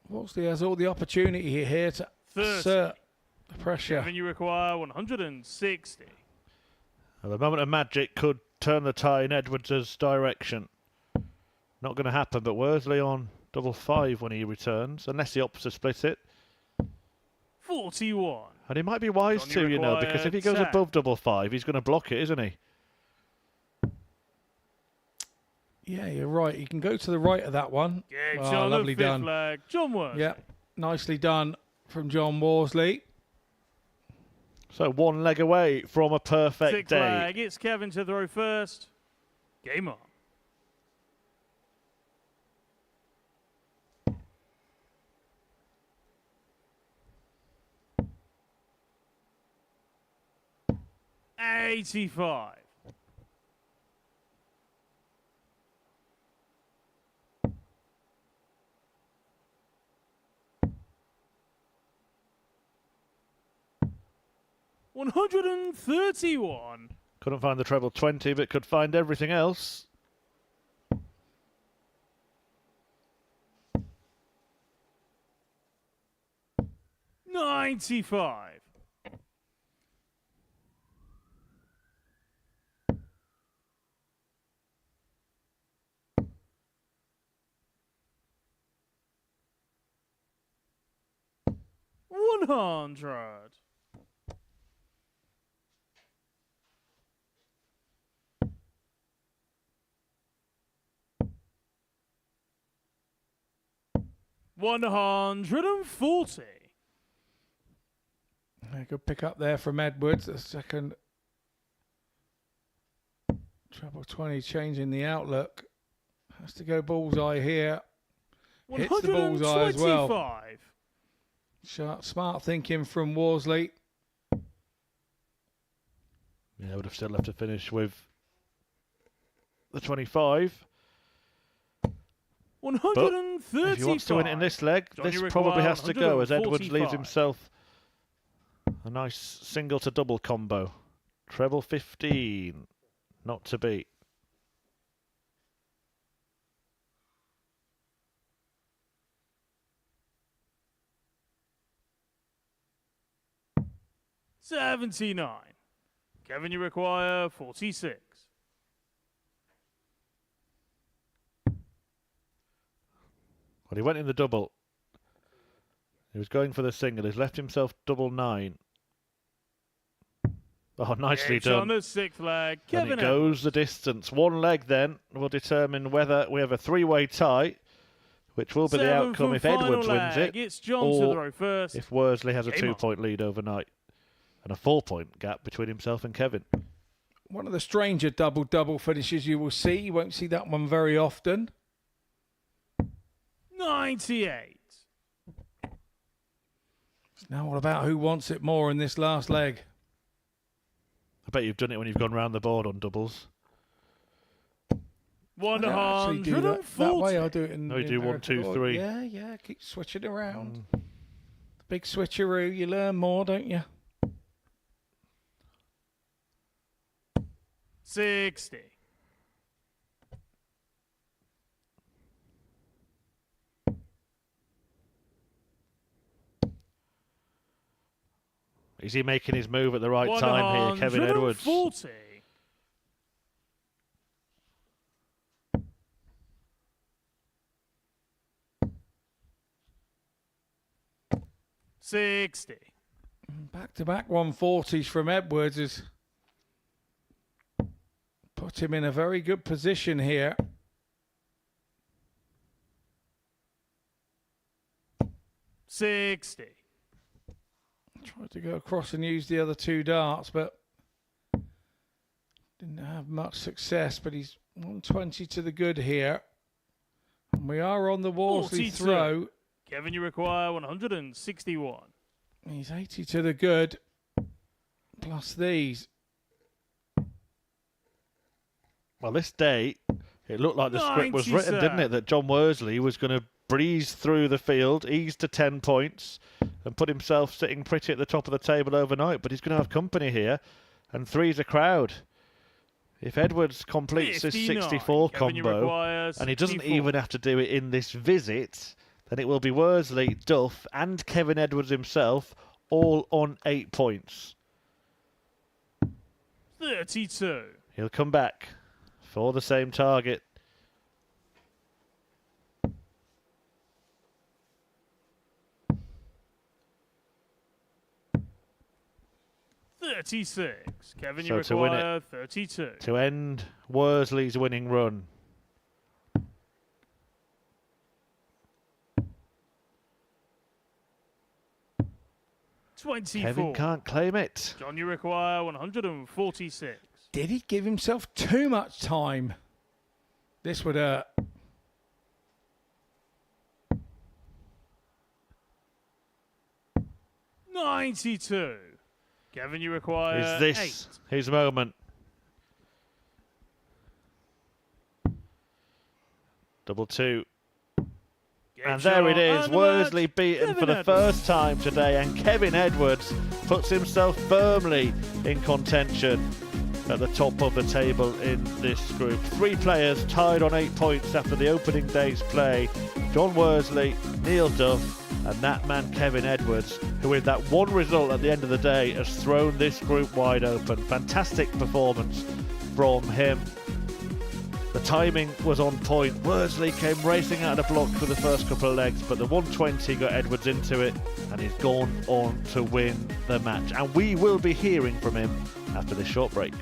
Worsley has all the opportunity here to 30. assert the pressure. Kevin, you require 160. Well, the moment of magic could turn the tie in Edwards' direction. Not going to happen, but Worsley on 5-5 when he returns, unless he opts to split it. 41. And he might be wise John, to, you you know, because if he goes require above 5-5, he's going to block it, isn't he? Yeah, you're right. You can go to the right of that one. Game Oh, shot, lovely fifth done. flag. John Worsley. Yeah, nicely done from John Worsley. So 1 leg away from a perfect Sixth day. flag. It's Kevin to throw first. Game on. $85. 131. Couldn't find the treble 20, but could find everything else. $95. $100. $140. A good pick up there from Edwards. The second treble 20, changing the outlook. Has to go bullseye here. Hits the bullseye as well. Smart thinking from Worsley. Yeah, would have still left to finish with the 25. 135. But if he wants to win it in this leg, this probably has to go, as Edwards leaves himself a nice single to double combo. Treble 15, not to beat. $79. Kevin, you require 46. Well, he went in the double. He was going for the single. He's left himself double 9. Oh, nicely It's done. on the 6th leg. And Kevin it goes the distance. One leg then will determine whether we have a three-way tie, which will be the outcome if Edwards wins it, It's John to or throw first. if Worsley has a Game on. 2-point lead overnight. And a 4-point gap between himself and Kevin. One of the stranger double-double finishes you will see. You won't see that one very often. 98. It's now all about who wants it more in this last leg. I bet you've done it when you've gone round the board on doubles. I don't actually do that way. I do it in. No, you in do 1, 2, 3. Yeah. Keep switching around. The big switcheroo. You learn more, don't you? 60. Is he making his move at the right time here, Kevin Edwards? 140. $60. Back-to-back 140s from Edwards has put him in a very good position here. $60. Tried to go across and use the other two darts, but didn't have much success. But he's 120 to the good here. And we are on the Worsley 42. throw. Kevin, you require 161. He's 80 to the good, plus these. Well, this day, it looked like the script was written, didn't it? That John Worsley was going to breeze through the field, ease to 10 points, and put himself sitting pretty at the top of the table overnight. But he's going to have company here, and three's a crowd. If Edwards completes this 64 combo, and he doesn't even have to do it in this visit, then it will be Worsley, Duff, and Kevin Edwards himself, all on 8 points. 32. He'll come back for the same target. $36. Kevin, So you to win require it, 32. to end Worsley's winning run. $24. Kevin can't claim it. John, you require 146. Did he give himself too much time? This would hurt. $92. Kevin, you require Is this 8. his moment? Double 2. And there it is, Worsley beaten for the first time today, and Kevin Edwards puts himself firmly in contention at the top of the table in this group. 3 players tied on 8 points after the opening day's play. John Worsley, Neil Duff, and that man Kevin Edwards, who with that one result at the end of the day has thrown this group wide open. Fantastic performance from him. The timing was on point. Worsley came racing out of the blocks for the first couple of legs, but the 120 got Edwards into it, and he's gone on to win the match. And we will be hearing from him after this short break.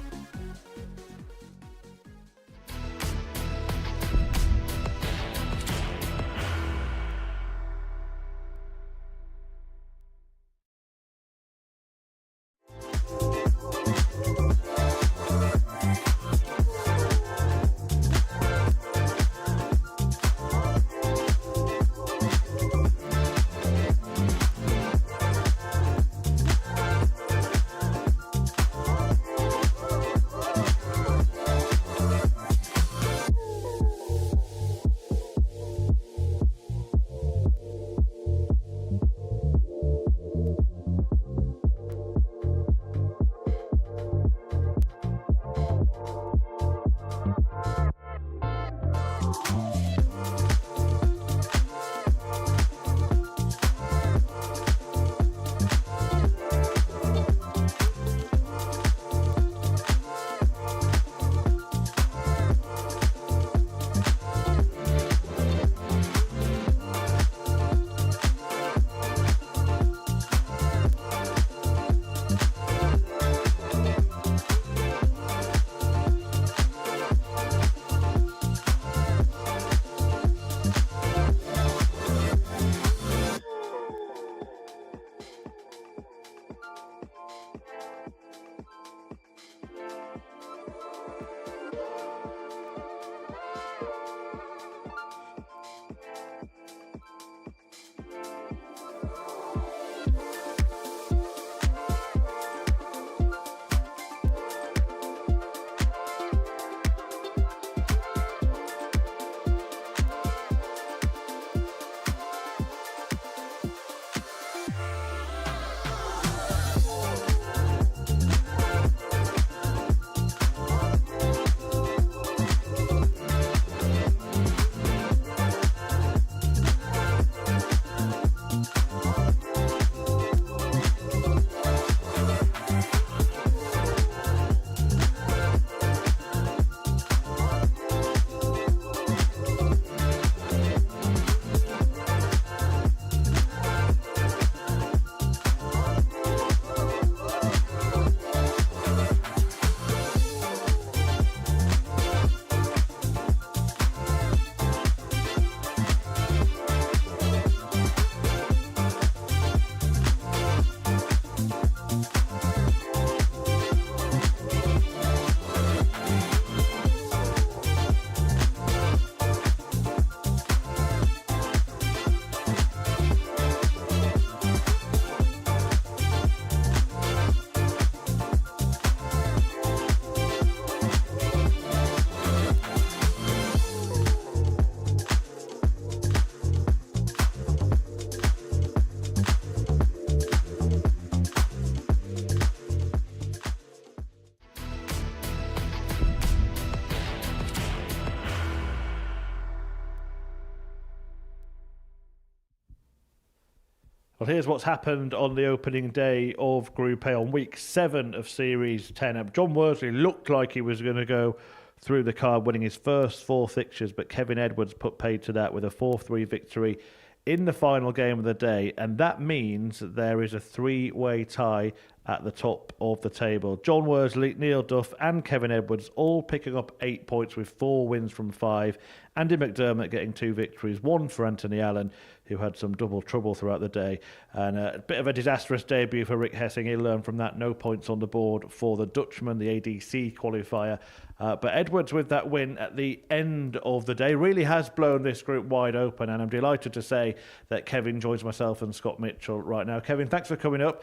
Well, here's what's happened on the opening day of Group A on week 7 of Series 10. John Worsley looked like he was going to go through the card, winning his first 4 fixtures, but Kevin Edwards put paid to that with a 4-3 victory in the final game of the day, and that means that there is a 3-way tie at the top of the table. John Worsley, Neil Duff and Kevin Edwards all picking up 8 points with 4 wins from 5. Andy McDermott getting 2 victories, 1 for Anthony Allen, who had some double trouble throughout the day, and a bit of a disastrous debut for Rick Hessing. He learned from that. No points on the board for the Dutchman, the ADC qualifier. But Edwards, with that win at the end of the day, really has blown this group wide open, and I'm delighted to say that Kevin joins myself and Scott Mitchell right now. Kevin, thanks for coming up.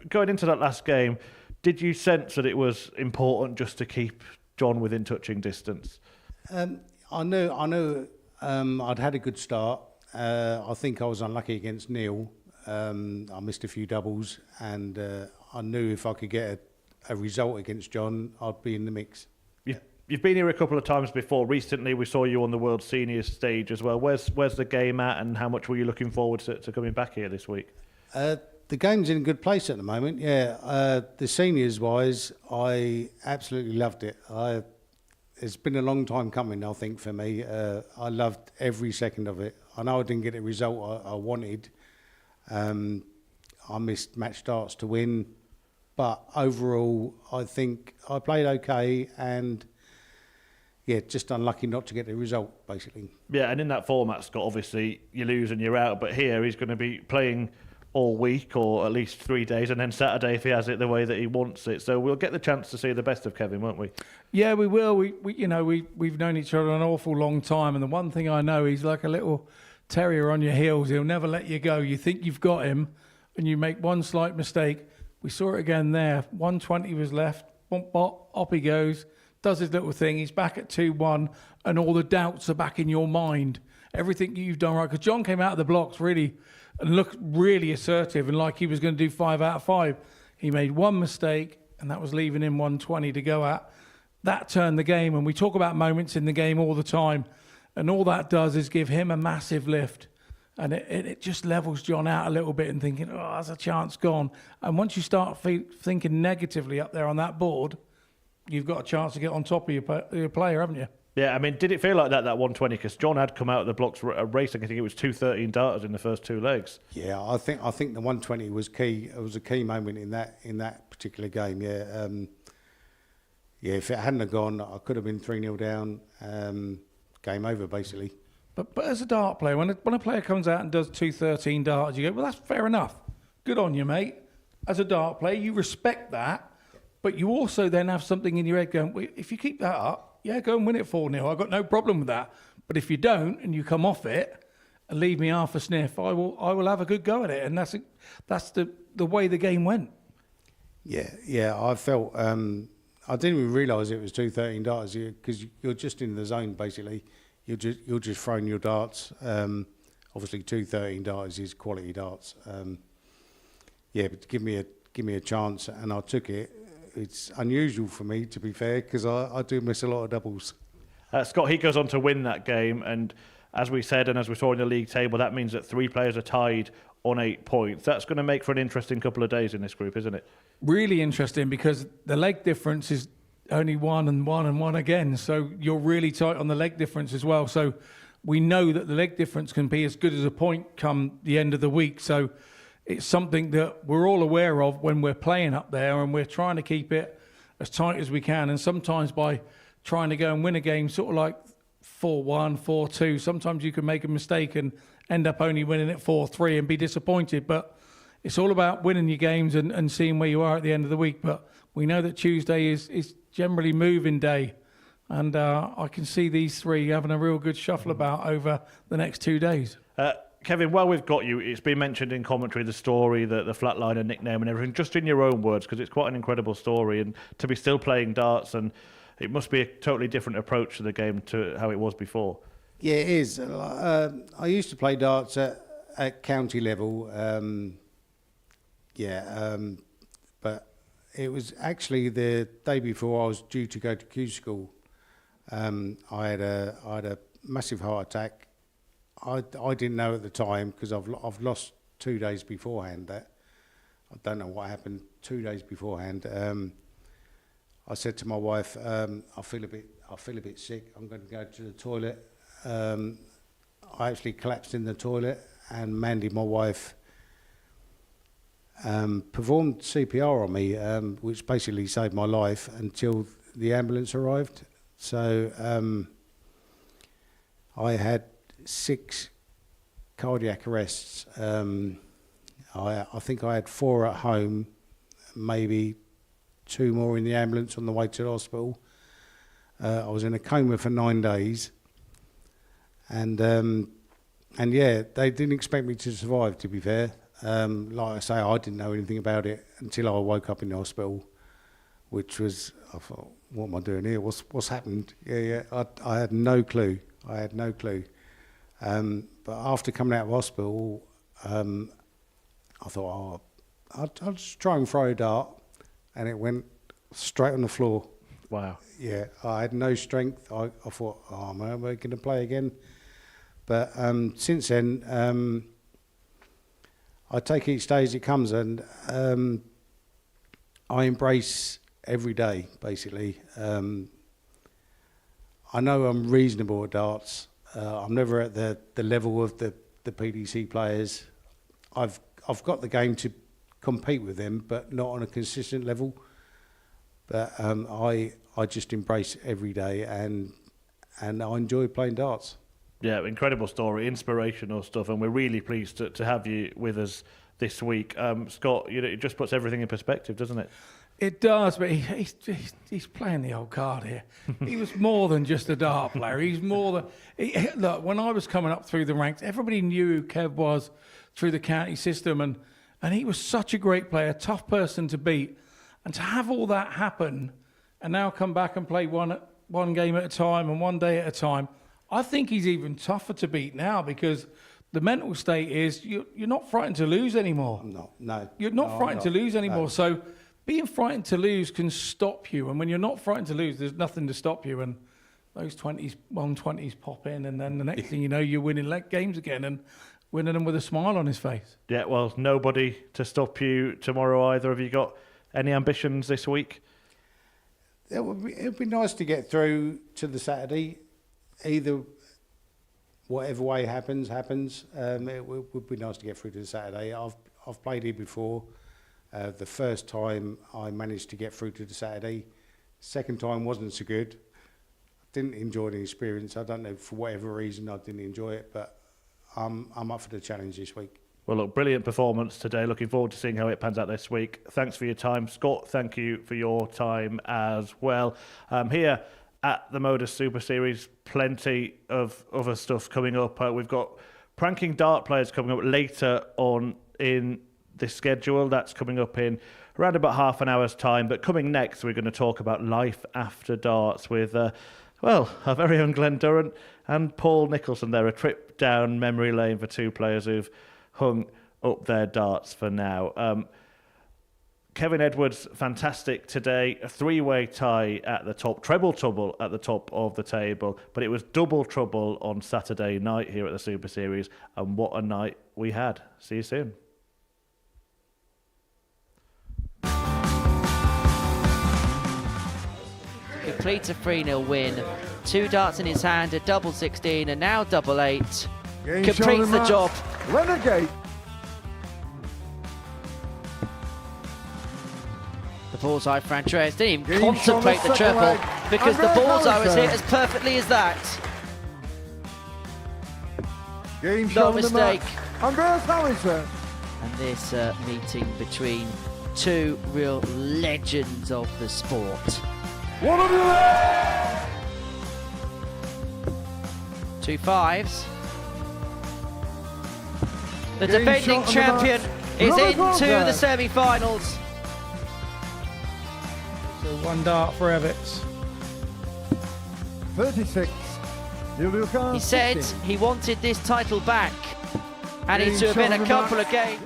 Going into that last game, did you sense that it was important just to keep John within touching distance? I knew I'd had a good start. I think I was unlucky against Neil. I missed a few doubles, and I knew if I could get a result against John, I'd be in the mix. You've been here a couple of times before. Recently, we saw you on the World Seniors stage as well. Where's the game at, and how much were you looking forward to coming back here this week? The game's in a good place at the moment, yeah. The seniors-wise, I absolutely loved it. It's been a long time coming, I think, for me. I loved every second of it. I know I didn't get the result I wanted. I missed match starts to win. But overall, I think I played okay and... yeah, just unlucky not to get the result, basically. Yeah, and in that format, Scott, obviously, you lose and you're out. But here, he's going to be playing all week, or at least 3 days, and then Saturday if he has it the way that he wants it. So we'll get the chance to see the best of Kevin, won't we? Yeah, we will. We've known each other an awful long time, and the one thing I know, he's like a little terrier on your heels. He'll never let you go. You think you've got him, and you make one slight mistake. We saw it again there. 120 was left. Bump, bop, up he goes. Does his little thing, he's back at 2-1, and all the doubts are back in your mind. Everything you've done right. Because John came out of the blocks really and looked really assertive and like he was going to do 5 out of 5. He made one mistake, and that was leaving him 120 to go at. That turned the game, and we talk about moments in the game all the time, and all that does is give him a massive lift. And it just levels John out a little bit and thinking, oh, there's a chance gone. And once you start thinking negatively up there on that board, you've got a chance to get on top of your player, haven't you? Yeah, I mean, did it feel like that 120? Because John had come out of the blocks racing. I think it was 213 darters in the first 2 legs. Yeah, I think the 120 was key. It was a key moment in that particular game. Yeah, yeah. If it hadn't have gone, I could have been 3-0 down. Game over, basically. But as a dart player, when a player comes out and does 213 darts, you go, well, that's fair enough. Good on you, mate. As a dart player, you respect that. But you also then have something in your head going, well, if you keep that up, yeah, go and win it 4-0. I've got no problem with that. But if you don't and you come off it and leave me half a sniff, I will have a good go at it. And that's the way the game went. Yeah. I felt I didn't even realise it was 213 darts because you're just in the zone basically. You're just throwing your darts. Obviously, 213 darts is quality darts. Yeah, but give me a chance, and I took it. It's unusual for me, to be fair, because I do miss a lot of doubles. Scott, he goes on to win that game, and as we said, and as we saw in the league table, that means that 3 players are tied on 8 points. That's going to make for an interesting couple of days in this group, isn't it? Really interesting, because the leg difference is only 1 and 1 and 1 again, so you're really tight on the leg difference as well. So we know that the leg difference can be as good as a point come the end of the week. So it's something that we're all aware of when we're playing up there, and we're trying to keep it as tight as we can. And sometimes by trying to go and win a game sort of like 4-1, 4-2, sometimes you can make a mistake and end up only winning it 4-3 and be disappointed. But it's all about winning your games and seeing where you are at the end of the week. But we know that Tuesday is generally moving day. And I can see these 3 having a real good shuffle about over the next 2 days. Kevin, while we've got you, it's been mentioned in commentary, the story, the flatliner nickname and everything, just in your own words, because it's quite an incredible story. And to be still playing darts, and it must be a totally different approach to the game to how it was before. Yeah, it is. I used to play darts at county level. But it was actually the day before I was due to go to Q school. I had a massive heart attack. I didn't know at the time, because I've lost 2 days beforehand. I don't know what happened 2 days beforehand. I said to my wife, I feel a bit sick. I'm going to go to the toilet. I actually collapsed in the toilet, and Mandy, my wife, performed CPR on me, which basically saved my life until the ambulance arrived. So I had 6 cardiac arrests. I think I had 4 at home, maybe 2 more in the ambulance on the way to the hospital. I was in a coma for 9 days, and yeah, they didn't expect me to survive, to be fair. Like I say, I didn't know anything about it until I woke up in the hospital, which was, I thought, what am I doing here? What's happened? Yeah. I had no clue. But after coming out of hospital, I thought, I'll just try and throw a dart, and it went straight on the floor. Wow. Yeah, I had no strength. I thought, am I going to play again? But since then, I take each day as it comes, and I embrace every day, basically. I know I'm reasonable at darts. I'm never at the level of the PDC players. I've got the game to compete with them, but not on a consistent level. But I just embrace every day, and I enjoy playing darts. Yeah, incredible story, inspirational stuff, and we're really pleased to have you with us this week. Scott, it just puts everything in perspective, doesn't it? It does, but he's playing the old card here. He was more than just a dart player. He's more than... look, when I was coming up through the ranks, everybody knew who Kev was through the county system, and he was such a great player, tough person to beat. And to have all that happen and now come back and play one game at a time and one day at a time, I think he's even tougher to beat now, because the mental state is you're not frightened to lose anymore. No. You're not frightened to lose anymore. No. So being frightened to lose can stop you. And when you're not frightened to lose, there's nothing to stop you. And those 120s pop in, and then the next thing you know, you're winning games again and winning them with a smile on his face. Yeah, well, nobody to stop you tomorrow either. Have you got any ambitions this week? It would be nice to get through to the Saturday. Either whatever way happens. It would be nice to get through to the Saturday. I've played here before. The first time I managed to get through to the Saturday. Second time wasn't so good. I didn't enjoy the experience. I don't know, for whatever reason I didn't enjoy it, but I'm up for the challenge this week. Well, look, brilliant performance today. Looking forward to seeing how it pans out this week. Thanks for your time. Scott, thank you for your time as well. Here at the Modus Super Series, plenty of other stuff coming up. We've got pranking dart players coming up later on in this schedule. That's coming up in around about half an hour's time. But coming next, we're going to talk about life after darts with, our very own Glenn Durrant and Paul Nicholson there. A trip down memory lane for two players who've hung up their darts for now. Kevin Edwards, fantastic today. A three-way tie at the top, treble trouble at the top of the table, but it was double trouble on Saturday night here at the Super Series, and what a night we had. See you soon. Completes a 3-0 win. 2 darts in his hand, a double 16, and now double 8. Completes the job. Renegade. The bullseye for Andreas didn't even contemplate the triple, because the bullseye was hit as perfectly as that. No mistake. Andreas Harrison. And this meeting between two real legends of the sport. One of you. 2 5s. The defending champion is into the semi-finals. So 1 dart for Evitts. 36. He said he wanted this title back, and it to have been a couple of games.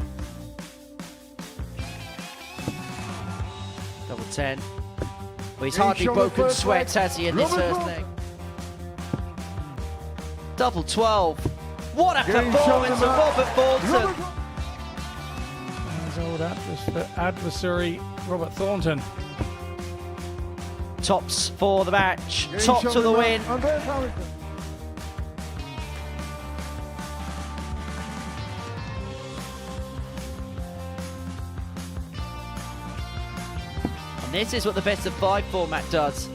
Double 10. Well, he's hardly broken sweat, has he, in this first leg? Double 12. What a performance of Robert Thornton. His old adversary, Robert Thornton. Tops for the match. Top to the win. And this is what the best of 5 format does.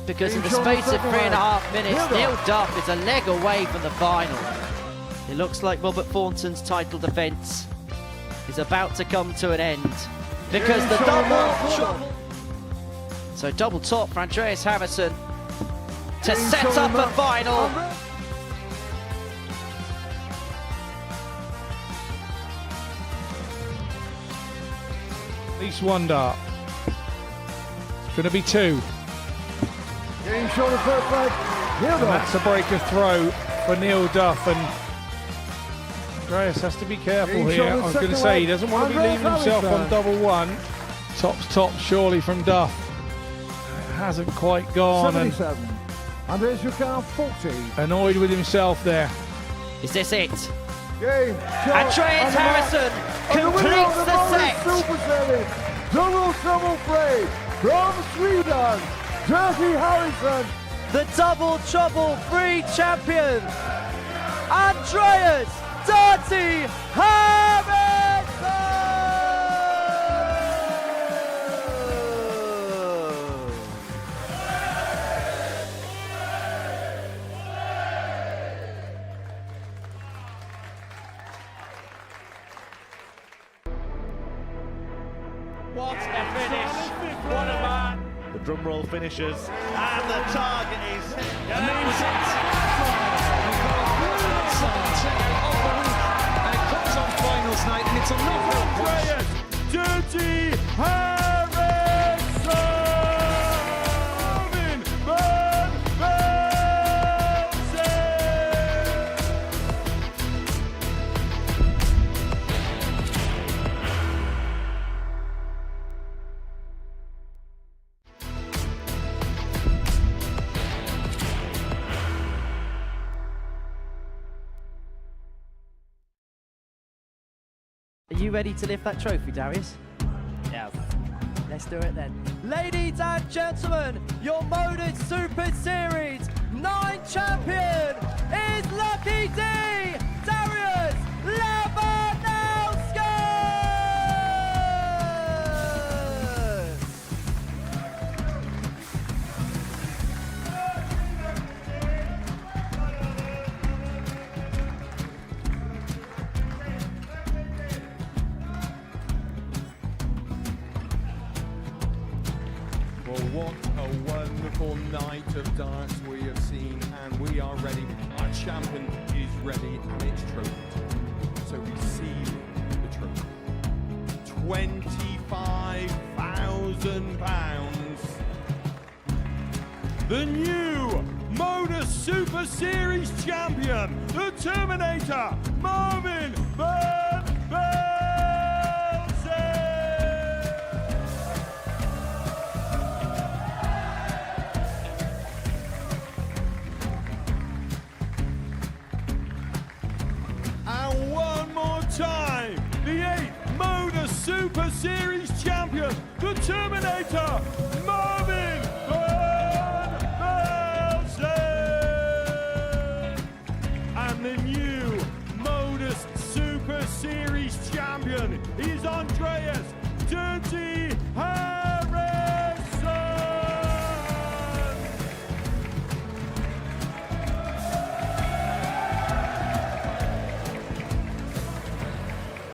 Because in the space of 3.5 minutes, Neil Duff is a leg away from the final. It looks like Robert Thornton's title defence is about to come to an end. Because the double... So double top for Andreas Harrison to set up a final. At least 1 dart. It's going to be 2. Game shot of first flag. And that's a break of throw for Neil Duff, and Andreas has to be careful here. I was going to say, he doesn't want to be leaving himself on double one. Top's top, surely, from Duff. It hasn't quite gone. 77. Andreas, you count 40. Annoyed with himself there. Is this it? Game. Andreas Harrison completes the set. Super Series. Double play from Sweden. Dirty Harrison. The double trouble free champion, Andreas Dirty Harrison! What a finish! What a man! The drum roll finishes, and the target is Finals night, and it's a knockout. Dirty Harrison! Van Velzen! Are you ready to lift that trophy, Darius? Yeah. Let's do it then. Ladies and gentlemen, your Modus Super Series 9 champion is Lucky D, Darius Labanowski! Well, what a wonderful night of darts we have seen, and we are ready. Our champion is ready, and it's trophy time. So receive the trophy. £25,000. The new Modus Super Series champion, the Terminator, Marvin Van Velzen! And one more time, the 8th Modus Super Series champion, the Terminator, Marvin